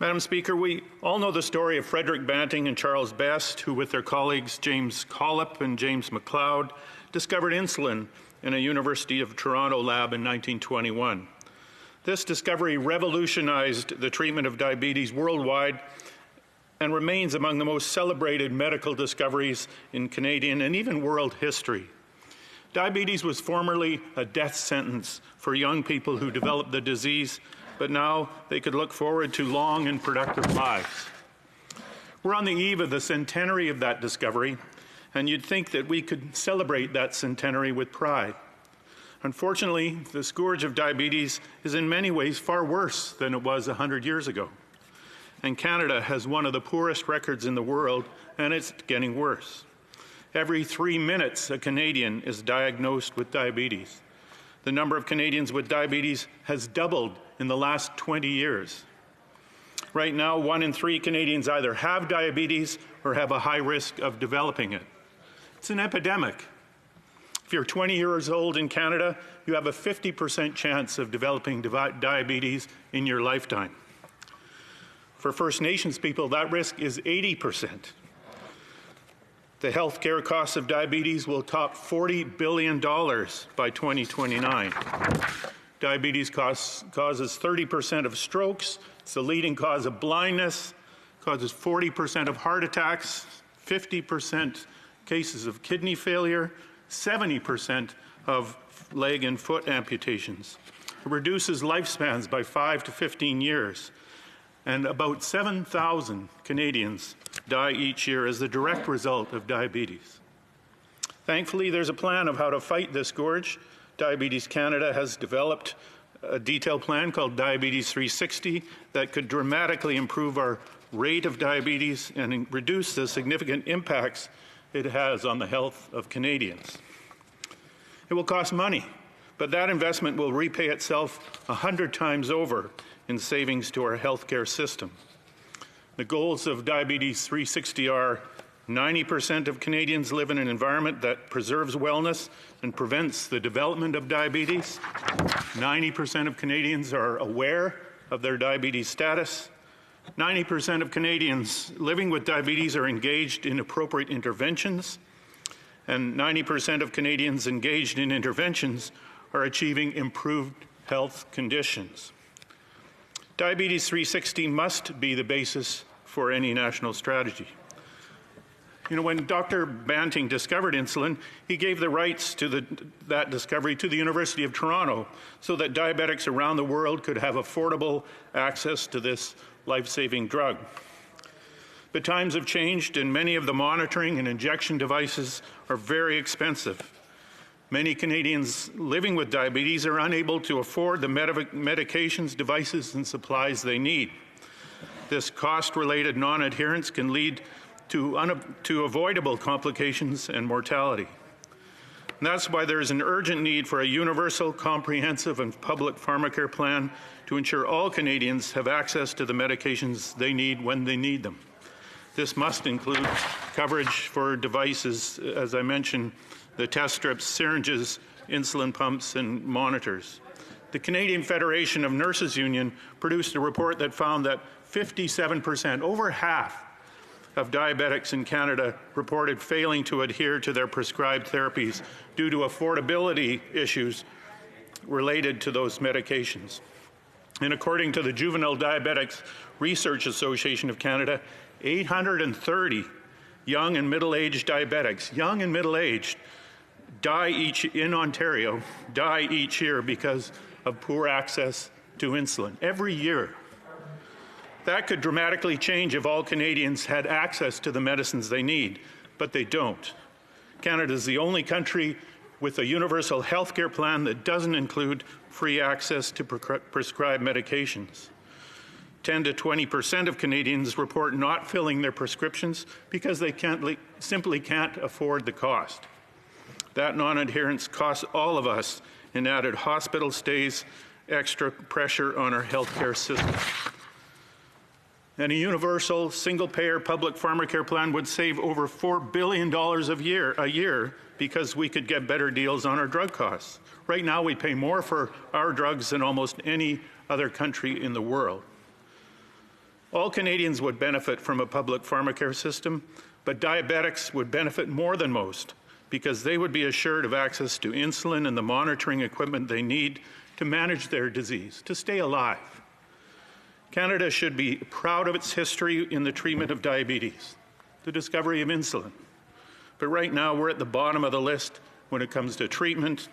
Madam Speaker, we all know the story of Frederick Banting and Charles Best, who with their colleagues James Collip and James MacLeod discovered insulin in a University of Toronto lab in 1921. This discovery revolutionized the treatment of diabetes worldwide and remains among the most celebrated medical discoveries in Canadian and even world history. Diabetes was formerly a death sentence for young people who developed the disease, but now they could look forward to long and productive lives. We're on the eve of the centenary of that discovery, and you'd think that we could celebrate that centenary with pride. Unfortunately, the scourge of diabetes is in many ways far worse than it was 100 years ago. And Canada has one of the poorest records in the world, and it's getting worse. Every 3 minutes, a Canadian is diagnosed with diabetes. The number of Canadians with diabetes has doubled in the last 20 years. Right now, 1 in 3 Canadians either have diabetes or have a high risk of developing it. It's an epidemic. If you're 20 years old in Canada, you have a 50% chance of developing diabetes in your lifetime. For First Nations people, that risk is 80%. The healthcare costs of diabetes will top $40 billion by 2029. Diabetes causes 30% of strokes. It's the leading cause of blindness, causes 40% of heart attacks, 50% cases of kidney failure, 70% of leg and foot amputations. It reduces lifespans by 5 to 15 years. And about 7,000 Canadians die each year as the direct result of diabetes. Thankfully, there's a plan of how to fight this scourge. Diabetes Canada has developed a detailed plan called Diabetes 360 that could dramatically improve our rate of diabetes and reduce the significant impacts it has on the health of Canadians. It will cost money, but that investment will repay itself 100 times over in savings to our healthcare system. The goals of Diabetes 360 are 90% of Canadians live in an environment that preserves wellness and prevents the development of diabetes. 90% of Canadians are aware of their diabetes status. 90% of Canadians living with diabetes are engaged in appropriate interventions. And 90% of Canadians engaged in interventions are achieving improved health conditions. Diabetes 360 must be the basis for any national strategy. You know, when Dr. Banting discovered insulin, he gave the rights to that discovery to the University of Toronto so that diabetics around the world could have affordable access to this life-saving drug. But times have changed, and many of the monitoring and injection devices are very expensive. Many Canadians living with diabetes are unable to afford the medications, devices, and supplies they need. This cost-related non-adherence can lead to avoidable complications and mortality. And that's why there is an urgent need for a universal, comprehensive, and public pharmacare plan to ensure all Canadians have access to the medications they need when they need them. This must include coverage for devices, as I mentioned, the test strips, syringes, insulin pumps, and monitors. The Canadian Federation of Nurses Union produced a report that found that 57%, over half, of diabetics in Canada reported failing to adhere to their prescribed therapies due to affordability issues related to those medications. And according to the Juvenile Diabetics Research Association of Canada, 830 young and middle-aged diabetics, young and middle-aged, in Ontario, die each year because of poor access to insulin. Every year. That could dramatically change if all Canadians had access to the medicines they need, but they don't. Canada is the only country with a universal health care plan that doesn't include free access to prescribed medications. 10 to 20% of Canadians report not filling their prescriptions because they simply can't afford the cost. That non-adherence costs all of us in added hospital stays, extra pressure on our healthcare system. And a universal, single-payer public pharmacare plan would save over $4 billion a year because we could get better deals on our drug costs. Right now, we pay more for our drugs than almost any other country in the world. All Canadians would benefit from a public pharmacare system, but diabetics would benefit more than most because they would be assured of access to insulin and the monitoring equipment they need to manage their disease, to stay alive. Canada should be proud of its history in the treatment of diabetes, the discovery of insulin. But right now, we're at the bottom of the list when it comes to treatment,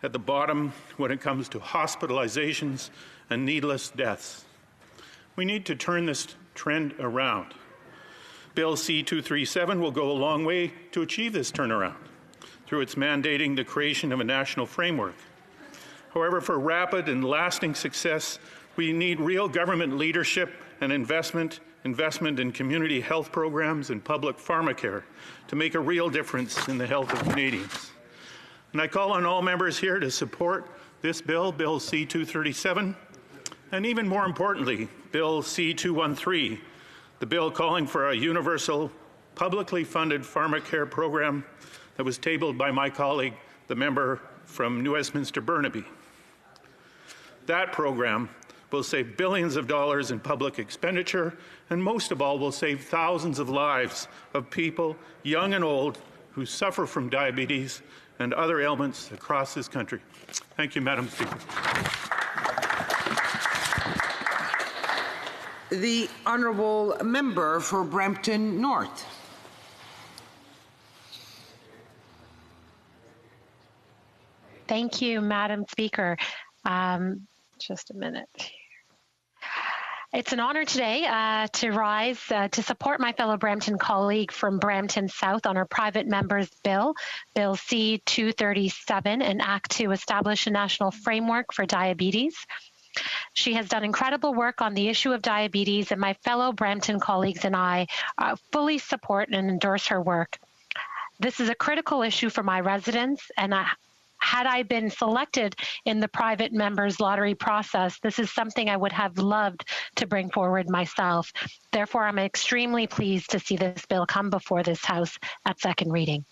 at the bottom when it comes to hospitalizations and needless deaths. We need to turn this trend around. Bill C-237 will go a long way to achieve this turnaround through its mandating the creation of a national framework. However, for rapid and lasting success, we need real government leadership and investment in community health programs and public pharmacare to make a real difference in the health of Canadians. And I call on all members here to support this bill, Bill C-237, and even more importantly, Bill C-213, the bill calling for a universal, publicly funded pharmacare program that was tabled by my colleague, the member from New Westminster Burnaby. That program will save billions of dollars in public expenditure, and most of all will save thousands of lives of people, young and old, who suffer from diabetes and other ailments across this country. Thank you, Madam Speaker. The honourable member for Brampton North. Thank you, Madam Speaker. Just a minute. It's an honor today to rise to support my fellow Brampton colleague from Brampton South on our private member's bill, Bill C-237, an act to establish a national framework for diabetes. She has done incredible work on the issue of diabetes, and my fellow Brampton colleagues and I fully support and endorse her work. This is a critical issue for my residents, and had I been selected in the private members lottery process, this is something I would have loved to bring forward myself. Therefore, I'm extremely pleased to see this bill come before this House at second reading.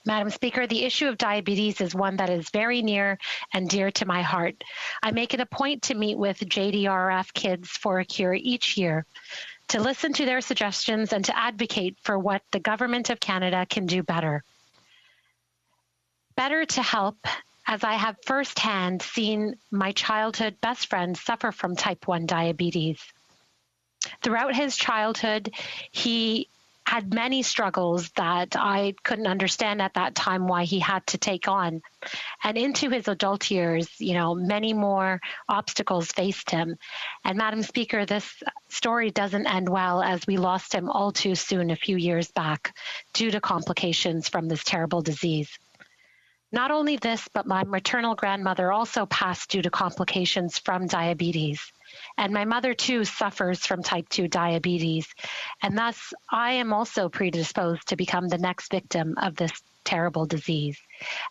Madam Speaker, the issue of diabetes is one that is very near and dear to my heart. I make it a point to meet with JDRF Kids for a Cure each year, to listen to their suggestions and to advocate for what the Government of Canada can do better. Better to help, as I have firsthand seen my childhood best friend suffer from type 1 diabetes. Throughout his childhood, he had many struggles that I couldn't understand at that time why he had to take on. And into his adult years, many more obstacles faced him. And Madam Speaker, this story doesn't end well, as we lost him all too soon a few years back due to complications from this terrible disease. Not only this, but my maternal grandmother also passed due to complications from diabetes. And my mother, too, suffers from type 2 diabetes. And thus, I am also predisposed to become the next victim of this terrible disease,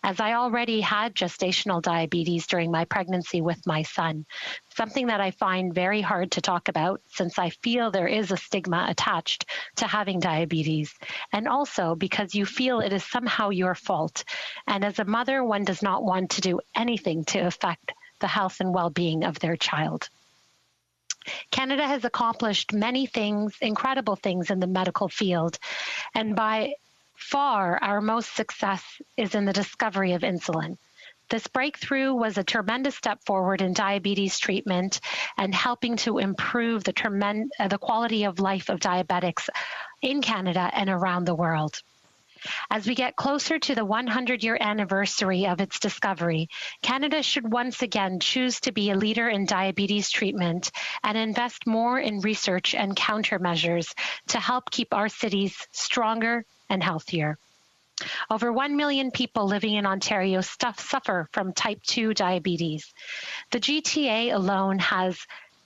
as I already had gestational diabetes during my pregnancy with my son, something that I find very hard to talk about since I feel there is a stigma attached to having diabetes, and also because you feel it is somehow your fault. And as a mother, one does not want to do anything to affect the health and well-being of their child. Canada has accomplished many things, incredible things in the medical field, and by far, our most success is in the discovery of insulin. This breakthrough was a tremendous step forward in diabetes treatment and helping to improve the quality of life of diabetics in Canada and around the world. As we get closer to the 100-year anniversary of its discovery, Canada should once again choose to be a leader in diabetes treatment and invest more in research and countermeasures to help keep our cities stronger and healthier. Over 1 million people living in Ontario suffer from type 2 diabetes. The GTA alone has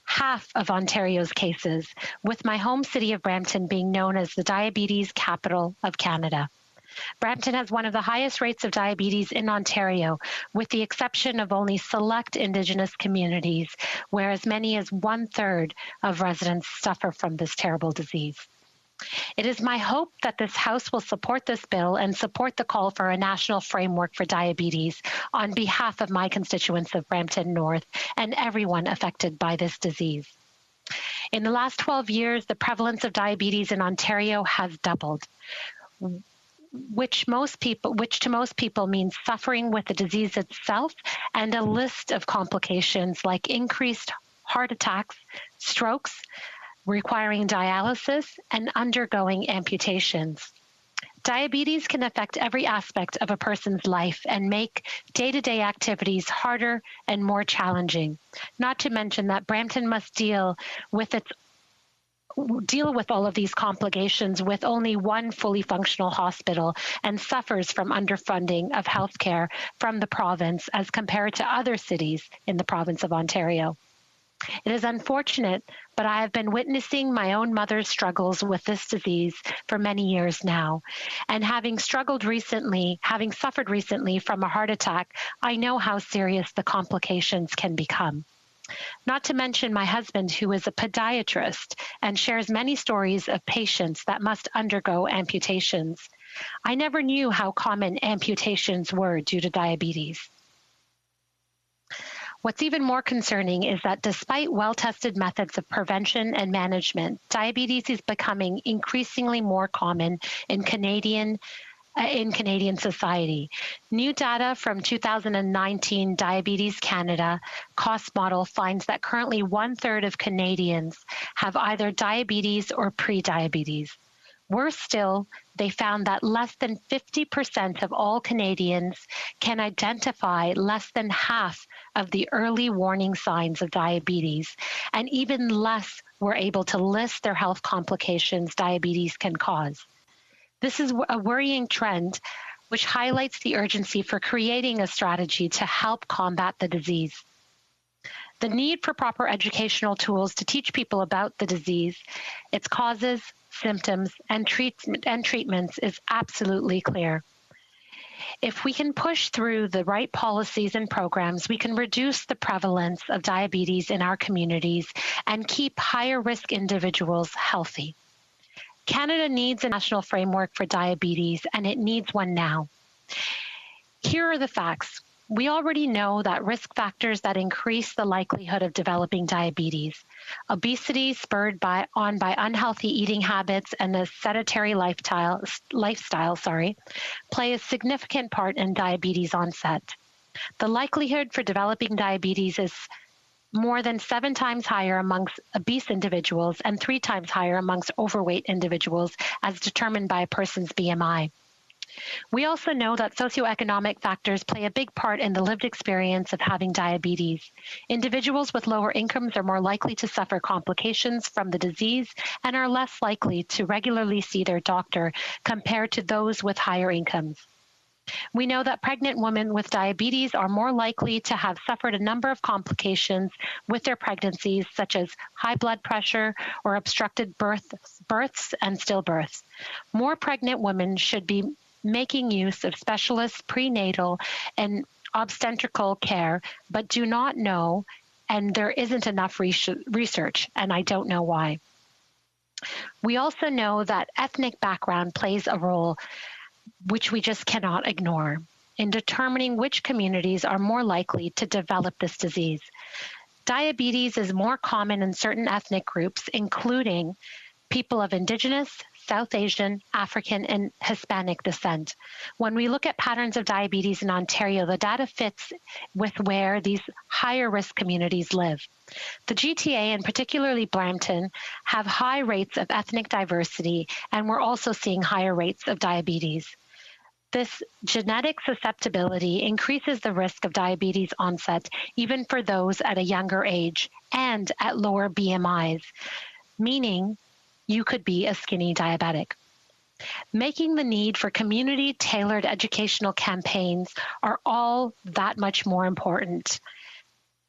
half of Ontario's cases, with my home city of Brampton being known as the diabetes capital of Canada. Brampton has one of the highest rates of diabetes in Ontario, with the exception of only select Indigenous communities, where as many as 1/3 of residents suffer from this terrible disease. It is my hope that this House will support this bill and support the call for a national framework for diabetes on behalf of my constituents of Brampton North and everyone affected by this disease. In the last 12 years, the prevalence of diabetes in Ontario has doubled, which to most people means suffering with the disease itself and a list of complications like increased heart attacks, strokes, requiring dialysis, and undergoing amputations. Diabetes can affect every aspect of a person's life and make day-to-day activities harder and more challenging. Not to mention that Brampton must deal with all of these complications with only one fully functional hospital and suffers from underfunding of healthcare from the province as compared to other cities in the province of Ontario. It is unfortunate, but I have been witnessing my own mother's struggles with this disease for many years now. And having suffered recently from a heart attack, I know how serious the complications can become. Not to mention my husband, who is a podiatrist and shares many stories of patients that must undergo amputations. I never knew how common amputations were due to diabetes. What's even more concerning is that despite well-tested methods of prevention and management, diabetes is becoming increasingly more common in Canadian society. New data from 2019 Diabetes Canada cost model finds that currently 1/3 of Canadians have either diabetes or pre-diabetes. Worse still, they found that less than 50% of all Canadians can identify less than half of the early warning signs of diabetes, and even less were able to list their health complications diabetes can cause. This is a worrying trend, which highlights the urgency for creating a strategy to help combat the disease. The need for proper educational tools to teach people about the disease, its causes, symptoms, and treatments is absolutely clear. If we can push through the right policies and programs, we can reduce the prevalence of diabetes in our communities and keep higher risk individuals healthy. Canada needs a national framework for diabetes, and it needs one now. Here are the facts. We already know that risk factors that increase the likelihood of developing diabetes, obesity spurred by unhealthy eating habits and a sedentary lifestyle, play a significant part in diabetes onset. The likelihood for developing diabetes is more than 7 times higher amongst obese individuals and 3 times higher amongst overweight individuals as determined by a person's BMI. We also know that socioeconomic factors play a big part in the lived experience of having diabetes. Individuals with lower incomes are more likely to suffer complications from the disease and are less likely to regularly see their doctor compared to those with higher incomes. We know that pregnant women with diabetes are more likely to have suffered a number of complications with their pregnancies, such as high blood pressure or obstructed births and stillbirths. More pregnant women should be making use of specialist prenatal and obstetrical care, but do not know, and there isn't enough research, and I don't know why. We also know that ethnic background plays a role which we just cannot ignore in determining which communities are more likely to develop this disease. Diabetes is more common in certain ethnic groups, including people of Indigenous, South Asian, African, and Hispanic descent. When we look at patterns of diabetes in Ontario, the data fits with where these higher risk communities live. The GTA, and particularly Brampton, have high rates of ethnic diversity, and we're also seeing higher rates of diabetes. This genetic susceptibility increases the risk of diabetes onset even for those at a younger age and at lower BMIs, meaning you could be a skinny diabetic. Making the need for community-tailored educational campaigns are all that much more important.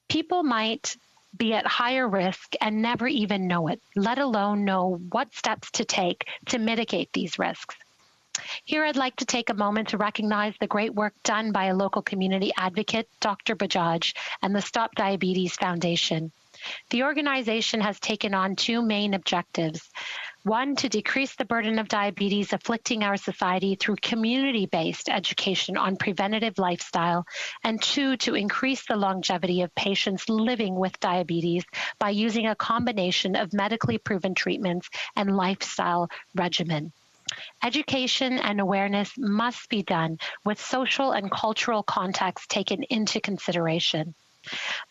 People might be at higher risk and never even know it, let alone know what steps to take to mitigate these risks. Here, I'd like to take a moment to recognize the great work done by a local community advocate, Dr. Bajaj, and the Stop Diabetes Foundation. The organization has taken on two main objectives. One, to decrease the burden of diabetes afflicting our society through community-based education on preventative lifestyle, and two, to increase the longevity of patients living with diabetes by using a combination of medically proven treatments and lifestyle regimen. Education and awareness must be done with social and cultural context taken into consideration.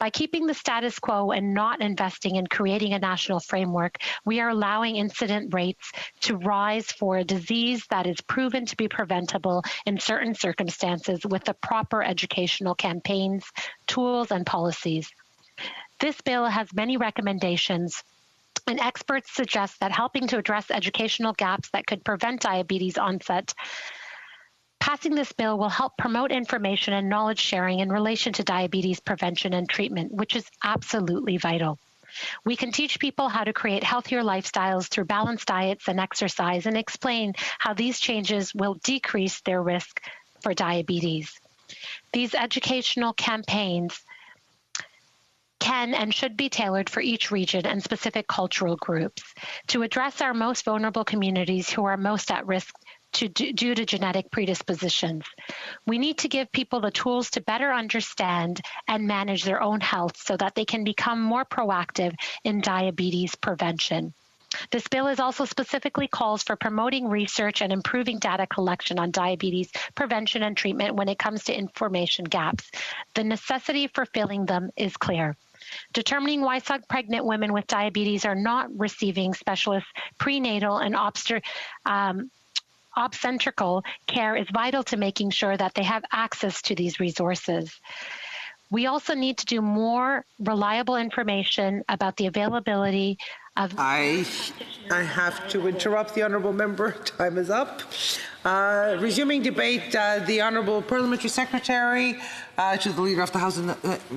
By keeping the status quo and not investing in creating a national framework, we are allowing incident rates to rise for a disease that is proven to be preventable in certain circumstances with the proper educational campaigns, tools, and policies. This bill has many recommendations, and experts suggest that helping to address educational gaps that could prevent diabetes onset, passing this bill will help promote information and knowledge sharing in relation to diabetes prevention and treatment, which is absolutely vital. We can teach people how to create healthier lifestyles through balanced diets and exercise, and explain how these changes will decrease their risk for diabetes. These educational campaigns can and should be tailored for each region and specific cultural groups to address our most vulnerable communities who are most at risk due to genetic predispositions. We need to give people the tools to better understand and manage their own health so that they can become more proactive in diabetes prevention. This bill is also specifically calls for promoting research and improving data collection on diabetes prevention and treatment when it comes to information gaps. The necessity for filling them is clear. Determining why some pregnant women with diabetes are not receiving specialist prenatal and obstetrical care is vital to making sure that they have access to these resources. We also need to do more reliable information about the availability of... I have to interrupt the honourable member. Time is up. Resuming debate, the honourable parliamentary secretary to the leader of the House and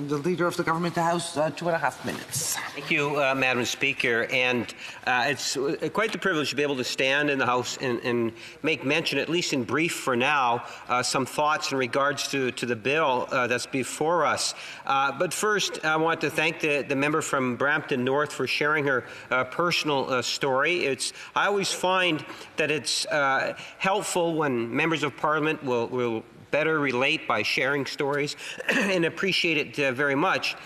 the leader of the government, the House, 2.5 minutes. Thank you, Madam Speaker. And it's quite the privilege to be able to stand in the House and make mention, at least in brief for now, some thoughts in regards to the bill that's before us. But first, I want to thank the member from Brampton North for sharing her personal story. I always find that it's helpful when members of Parliament will better relate by sharing stories and appreciate it very much.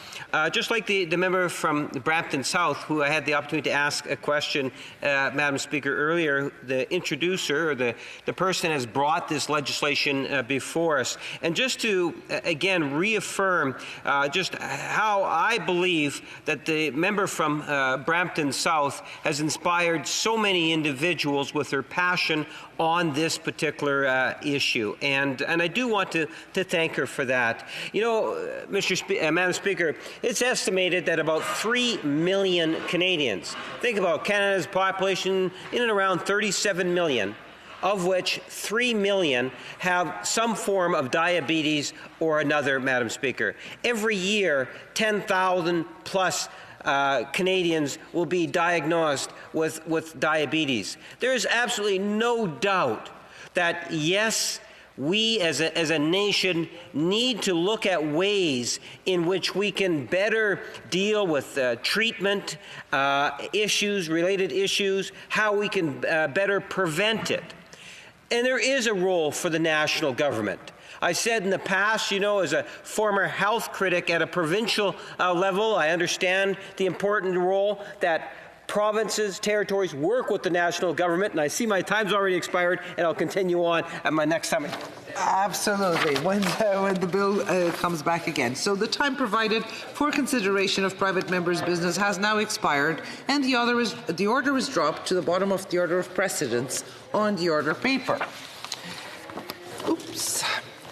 Just like the member from Brampton South, who I had the opportunity to ask a question, Madam Speaker, earlier, the introducer, or the person has brought this legislation before us. And just to, again, reaffirm just how I believe that the member from Brampton South has inspired so many individuals with her passion on this particular issue. And I do want to thank her for that. You know, Madam Speaker, it's estimated that about 3 million Canadians, think about Canada's population in and around 37 million, of which 3 million have some form of diabetes or another, Madam Speaker. Every year, 10,000 plus Canadians will be diagnosed with diabetes. There is absolutely no doubt that, yes, we as a nation need to look at ways in which we can better deal with treatment issues, related issues, how we can better prevent it. And there is a role for the national government. I said in the past, as a former health critic at a provincial level, I understand the important role that provinces, territories work with the national government, and I see my time's already expired, and I'll continue on at my next time. Absolutely, when the bill comes back again. So the time provided for consideration of private members' business has now expired, and the order is dropped to the bottom of the order of precedence on the order paper. Oops.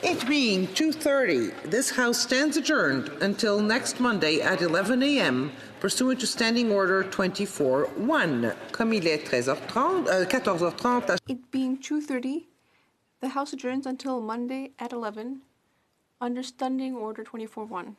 It being 2:30, this House stands adjourned until next Monday at 11 a.m. pursuant to Standing Order 24-1. Comme il est 14h30. It being 2:30, the House adjourns until Monday at 11 under Standing Order 24-1.